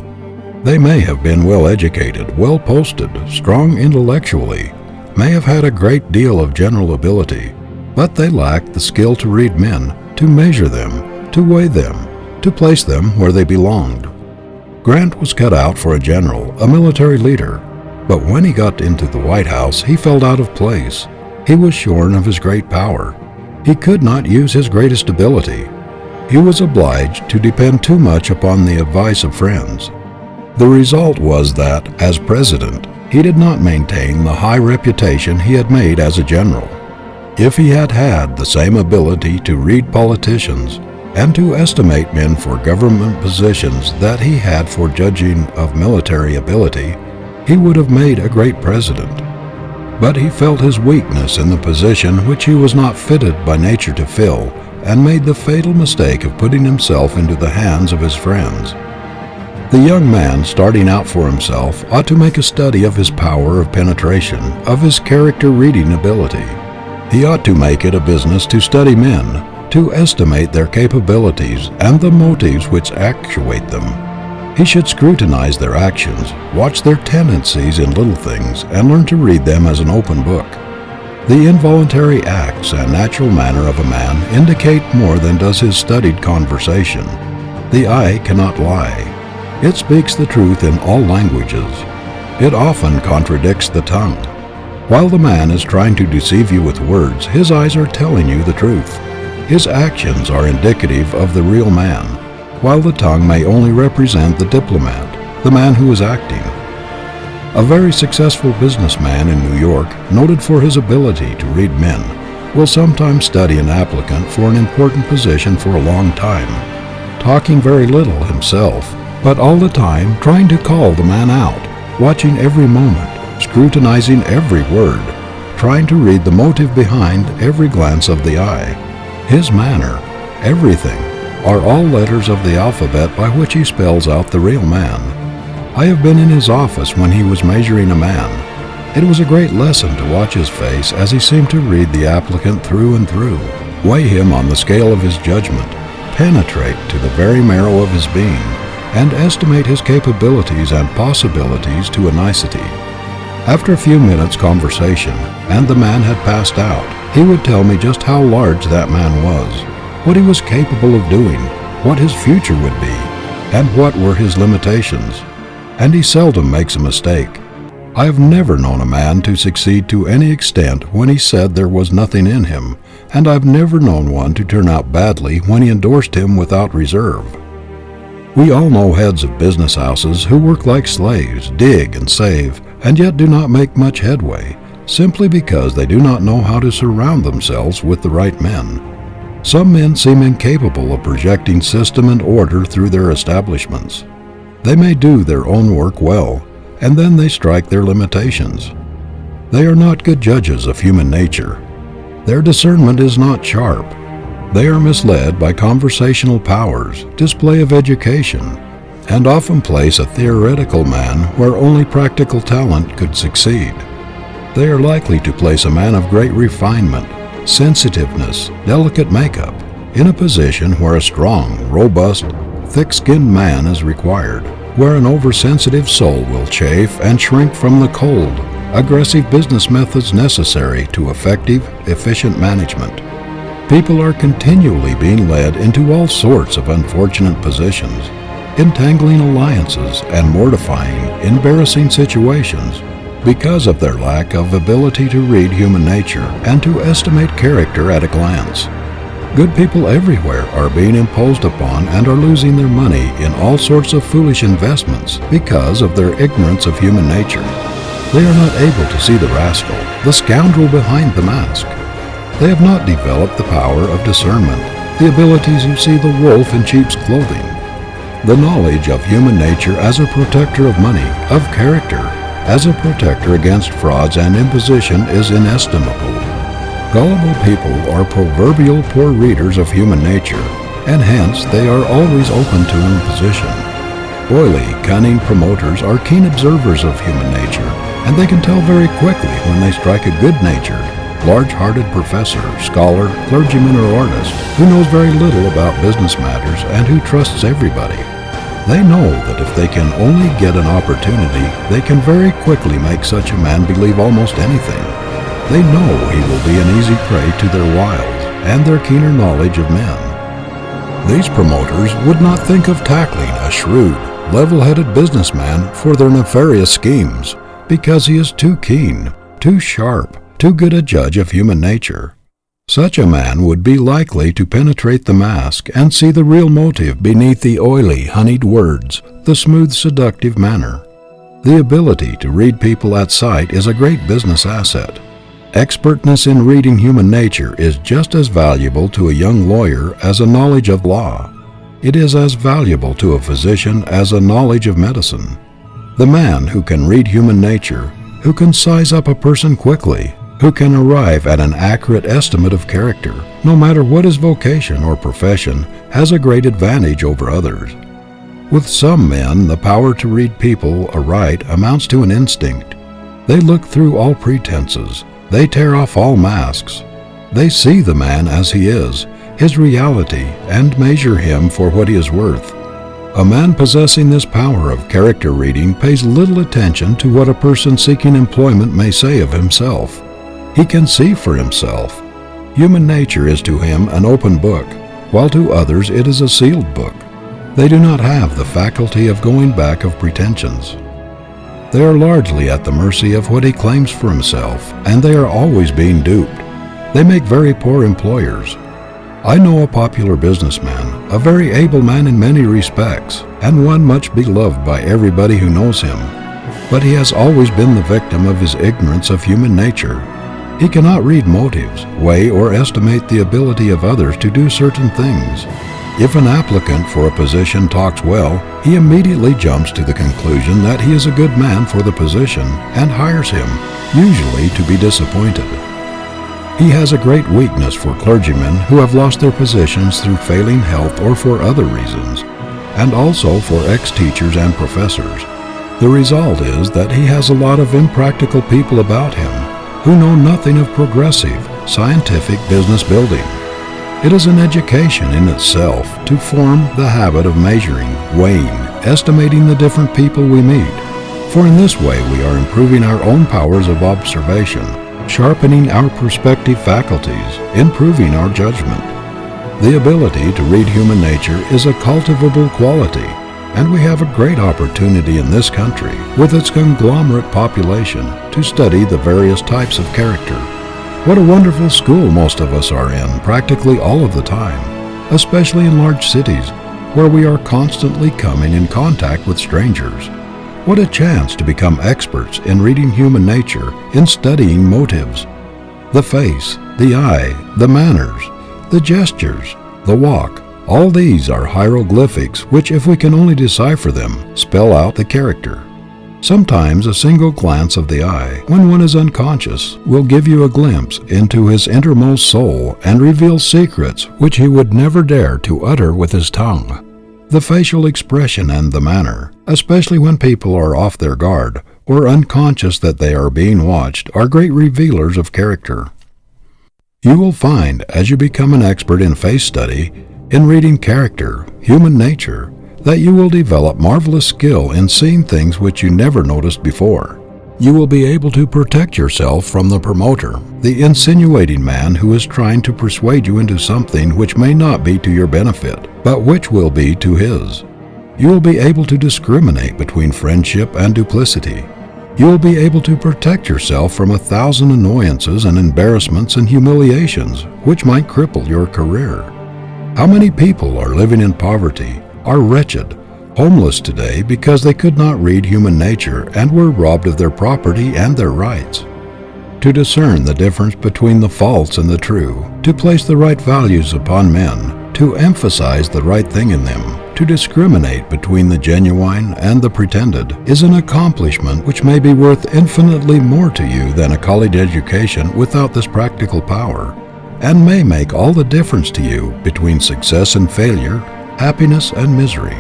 They may have been well educated, well posted, strong intellectually, may have had a great deal of general ability, but they lacked the skill to read men, to measure them, to weigh them, to place them where they belonged. Grant was cut out for a general, a military leader, but when he got into the White House, he felt out of place. He was shorn of his great power. He could not use his greatest ability. He was obliged to depend too much upon the advice of friends. The result was that, as president, he did not maintain the high reputation he had made as a general. If he had had the same ability to read politicians and to estimate men for government positions that he had for judging of military ability, he would have made a great president. But he felt his weakness in the position which he was not fitted by nature to fill, and made the fatal mistake of putting himself into the hands of his friends. The young man starting out for himself ought to make a study of his power of penetration, of his character reading ability. He ought to make it a business to study men, to estimate their capabilities and the motives which actuate them. He should scrutinize their actions, watch their tendencies in little things, and learn to read them as an open book. The involuntary acts and natural manner of a man indicate more than does his studied conversation. The eye cannot lie. It speaks the truth in all languages. It often contradicts the tongue. While the man is trying to deceive you with words, his eyes are telling you the truth. His actions are indicative of the real man, while the tongue may only represent the diplomat, the man who is acting. A very successful businessman in New York, noted for his ability to read men, will sometimes study an applicant for an important position for a long time, talking very little himself, but all the time trying to call the man out, watching every moment, scrutinizing every word, trying to read the motive behind every glance of the eye. His manner, everything, are all letters of the alphabet by which he spells out the real man. I have been in his office when he was measuring a man. It was a great lesson to watch his face as he seemed to read the applicant through and through, weigh him on the scale of his judgment, penetrate to the very marrow of his being, and estimate his capabilities and possibilities to a nicety. After a few minutes' conversation, and the man had passed out, he would tell me just how large that man was, what he was capable of doing, what his future would be, and what were his limitations. And he seldom makes a mistake. I have never known a man to succeed to any extent when he said there was nothing in him, and I've never known one to turn out badly when he endorsed him without reserve. We all know heads of business houses who work like slaves, dig and save, and yet do not make much headway, simply because they do not know how to surround themselves with the right men. Some men seem incapable of projecting system and order through their establishments. They may do their own work well, and then they strike their limitations. They are not good judges of human nature. Their discernment is not sharp. They are misled by conversational powers, display of education, and often place a theoretical man where only practical talent could succeed. They are likely to place a man of great refinement, sensitiveness, delicate makeup, in a position where a strong, robust, thick-skinned man is required, where an oversensitive soul will chafe and shrink from the cold, aggressive business methods necessary to effective, efficient management. People are continually being led into all sorts of unfortunate positions, entangling alliances and mortifying, embarrassing situations because of their lack of ability to read human nature and to estimate character at a glance. Good people everywhere are being imposed upon and are losing their money in all sorts of foolish investments because of their ignorance of human nature. They are not able to see the rascal, the scoundrel behind the mask. They have not developed the power of discernment, the ability to see the wolf in sheep's clothing. The knowledge of human nature as a protector of money, of character, as a protector against frauds and imposition is inestimable. Gullible people are proverbial poor readers of human nature, and hence they are always open to imposition. Oily, cunning promoters are keen observers of human nature, and they can tell very quickly when they strike a good-natured, large-hearted professor, scholar, clergyman, or artist who knows very little about business matters and who trusts everybody. They know that if they can only get an opportunity, they can very quickly make such a man believe almost anything. They know he will be an easy prey to their wiles and their keener knowledge of men. These promoters would not think of tackling a shrewd, level-headed businessman for their nefarious schemes because he is too keen, too sharp, too good a judge of human nature. Such a man would be likely to penetrate the mask and see the real motive beneath the oily, honeyed words, the smooth, seductive manner. The ability to read people at sight is a great business asset. Expertness in reading human nature is just as valuable to a young lawyer as a knowledge of law. It is as valuable to a physician as a knowledge of medicine. The man who can read human nature, who can size up a person quickly, who can arrive at an accurate estimate of character, no matter what his vocation or profession, has a great advantage over others. With some men, the power to read people aright amounts to an instinct. They look through all pretenses. They tear off all masks. They see the man as he is, his reality, and measure him for what he is worth. A man possessing this power of character reading pays little attention to what a person seeking employment may say of himself. He can see for himself. Human nature is to him an open book, while to others it is a sealed book. They do not have the faculty of going back of pretensions. They are largely at the mercy of what he claims for himself, and they are always being duped. They make very poor employers. I know a popular businessman, a very able man in many respects, and one much beloved by everybody who knows him. But he has always been the victim of his ignorance of human nature. He cannot read motives, weigh or estimate the ability of others to do certain things. If an applicant for a position talks well, he immediately jumps to the conclusion that he is a good man for the position and hires him, usually to be disappointed. He has a great weakness for clergymen who have lost their positions through failing health or for other reasons, and also for ex-teachers and professors. The result is that he has a lot of impractical people about him who know nothing of progressive, scientific business building. It is an education in itself to form the habit of measuring, weighing, estimating the different people we meet. For in this way we are improving our own powers of observation, sharpening our perspective faculties, improving our judgment. The ability to read human nature is a cultivable quality, and we have a great opportunity in this country, with its conglomerate population, to study the various types of character. What a wonderful school most of us are in practically all of the time, especially in large cities, where we are constantly coming in contact with strangers. What a chance to become experts in reading human nature, in studying motives. The face, the eye, the manners, the gestures, the walk, all these are hieroglyphics which, if we can only decipher them, spell out the character. Sometimes a single glance of the eye, when one is unconscious, will give you a glimpse into his innermost soul and reveal secrets which he would never dare to utter with his tongue. The facial expression and the manner, especially when people are off their guard or unconscious that they are being watched, are great revealers of character. You will find, as you become an expert in face study, in reading character, human nature, that you will develop marvelous skill in seeing things which you never noticed before. You will be able to protect yourself from the promoter, the insinuating man who is trying to persuade you into something which may not be to your benefit, but which will be to his. You will be able to discriminate between friendship and duplicity. You will be able to protect yourself from 1,000 annoyances and embarrassments and humiliations which might cripple your career. How many people are living in poverty, are wretched, homeless today because they could not read human nature and were robbed of their property and their rights? To discern the difference between the false and the true, to place the right values upon men, to emphasize the right thing in them, to discriminate between the genuine and the pretended, is an accomplishment which may be worth infinitely more to you than a college education without this practical power, and may make all the difference to you between success and failure, happiness and misery.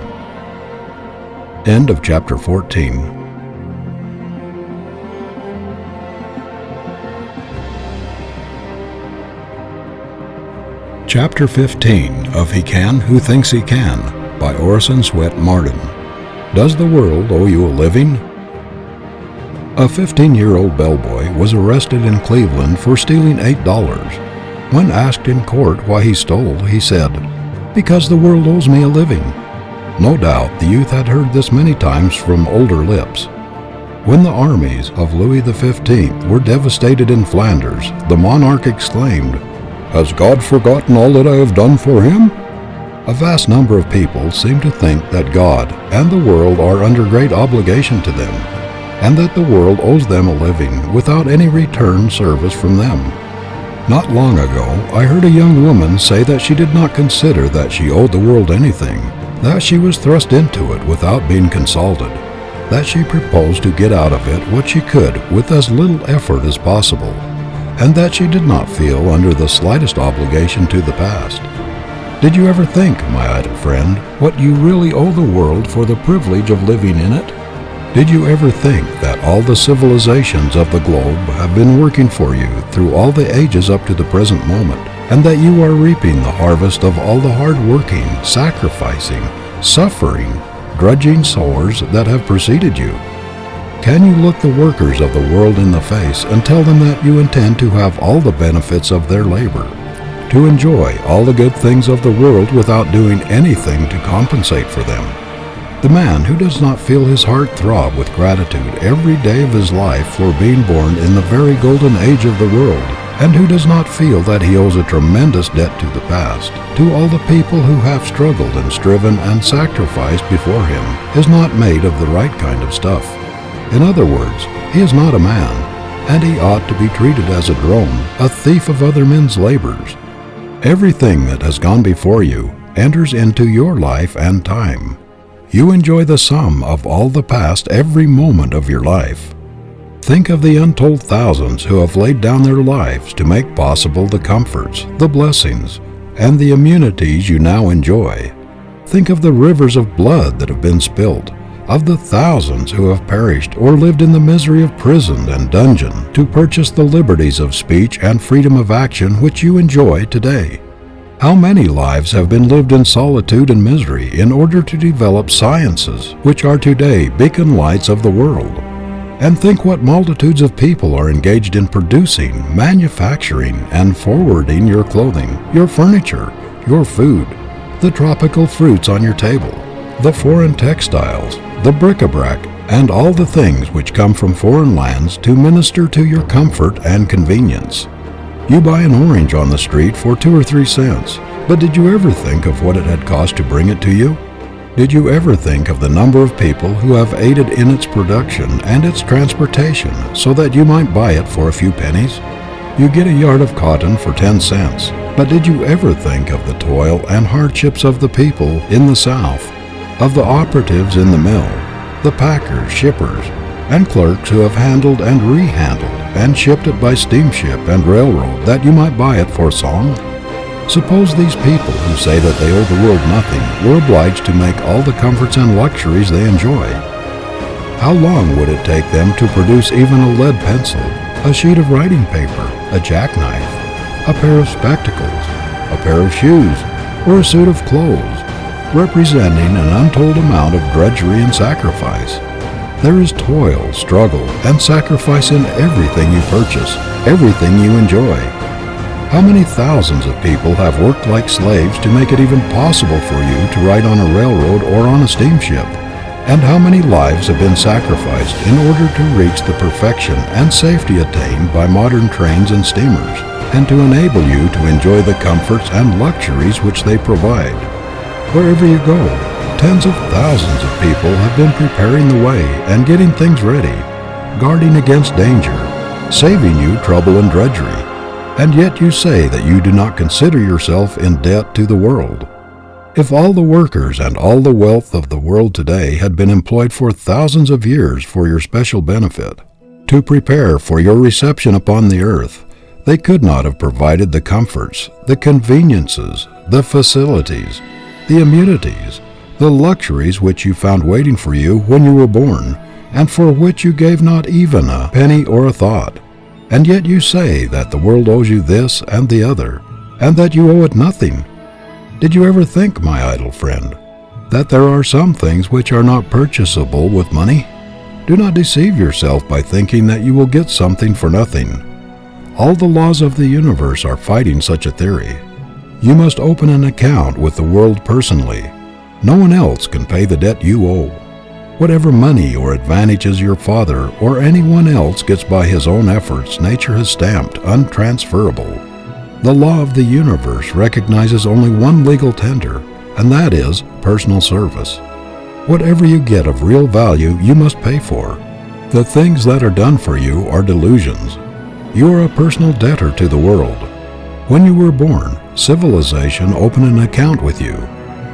End of chapter 14. Chapter 15 of He Can Who Thinks He Can by Orison Swett Marden. Does the world owe you a living? A 15-year-old bellboy was arrested in Cleveland for stealing $8. When asked in court why he stole, he said, "Because the world owes me a living." No doubt the youth had heard this many times from older lips. When the armies of Louis XV were devastated in Flanders, the monarch exclaimed, "Has God forgotten all that I have done for him?" A vast number of people seem to think that God and the world are under great obligation to them, and that the world owes them a living without any return service from them. Not long ago, I heard a young woman say that she did not consider that she owed the world anything, that she was thrust into it without being consulted, that she proposed to get out of it what she could with as little effort as possible, and that she did not feel under the slightest obligation to the past. Did you ever think, my idle friend, what you really owe the world for the privilege of living in it? Did you ever think that all the civilizations of the globe have been working for you through all the ages up to the present moment, and that you are reaping the harvest of all the hard-working, sacrificing, suffering, drudging sowers that have preceded you? Can you look the workers of the world in the face and tell them that you intend to have all the benefits of their labor, to enjoy all the good things of the world without doing anything to compensate for them? The man who does not feel his heart throb with gratitude every day of his life for being born in the very golden age of the world, and who does not feel that he owes a tremendous debt to the past, to all the people who have struggled and striven and sacrificed before him, is not made of the right kind of stuff. In other words, he is not a man, and he ought to be treated as a drone, a thief of other men's labors. Everything that has gone before you enters into your life and time. You enjoy the sum of all the past every moment of your life. Think of the untold thousands who have laid down their lives to make possible the comforts, the blessings, and the immunities you now enjoy. Think of the rivers of blood that have been spilled, of the thousands who have perished or lived in the misery of prison and dungeon to purchase the liberties of speech and freedom of action which you enjoy today. How many lives have been lived in solitude and misery in order to develop sciences which are today beacon lights of the world? And think what multitudes of people are engaged in producing, manufacturing, and forwarding your clothing, your furniture, your food, the tropical fruits on your table, the foreign textiles, the bric-a-brac, and all the things which come from foreign lands to minister to your comfort and convenience. You buy an orange on the street for 2 or 3 cents, but did you ever think of what it had cost to bring it to you? Did you ever think of the number of people who have aided in its production and its transportation so that you might buy it for a few pennies? You get a yard of cotton for 10 cents, but did you ever think of the toil and hardships of the people in the South, of the operatives in the mill, the packers, shippers, and clerks who have handled and rehandled and shipped it by steamship and railroad that you might buy it for a song? Suppose these people who say that they owe the world nothing were obliged to make all the comforts and luxuries they enjoy. How long would it take them to produce even a lead pencil, a sheet of writing paper, a jackknife, a pair of spectacles, a pair of shoes, or a suit of clothes, representing an untold amount of drudgery and sacrifice? There is toil, struggle, and sacrifice in everything you purchase, everything you enjoy. How many thousands of people have worked like slaves to make it even possible for you to ride on a railroad or on a steamship? And how many lives have been sacrificed in order to reach the perfection and safety attained by modern trains and steamers, and to enable you to enjoy the comforts and luxuries which they provide? Wherever you go, tens of thousands of people have been preparing the way and getting things ready, guarding against danger, saving you trouble and drudgery. And yet you say that you do not consider yourself in debt to the world. If all the workers and all the wealth of the world today had been employed for thousands of years for your special benefit, to prepare for your reception upon the earth, they could not have provided the comforts, the conveniences, the facilities, the amenities, the luxuries which you found waiting for you when you were born, and for which you gave not even a penny or a thought. And yet you say that the world owes you this and the other, and that you owe it nothing. Did you ever think, my idle friend, that there are some things which are not purchasable with money? Do not deceive yourself by thinking that you will get something for nothing. All the laws of the universe are fighting such a theory. You must open an account with the world personally. No one else can pay the debt you owe. Whatever money or advantages your father or anyone else gets by his own efforts, nature has stamped untransferable. The law of the universe recognizes only one legal tender, and that is personal service. Whatever you get of real value, you must pay for. The things that are done for you are delusions. You are a personal debtor to the world. When you were born, civilization opened an account with you.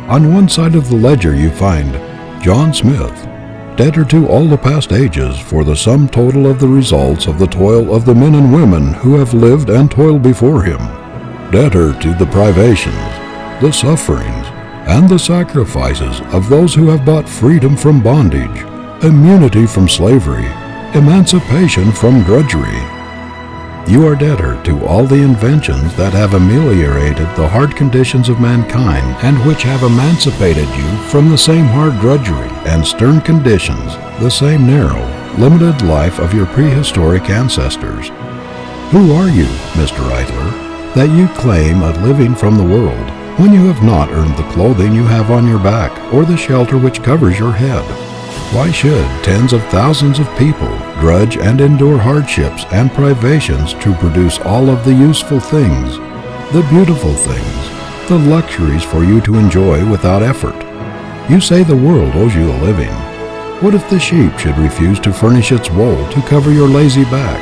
On one side of the ledger you find John Smith, debtor to all the past ages for the sum total of the results of the toil of the men and women who have lived and toiled before him, debtor to the privations, the sufferings, and the sacrifices of those who have bought freedom from bondage, immunity from slavery, emancipation from drudgery. You are debtor to all the inventions that have ameliorated the hard conditions of mankind and which have emancipated you from the same hard drudgery and stern conditions, the same narrow, limited life of your prehistoric ancestors. Who are you, Mr. Idler, that you claim a living from the world when you have not earned the clothing you have on your back or the shelter which covers your head? Why should tens of thousands of people drudge and endure hardships and privations to produce all of the useful things, the beautiful things, the luxuries for you to enjoy without effort? You say the world owes you a living. What if the sheep should refuse to furnish its wool to cover your lazy back?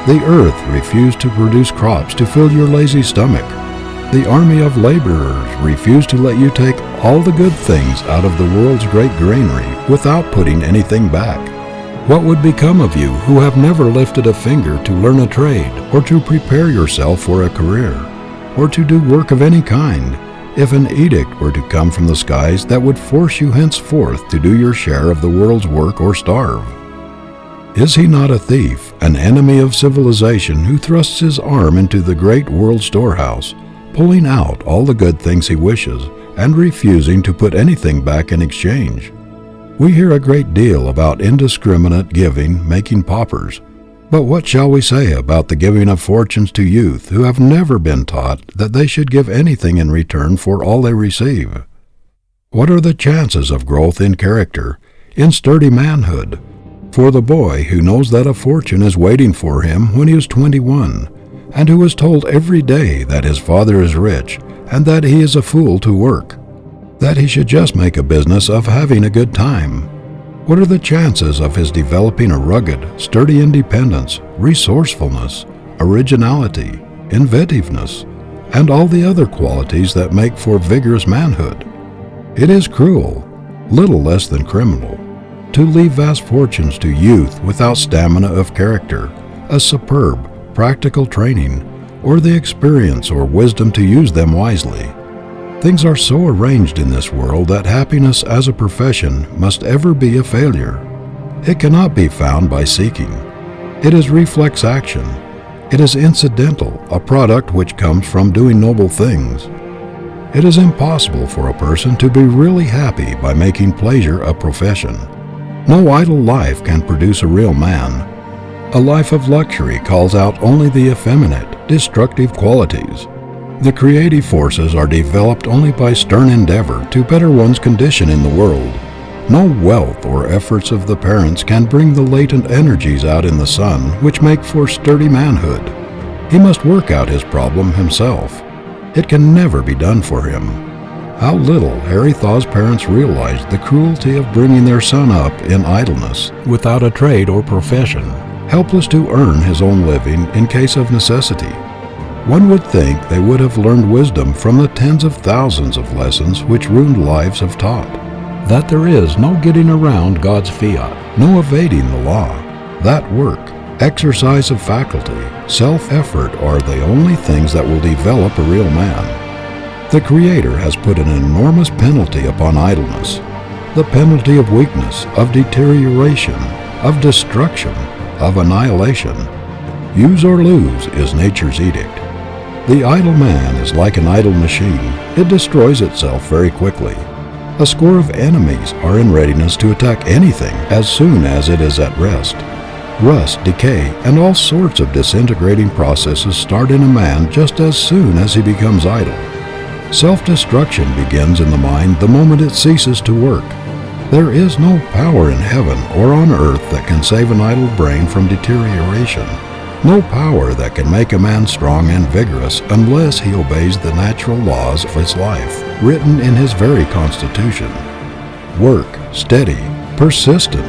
The earth refused to produce crops to fill your lazy stomach. The army of laborers refuse to let you take all the good things out of the world's great granary without putting anything back. What would become of you who have never lifted a finger to learn a trade or to prepare yourself for a career or to do work of any kind if an edict were to come from the skies that would force you henceforth to do your share of the world's work or starve? Is he not a thief, an enemy of civilization who thrusts his arm into the great world storehouse, pulling out all the good things he wishes and refusing to put anything back in exchange? We hear a great deal about indiscriminate giving making paupers, but what shall we say about the giving of fortunes to youth who have never been taught that they should give anything in return for all they receive? What are the chances of growth in character, in sturdy manhood, for the boy who knows that a fortune is waiting for him when he is 21, and who is told every day that his father is rich and that he is a fool to work? That he should just make a business of having a good time? What are the chances of his developing a rugged, sturdy independence, resourcefulness, originality, inventiveness, and all the other qualities that make for vigorous manhood? It is cruel, little less than criminal, to leave vast fortunes to youth without stamina of character, a superb, practical training, or the experience or wisdom to use them wisely. Things are so arranged in this world that happiness as a profession must ever be a failure. It cannot be found by seeking. It is reflex action. It is incidental, a product which comes from doing noble things. It is impossible for a person to be really happy by making pleasure a profession. No idle life can produce a real man. A life of luxury calls out only the effeminate, destructive qualities. The creative forces are developed only by stern endeavor to better one's condition in the world. No wealth or efforts of the parents can bring the latent energies out in the son which make for sturdy manhood. He must work out his problem himself. It can never be done for him. How little Harry Thaw's parents realized the cruelty of bringing their son up in idleness, without a trade or profession, helpless to earn his own living in case of necessity. One would think they would have learned wisdom from the tens of thousands of lessons which ruined lives have taught. That there is no getting around God's fiat, no evading the law. That work, exercise of faculty, self-effort are the only things that will develop a real man. The Creator has put an enormous penalty upon idleness, the penalty of weakness, of deterioration, of destruction, of annihilation. Use or lose is nature's edict. The idle man is like an idle machine. It destroys itself very quickly. A score of enemies are in readiness to attack anything as soon as it is at rest. Rust, decay, and all sorts of disintegrating processes start in a man just as soon as he becomes idle. Self-destruction begins in the mind the moment it ceases to work. There is no power in heaven or on earth that can save an idle brain from deterioration. No power that can make a man strong and vigorous unless he obeys the natural laws of his life, written in his very constitution. Work, steady, persistent,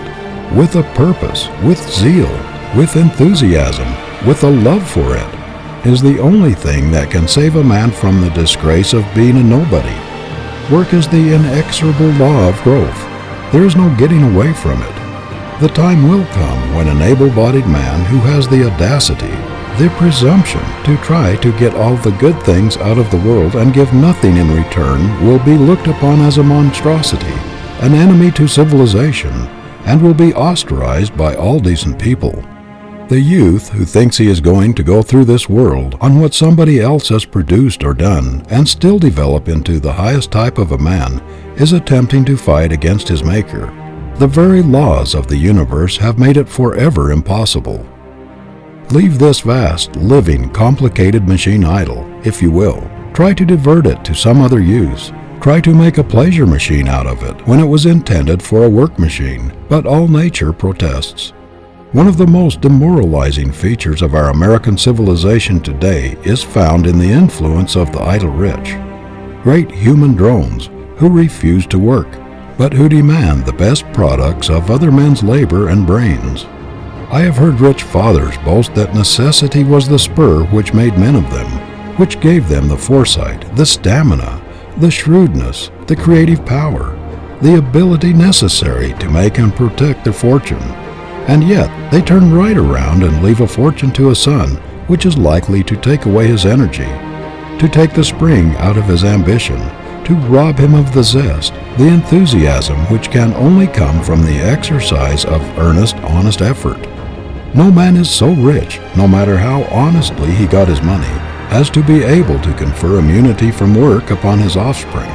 with a purpose, with zeal, with enthusiasm, with a love for it, is the only thing that can save a man from the disgrace of being a nobody. Work is the inexorable law of growth. There is no getting away from it. The time will come when an able-bodied man who has the audacity, the presumption to try to get all the good things out of the world and give nothing in return will be looked upon as a monstrosity, an enemy to civilization, and will be ostracized by all decent people. The youth who thinks he is going to go through this world on what somebody else has produced or done and still develop into the highest type of a man is attempting to fight against his maker. The very laws of the universe have made it forever impossible. Leave this vast, living, complicated machine idle, if you will. Try to divert it to some other use. Try to make a pleasure machine out of it when it was intended for a work machine, but all nature protests. One of the most demoralizing features of our American civilization today is found in the influence of the idle rich. Great human drones who refuse to work, but who demand the best products of other men's labor and brains. I have heard rich fathers boast that necessity was the spur which made men of them, which gave them the foresight, the stamina, the shrewdness, the creative power, the ability necessary to make and protect their fortune. And yet they turn right around and leave a fortune to a son which is likely to take away his energy, to take the spring out of his ambition, to rob him of the zest, the enthusiasm which can only come from the exercise of earnest, honest effort. No man is so rich, no matter how honestly he got his money, as to be able to confer immunity from work upon his offspring.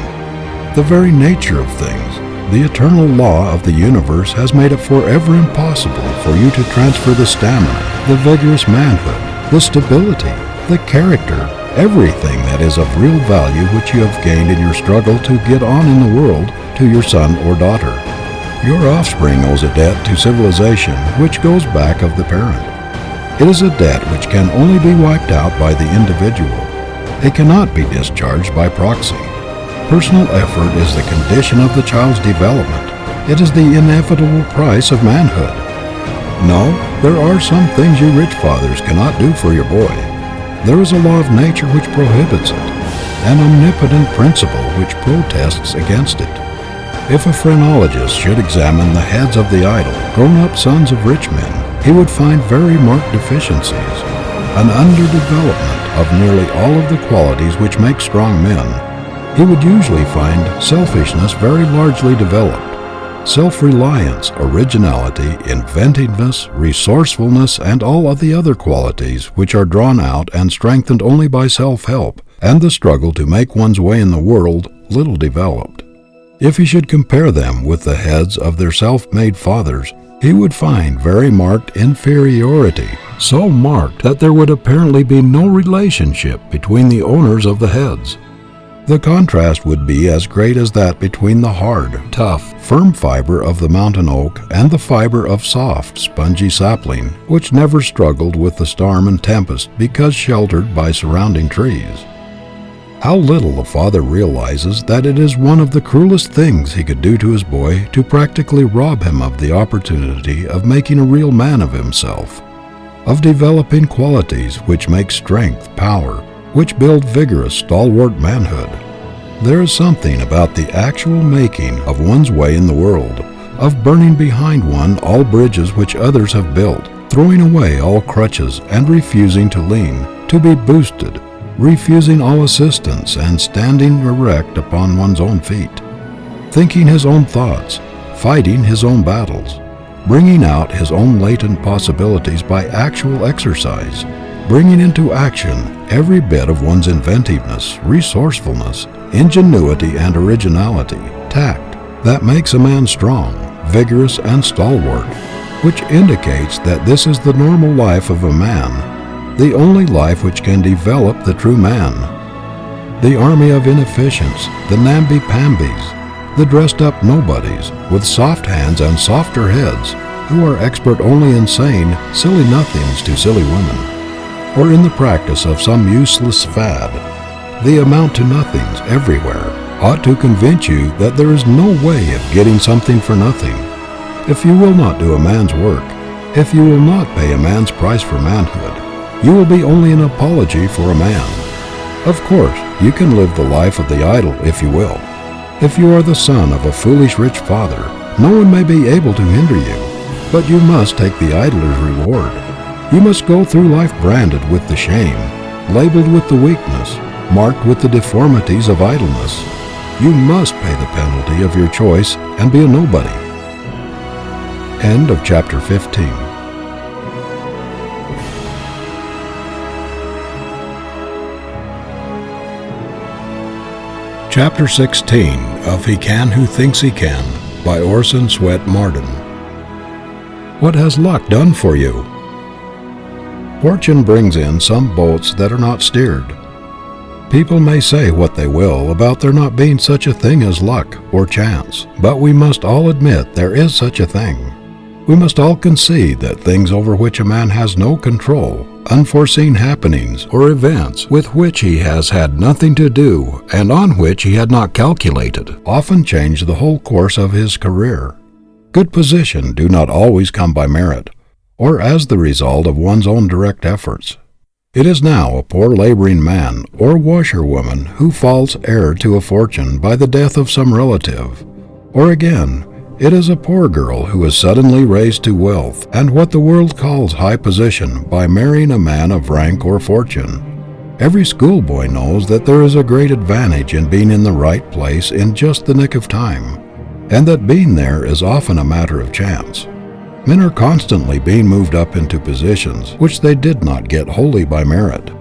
The very nature of things, the eternal law of the universe has made it forever impossible for you to transfer the stamina, the vigorous manhood, the stability, the character, everything that is of real value which you have gained in your struggle to get on in the world to your son or daughter. Your offspring owes a debt to civilization which goes back of the parent. It is a debt which can only be wiped out by the individual. It cannot be discharged by proxy. Personal effort is the condition of the child's development. It is the inevitable price of manhood. No, there are some things you rich fathers cannot do for your boy. There is a law of nature which prohibits it, an omnipotent principle which protests against it. If a phrenologist should examine the heads of the idle, grown-up sons of rich men, he would find very marked deficiencies, an underdevelopment of nearly all of the qualities which make strong men. He would usually find selfishness very largely developed, self-reliance, originality, inventiveness, resourcefulness, and all of the other qualities which are drawn out and strengthened only by self-help, and the struggle to make one's way in the world little developed. If he should compare them with the heads of their self-made fathers, he would find very marked inferiority, so marked that there would apparently be no relationship between the owners of the heads. The contrast would be as great as that between the hard, tough, firm fiber of the mountain oak and the fiber of soft, spongy sapling, which never struggled with the storm and tempest because sheltered by surrounding trees. How little a father realizes that it is one of the cruelest things he could do to his boy to practically rob him of the opportunity of making a real man of himself, of developing qualities which make strength, power, which build vigorous, stalwart manhood. There is something about the actual making of one's way in the world, of burning behind one all bridges which others have built, throwing away all crutches and refusing to lean, to be boosted, refusing all assistance and standing erect upon one's own feet, thinking his own thoughts, fighting his own battles, bringing out his own latent possibilities by actual exercise, bringing into action every bit of one's inventiveness, resourcefulness, ingenuity and originality, tact, that makes a man strong, vigorous and stalwart, which indicates that this is the normal life of a man, the only life which can develop the true man. The army of inefficients, the namby-pambies, the dressed-up nobodies, with soft hands and softer heads, who are expert only in saying silly nothings to silly women, or in the practice of some useless fad, the amount-to-nothings everywhere, ought to convince you that there is no way of getting something for nothing. If you will not do a man's work, if you will not pay a man's price for manhood, you will be only an apology for a man. Of course, you can live the life of the idle if you will. If you are the son of a foolish rich father, no one may be able to hinder you, but you must take the idler's reward. You must go through life branded with the shame, labeled with the weakness, marked with the deformities of idleness. You must pay the penalty of your choice and be a nobody. End of chapter 15. Chapter 16 of He Can Who Thinks He Can by Orison Swett Marden. What has luck done for you? Fortune brings in some boats that are not steered. People may say what they will about there not being such a thing as luck or chance, but we must all admit there is such a thing. We must all concede that things over which a man has no control, unforeseen happenings or events with which he has had nothing to do and on which he had not calculated, often change the whole course of his career. Good position do not always come by merit, or as the result of one's own direct efforts. It is now a poor laboring man or washerwoman who falls heir to a fortune by the death of some relative, or again, it is a poor girl who is suddenly raised to wealth and what the world calls high position by marrying a man of rank or fortune. Every schoolboy knows that there is a great advantage in being in the right place in just the nick of time, and that being there is often a matter of chance. Men are constantly being moved up into positions which they did not get wholly by merit.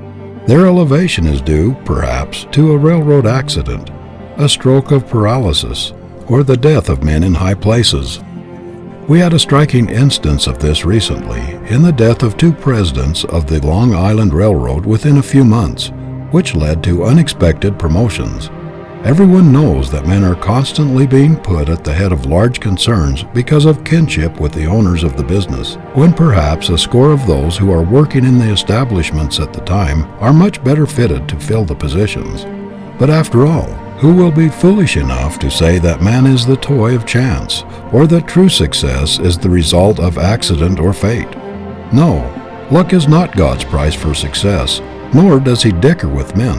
Their elevation is due, perhaps, to a railroad accident, a stroke of paralysis, or the death of men in high places. We had a striking instance of this recently in the death of 2 presidents of the Long Island Railroad within a few months, which led to unexpected promotions. Everyone knows that men are constantly being put at the head of large concerns because of kinship with the owners of the business, when perhaps a score of those who are working in the establishments at the time are much better fitted to fill the positions. But after all, Who will be foolish enough to say that man is the toy of chance, or that true success is the result of accident or fate? No, luck is not God's price for success, nor does he dicker with men.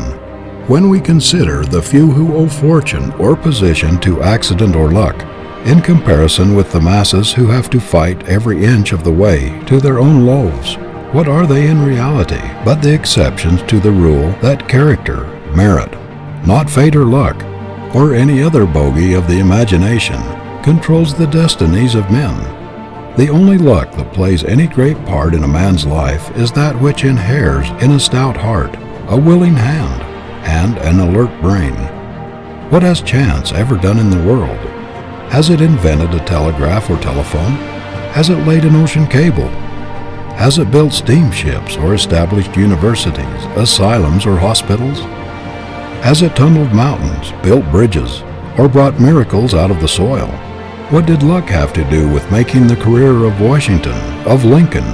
When we consider the few who owe fortune or position to accident or luck, in comparison with the masses who have to fight every inch of the way to their own loaves, what are they in reality but the exceptions to the rule that character, merit, not fate or luck, or any other bogey of the imagination, controls the destinies of men? The only luck that plays any great part in a man's life is that which inheres in a stout heart, a willing hand, and an alert brain. What has chance ever done in the world? Has it invented a telegraph or telephone? Has it laid an ocean cable? Has it built steamships or established universities, asylums, or hospitals? Has it tunneled mountains, built bridges, or brought miracles out of the soil? What did luck have to do with making the career of Washington, of Lincoln,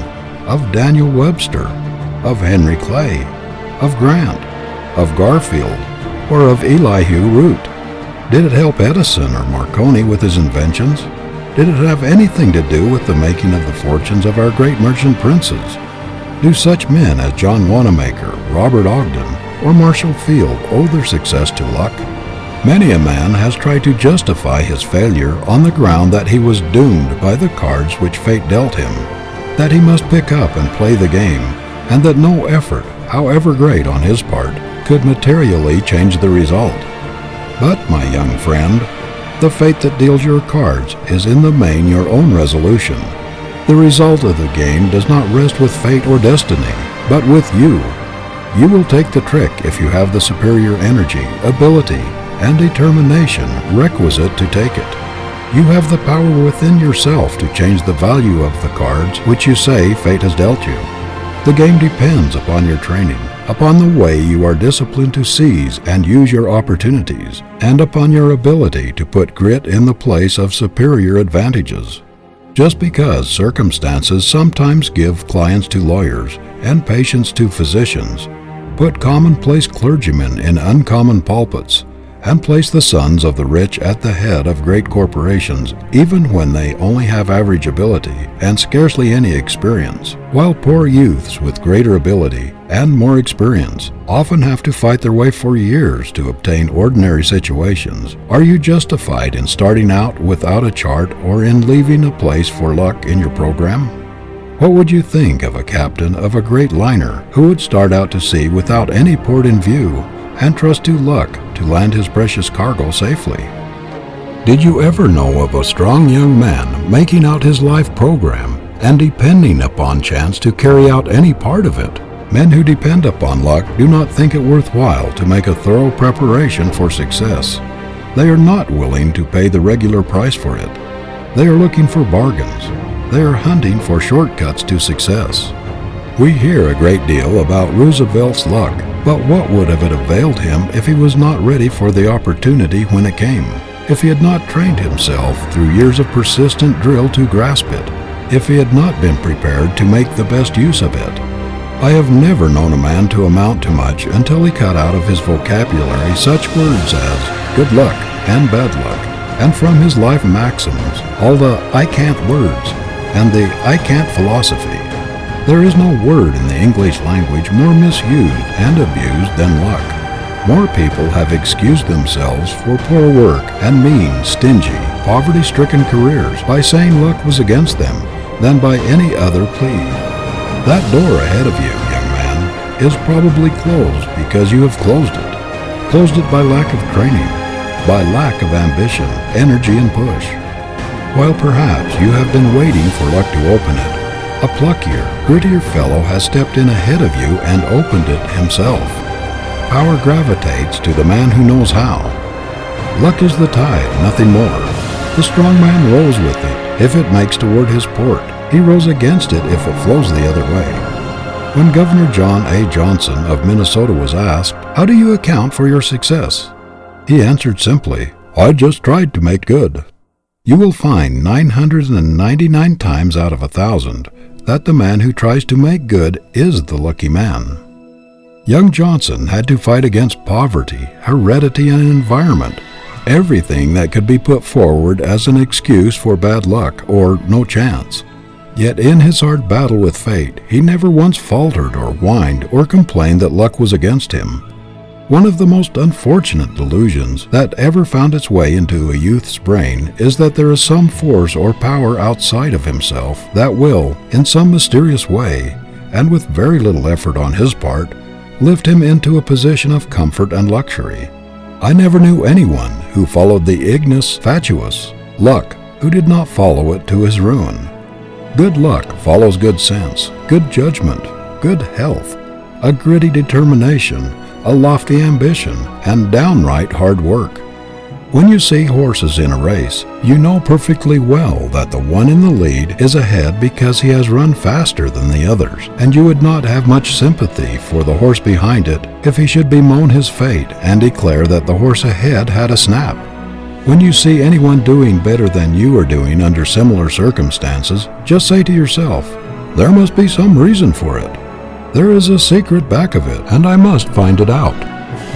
of Daniel Webster, of Henry Clay, of Grant, of Garfield, or of Elihu Root? Did it help Edison or Marconi with his inventions? Did it have anything to do with the making of the fortunes of our great merchant princes? Do such men as John Wanamaker, Robert Ogden, or Marshall Field owe their success to luck? Many a man has tried to justify his failure on the ground that he was doomed by the cards which fate dealt him, that he must pick up and play the game, and that no effort, however great on his part, could materially change the result. But, my young friend, the fate that deals your cards is in the main your own resolution. The result of the game does not rest with fate or destiny, but with you. You will take the trick if you have the superior energy, ability, and determination requisite to take it. You have the power within yourself to change the value of the cards which you say fate has dealt you. The game depends upon your training, upon the way you are disciplined to seize and use your opportunities, and upon your ability to put grit in the place of superior advantages. Just because circumstances sometimes give clients to lawyers and patients to physicians, put commonplace clergymen in uncommon pulpits, and place the sons of the rich at the head of great corporations, even when they only have average ability and scarcely any experience, while poor youths with greater ability and more experience often have to fight their way for years to obtain ordinary situations, are you justified in starting out without a chart or in leaving a place for luck in your program? What would you think of a captain of a great liner who would start out to sea without any port in view and trust to luck to land his precious cargo safely? Did you ever know of a strong young man making out his life program and depending upon chance to carry out any part of it? Men who depend upon luck do not think it worthwhile to make a thorough preparation for success. They are not willing to pay the regular price for it. They are looking for bargains. They are hunting for shortcuts to success. We hear a great deal about Roosevelt's luck, but what would have it availed him if he was not ready for the opportunity when it came? If he had not trained himself through years of persistent drill to grasp it? If he had not been prepared to make the best use of it? I have never known a man to amount to much until he cut out of his vocabulary such words as good luck and bad luck, and from his life maxims all the I can't words and the I can't philosophy. There is no word in the English language more misused and abused than luck. More people have excused themselves for poor work and mean, stingy, poverty-stricken careers by saying luck was against them than by any other plea. That door ahead of you, young man, is probably closed because you have closed it. Closed it by lack of training, by lack of ambition, energy, and push. While perhaps you have been waiting for luck to open it, a pluckier, grittier fellow has stepped in ahead of you and opened it himself. Power gravitates to the man who knows how. Luck is the tide, nothing more. The strong man rows with it if it makes toward his port. He rows against it if it flows the other way. When Governor John A. Johnson of Minnesota was asked, "How do you account for your success?" he answered simply, "I just tried to make good." You will find 999 times out of 1,000 that the man who tries to make good is the lucky man. Young Johnson had to fight against poverty, heredity, and environment, everything that could be put forward as an excuse for bad luck or no chance. Yet in his hard battle with fate, he never once faltered or whined or complained that luck was against him. One of the most unfortunate delusions that ever found its way into a youth's brain is that there is some force or power outside of himself that will, in some mysterious way, and with very little effort on his part, lift him into a position of comfort and luxury. I never knew anyone who followed the ignis fatuus, luck, who did not follow it to his ruin. Good luck follows good sense, good judgment, good health, a gritty determination, a lofty ambition, and downright hard work. When you see horses in a race, you know perfectly well that the one in the lead is ahead because he has run faster than the others, and you would not have much sympathy for the horse behind it if he should bemoan his fate and declare that the horse ahead had a snap. When you see anyone doing better than you are doing under similar circumstances, just say to yourself, "There must be some reason for it. There is a secret back of it, and I must find it out."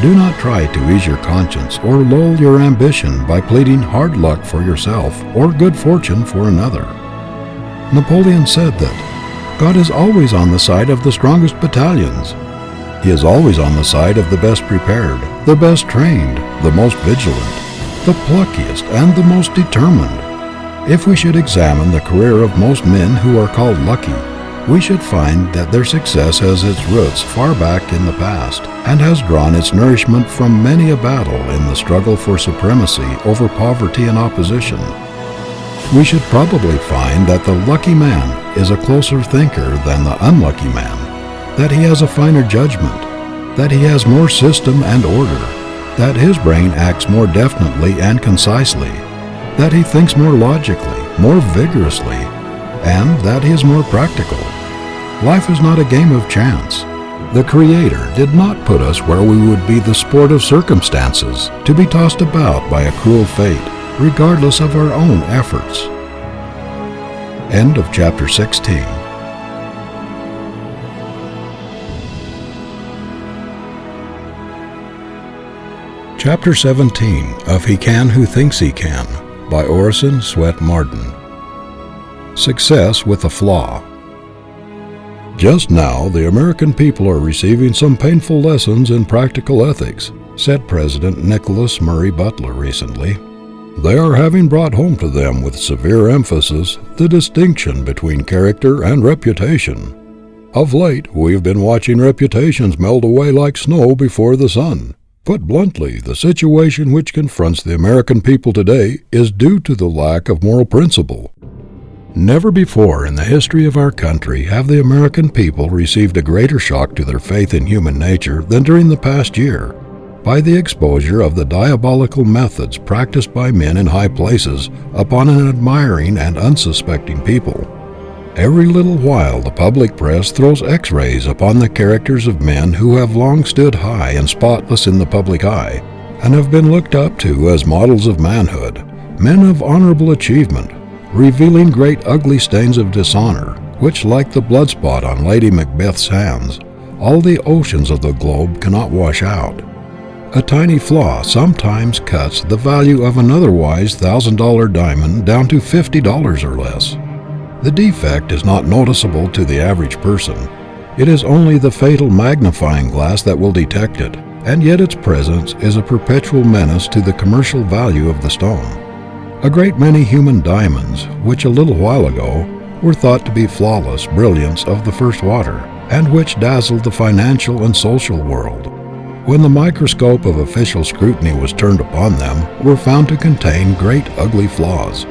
Do not try to ease your conscience or lull your ambition by pleading hard luck for yourself or good fortune for another. Napoleon said that God is always on the side of the strongest battalions. He is always on the side of the best prepared, the best trained, the most vigilant, the pluckiest, and the most determined. If we should examine the career of most men who are called lucky, we should find that their success has its roots far back in the past and has drawn its nourishment from many a battle in the struggle for supremacy over poverty and opposition. We should probably find that the lucky man is a closer thinker than the unlucky man, that he has a finer judgment, that he has more system and order, that his brain acts more definitely and concisely, that he thinks more logically, more vigorously, and that he is more practical. Life is not a game of chance. The Creator did not put us where we would be the sport of circumstances, to be tossed about by a cruel fate, regardless of our own efforts. End of chapter 16. Chapter 17 of He Can Who Thinks He Can by Orison Swett Marden. Success with a Flaw. Just now, the American people are receiving some painful lessons in practical ethics, said President Nicholas Murray Butler recently. They are having brought home to them with severe emphasis the distinction between character and reputation. Of late, we have been watching reputations melt away like snow before the sun. Put bluntly, the situation which confronts the American people today is due to the lack of moral principle. Never before in the history of our country have the American people received a greater shock to their faith in human nature than during the past year, by the exposure of the diabolical methods practiced by men in high places upon an admiring and unsuspecting people. Every little while the public press throws X-rays upon the characters of men who have long stood high and spotless in the public eye, and have been looked up to as models of manhood, men of honorable achievement, revealing great ugly stains of dishonor, which, like the blood spot on Lady Macbeth's hands, all the oceans of the globe cannot wash out. A tiny flaw sometimes cuts the value of an otherwise $1,000 diamond down to $50 or less. The defect is not noticeable to the average person. It is only the fatal magnifying glass that will detect it, and yet its presence is a perpetual menace to the commercial value of the stone. A great many human diamonds, which a little while ago were thought to be flawless brilliance of the first water, and which dazzled the financial and social world, when the microscope of official scrutiny was turned upon them, were found to contain great ugly flaws.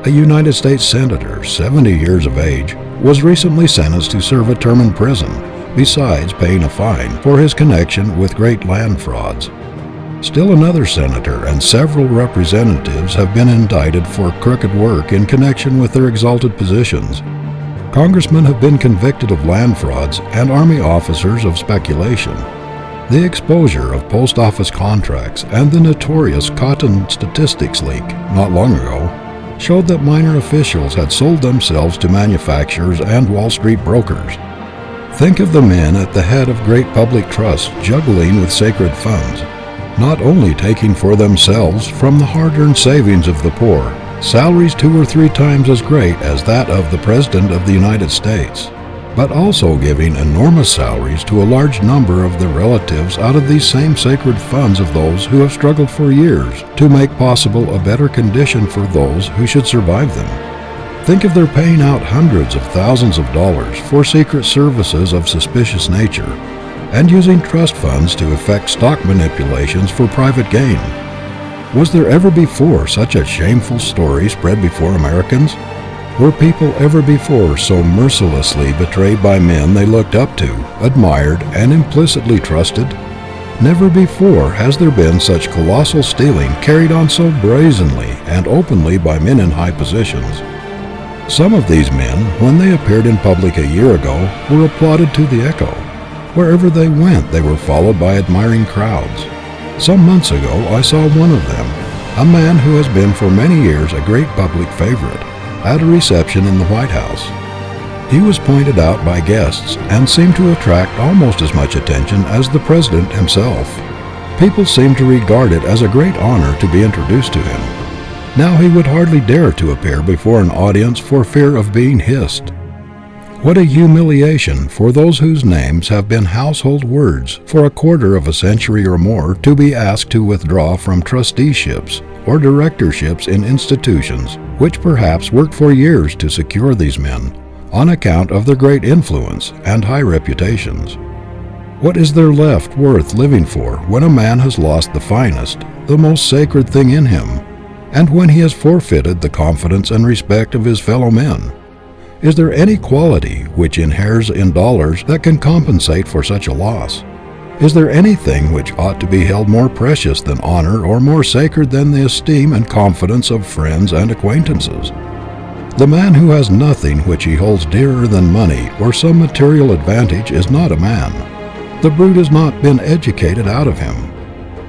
A United States Senator, 70 years of age, was recently sentenced to serve a term in prison, besides paying a fine for his connection with great land frauds. Still another senator and several representatives have been indicted for crooked work in connection with their exalted positions. Congressmen have been convicted of land frauds and army officers of speculation. The exposure of post office contracts and the notorious cotton statistics leak not long ago showed that minor officials had sold themselves to manufacturers and Wall Street brokers. Think of the men at the head of great public trusts juggling with sacred funds, not only taking for themselves from the hard-earned savings of the poor salaries 2 or 3 times as great as that of the President of the United States, but also giving enormous salaries to a large number of their relatives out of these same sacred funds of those who have struggled for years to make possible a better condition for those who should survive them. Think of their paying out hundreds of thousands of dollars for secret services of suspicious nature, and using trust funds to effect stock manipulations for private gain. Was there ever before such a shameful story spread before Americans? Were people ever before so mercilessly betrayed by men they looked up to, admired, and implicitly trusted? Never before has there been such colossal stealing carried on so brazenly and openly by men in high positions. Some of these men, when they appeared in public a year ago, were applauded to the echo. Wherever they went, they were followed by admiring crowds. Some months ago, I saw one of them, a man who has been for many years a great public favorite, at a reception in the White House. He was pointed out by guests and seemed to attract almost as much attention as the president himself. People seemed to regard it as a great honor to be introduced to him. Now he would hardly dare to appear before an audience for fear of being hissed. What a humiliation for those whose names have been household words for a quarter of a century or more to be asked to withdraw from trusteeships or directorships in institutions which perhaps worked for years to secure these men on account of their great influence and high reputations. What is there left worth living for when a man has lost the finest, the most sacred thing in him, and when he has forfeited the confidence and respect of his fellow men? Is there any quality which inheres in dollars that can compensate for such a loss? Is there anything which ought to be held more precious than honor or more sacred than the esteem and confidence of friends and acquaintances? The man who has nothing which he holds dearer than money or some material advantage is not a man. The brute has not been educated out of him.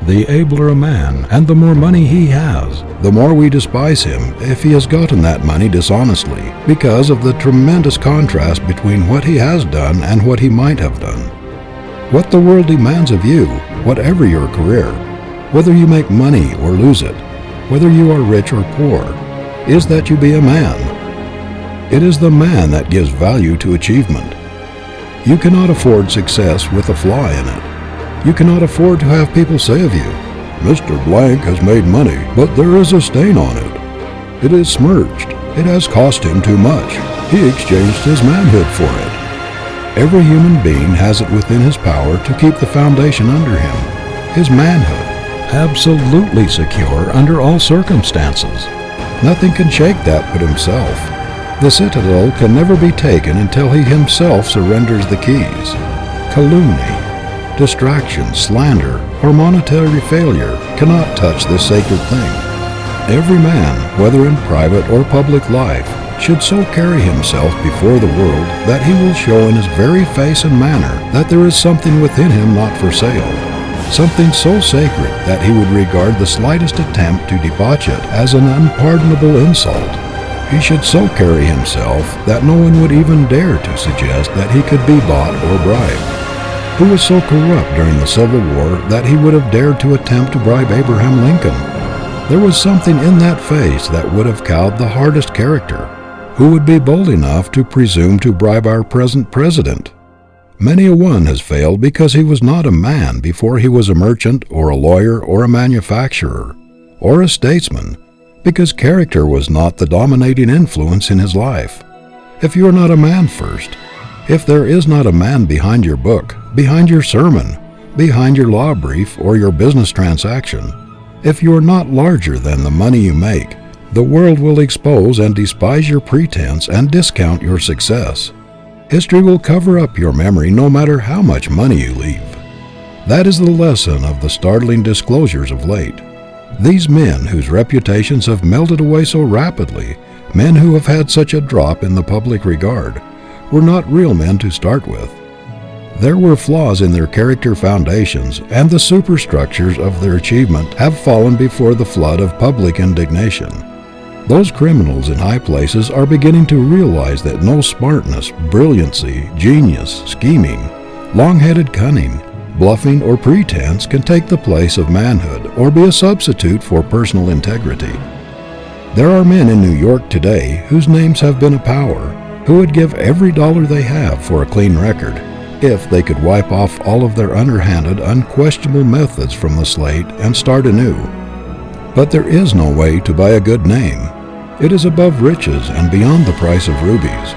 The abler a man and the more money he has, the more we despise him if he has gotten that money dishonestly because of the tremendous contrast between what he has done and what he might have done. What the world demands of you, whatever your career, whether you make money or lose it, whether you are rich or poor, is that you be a man. It is the man that gives value to achievement. You cannot afford success with a flaw in it. You cannot afford to have people say of you, "Mr. Blank has made money, but there is a stain on it. It is smirched. It has cost him too much. He exchanged his manhood for it." Every human being has it within his power to keep the foundation under him, his manhood, absolutely secure under all circumstances. Nothing can shake that but himself. The citadel can never be taken until he himself surrenders the keys. Calumny, distraction, slander, or monetary failure cannot touch this sacred thing. Every man, whether in private or public life, should so carry himself before the world that he will show in his very face and manner that there is something within him not for sale, something so sacred that he would regard the slightest attempt to debauch it as an unpardonable insult. He should so carry himself that no one would even dare to suggest that he could be bought or bribed. Who was so corrupt during the Civil War that he would have dared to attempt to bribe Abraham Lincoln? There was something in that face that would have cowed the hardest character. Who would be bold enough to presume to bribe our present president? Many a one has failed because he was not a man before he was a merchant or a lawyer or a manufacturer or a statesman, because character was not the dominating influence in his life. If you are not a man first, if there is not a man behind your book, behind your sermon, behind your law brief or your business transaction, if you are not larger than the money you make, the world will expose and despise your pretense and discount your success. History will cover up your memory no matter how much money you leave. That is the lesson of the startling disclosures of late. These men whose reputations have melted away so rapidly, men who have had such a drop in the public regard, were not real men to start with. There were flaws in their character foundations, and the superstructures of their achievement have fallen before the flood of public indignation. Those criminals in high places are beginning to realize that no smartness, brilliancy, genius, scheming, long-headed cunning, bluffing, or pretense can take the place of manhood or be a substitute for personal integrity. There are men in New York today whose names have been a power, who would give every dollar they have for a clean record if they could wipe off all of their underhanded, unquestionable methods from the slate and start anew. But there is no way to buy a good name. It is above riches and beyond the price of rubies.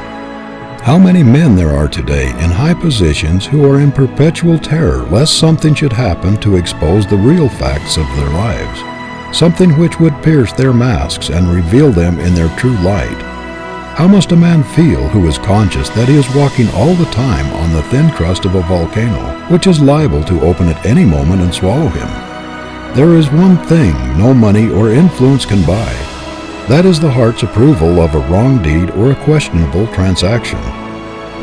How many men there are today in high positions who are in perpetual terror lest something should happen to expose the real facts of their lives, something which would pierce their masks and reveal them in their true light. How must a man feel who is conscious that he is walking all the time on the thin crust of a volcano, which is liable to open at any moment and swallow him? There is one thing no money or influence can buy. That is the heart's approval of a wrong deed or a questionable transaction.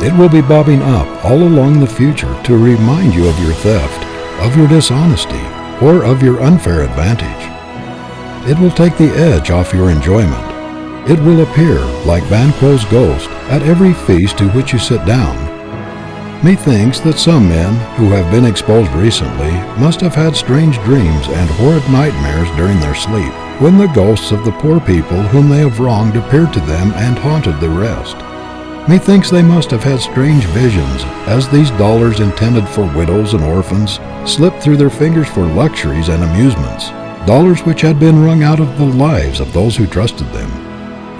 It will be bobbing up all along the future to remind you of your theft, of your dishonesty, or of your unfair advantage. It will take the edge off your enjoyment. It will appear like Banquo's ghost at every feast to which you sit down. Methinks that some men who have been exposed recently must have had strange dreams and horrid nightmares during their sleep, when the ghosts of the poor people whom they have wronged appeared to them and haunted the rest. Methinks they must have had strange visions as these dollars intended for widows and orphans slipped through their fingers for luxuries and amusements, dollars which had been wrung out of the lives of those who trusted them.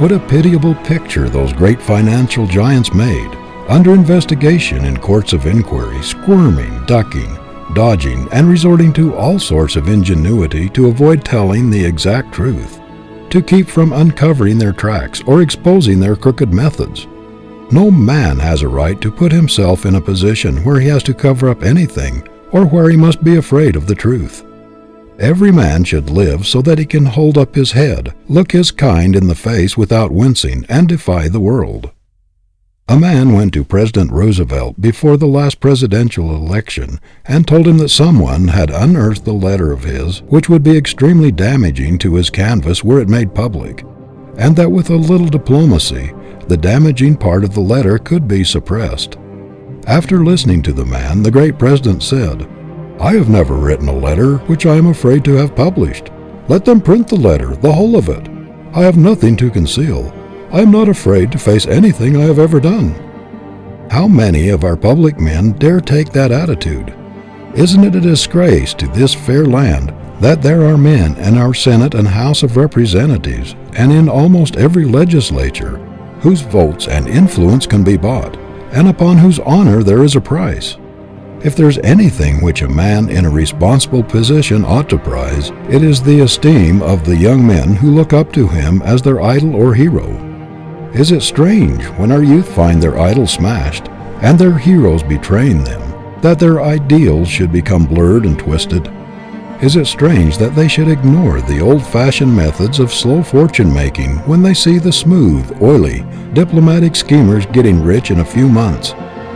What a pitiable picture those great financial giants made, under investigation in courts of inquiry, squirming, ducking, dodging, and resorting to all sorts of ingenuity to avoid telling the exact truth, to keep from uncovering their tracks or exposing their crooked methods. No man has a right to put himself in a position where he has to cover up anything or where he must be afraid of the truth. Every man should live so that he can hold up his head, look his kind in the face without wincing, and defy the world. A man went to President Roosevelt before the last presidential election and told him that someone had unearthed a letter of his which would be extremely damaging to his canvass were it made public, and that with a little diplomacy, the damaging part of the letter could be suppressed. After listening to the man, the great president said, "I have never written a letter which I am afraid to have published. Let them print the letter, the whole of it. I have nothing to conceal. I am not afraid to face anything I have ever done." How many of our public men dare take that attitude? Isn't it a disgrace to this fair land that there are men in our Senate and House of Representatives and in almost every legislature whose votes and influence can be bought, and upon whose honor there is a price? If there's anything which a man in a responsible position ought to prize, it is the esteem of the young men who look up to him as their idol or hero. Is it strange when our youth find their idols smashed and their heroes betraying them, that their ideals should become blurred and twisted? Is it strange that they should ignore the old-fashioned methods of slow fortune-making when they see the smooth, oily, diplomatic schemers getting rich in a few months,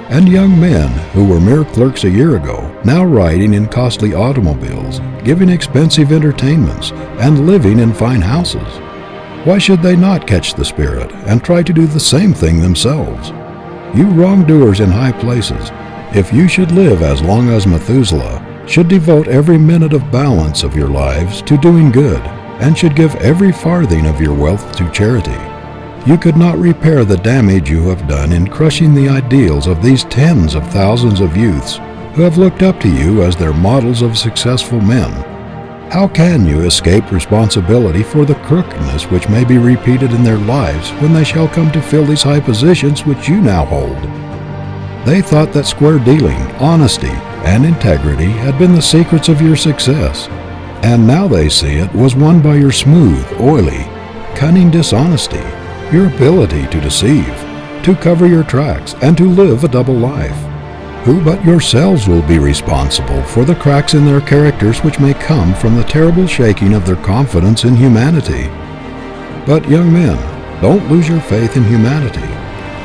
and young men who were mere clerks a year ago now riding in costly automobiles, giving expensive entertainments, and living in fine houses? Why should they not catch the spirit and try to do the same thing themselves? You wrongdoers in high places, if you should live as long as Methuselah, should devote every minute of balance of your lives to doing good, and should give every farthing of your wealth to charity, you could not repair the damage you have done in crushing the ideals of these tens of thousands of youths who have looked up to you as their models of successful men. How can you escape responsibility for the crookedness which may be repeated in their lives when they shall come to fill these high positions which you now hold? They thought that square dealing, honesty, and integrity had been the secrets of your success, and now they see it was won by your smooth, oily, cunning dishonesty, your ability to deceive, to cover your tracks, and to live a double life. Who but yourselves will be responsible for the cracks in their characters which may come from the terrible shaking of their confidence in humanity? But young men, don't lose your faith in humanity.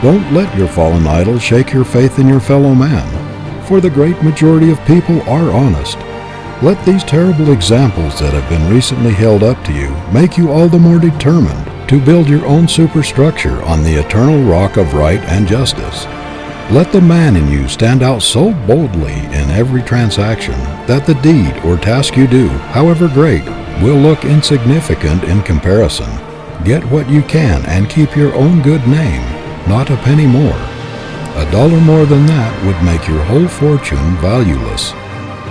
Don't let your fallen idols shake your faith in your fellow man, for the great majority of people are honest. Let these terrible examples that have been recently held up to you make you all the more determined to build your own superstructure on the eternal rock of right and justice. Let the man in you stand out so boldly in every transaction that the deed or task you do, however great, will look insignificant in comparison. Get what you can and keep your own good name, not a penny more. $1 more than that would make your whole fortune valueless.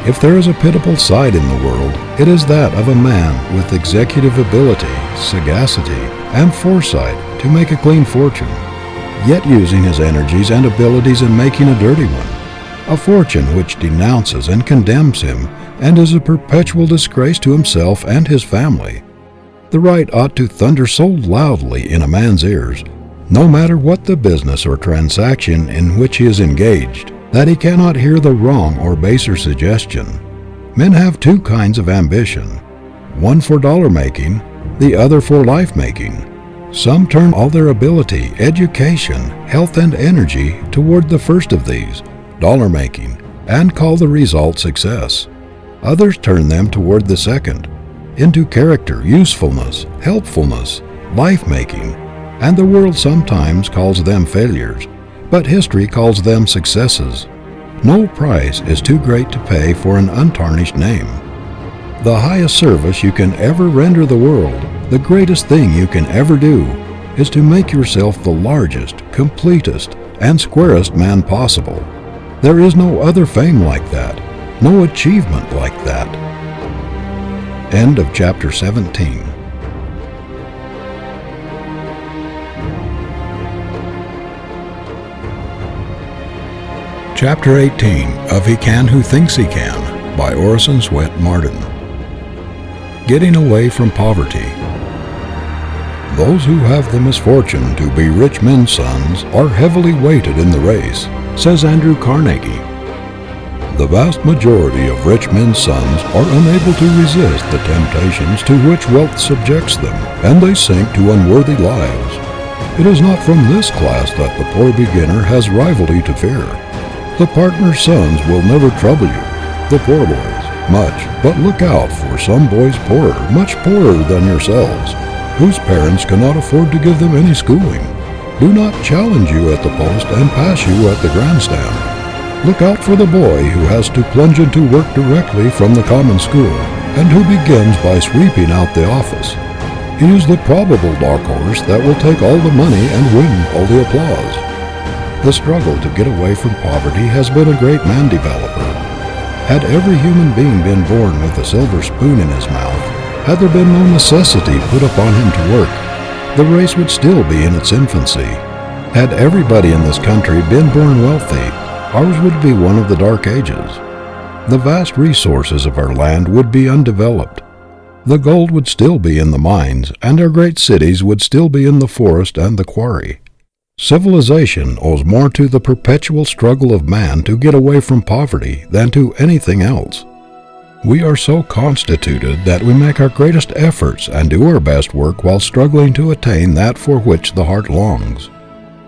If there is a pitiable sight in the world, it is that of a man with executive ability, sagacity, and foresight to make a clean fortune, yet using his energies and abilities in making a dirty one, a fortune which denounces and condemns him and is a perpetual disgrace to himself and his family. The right ought to thunder so loudly in a man's ears, no matter what the business or transaction in which he is engaged, that he cannot hear the wrong or baser suggestion. Men have two kinds of ambition, one for dollar making, the other for life making. Some turn all their ability, education, health, and energy toward the first of these, dollar making, and call the result success. Others turn them toward the second, into character, usefulness, helpfulness, life making, and the world sometimes calls them failures, but history calls them successes. No price is too great to pay for an untarnished name. The highest service you can ever render the world, the greatest thing you can ever do, is to make yourself the largest, completest, and squarest man possible. There is no other fame like that, no achievement like that. End of chapter 17. Chapter 18 of He Can Who Thinks He Can by Orison Swett Marden. Getting away from poverty. Those who have the misfortune to be rich men's sons are heavily weighted in the race, says Andrew Carnegie. The vast majority of rich men's sons are unable to resist the temptations to which wealth subjects them, and they sink to unworthy lives. It is not from this class that the poor beginner has rivalry to fear. The partner's sons will never trouble you, the poor boys, much, but look out for some boys poorer, much poorer than yourselves, whose parents cannot afford to give them any schooling. Do not challenge you at the post and pass you at the grandstand. Look out for the boy who has to plunge into work directly from the common school, and who begins by sweeping out the office. He is the probable dark horse that will take all the money and win all the applause. The struggle to get away from poverty has been a great man developer. Had every human being been born with a silver spoon in his mouth, had there been no necessity put upon him to work, the race would still be in its infancy. Had everybody in this country been born wealthy, ours would be one of the dark ages. The vast resources of our land would be undeveloped. The gold would still be in the mines, and our great cities would still be in the forest and the quarry. Civilization owes more to the perpetual struggle of man to get away from poverty than to anything else. We are so constituted that we make our greatest efforts and do our best work while struggling to attain that for which the heart longs.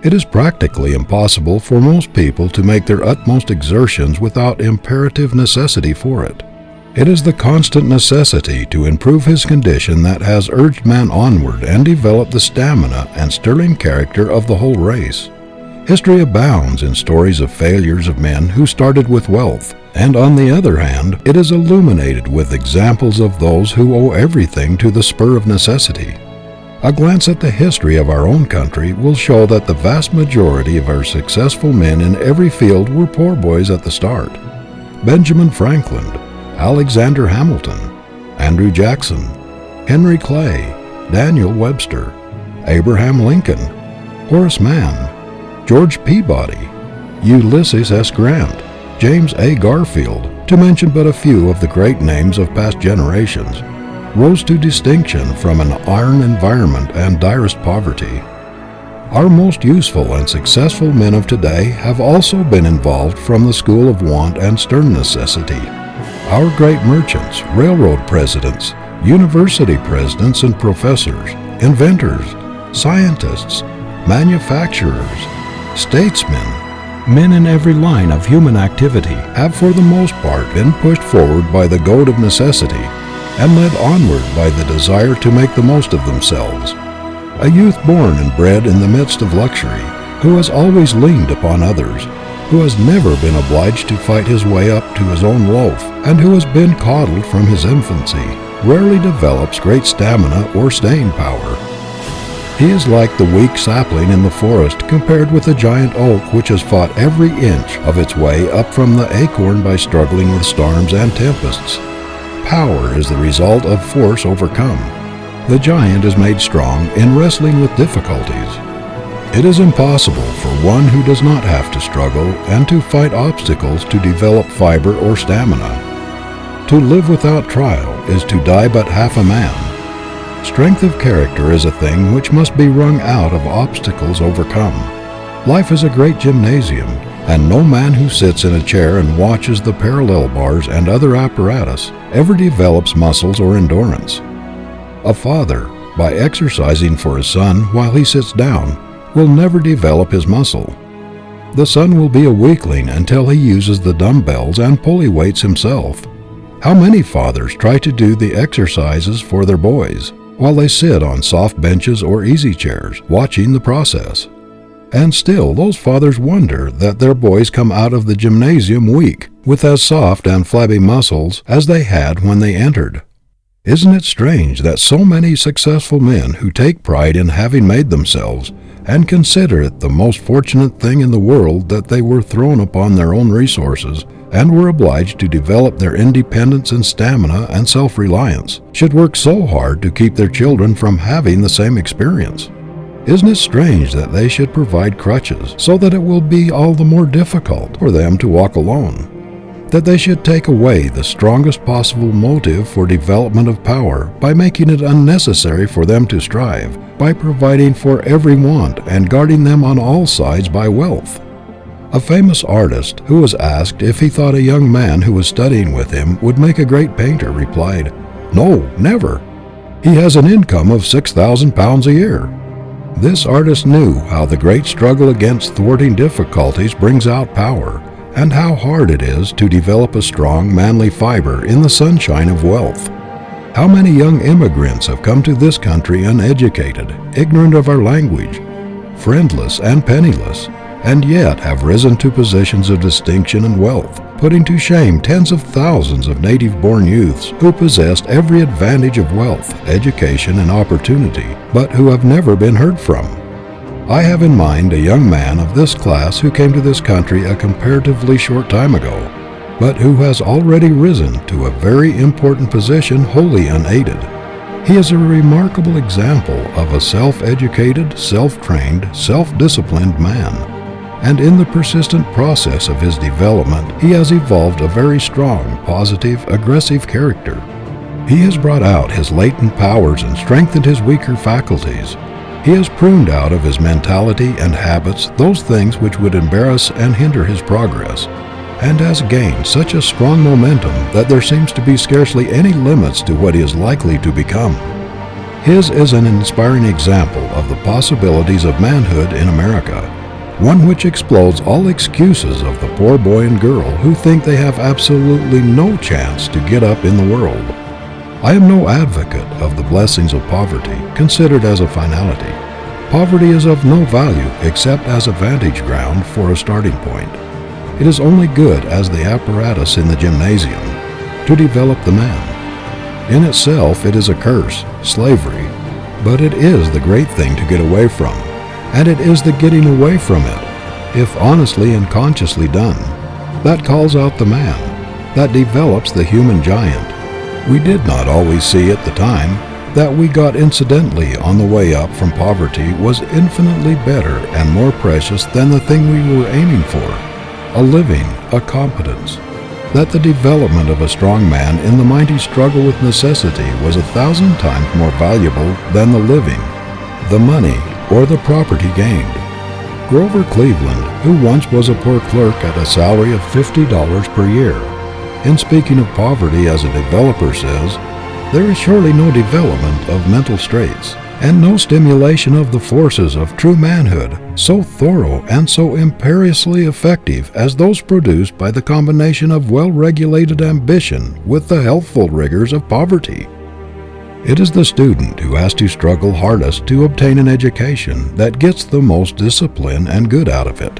It is practically impossible for most people to make their utmost exertions without imperative necessity for it. It is the constant necessity to improve his condition that has urged man onward and developed the stamina and sterling character of the whole race. History abounds in stories of failures of men who started with wealth, and on the other hand, it is illuminated with examples of those who owe everything to the spur of necessity. A glance at the history of our own country will show that the vast majority of our successful men in every field were poor boys at the start. Benjamin Franklin, Alexander Hamilton, Andrew Jackson, Henry Clay, Daniel Webster, Abraham Lincoln, Horace Mann, George Peabody, Ulysses S. Grant, James A. Garfield, to mention but a few of the great names of past generations, rose to distinction from an iron environment and direst poverty. Our most useful and successful men of today have also been involved from the school of want and stern necessity. Our great merchants, railroad presidents, university presidents and professors, inventors, scientists, manufacturers, statesmen, men in every line of human activity have for the most part been pushed forward by the goad of necessity and led onward by the desire to make the most of themselves. a youth born and bred in the midst of luxury, who has always leaned upon others, who has never been obliged to fight his way up to his own loaf, and who has been coddled from his infancy, rarely develops great stamina or staying power. He is like the weak sapling in the forest compared with the giant oak which has fought every inch of its way up from the acorn by struggling with storms and tempests. Power is the result of force overcome. The giant is made strong in wrestling with difficulties. It is impossible for one who does not have to struggle and to fight obstacles to develop fiber or stamina. To live without trial is to die but half a man. Strength of character is a thing which must be wrung out of obstacles overcome. Life is a great gymnasium, and no man who sits in a chair and watches the parallel bars and other apparatus ever develops muscles or endurance. A father, by exercising for his son while he sits down, will never develop his muscle. The son will be a weakling until he uses the dumbbells and pulley weights himself. How many fathers try to do the exercises for their boys, while they sit on soft benches or easy chairs, watching the process? And still those fathers wonder that their boys come out of the gymnasium weak, with as soft and flabby muscles as they had when they entered. Isn't it strange that so many successful men who take pride in having made themselves, and consider it the most fortunate thing in the world that they were thrown upon their own resources and were obliged to develop their independence and stamina and self-reliance, should work so hard to keep their children from having the same experience? Isn't it strange that they should provide crutches so that it will be all the more difficult for them to walk alone? That they should take away the strongest possible motive for development of power by making it unnecessary for them to strive, by providing for every want and guarding them on all sides by wealth? A famous artist who was asked if he thought a young man who was studying with him would make a great painter replied, "No, never. He has an income of £6,000 a year." This artist knew how the great struggle against thwarting difficulties brings out power, and how hard it is to develop a strong, manly fiber in the sunshine of wealth. How many young immigrants have come to this country uneducated, ignorant of our language, friendless and penniless, and yet have risen to positions of distinction and wealth, putting to shame tens of thousands of native-born youths who possessed every advantage of wealth, education, and opportunity, but who have never been heard from. I have in mind a young man of this class who came to this country a comparatively short time ago, but who has already risen to a very important position wholly unaided. He is a remarkable example of a self-educated, self-trained, self-disciplined man, and in the persistent process of his development he has evolved a very strong, positive, aggressive character. He has brought out his latent powers and strengthened his weaker faculties. He has pruned out of his mentality and habits those things which would embarrass and hinder his progress, and has gained such a strong momentum that there seems to be scarcely any limits to what he is likely to become. His is an inspiring example of the possibilities of manhood in America, one which explodes all excuses of the poor boy and girl who think they have absolutely no chance to get up in the world. I am no advocate of the blessings of poverty, considered as a finality. Poverty is of no value except as a vantage ground for a starting point. It is only good as the apparatus in the gymnasium to develop the man. In itself it is a curse, slavery, but it is the great thing to get away from, and it is the getting away from it, if honestly and consciously done, that calls out the man, that develops the human giant. We did not always see at the time that we got incidentally on the way up from poverty was infinitely better and more precious than the thing we were aiming for, a living, a competence, that the development of a strong man in the mighty struggle with necessity was 1,000 times more valuable than the living, the money, or the property gained. Grover Cleveland, who once was a poor clerk at a salary of $50 per year, in speaking of poverty as a developer says, "There is surely no development of mental straits, and no stimulation of the forces of true manhood so thorough and so imperiously effective as those produced by the combination of well-regulated ambition with the healthful rigors of poverty." It is the student who has to struggle hardest to obtain an education that gets the most discipline and good out of it.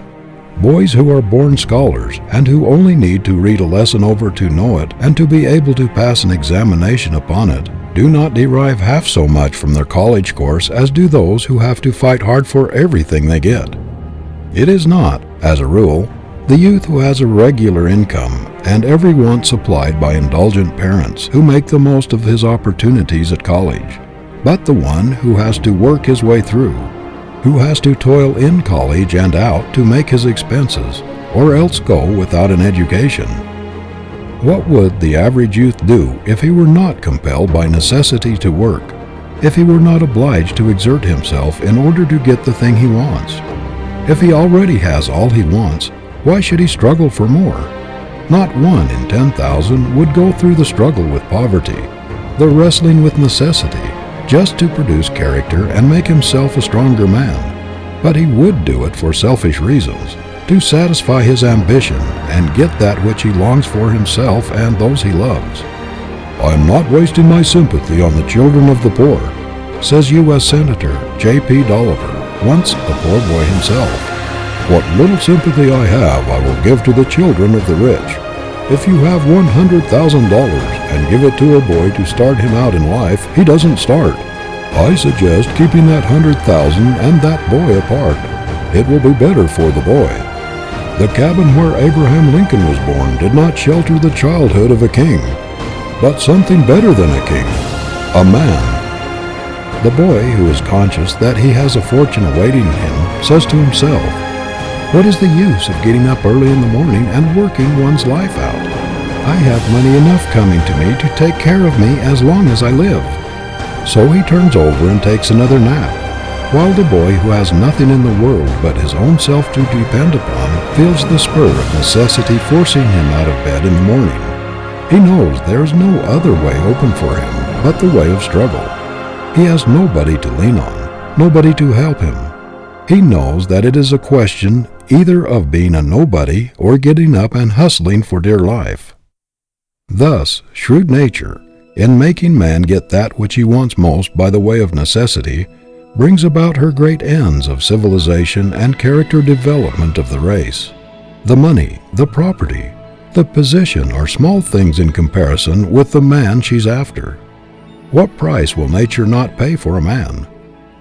Boys who are born scholars and who only need to read a lesson over to know it and to be able to pass an examination upon it do not derive half so much from their college course as do those who have to fight hard for everything they get. It is not, as a rule, the youth who has a regular income and every want supplied by indulgent parents who make the most of his opportunities at college, but the one who has to work his way through, who has to toil in college and out to make his expenses, or else go without an education. What would the average youth do if he were not compelled by necessity to work, if he were not obliged to exert himself in order to get the thing he wants? If he already has all he wants, why should he struggle for more? Not 1 in 10,000 would go through the struggle with poverty, the wrestling with necessity, just to produce character and make himself a stronger man. But he would do it for selfish reasons, to satisfy his ambition and get that which he longs for himself and those he loves. "I am not wasting my sympathy on the children of the poor," says U.S. Senator J.P. Dolliver, once a poor boy himself. "What little sympathy I have I will give to the children of the rich. If you have $100,000 and give it to a boy to start him out in life, he doesn't start. I suggest keeping that 100,000 and that boy apart. It will be better for the boy. The cabin where Abraham Lincoln was born did not shelter the childhood of a king, but something better than a king, a man." The boy who is conscious that he has a fortune awaiting him says to himself, "What is the use of getting up early in the morning and working one's life out? I have money enough coming to me to take care of me as long as I live." So he turns over and takes another nap, while the boy who has nothing in the world but his own self to depend upon feels the spur of necessity forcing him out of bed in the morning. He knows there is no other way open for him but the way of struggle. He has nobody to lean on, nobody to help him. He knows that it is a question either of being a nobody or getting up and hustling for dear life. Thus, shrewd nature, in making man get that which he wants most by the way of necessity, brings about her great ends of civilization and character development of the race. The money, the property, the position are small things in comparison with the man she's after. What price will nature not pay for a man?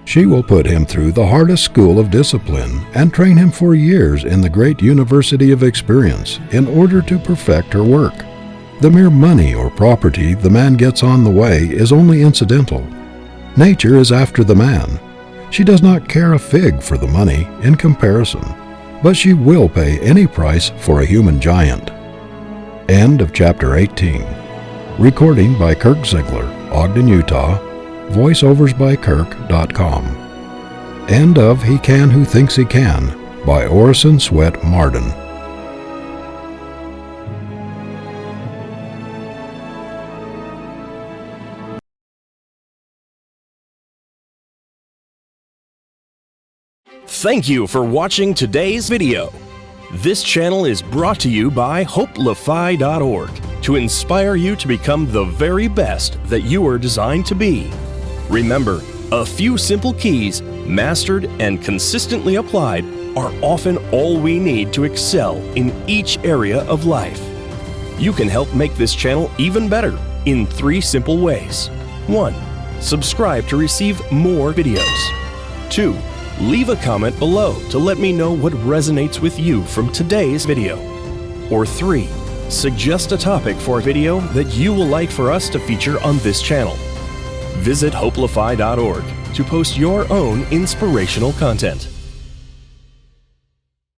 She will put him through the hardest school of discipline and train him for years in the great university of experience in order to perfect her work. The mere money or property the man gets on the way is only incidental. Nature is after the man. She does not care a fig for the money in comparison, but she will pay any price for a human giant. End of chapter 18. Recording by Kirk Ziegler, Ogden, Utah. Voiceovers by Kirk.com. End of He Can Who Thinks He Can by Orison Swett Marden. Thank you for watching today's video. This channel is brought to you by hopelify.org to inspire you to become the very best that you are designed to be. Remember, a few simple keys, mastered and consistently applied, are often all we need to excel in each area of life. You can help make this channel even better in 3 simple ways. 1. Subscribe to receive more videos. 2. Leave a comment below to let me know what resonates with you from today's video. Or 3. Suggest a topic for a video that you will like for us to feature on this channel. Visit hopelify.org to post your own inspirational content.